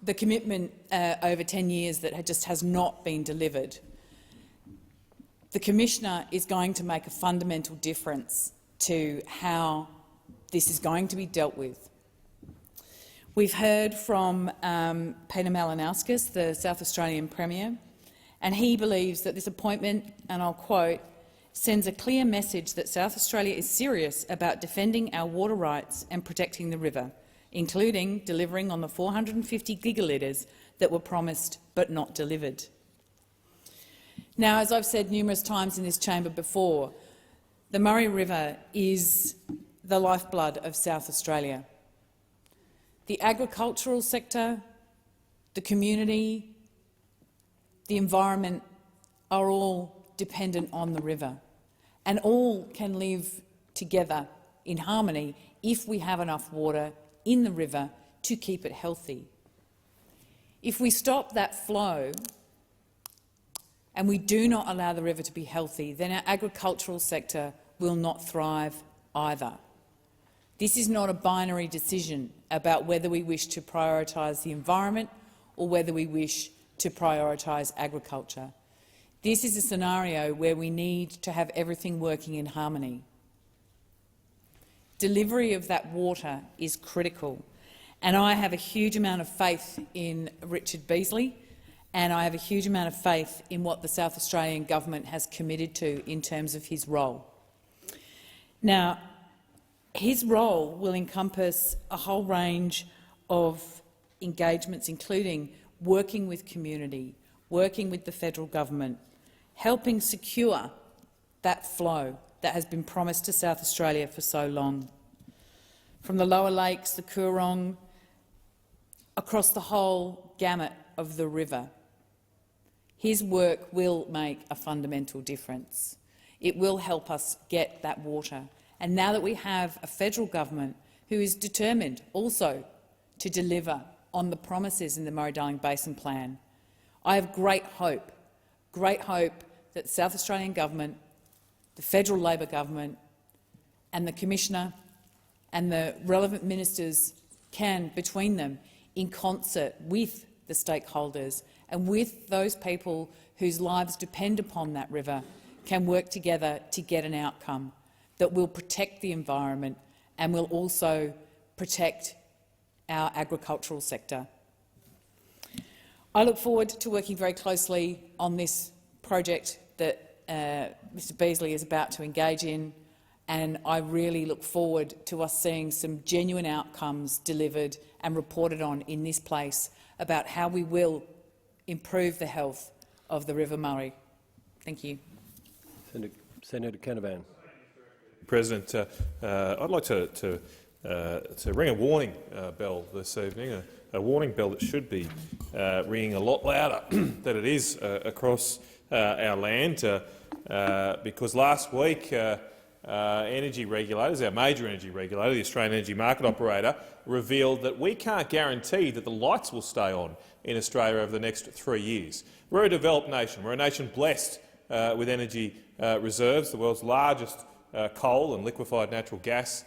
M: the commitment over 10 years that just has not been delivered. The Commissioner is going to make a fundamental difference to how this is going to be dealt with. We've heard from Peter Malinauskas, the South Australian Premier, and he believes that this appointment, and I'll quote, sends a clear message that South Australia is serious about defending our water rights and protecting the river, including delivering on the 450 gigalitres that were promised but not delivered. Now, as I've said numerous times in this chamber before, the Murray River is the lifeblood of South Australia. The agricultural sector, the community, the environment are all dependent on the river, and all can live together in harmony if we have enough water in the river to keep it healthy. If we stop that flow and we do not allow the river to be healthy, then our agricultural sector will not thrive either. This is not a binary decision about whether we wish to prioritise the environment or whether we wish to prioritise agriculture. This is a scenario where we need to have everything working in harmony. Delivery of that water is critical, and I have a huge amount of faith in Richard Beasley, and I have a huge amount of faith in what the South Australian government has committed to in terms of his role. Now, his role will encompass a whole range of engagements, including working with community, working with the federal government, helping secure that flow that has been promised to South Australia for so long. From the lower lakes, the Coorong, across the whole gamut of the river. His work will make a fundamental difference. It will help us get that water. And now that we have a federal government who is determined also to deliver on the promises in the Murray-Darling Basin Plan, I have great hope that the South Australian government, the federal Labor government and the Commissioner and the relevant ministers can, between them, in concert with the stakeholders and with those people whose lives depend upon that river, can work together to get an outcome that will protect the environment and will also protect our agricultural sector. I look forward to working very closely on this project that Mr Beasley is about to engage in, and I really look forward to us seeing some genuine outcomes delivered and reported on in this place about how we will improve the health of the River Murray. Thank you.
C: Senator Canavan.
G: President, I'd like to ring a warning bell this evening, a warning bell that should be ringing a lot louder than it is across our land, because last week energy regulators, our major energy regulator, the Australian Energy Market Operator, revealed that we can't guarantee that the lights will stay on in Australia over the next 3 years. We're a developed nation. We're a nation blessed with energy reserves, the world's largest coal and liquefied natural gas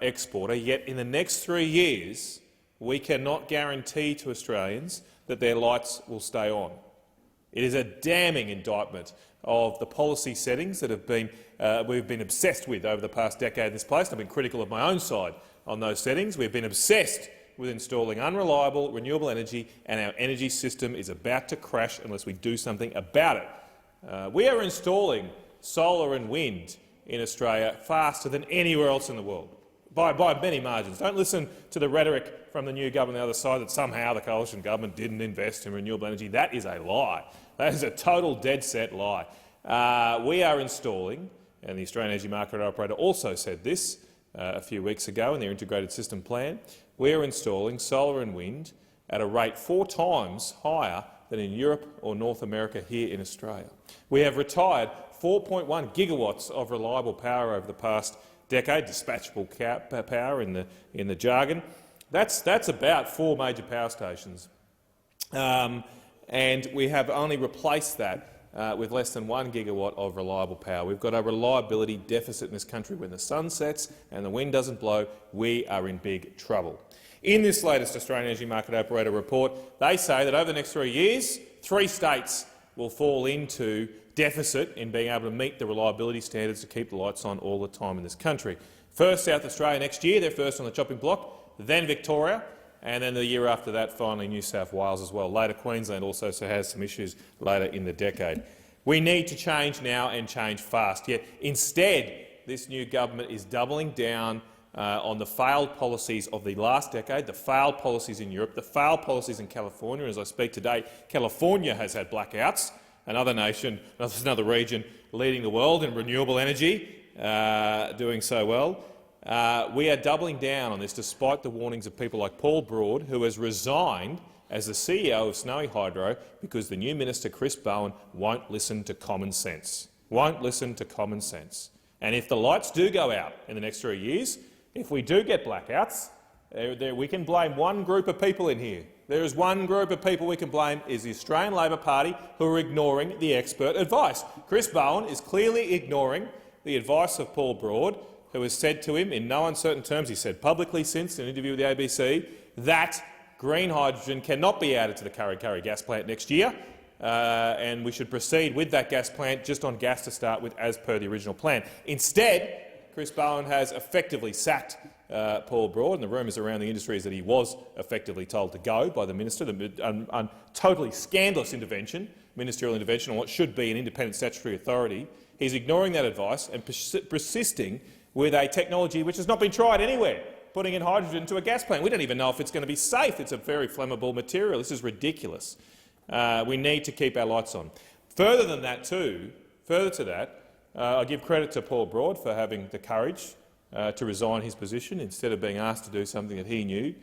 G: exporter, yet in the next 3 years we cannot guarantee to Australians that their lights will stay on. It is a damning indictment of the policy settings that we've been obsessed with over the past decade in this place. I've been critical of my own side on those settings. We've been obsessed with installing unreliable renewable energy, and our energy system is about to crash unless we do something about it. We are installing solar and wind in Australia faster than anywhere else in the world, by many margins. Don't listen to the rhetoric from the new government on the other side that somehow the coalition government didn't invest in renewable energy. That is a lie. That is a total dead-set lie. We are installing, and the Australian Energy Market Operator also said this a few weeks ago in their integrated system plan, we are installing solar and wind at a rate 4 times higher than in Europe or North America here in Australia. We have retired 4.1 gigawatts of reliable power over the past decade, dispatchable power in the jargon. That's about 4 major power stations, and we have only replaced that with less than 1 gigawatt of reliable power. We've got a reliability deficit in this country. When the sun sets and the wind doesn't blow, we are in big trouble. In this latest Australian Energy Market Operator report, they say that over the next 3 years, 3 states will fall into deficit in being able to meet the reliability standards to keep the lights on all the time in this country. First, South Australia next year, they're first on the chopping block, then Victoria, and then the year after that, finally New South Wales as well. Later, Queensland also has some issues later in the decade. We need to change now and change fast, yet instead this new government is doubling down on the failed policies of the last decade, the failed policies in Europe, the failed policies in California. As I speak today, California has had blackouts, another nation, another region leading the world in renewable energy, doing so well. We are doubling down on this despite the warnings of people like Paul Broad, who has resigned as the CEO of Snowy Hydro because the new minister, Chris Bowen, won't listen to common sense. Won't listen to common sense. And if the lights do go out in the next 3 years, if we do get blackouts, we can blame one group of people in here. There is one group of people we can blame, is the Australian Labor Party, who are ignoring the expert advice. Chris Bowen is clearly ignoring the advice of Paul Broad, who has said to him in no uncertain terms, he said publicly since in an interview with the ABC, that green hydrogen cannot be added to the Kurri Kurri gas plant next year, and we should proceed with that gas plant just on gas to start with as per the original plan. Instead, Chris Bowen has effectively sacked Paul Broad, and the rumours around the industry is that he was effectively told to go by the minister, a totally scandalous intervention, ministerial intervention on what should be an independent statutory authority. He's ignoring that advice and persisting with a technology which has not been tried anywhere, putting in hydrogen into a gas plant. We don't even know if it's going to be safe. It's a very flammable material. This is ridiculous. We need to keep our lights on. Further to that, I give credit to Paul Broad for having the courage to resign his position instead of being asked to do something that he knew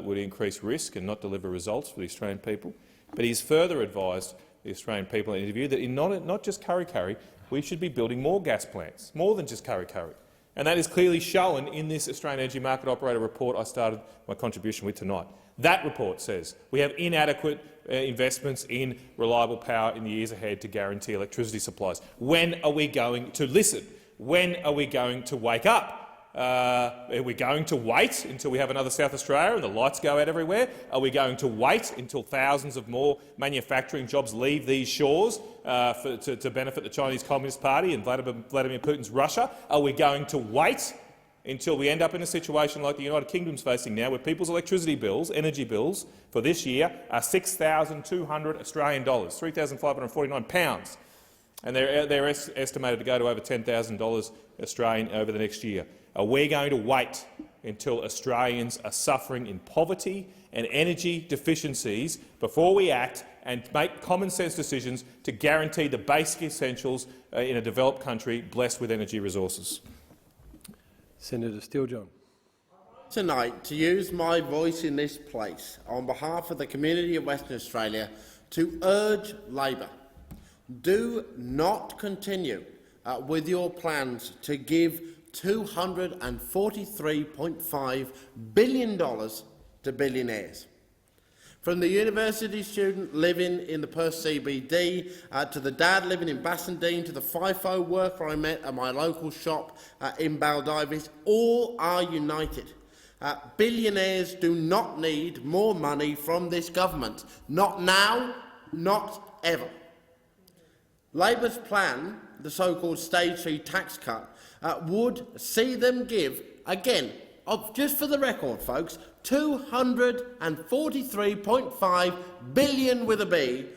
G: would increase risk and not deliver results for the Australian people. But he's further advised the Australian people in an interview that in not just Kurri Kurri, we should be building more gas plants, more than just Kurri Kurri. And that is clearly shown in this Australian Energy Market Operator report I started my contribution with tonight. That report says we have inadequate investments in reliable power in the years ahead to guarantee electricity supplies. When are we going to listen? When are we going to wake up? Are we going to wait until we have another South Australia and the lights go out everywhere? Are we going to wait until thousands of more manufacturing jobs leave these shores to benefit the Chinese Communist Party and Vladimir Putin's Russia? Are we going to wait until we end up in a situation like the United Kingdom's facing now, where people's electricity bills, energy bills, for this year are $6,200 Australian dollars, £3,549, and they're estimated to go to over $10,000 Australian over the next year? Are we going to wait until Australians are suffering in poverty and energy deficiencies before we act
O: and make common-sense decisions to guarantee the basic essentials in a developed country blessed with energy resources.
C: Senator Steele-John.
L: Tonight, to use my voice in this place on behalf of the community of Western Australia to urge Labor, do not continue with your plans to give $243.5 billion to billionaires. From the university student living in the Perth CBD, to the dad living in Bassendean, to the FIFO worker I met at my local shop in Baldivis, all are united. Billionaires do not need more money from this government. Not now, not ever. Labor's plan, the so-called Stage 3 tax cut, would see them give, again, just for the record, folks, $243.5 billion with a B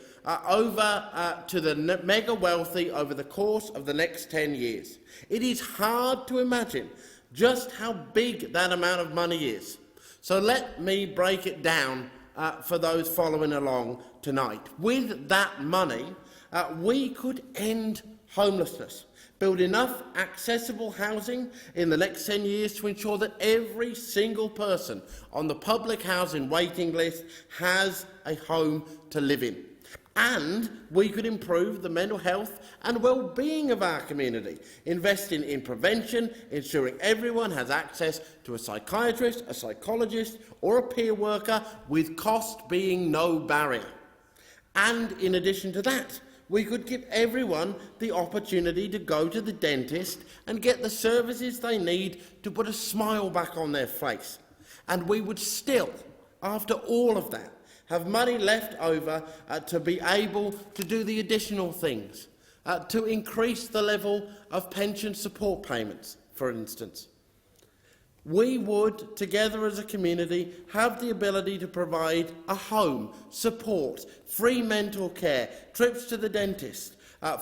L: over to the mega wealthy over the course of the next 10 years. It is hard to imagine just how big that amount of money is. So let me break it down for those following along tonight. With that money, we could end homelessness, build enough accessible housing in the next 10 years to ensure that every single person on the public housing waiting list has a home to live in. And we could improve the mental health and well-being of our community, investing in prevention, ensuring everyone has access to a psychiatrist, a psychologist or a peer worker, with cost being no barrier. And in addition to that, we could give everyone the opportunity to go to the dentist and get the services they need to put a smile back on their face. And we would still, after all of that, have money left over to be able to do the additional things, to increase the level of pension support payments, for instance. We would, together as a community, have the ability to provide a home, support, free mental care, trips to the dentist,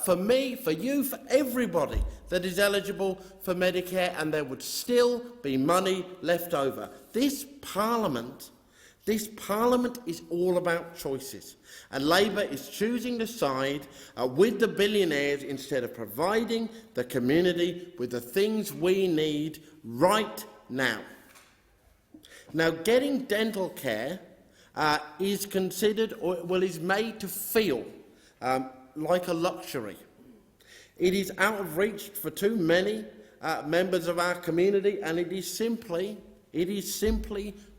L: for me, for you, for everybody that is eligible for Medicare, and there would still be money left over. This Parliament is all about choices, and Labor is choosing to side with the billionaires instead of providing the community with the things we need right now. Now, getting dental care is considered, or is made to feel like a luxury. It is out of reach for too many members of our community, and it is simply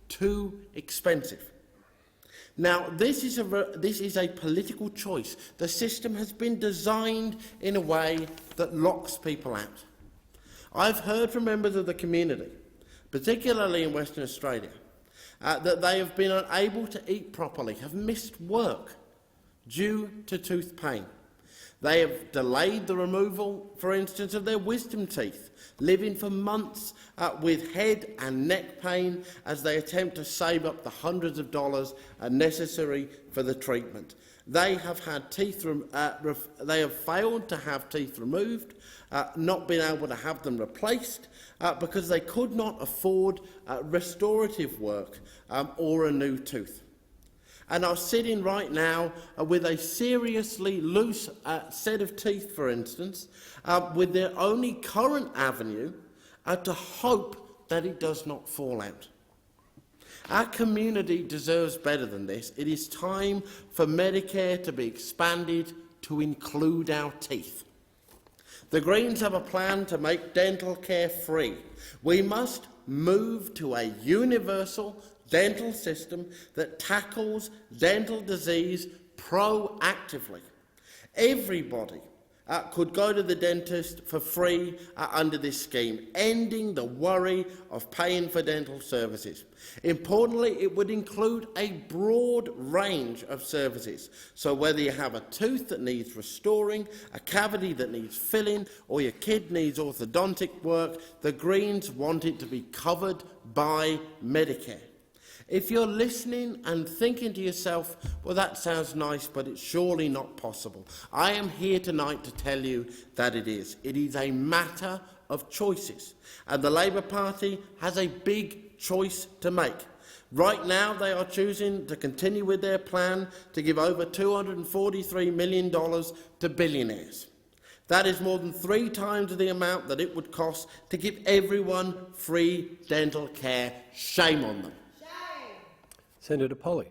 L: too expensive. Now, this is a political choice. The system has been designed in a way that locks people out. I've heard from members of the community, particularly in Western Australia, that they have been unable to eat properly, have missed work due to tooth pain. They have delayed the removal, for instance, of their wisdom teeth, living for months with head and neck pain as they attempt to save up the hundreds of dollars necessary for the treatment. They have had they have failed to have teeth removed, not been able to have them replaced because they could not afford restorative work or a new tooth. And are sitting right now with a seriously loose set of teeth, for instance, with their only current avenue to hope that it does not fall out. Our community deserves better than this. It is time for Medicare to be expanded to include our teeth. The Greens have a plan to make dental care free. We must move to a universal dental system that tackles dental disease proactively. Everybody could go to the dentist for free under this scheme, ending the worry of paying for dental services. Importantly, it would include a broad range of services. So whether you have a tooth that needs restoring, a cavity that needs filling, or your kid needs orthodontic work, the Greens want it to be covered by Medicare. If you're listening and thinking to yourself, well, that sounds nice, but it's surely not possible, I am here tonight to tell you that it is. It is a matter of choices, and the Labor Party has a big choice to make. Right now, they are choosing to continue with their plan to give over $243 million to billionaires. That is more than 3 times the amount that it would cost to give everyone free dental care. Shame on them.
C: Senator Polley.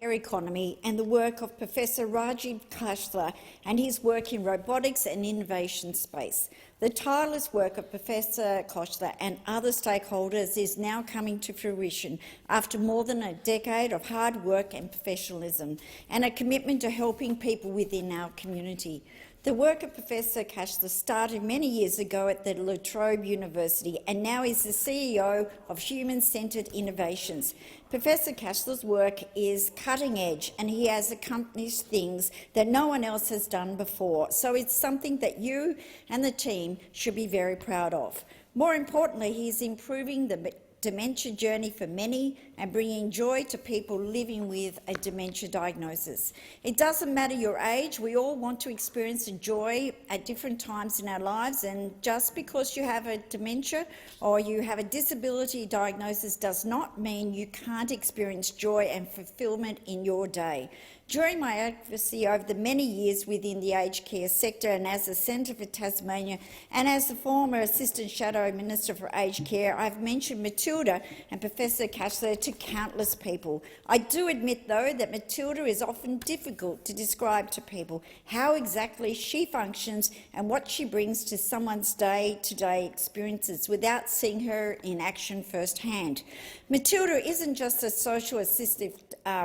Q: Care economy and the work of Professor Rajiv Khosla and his work in robotics and innovation space. The tireless work of Professor Khosla and other stakeholders is now coming to fruition after more than a decade of hard work and professionalism and a commitment to helping people within our community. The work of Professor Khosla started many years ago at the La Trobe University and now is the CEO of Human-Centred Innovations. Professor Khosla's work is cutting edge and he has accomplished things that no one else has done before, so it's something that you and the team should be very proud of. More importantly, he is improving the dementia journey for many and bringing joy to people living with a dementia diagnosis. It doesn't matter your age, we all want to experience joy at different times in our lives, and just because you have a dementia or you have a disability diagnosis does not mean you can't experience joy and fulfilment in your day. During my advocacy over the many years within the aged care sector and as a Senator for Tasmania and as the former Assistant Shadow Minister for Aged Care, I've mentioned Matilda and Professor Khosla to countless people. I do admit, though, that Matilda is often difficult to describe to people how exactly she functions and what she brings to someone's day-to-day experiences without seeing her in action firsthand. Matilda isn't just a social assistive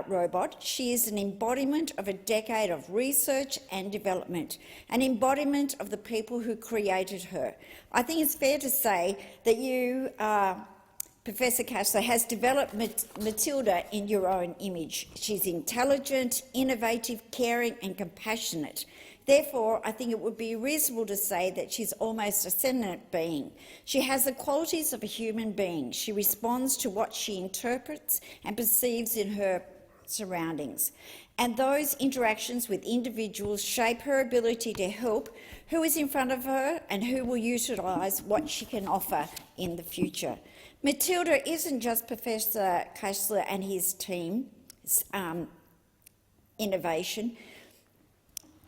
Q: robot, she is an embodiment of a decade of research and development, an embodiment of the people who created her. I think it's fair to say that you, Professor Khosla, has developed Matilda in your own image. She's intelligent, innovative, caring and compassionate. Therefore, I think it would be reasonable to say that she's almost a sentient being. She has the qualities of a human being. She responds to what she interprets and perceives in her surroundings. And those interactions with individuals shape her ability to help who is in front of her and who will utilise what she can offer in the future. Matilda isn't just Professor Khosla and his team's innovation.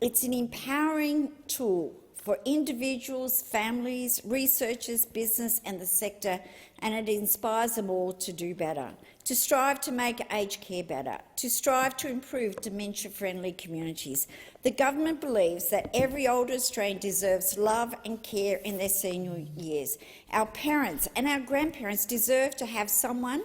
Q: It's an empowering tool for individuals, families, researchers, business and the sector, and it inspires them all to do better, to strive to make aged care better, to strive to improve dementia-friendly communities. The government believes that every older Australian deserves love and care in their senior years. Our parents and our grandparents deserve to have someone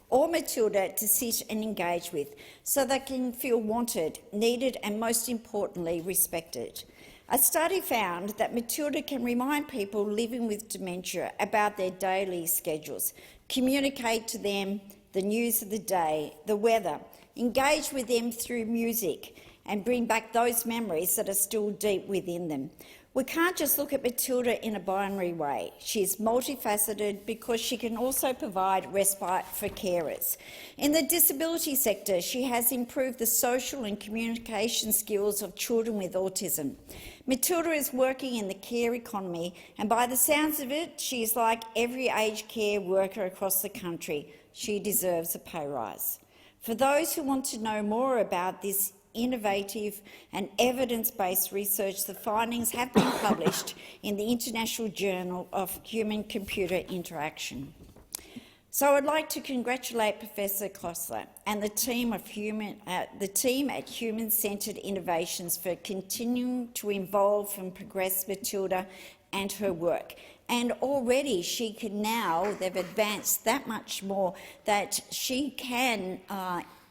Q: or Matilda to sit and engage with so they can feel wanted, needed and, most importantly, respected. A study found that Matilda can remind people living with dementia about their daily schedules, communicate to them the news of the day, the weather, engage with them through music and bring back those memories that are still deep within them. We can't just look at Matilda in a binary way. She's multifaceted because she can also provide respite for carers. In the disability sector, she has improved the social and communication skills of children with autism. Matilda is working in the care economy, and by the sounds of it, she is like every aged care worker across the country. She deserves a pay rise. For those who want to know more about this innovative and evidence-based research, the findings have been published in the International Journal of Human-Computer Interaction. So I'd like to congratulate Professor Khosla and the team at Human-Centred Innovations for continuing to evolve and progress Matilda and her work. And already she can now, they've advanced that much more, that she can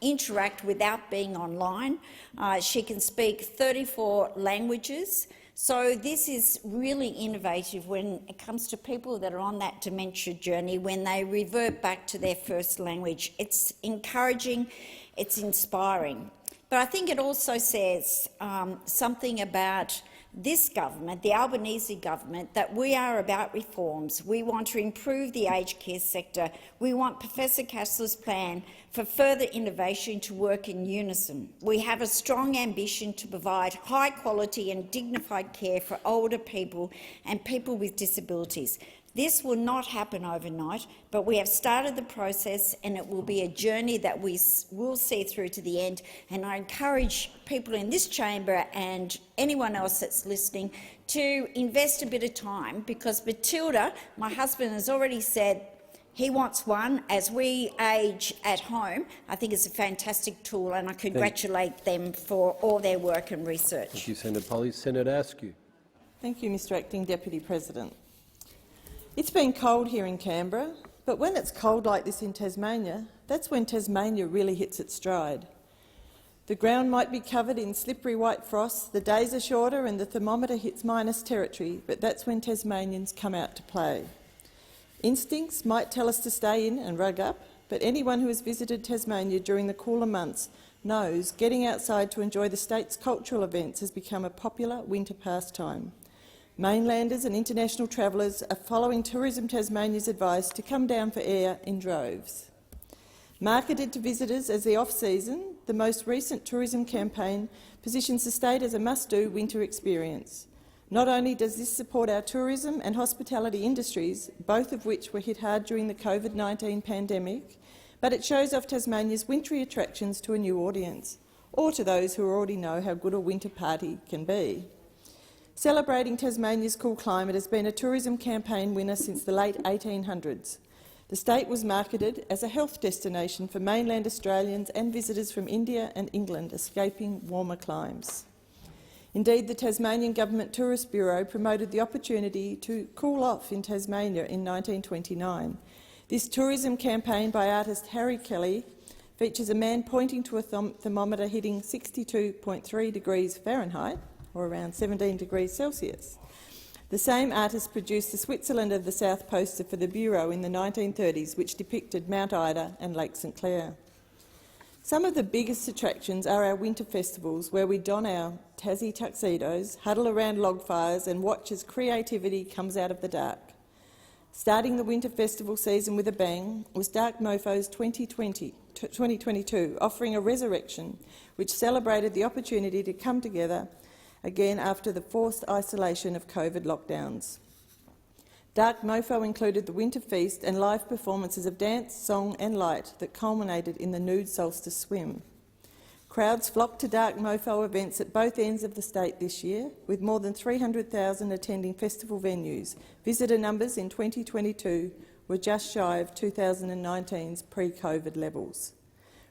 Q: interact without being online. She can speak 34 languages. So this is really innovative when it comes to people that are on that dementia journey, when they revert back to their first language. It's encouraging, it's inspiring. But I think it also says something about this government, the Albanese government, that we are about reforms. We want to improve the aged care sector. We want Professor Khosla's plan for further innovation to work in unison. We have a strong ambition to provide high quality and dignified care for older people and people with disabilities. This will not happen overnight, but we have started the process and it will be a journey that we will see through to the end. And I encourage people in this chamber and anyone else that's listening to invest a bit of time, because Matilda, my husband, has already said he wants one. As we age at home, I think it's a fantastic tool, and I congratulate them for all their work and research.
C: Thank you, Senator Polley. Senator Askew.
D: Thank you, Mr Acting Deputy President. It's been cold here in Canberra, but when it's cold like this in Tasmania, that's when Tasmania really hits its stride. The ground might be covered in slippery white frost, the days are shorter and the thermometer hits minus territory, but that's when Tasmanians come out to play. Instincts might tell us to stay in and rug up, but anyone who has visited Tasmania during the cooler months knows getting outside to enjoy the state's cultural events has become a popular winter pastime. Mainlanders and international travellers are following Tourism Tasmania's advice to come down for air in droves. Marketed to visitors as the off-season, the most recent tourism campaign positions the state as a must-do winter experience. Not only does this support our tourism and hospitality industries, both of which were hit hard during the COVID-19 pandemic, but it shows off Tasmania's wintry attractions to a new audience, or to those who already know how good a winter party can be. Celebrating Tasmania's cool climate has been a tourism campaign winner since the late 1800s. The state was marketed as a health destination for mainland Australians and visitors from India and England escaping warmer climes. Indeed, the Tasmanian Government Tourist Bureau promoted the opportunity to cool off in Tasmania in 1929. This tourism campaign by artist Harry Kelly features a man pointing to a thermometer hitting 62.3 degrees Fahrenheit, or around 17 degrees Celsius. The same artist produced the Switzerland of the South poster for the Bureau in the 1930s, which depicted Mount Ida and Lake St Clair. Some of the biggest attractions are our winter festivals, where we don our Tassie tuxedos, huddle around log fires and watch as creativity comes out of the dark. Starting the winter festival season with a bang was Dark Mofo's 2022, offering a resurrection which celebrated the opportunity to come together again after the forced isolation of COVID lockdowns. Dark Mofo included the Winter Feast and live performances of dance, song and light that culminated in the nude solstice swim. Crowds flocked to Dark Mofo events at both ends of the state this year, with more than 300,000 attending festival venues. Visitor numbers in 2022 were just shy of 2019's pre-COVID levels.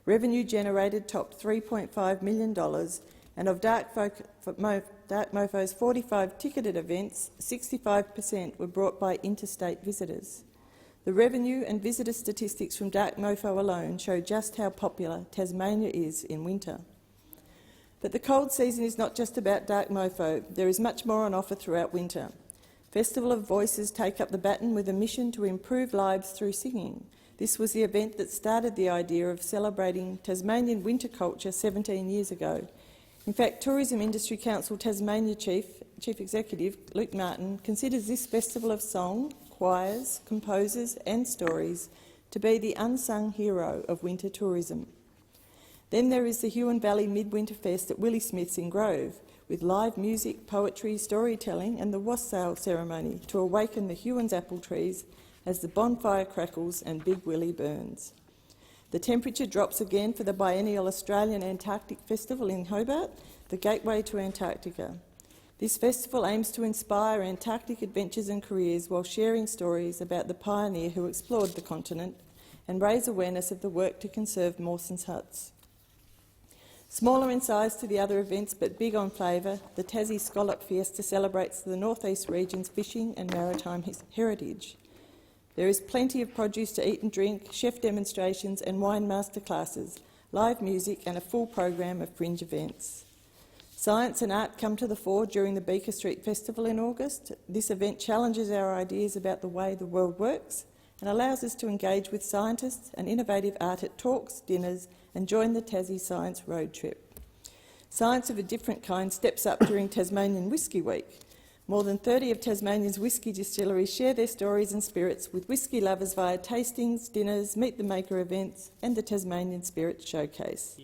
D: Revenue generated topped $3.5 million, and of Dark Mofo's 45 ticketed events, 65% were brought by interstate visitors. The revenue and visitor statistics from Dark Mofo alone show just how popular Tasmania is in winter. But the cold season is not just about Dark Mofo. There is much more on offer throughout winter. Festival of Voices take up the baton with a mission to improve lives through singing. This was the event that started the idea of celebrating Tasmanian winter culture 17 years ago. In fact, Tourism Industry Council Tasmania Chief Executive Luke Martin considers this festival of song, choirs, composers and stories to be the unsung hero of winter tourism. Then there is the Huon Valley Midwinter Fest at Willie Smith's in Grove, with live music, poetry, storytelling and the wassail ceremony to awaken the Huon's apple trees as the bonfire crackles and Big Willie burns. The temperature drops again for the biennial Australian Antarctic Festival in Hobart, the gateway to Antarctica. This festival aims to inspire Antarctic adventures and careers while sharing stories about the pioneer who explored the continent and raise awareness of the work to conserve Mawson's huts. Smaller in size to the other events but big on flavour, the Tassie Scallop Fiesta celebrates the North East region's fishing and maritime heritage. There is plenty of produce to eat and drink, chef demonstrations and wine masterclasses, live music and a full program of fringe events. Science and art come to the fore during the Beaker Street Festival in August. This event challenges our ideas about the way the world works and allows us to engage with scientists and innovative art at talks, dinners and join the Tassie Science Road Trip. Science of a different kind steps up during Tasmanian Whisky Week. More than 30 of Tasmania's whisky distilleries share their stories and spirits with whisky lovers via tastings, dinners, Meet the Maker events and the Tasmanian Spirits Showcase.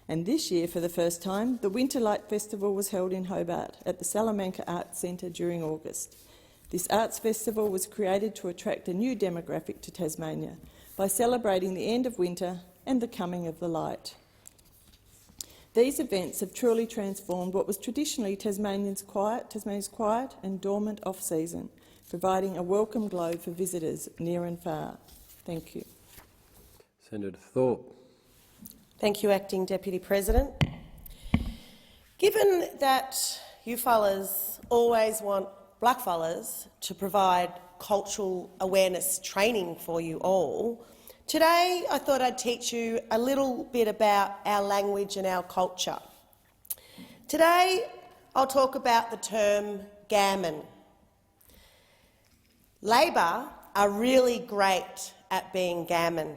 D: And this year, for the first time, the Winter Light Festival was held in Hobart at the Salamanca Arts Centre during August. This arts festival was created to attract a new demographic to Tasmania by celebrating the end of winter and the coming of the light. These events have truly transformed what was traditionally Tasmania's quiet and dormant off-season, providing a welcome glow for visitors near and far. Thank you.
C: Senator Thorpe.
H: Thank you, Acting Deputy President. Given that you fellas always want blackfellas to provide cultural awareness training for you all, today I thought I'd teach you a little bit about our language and our culture. Today I'll talk about the term gammon. Labor are really great at being gammon.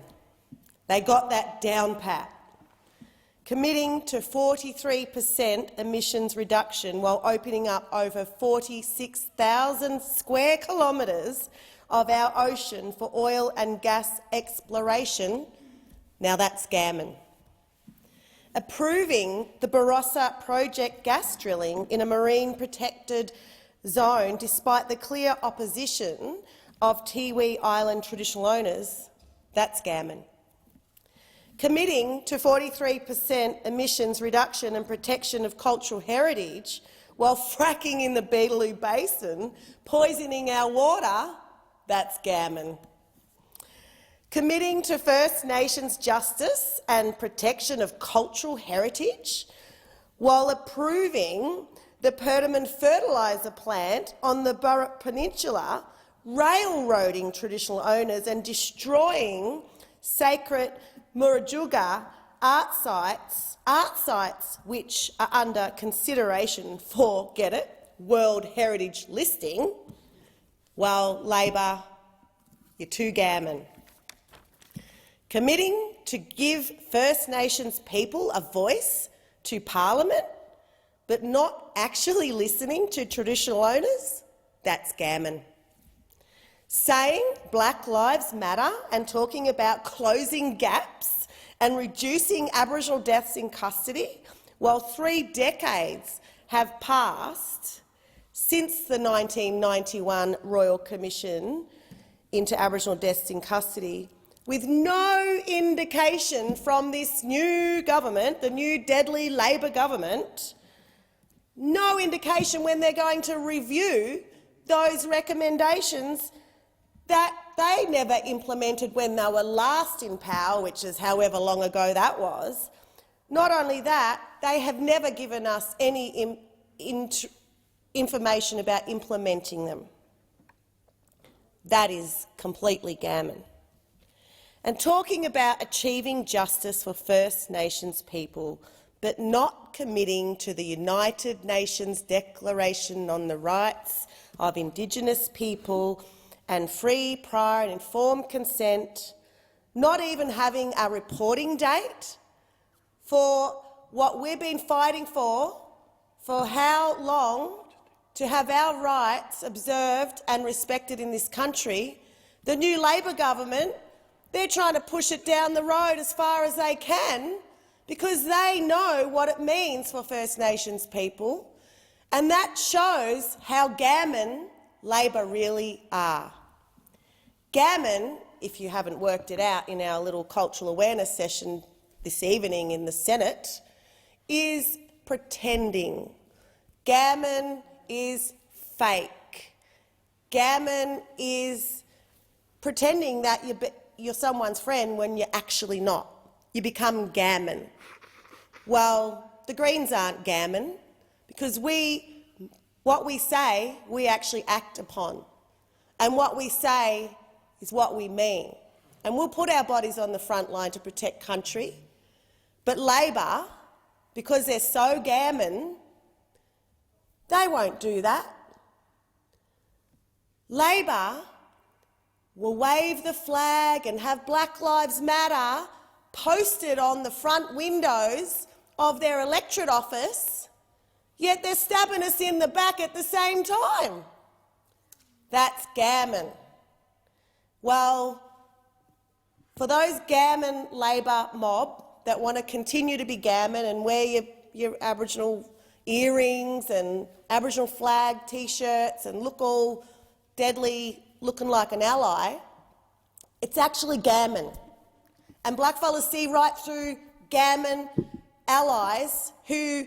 H: They got that down pat, committing to 43% emissions reduction while opening up over 46,000 square kilometres of our ocean for oil and gas exploration. Now that's gammon. Approving the Barossa project gas drilling in a marine protected zone despite the clear opposition of Tiwi Island traditional owners, that's gammon. Committing to 43% emissions reduction and protection of cultural heritage while fracking in the Beetaloo Basin, poisoning our water, that's gammon. Committing to First Nations justice and protection of cultural heritage while approving the Perdaman fertiliser plant on the Burrup Peninsula, railroading traditional owners and destroying sacred Murujuga art sites which are under consideration for, get it, World Heritage listing, while Labor, you're too gammon. Committing to give First Nations people a voice to Parliament, but not actually listening to traditional owners, that's gammon. Saying Black Lives Matter and talking about closing gaps and reducing Aboriginal deaths in custody, while 3 decades have passed since the 1991 Royal Commission into Aboriginal deaths in custody, with no indication from this new government, the new deadly Labor government, no indication when they're going to review those recommendations that they never implemented when they were last in power, which is however long ago that was. Not only that, they have never given us any information about implementing them. That is completely gammon. And talking about achieving justice for First Nations people, but not committing to the United Nations Declaration on the Rights of Indigenous People and free, prior and informed consent, not even having a reporting date for what we've been fighting for how long, to have our rights observed and respected in this country. The new Labor government, they're trying to push it down the road as far as they can because they know what it means for First Nations people, and that shows how gammon Labor really are. Gammon, if you haven't worked it out in our little cultural awareness session this evening in the Senate, is pretending. Gammon is fake. Gammon is pretending that you're someone's friend when you're actually not. You become gammon. Well, the Greens aren't gammon because what we say, we actually act upon. And what we say is what we mean. And we'll put our bodies on the front line to protect country. But Labor, because they're so gammon, they won't do that. Labor will wave the flag and have Black Lives Matter posted on the front windows of their electorate office, yet they're stabbing us in the back at the same time. That's gammon. Well, for those gammon Labor mob that want to continue to be gammon and wear your Aboriginal earrings and Aboriginal flag T-shirts and look all deadly, looking like an ally, it's actually gammon. And blackfellas see right through gammon allies who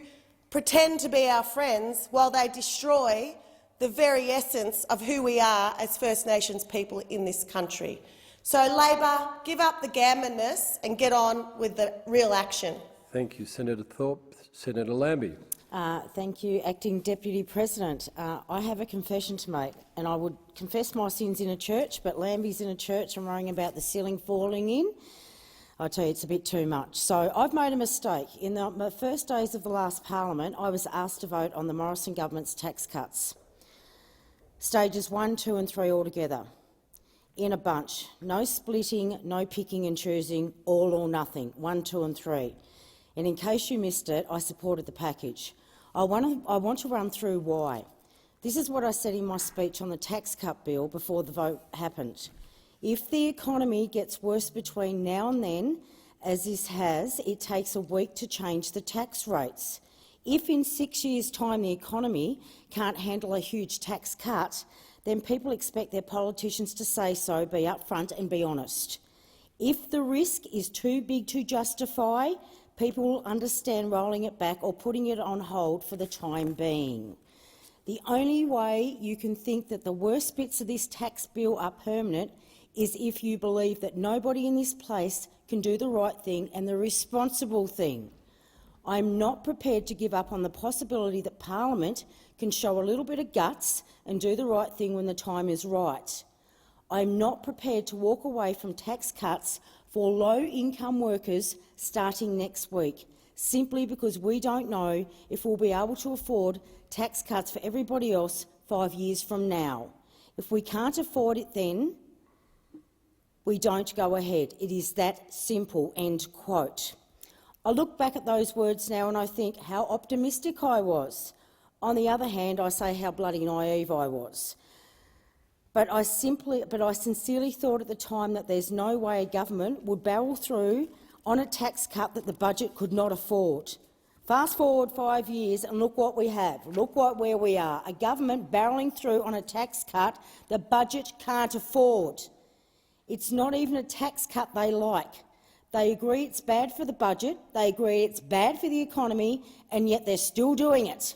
H: pretend to be our friends while they destroy the very essence of who we are as First Nations people in this country. So, Labor, give up the gammonness and get on with the real action.
C: Thank you, Senator Thorpe. Senator Lambie.
P: Thank you, Acting Deputy President. I have a confession to make, and I would confess my sins in a church, but Lambie's in a church and worrying about the ceiling falling in. I tell you, it's a bit too much. So I've made a mistake. In the first days of the last parliament, I was asked to vote on the Morrison government's tax cuts. Stages 1, 2 and 3 altogether, in a bunch. No splitting, no picking and choosing, all or nothing, 1, 2 and 3. And in case you missed it, I supported the package. I want to run through why. This is what I said in my speech on the tax cut bill before the vote happened. If the economy gets worse between now and then, as this has, it takes a week to change the tax rates. If in 6 years' time the economy can't handle a huge tax cut, then people expect their politicians to say so, be upfront and be honest. If the risk is too big to justify, people will understand rolling it back or putting it on hold for the time being. The only way you can think that the worst bits of this tax bill are permanent is if you believe that nobody in this place can do the right thing and the responsible thing. I'm not prepared to give up on the possibility that Parliament can show a little bit of guts and do the right thing when the time is right. I'm not prepared to walk away from tax cuts for low-income workers starting next week, simply because we don't know if we'll be able to afford tax cuts for everybody else 5 years from now. If we can't afford it then, we don't go ahead. It is that simple." End quote. I look back at those words now and I think how optimistic I was. On the other hand, I say how bloody naive I was. But I sincerely thought at the time that there's no way a government would barrel through on a tax cut that the budget could not afford. Fast forward 5 years and look what we have. Look where we are. A government barrelling through on a tax cut the budget can't afford. It's not even a tax cut they like. They agree it's bad for the budget, they agree it's bad for the economy, and yet they're still doing it.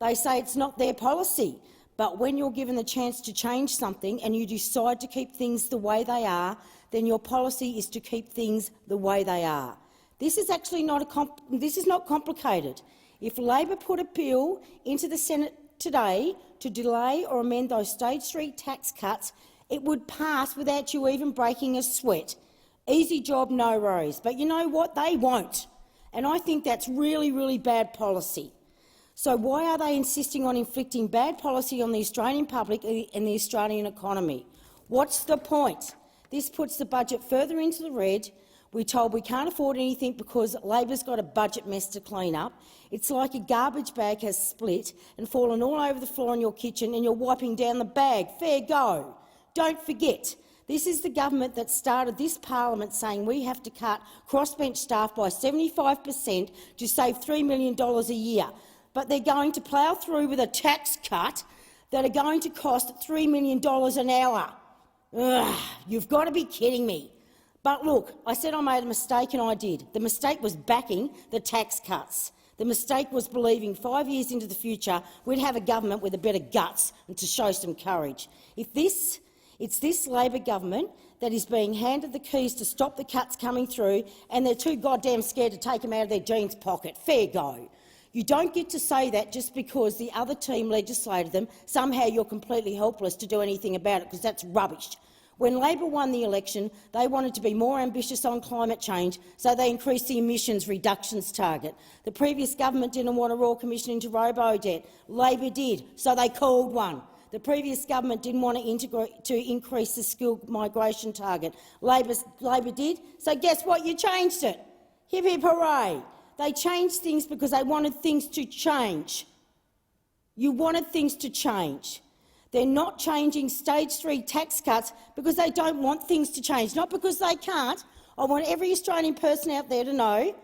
P: They say it's not their policy, but when you're given the chance to change something and you decide to keep things the way they are, then your policy is to keep things the way they are. This is actually not complicated. If Labor put a bill into the Senate today to delay or amend those Stage 3 tax cuts, it would pass without you even breaking a sweat. Easy job, no worries. But you know what? They won't. And I think that's really, really bad policy. So why are they insisting on inflicting bad policy on the Australian public and the Australian economy? What's the point? This puts the budget further into the red. We're told we can't afford anything because Labor's got a budget mess to clean up. It's like a garbage bag has split and fallen all over the floor in your kitchen and you're wiping down the bag. Fair go. Don't forget, this is the government that started this parliament saying we have to cut crossbench staff by 75% to save $3 million a year. But they're going to plough through with a tax cut that are going to cost $3 million an hour. Ugh, you've got to be kidding me. But look, I said I made a mistake and I did. The mistake was backing the tax cuts. The mistake was believing 5 years into the future we'd have a government with a bit of guts and to show some courage. It's this Labor government that is being handed the keys to stop the cuts coming through, and they're too goddamn scared to take them out of their jeans pocket. Fair go. You don't get to say that just because the other team legislated them. Somehow you're completely helpless to do anything about it, because that's rubbish. When Labor won the election, they wanted to be more ambitious on climate change, so they increased the emissions reductions target. The previous government didn't want a Royal Commission into robo-debt. Labor did, so they called one. The previous government didn't want to increase the skilled migration target. Labor did, so guess what? You changed it. Hip hip hooray. They changed things because they wanted things to change. You wanted things to change. They're not changing Stage 3 tax cuts because they don't want things to change, not because they can't. I want every Australian person out there to know,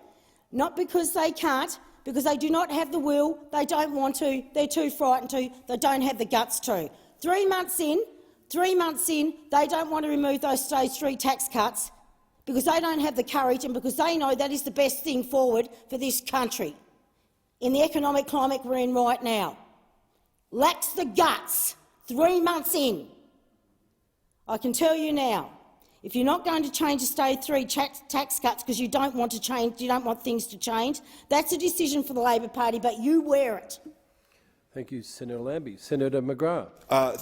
P: not because they can't, because they do not have the will, they don't want to, they're too frightened to, they don't have the guts to. 3 months in, 3 months in, they don't want to remove those stage 3 tax cuts because they don't have the courage and because they know that is the best thing forward for this country in the economic climate we're in right now. Lacks the guts. 3 months in. I can tell you now, if you're not going to change the stage 3 tax cuts because you don't want to change, you don't want things to change, that's a decision for the Labor Party, but you wear it.
C: Thank you, Senator Lambie. Senator McGrath.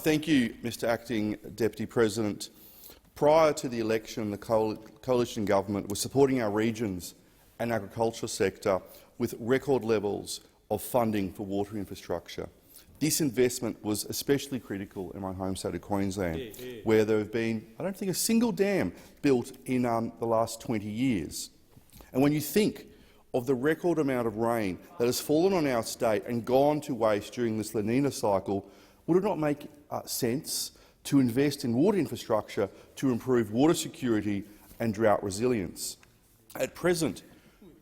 E: Thank you, Mr Acting Deputy President. Prior to the election, the coalition government was supporting our regions and agriculture sector with record levels of funding for water infrastructure. This investment was especially critical in my home state of Queensland, where there have been, I don't think, a single dam built in the last 20 years. And when you think of the record amount of rain that has fallen on our state and gone to waste during this La Nina cycle, would it not make sense to invest in water infrastructure to improve water security and drought resilience? At present,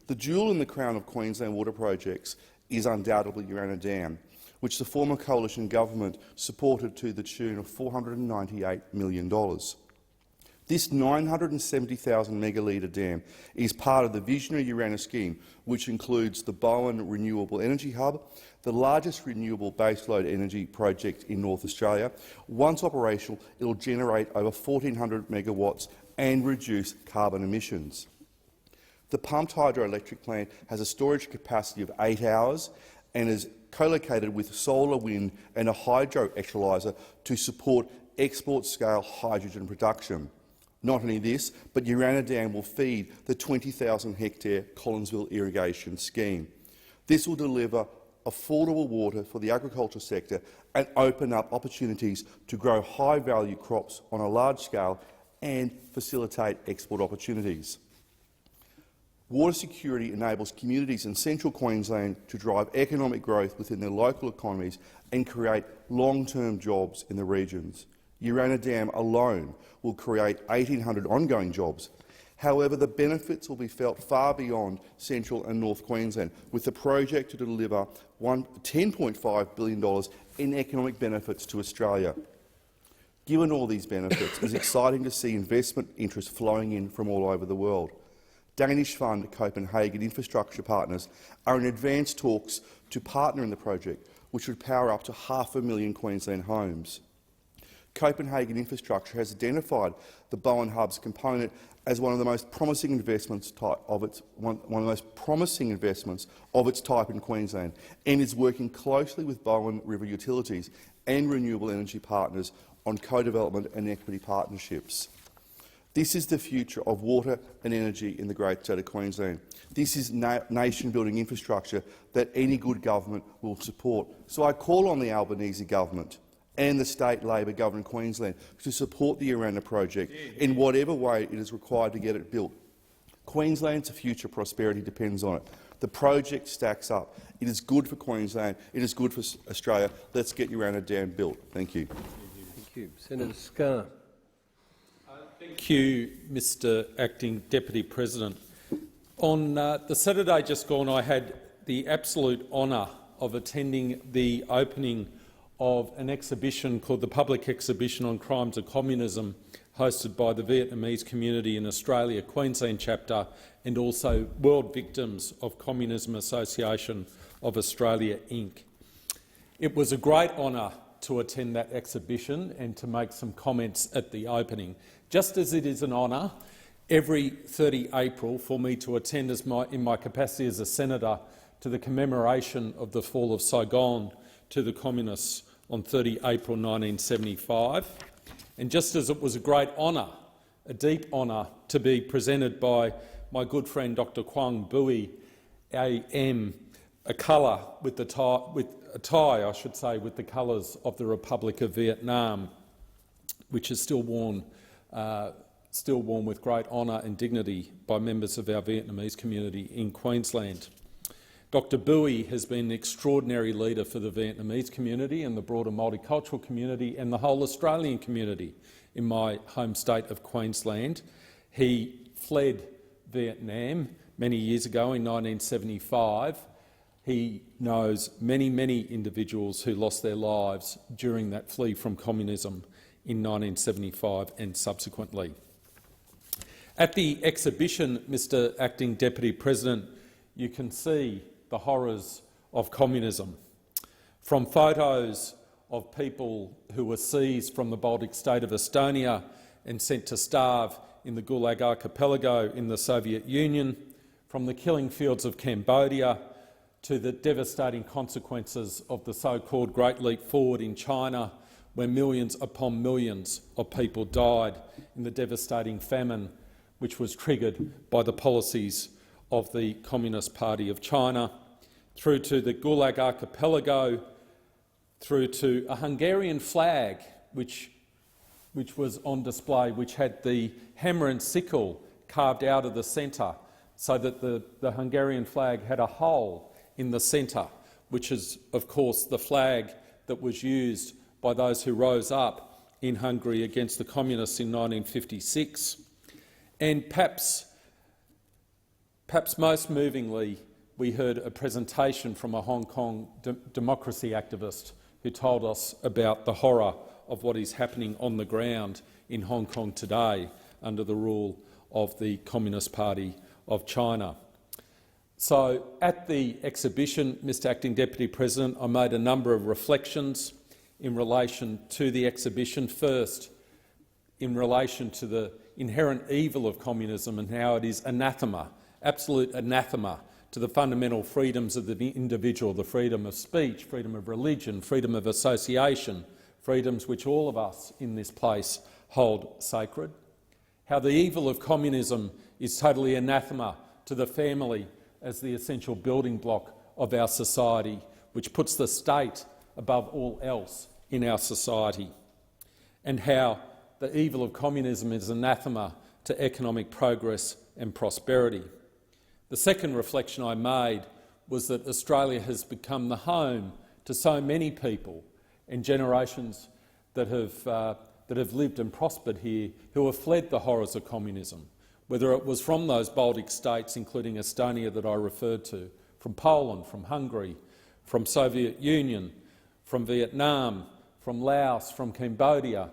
E: the jewel in the crown of Queensland water projects is undoubtedly Urannah Dam, which the former coalition government supported to the tune of $498 million. This 970,000 megalitre dam is part of the visionary Urannah scheme, which includes the Bowen Renewable Energy Hub, the largest renewable baseload energy project in North Australia. Once operational, it will generate over 1,400 megawatts and reduce carbon emissions. The pumped hydroelectric plant has a storage capacity of 8 hours and is co-located with solar, wind and a hydro electrolyser to support export-scale hydrogen production. Not only this, but Urannah Dam will feed the 20,000-hectare Collinsville irrigation scheme. This will deliver affordable water for the agriculture sector and open up opportunities to grow high-value crops on a large scale and facilitate export opportunities. Water security enables communities in central Queensland to drive economic growth within their local economies and create long-term jobs in the regions. Urannah Dam alone will create 1,800 ongoing jobs. However, the benefits will be felt far beyond central and north Queensland, with the project to deliver $10.5 billion in economic benefits to Australia. Given all these benefits, it is exciting to see investment interest flowing in from all over the world. Danish fund Copenhagen Infrastructure Partners are in advanced talks to partner in the project, which would power up to 500,000 Queensland homes. Copenhagen Infrastructure has identified the Bowen Hub's component as one of the most promising investments of its type in Queensland, and is working closely with Bowen River Utilities and renewable energy partners on co-development and equity partnerships. This is the future of water and energy in the great state of Queensland. This is nation-building infrastructure that any good government will support. So I call on the Albanese government and the state Labor government in Queensland to support the Urannah project in whatever way it is required to get it built. Queensland's future prosperity depends on it. The project stacks up. It is good for Queensland. It is good for Australia. Let's get Urannah Dam built. Thank you.
C: Thank you. Senator Scarr.
B: Thank you, Mr Acting Deputy President. On the Saturday just gone, I had the absolute honour of attending the opening of an exhibition called the Public Exhibition on Crimes of Communism, hosted by the Vietnamese community in Australia, Queensland chapter, and also World Victims of Communism Association of Australia, Inc. It was a great honour to attend that exhibition and to make some comments at the opening, just as it is an honour every 30 April for me to attend in my capacity as a senator to the commemoration of the fall of Saigon to the communists on 30 April 1975. And just as it was a great honour, a deep honour, to be presented by my good friend Dr Quang Bui AM, a colour with the tie, I should say, with the colours of the Republic of Vietnam, which is still worn with great honour and dignity by members of our Vietnamese community in Queensland. Dr Bui has been an extraordinary leader for the Vietnamese community and the broader multicultural community and the whole Australian community in my home state of Queensland. He fled Vietnam many years ago in 1975. He knows many, many individuals who lost their lives during that flee from communism.
G: in 1975 and subsequently. At the exhibition, Mr Acting Deputy President, you can see the horrors of communism, from photos of people who were seized from the Baltic state of Estonia and sent to starve in the Gulag Archipelago in the Soviet Union, from the killing fields of Cambodia to the devastating consequences of the so-called Great Leap Forward in China, where millions upon millions of people died in the devastating famine which was triggered by the policies of the Communist Party of China, through to the Gulag Archipelago, through to a Hungarian flag which was on display, which had the hammer and sickle carved out of the centre, so that the Hungarian flag had a hole in the centre, which is, of course, the flag that was used by those who rose up in Hungary against the communists in 1956. And perhaps most movingly, we heard a presentation from a Hong Kong democracy activist who told us about the horror of what is happening on the ground in Hong Kong today under the rule of the Communist Party of China. So at the exhibition, Mr Acting Deputy President, I made a number of reflections in relation to the exhibition. First, in relation to the inherent evil of communism and how it is anathema, absolute anathema, to the fundamental freedoms of the individual, the freedom of speech, freedom of religion, freedom of association, freedoms which all of us in this place hold sacred. How the evil of communism is totally anathema to the family as the essential building block of our society, which puts the state above all else in our society. And how the evil of communism is anathema to economic progress and prosperity. The second reflection I made was that Australia has become the home to so many people and generations that have lived and prospered here who have fled the horrors of communism, whether it was from those Baltic states, including Estonia that I referred to, from Poland, from Hungary, from Soviet Union, from Vietnam, from Laos, from Cambodia,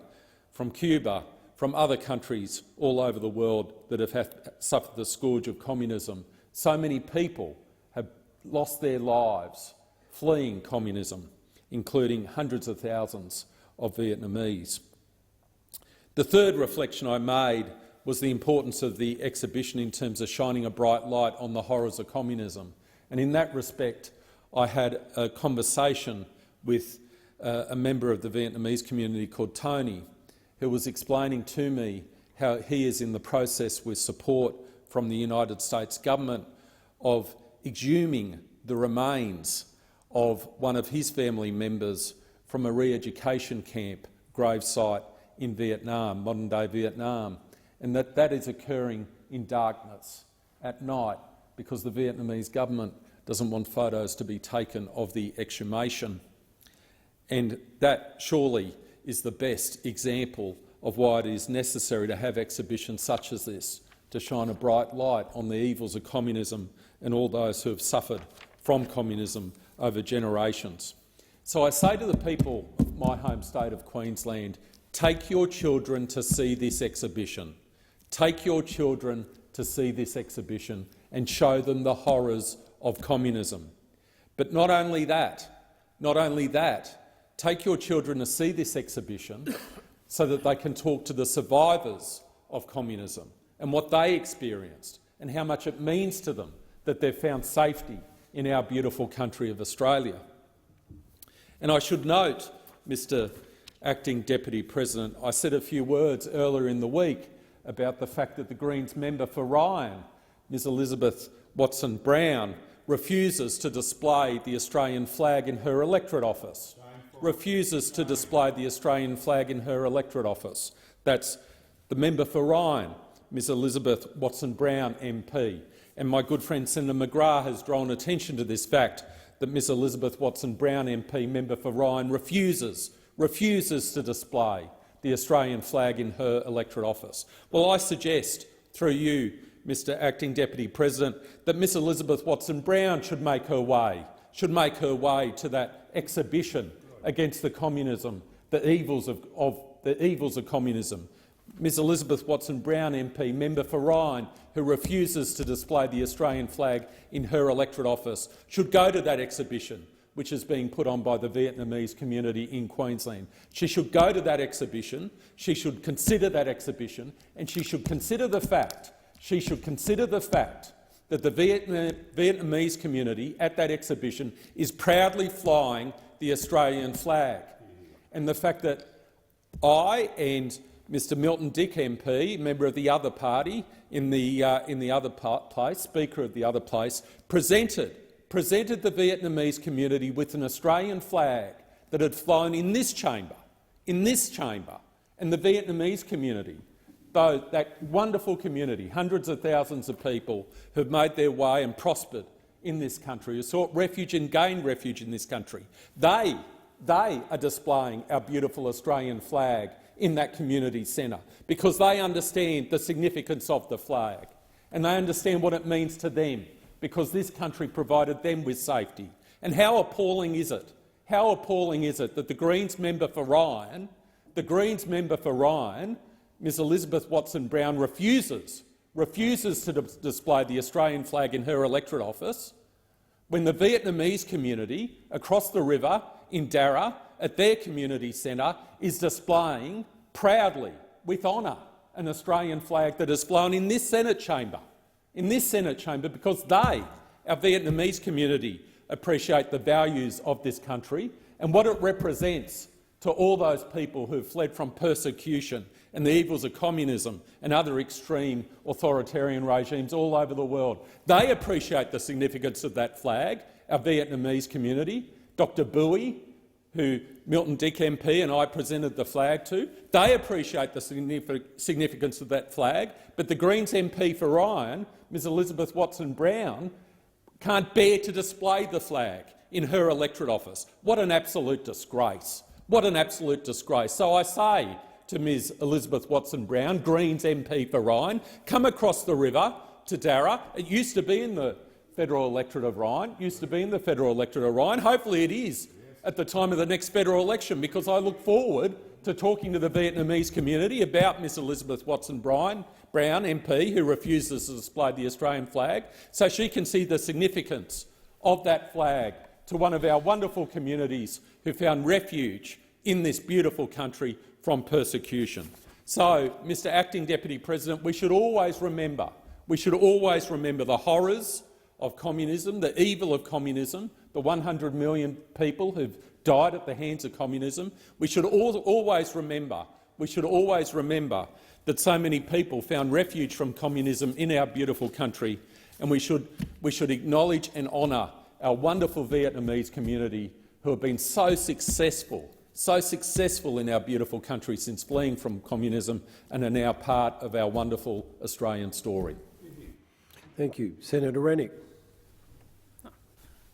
G: from Cuba, from other countries all over the world that have suffered the scourge of communism. So many people have lost their lives fleeing communism, including hundreds of thousands of Vietnamese. The third reflection I made was the importance of the exhibition in terms of shining a bright light on the horrors of communism. And in that respect, I had a conversation with a member of the Vietnamese community called Tony, who was explaining to me how he is in the process, with support from the United States government, of exhuming the remains of one of his family members from a re-education camp gravesite in Vietnam, modern-day Vietnam, and that is occurring in darkness at night because the Vietnamese government doesn't want photos to be taken of the exhumation. And that surely is the best example of why it is necessary to have exhibitions such as this, to shine a bright light on the evils of communism and all those who have suffered from communism over generations. So I say to the people of my home state of Queensland, take your children to see this exhibition. Take your children to see this exhibition and show them the horrors of communism. But not only that, take your children to see this exhibition so that they can talk to the survivors of communism and what they experienced and how much it means to them that they've found safety in our beautiful country of Australia. And I should note, Mr Acting Deputy President, I said a few words earlier in the week about the fact that the Greens member for Ryan, Ms Elizabeth Watson-Brown, refuses to display the Australian flag in her electorate office. Refuses to display the Australian flag in her electorate office. That's the member for Ryan, Ms Elizabeth Watson-Brown MP. And my good friend Senator McGrath has drawn attention to this fact that Ms Elizabeth Watson-Brown MP, member for Ryan, refuses to display the Australian flag in her electorate office. Well, I suggest, through you, Mr Acting Deputy President, that Ms Elizabeth Watson-Brown should make her way to that exhibition against the communism, the evils of
O: the evils of communism. Ms Elizabeth Watson-Brown MP, member for Ryan, who refuses to display the Australian flag in her electorate office, should go to that exhibition, which is being put on by the Vietnamese community in Queensland. She should go to that exhibition, she should consider that exhibition, and she should consider the fact that the Vietnamese community at that exhibition is proudly flying the Australian flag. And the fact that I and Mr Milton Dick MP, member of the other party in the other place, Speaker of the other place, presented the Vietnamese community with an Australian flag that had flown in this chamber, and the Vietnamese community, though that wonderful community, hundreds of thousands of people who have made their way and prospered in this country, who sought refuge and gained refuge in this country, they are displaying our beautiful Australian flag in that community centre because they understand the significance of the flag and they understand what it means to them because this country provided them with safety. And how appalling is it? How appalling is it that the Greens member for Ryan, Ms Elizabeth Watson-Brown, refuses to display the Australian flag in her electorate office when the Vietnamese community across the river in Darra at their community centre is displaying proudly, with honour, an Australian flag that is flown in this Senate chamber, because they, our Vietnamese community, appreciate the values of this country and what it represents to all those people who have fled from persecution and the evils of communism and other extreme authoritarian regimes all over the world. They appreciate the significance of that flag, our Vietnamese community. Dr Bui, who Milton Dick MP and I presented the flag to, they appreciate the significance of that flag, but the Greens MP for Ryan, Ms Elizabeth Watson-Brown, can't bear to display the flag in her electorate office. What an absolute disgrace. What an absolute disgrace. So I say to Ms Elizabeth Watson-Brown, Greens MP for Ryan, come across the river to Darra. It used to be in the federal electorate of Ryan, Hopefully it is at the time of the next federal election, because I look forward to talking to the Vietnamese community about Ms Elizabeth Watson-Brown MP, who refuses to display the Australian flag, so she can see the significance of that flag to one of our wonderful communities who found refuge in this beautiful country from persecution. So, Mr Acting Deputy President, we should always remember the horrors of communism, the evil of communism, the 100 million people who've died at the hands of communism. We should always remember that so many people found refuge from communism in our beautiful country, and we should acknowledge and honour our wonderful Vietnamese community who have been so successful in our beautiful country since fleeing from communism and are now part of our wonderful Australian story.
C: Thank you. Senator Rennick.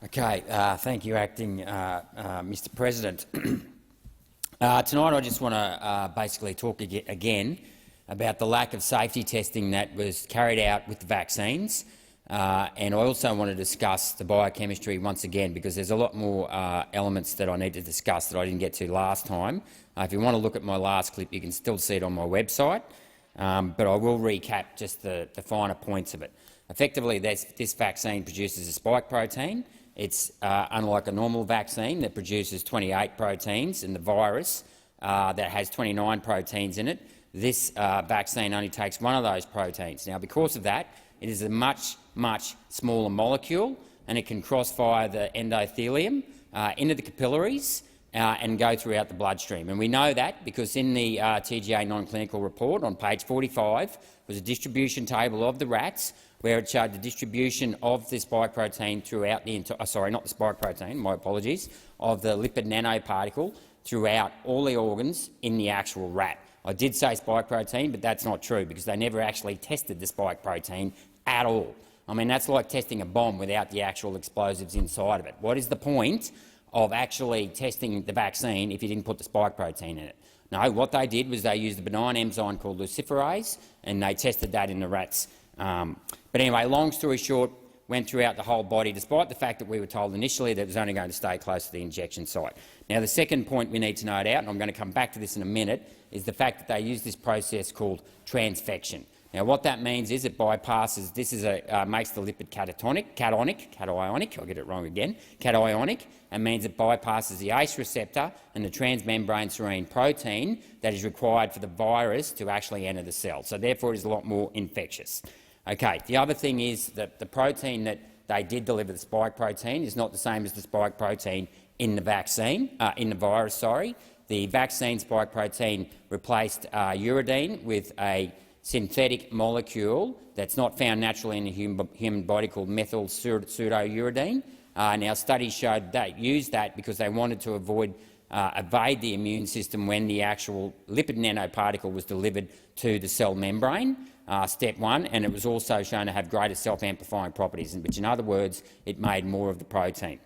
S: Okay, thank you, Acting Mr President. Tonight I just want to basically talk again about the lack of safety testing that was carried out with the vaccines, and I also want to discuss the biochemistry once again, because there's a lot more elements that I need to discuss that I didn't get to last time. If you want to look at my last clip, you can still see it on my website, but I will recap just the finer points of it. Effectively, this vaccine produces a spike protein. It's unlike a normal vaccine that produces 28 proteins, and the virus that has 29 proteins in it. This vaccine only takes one of those proteins. Now, because of that, it is a much smaller molecule, and it can cross via the endothelium into the capillaries and go throughout the bloodstream. And we know that because in the TGA non-clinical report on page 45 was a distribution table of the rats where it showed the distribution of the spike protein throughout the of the lipid nanoparticle throughout all the organs in the actual rat. I did say spike protein, but that's not true because they never actually tested the spike protein at all. I mean, that's like testing a bomb without the actual explosives inside of it. What is the point of actually testing the vaccine if you didn't put the spike protein in it? No, what they did was they used a benign enzyme called luciferase, and they tested that in the rats. But anyway, long story short, went throughout the whole body, despite the fact that we were told initially that it was only going to stay close to the injection site. Now, the second point we need to note out, and I'm going to come back to this in a minute, is the fact that they use this process called transfection. Now, what that means is it bypasses. This is makes the lipid cationic. I'll get it wrong again. Cationic, and means it bypasses the ACE receptor and the transmembrane serine protein that is required for the virus to actually enter the cell. So, therefore, it is a lot more infectious. Okay. The other thing is that the protein that they did deliver, the spike protein, is not the same as the spike protein in the vaccine, in the virus. Sorry, the vaccine spike protein replaced uridine with a synthetic molecule that's not found naturally in the human body called methyl pseudouridine. Now, studies showed that used that because they wanted to evade the immune system when the actual lipid nanoparticle was delivered to the cell membrane, step one, and it was also shown to have greater self-amplifying properties, which in other words, it made more of the protein.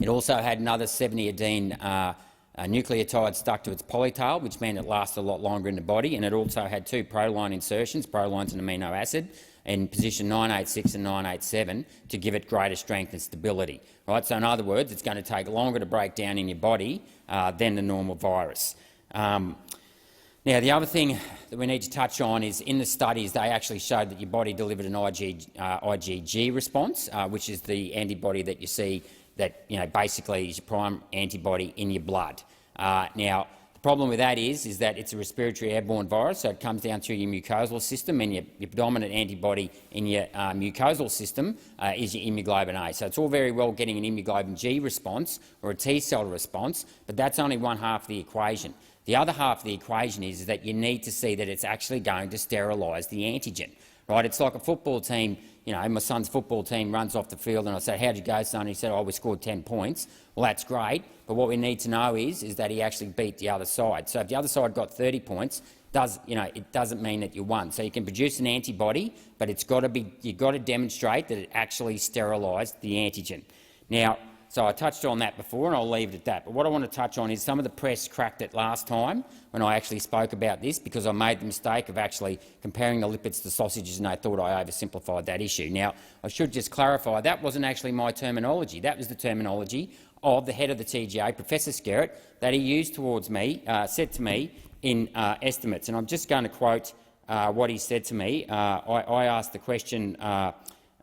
S: It also had another 70-adene nucleotide stuck to its polytail, which meant it lasted a lot longer in the body, and it also had 2 proline insertions, proline's an amino acid, in position 986 and 987 to give it greater strength and stability. Right? So in other words, it's going to take longer to break down in your body than the normal virus. Now, the other thing that we need to touch on is in the studies they actually showed that your body delivered an IgG response, which is the antibody that you see that basically is your prime antibody in your blood. Now, the problem with that is that it's a respiratory airborne virus, so it comes down through your mucosal system, and your predominant antibody in your mucosal system is your immunoglobulin A. So it's all very well getting an immunoglobulin G response or a T-cell response, but that's only one half of the equation. The other half of the equation is that you need to see that it's actually going to sterilise the antigen. Right? It's like a football team. My son's football team runs off the field and I say, "How'd you go, son?" And he said, "Oh, we scored 10 points. Well, that's great, but what we need to know is that he actually beat the other side. So if the other side got 30 points, it doesn't mean that you won. So you can produce an antibody, but you've got to demonstrate that it actually sterilised the antigen. Now, so I touched on that before, and I'll leave it at that. But what I want to touch on is some of the press cracked it last time when I actually spoke about this, because I made the mistake of actually comparing the lipids to sausages, and they thought I oversimplified that issue. Now, I should just clarify that wasn't actually my terminology. That was the terminology of the head of the TGA, Professor Skerritt, that he used towards me, said to me in estimates. And I'm just going to quote what he said to me. I asked the question.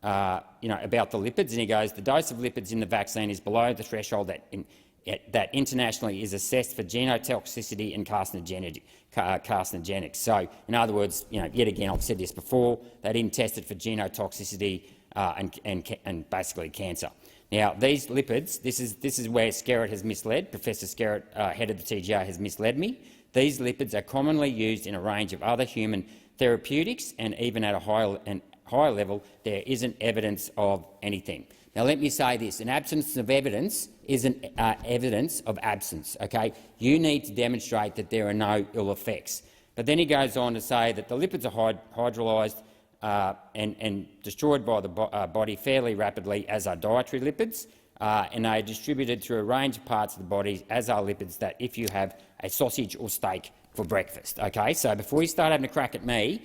S: About the lipids, and he goes, "The dose of lipids in the vaccine is below the threshold that internationally is assessed for genotoxicity and carcinogenic." So, in other words, yet again, I've said this before, they didn't test it for genotoxicity and basically cancer. Now, these lipids, this is where Skerritt has misled. Professor Skerritt, head of the TGA, has misled me. These lipids are commonly used in a range of other human therapeutics, and even at a higher level, there isn't evidence of anything. Now, let me say this: an absence of evidence isn't evidence of absence. Okay, you need to demonstrate that there are no ill effects. But then he goes on to say that the lipids are hydrolyzed and destroyed by the body fairly rapidly, as are dietary lipids, and they are distributed through a range of parts of the body, as are lipids that if you have a sausage or steak for breakfast. Okay, so before you start having a crack at me,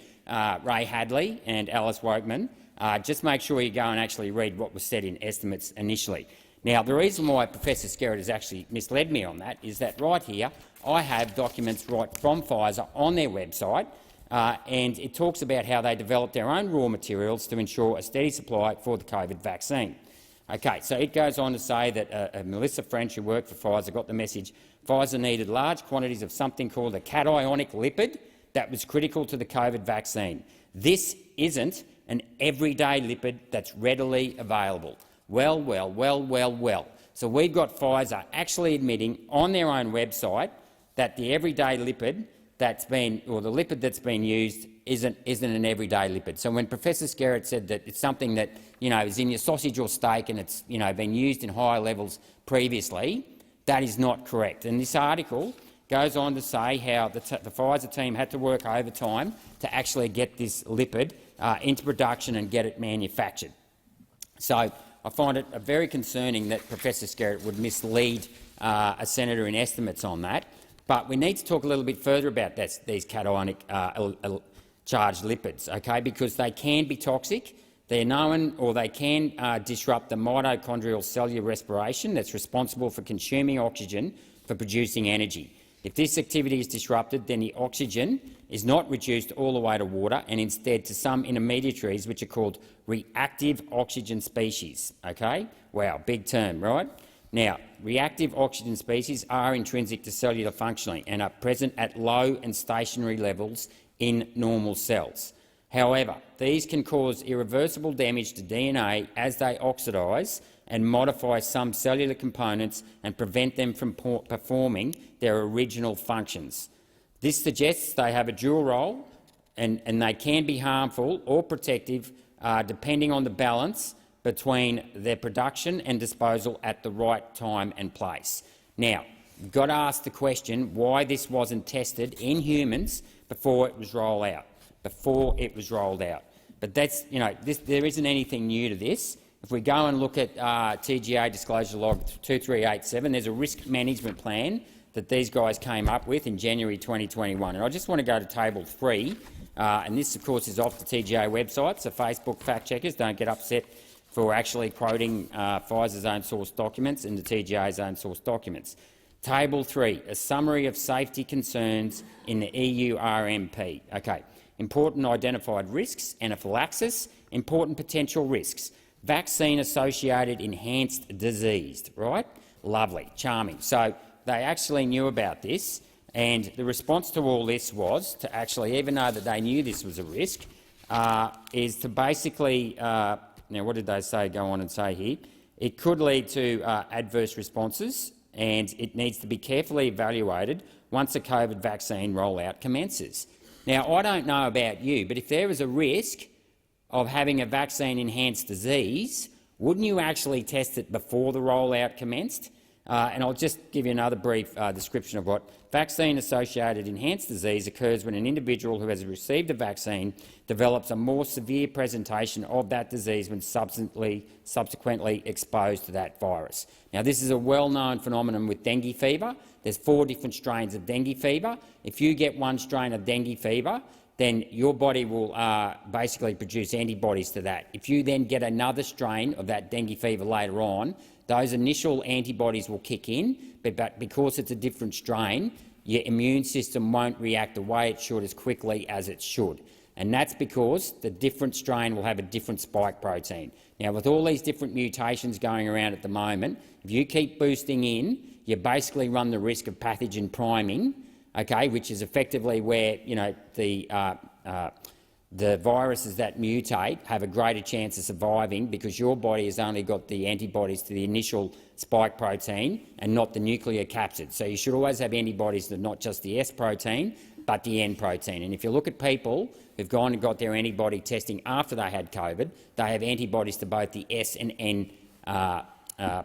S: Ray Hadley and Alice Wokeman, just make sure you go and actually read what was said in estimates initially. Now, the reason why Professor Skerritt has actually misled me on that is that right here I have documents right from Pfizer on their website, and it talks about how they developed their own raw materials to ensure a steady supply for the COVID vaccine. Okay, so it goes on to say that Melissa French, who worked for Pfizer, got the message Pfizer needed large quantities of something called a cationic lipid that was critical to the COVID vaccine. This isn't an everyday lipid that's readily available. Well. So we've got Pfizer actually admitting on their own website that the everyday lipid that's been, or the lipid that's been used, isn't an everyday lipid. So when Professor Skerritt said that it's something that is in your sausage or steak and it's been used in higher levels previously, that is not correct. And this article goes on to say how the Pfizer team had to work overtime to actually get this lipid into production and get it manufactured. So I find it very concerning that Professor Skerritt would mislead a senator in estimates on that. But we need to talk a little bit further about these cationic charged lipids, okay? Because they can be toxic. They're known, or they can disrupt the mitochondrial cellular respiration that's responsible for consuming oxygen for producing energy. If this activity is disrupted, then the oxygen is not reduced all the way to water and instead to some intermediaries which are called reactive oxygen species. Okay? Wow, big term, right? Now, reactive oxygen species are intrinsic to cellular functioning and are present at low and stationary levels in normal cells. However, these can cause irreversible damage to DNA as they oxidise and modify some cellular components and prevent them from performing their original functions. This suggests they have a dual role and they can be harmful or protective depending on the balance between their production and disposal at the right time and place. Now, you've got to ask the question why this wasn't tested in humans before it was rolled out. But that's, there isn't anything new to this. If we go and look at TGA Disclosure Log 2387, there's a risk management plan that these guys came up with in January 2021. And I just want to go to Table 3, and this, of course, is off the TGA website, so Facebook fact-checkers don't get upset for actually quoting Pfizer's own source documents and the TGA's own source documents. Table 3, a summary of safety concerns in the EU RMP. Okay. Important identified risks, anaphylaxis, important potential risks, vaccine-associated enhanced disease, right? Lovely, charming. So they actually knew about this, and the response to all this was to actually, even though that they knew this was a risk, is to basically, now what did they say, go on and say here? It could lead to adverse responses, and it needs to be carefully evaluated once a COVID vaccine rollout commences. Now, I don't know about you, but if there is a risk of having a vaccine-enhanced disease, wouldn't you actually test it before the rollout commenced? And I'll just give you another brief description of what vaccine-associated enhanced disease occurs when an individual who has received a vaccine develops a more severe presentation of that disease when subsequently exposed to that virus. Now, this is a well-known phenomenon with dengue fever. There's 4 different strains of dengue fever. If you get one strain of dengue fever, then your body will basically produce antibodies to that. If you then get another strain of that dengue fever later on, those initial antibodies will kick in, but because it's a different strain, your immune system won't react the way it should as quickly as it should. And that's because the different strain will have a different spike protein. Now, with all these different mutations going around at the moment, if you keep boosting in, you basically run the risk of pathogen priming, okay, which is effectively where the viruses that mutate have a greater chance of surviving because your body has only got the antibodies to the initial spike protein and not the nuclear capsid. So you should always have antibodies to not just the S protein but the N protein. And if you look at people who've gone and got their antibody testing after they had COVID, they have antibodies to both the S and N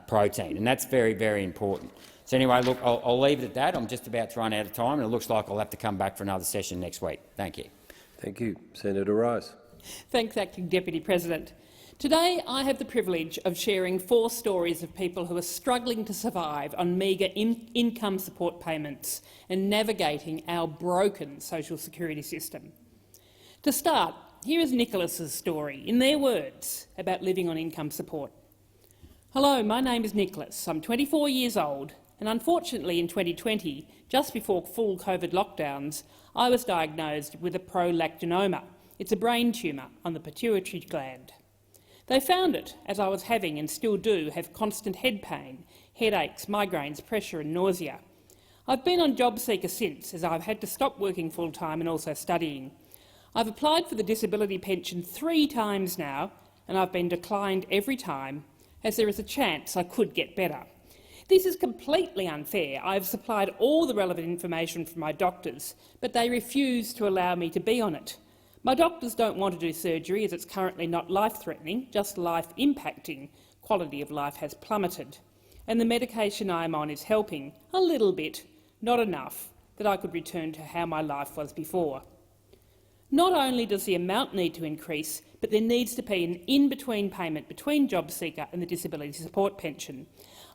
S: protein, and that's very, very important. So anyway, look, I'll leave it at that. I'm just about to run out of time, and it looks like I'll have to come back for another session next week. Thank you.
C: Thank you. Senator Rice.
J: Thanks, Acting Deputy President. Today I have the privilege of sharing 4 stories of people who are struggling to survive on meagre income support payments and navigating our broken social security system. To start, here is Nicholas's story, in their words, about living on income support. Hello, my name is Nicholas. I'm 24 years old, and unfortunately in 2020, just before full COVID lockdowns, I was diagnosed with a prolactinoma. It's a brain tumour on the pituitary gland. They found it as I was having, and still do, have constant head pain, headaches, migraines, pressure and nausea. I've been on JobSeeker since, as I've had to stop working full-time and also studying. I've applied for the disability pension 3 times now, and I've been declined every time, as there is a chance I could get better. This is completely unfair. I have supplied all the relevant information from my doctors, but they refuse to allow me to be on it. My doctors don't want to do surgery as it's currently not life-threatening, just life-impacting. Quality of life has plummeted. And the medication I am on is helping, a little bit, not enough, that I could return to how my life was before. Not only does the amount need to increase, but there needs to be an in-between payment between JobSeeker and the disability support pension.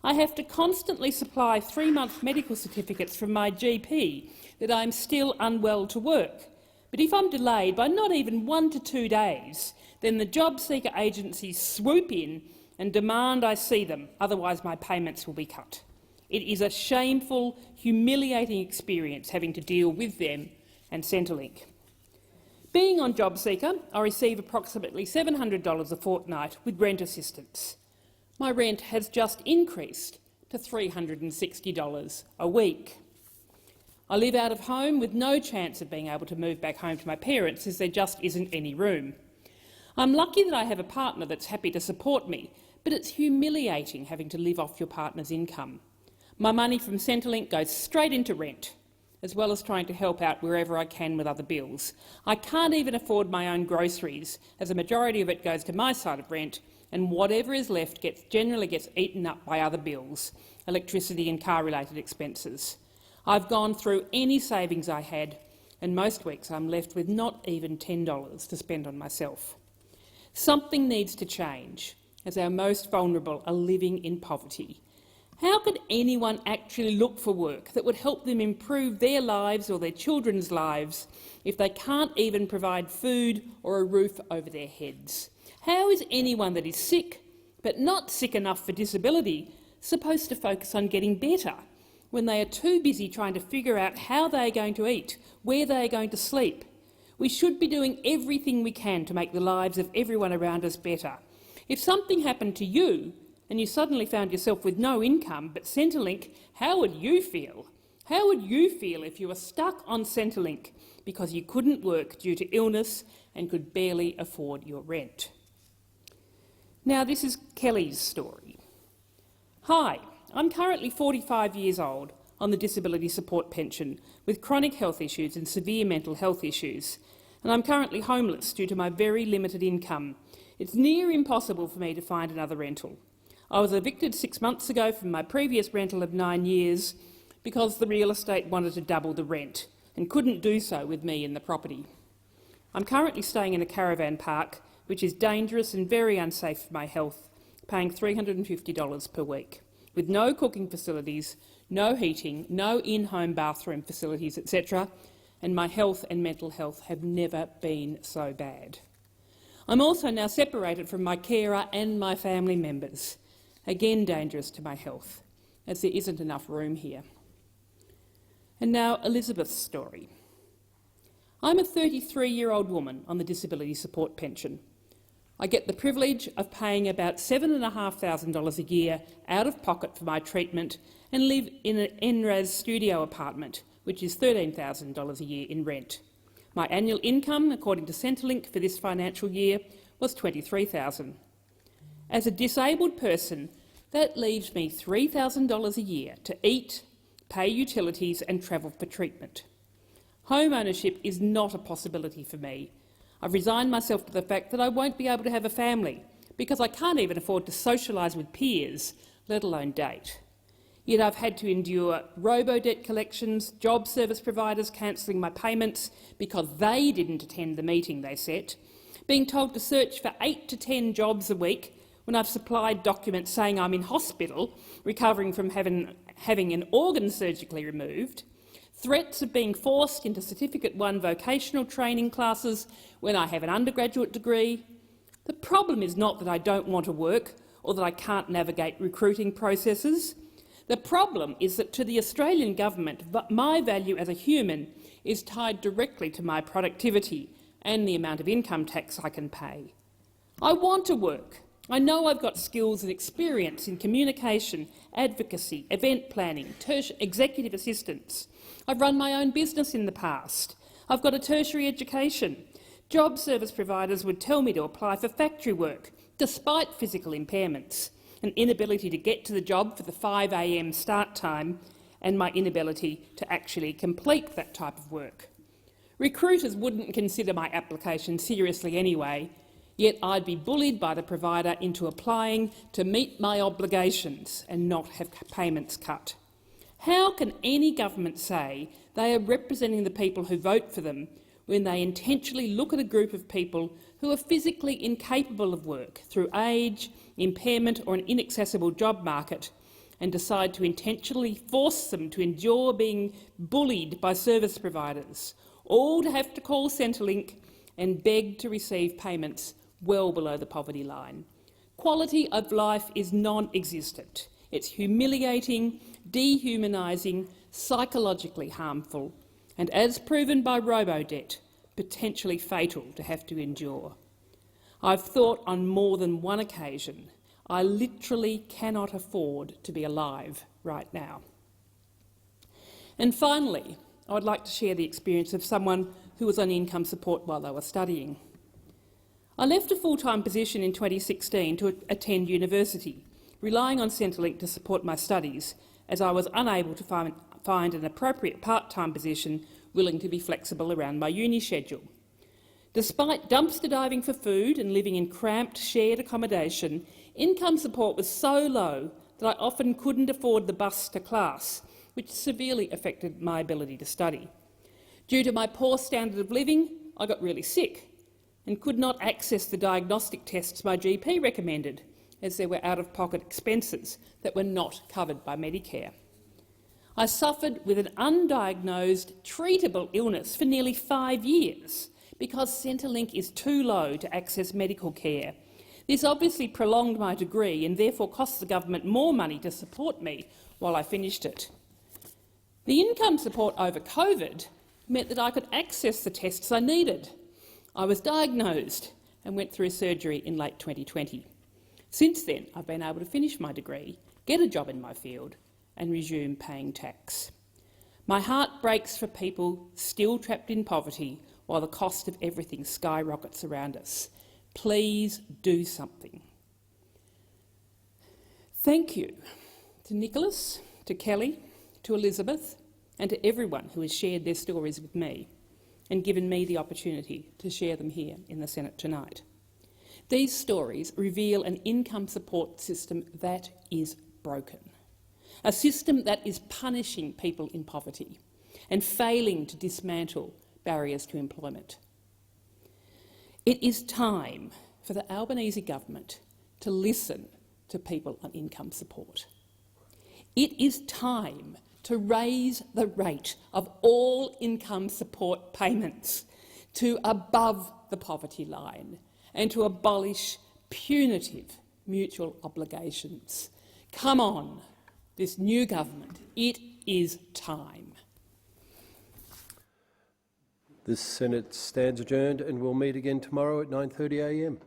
J: I have to constantly supply 3-month medical certificates from my GP that I am still unwell to work. But if I'm delayed by not even 1 to 2 days, then the job seeker agencies swoop in and demand I see them, otherwise my payments will be cut. It is a shameful, humiliating experience having to deal with them and Centrelink. Being on JobSeeker, I receive approximately $700 a fortnight with rent assistance. My rent has just increased to $360 a week. I live out of home with no chance of being able to move back home to my parents as there just isn't any room. I'm lucky that I have a partner that's happy to support me, but it's humiliating having to live off your partner's income. My money from Centrelink goes straight into rent, as well as trying to help out wherever I can with other bills. I can't even afford my own groceries, as a majority of it goes to my side of rent, and whatever is left generally gets eaten up by other bills, electricity and car-related expenses. I've gone through any savings I had, and most weeks I'm left with not even $10 to spend on myself. Something needs to change, as our most vulnerable are living in poverty. How could anyone actually look for work that would help them improve their lives or their children's lives if they can't even provide food or a roof over their heads? How is anyone that is sick, but not sick enough for disability, supposed to focus on getting better when they are too busy trying to figure out how they are going to eat, where they are going to sleep? We should be doing everything we can to make the lives of everyone around us better. If something happened to you, and you suddenly found yourself with no income but Centrelink, how would you feel? How would you feel if you were stuck on Centrelink because you couldn't work due to illness and could barely afford your rent? Now, this is Kelly's story. Hi, I'm currently 45 years old on the disability support pension with chronic health issues and severe mental health issues, and I'm currently homeless due to my very limited income. It's near impossible for me to find another rental. I was evicted 6 months ago from my previous rental of 9 years because the real estate wanted to double the rent and couldn't do so with me in the property. I'm currently staying in a caravan park, which is dangerous and very unsafe for my health, paying $350 per week, with no cooking facilities, no heating, no in-home bathroom facilities, etc., and my health and mental health have never been so bad. I'm also now separated from my carer and my family members. Again dangerous to my health, as there isn't enough room here. And now Elizabeth's story. I'm a 33-year-old woman on the disability support pension. I get the privilege of paying about $7,500 a year out of pocket for my treatment and live in an NRAS studio apartment, which is $13,000 a year in rent. My annual income, according to Centrelink for this financial year, was $23,000. As a disabled person, that leaves me $3,000 a year to eat, pay utilities and travel for treatment. Home ownership is not a possibility for me. I've resigned myself to the fact that I won't be able to have a family because I can't even afford to socialise with peers, let alone date. Yet I've had to endure robo-debt collections, job service providers cancelling my payments because they didn't attend the meeting they set, being told to search for 8 to 10 jobs a week when I've supplied documents saying I'm in hospital, recovering from having an organ surgically removed, threats of being forced into Certificate 1 vocational training classes when I have an undergraduate degree. The problem is not that I don't want to work or that I can't navigate recruiting processes. The problem is that to the Australian government, my value as a human is tied directly to my productivity and the amount of income tax I can pay. I want to work. I know I've got skills and experience in communication, advocacy, event planning, executive assistance. I've run my own business in the past. I've got a tertiary education. Job service providers would tell me to apply for factory work, despite physical impairments, an inability to get to the job for the 5 a.m. start time, and my inability to actually complete that type of work. Recruiters wouldn't consider my application seriously anyway, yet I'd be bullied by the provider into applying to meet my obligations and not have payments cut. How can any government say they are representing the people who vote for them when they intentionally look at a group of people who are physically incapable of work through age, impairment or an inaccessible job market and decide to intentionally force them to endure being bullied by service providers, all to have to call Centrelink and beg to receive payments well below the poverty line. Quality of life is non-existent. It's humiliating, dehumanising, psychologically harmful, and as proven by Robodebt, potentially fatal to have to endure. I've thought on more than one occasion, I literally cannot afford to be alive right now. And finally, I would like to share the experience of someone who was on income support while they were studying. I left a full-time position in 2016 to attend university, relying on Centrelink to support my studies, as I was unable to find an appropriate part-time position willing to be flexible around my uni schedule. Despite dumpster diving for food and living in cramped shared accommodation, income support was so low that I often couldn't afford the bus to class, which severely affected my ability to study. Due to my poor standard of living, I got really sick and could not access the diagnostic tests my GP recommended, as there were out-of-pocket expenses that were not covered by Medicare. I suffered with an undiagnosed, treatable illness for nearly 5 years because Centrelink is too low to access medical care. This obviously prolonged my degree and therefore cost the government more money to support me while I finished it. The income support over COVID meant that I could access the tests I needed. I was diagnosed and went through surgery in late 2020. Since then, I've been able to finish my degree, get a job in my field and resume paying tax. My heart breaks for people still trapped in poverty while the cost of everything skyrockets around us. Please do something. Thank you to Nicholas, to Kelly, to Elizabeth and to everyone who has shared their stories with me and given me the opportunity to share them here in the Senate tonight. These stories reveal an income support system that is broken, a system that is punishing people in poverty and failing to dismantle barriers to employment. It is time for the Albanese government to listen to people on income support. It is time to raise the rate of all income support payments to above the poverty line and to abolish punitive mutual obligations. Come on, this new government, it is time.
C: This Senate stands adjourned and will meet again tomorrow at 9:30 a.m.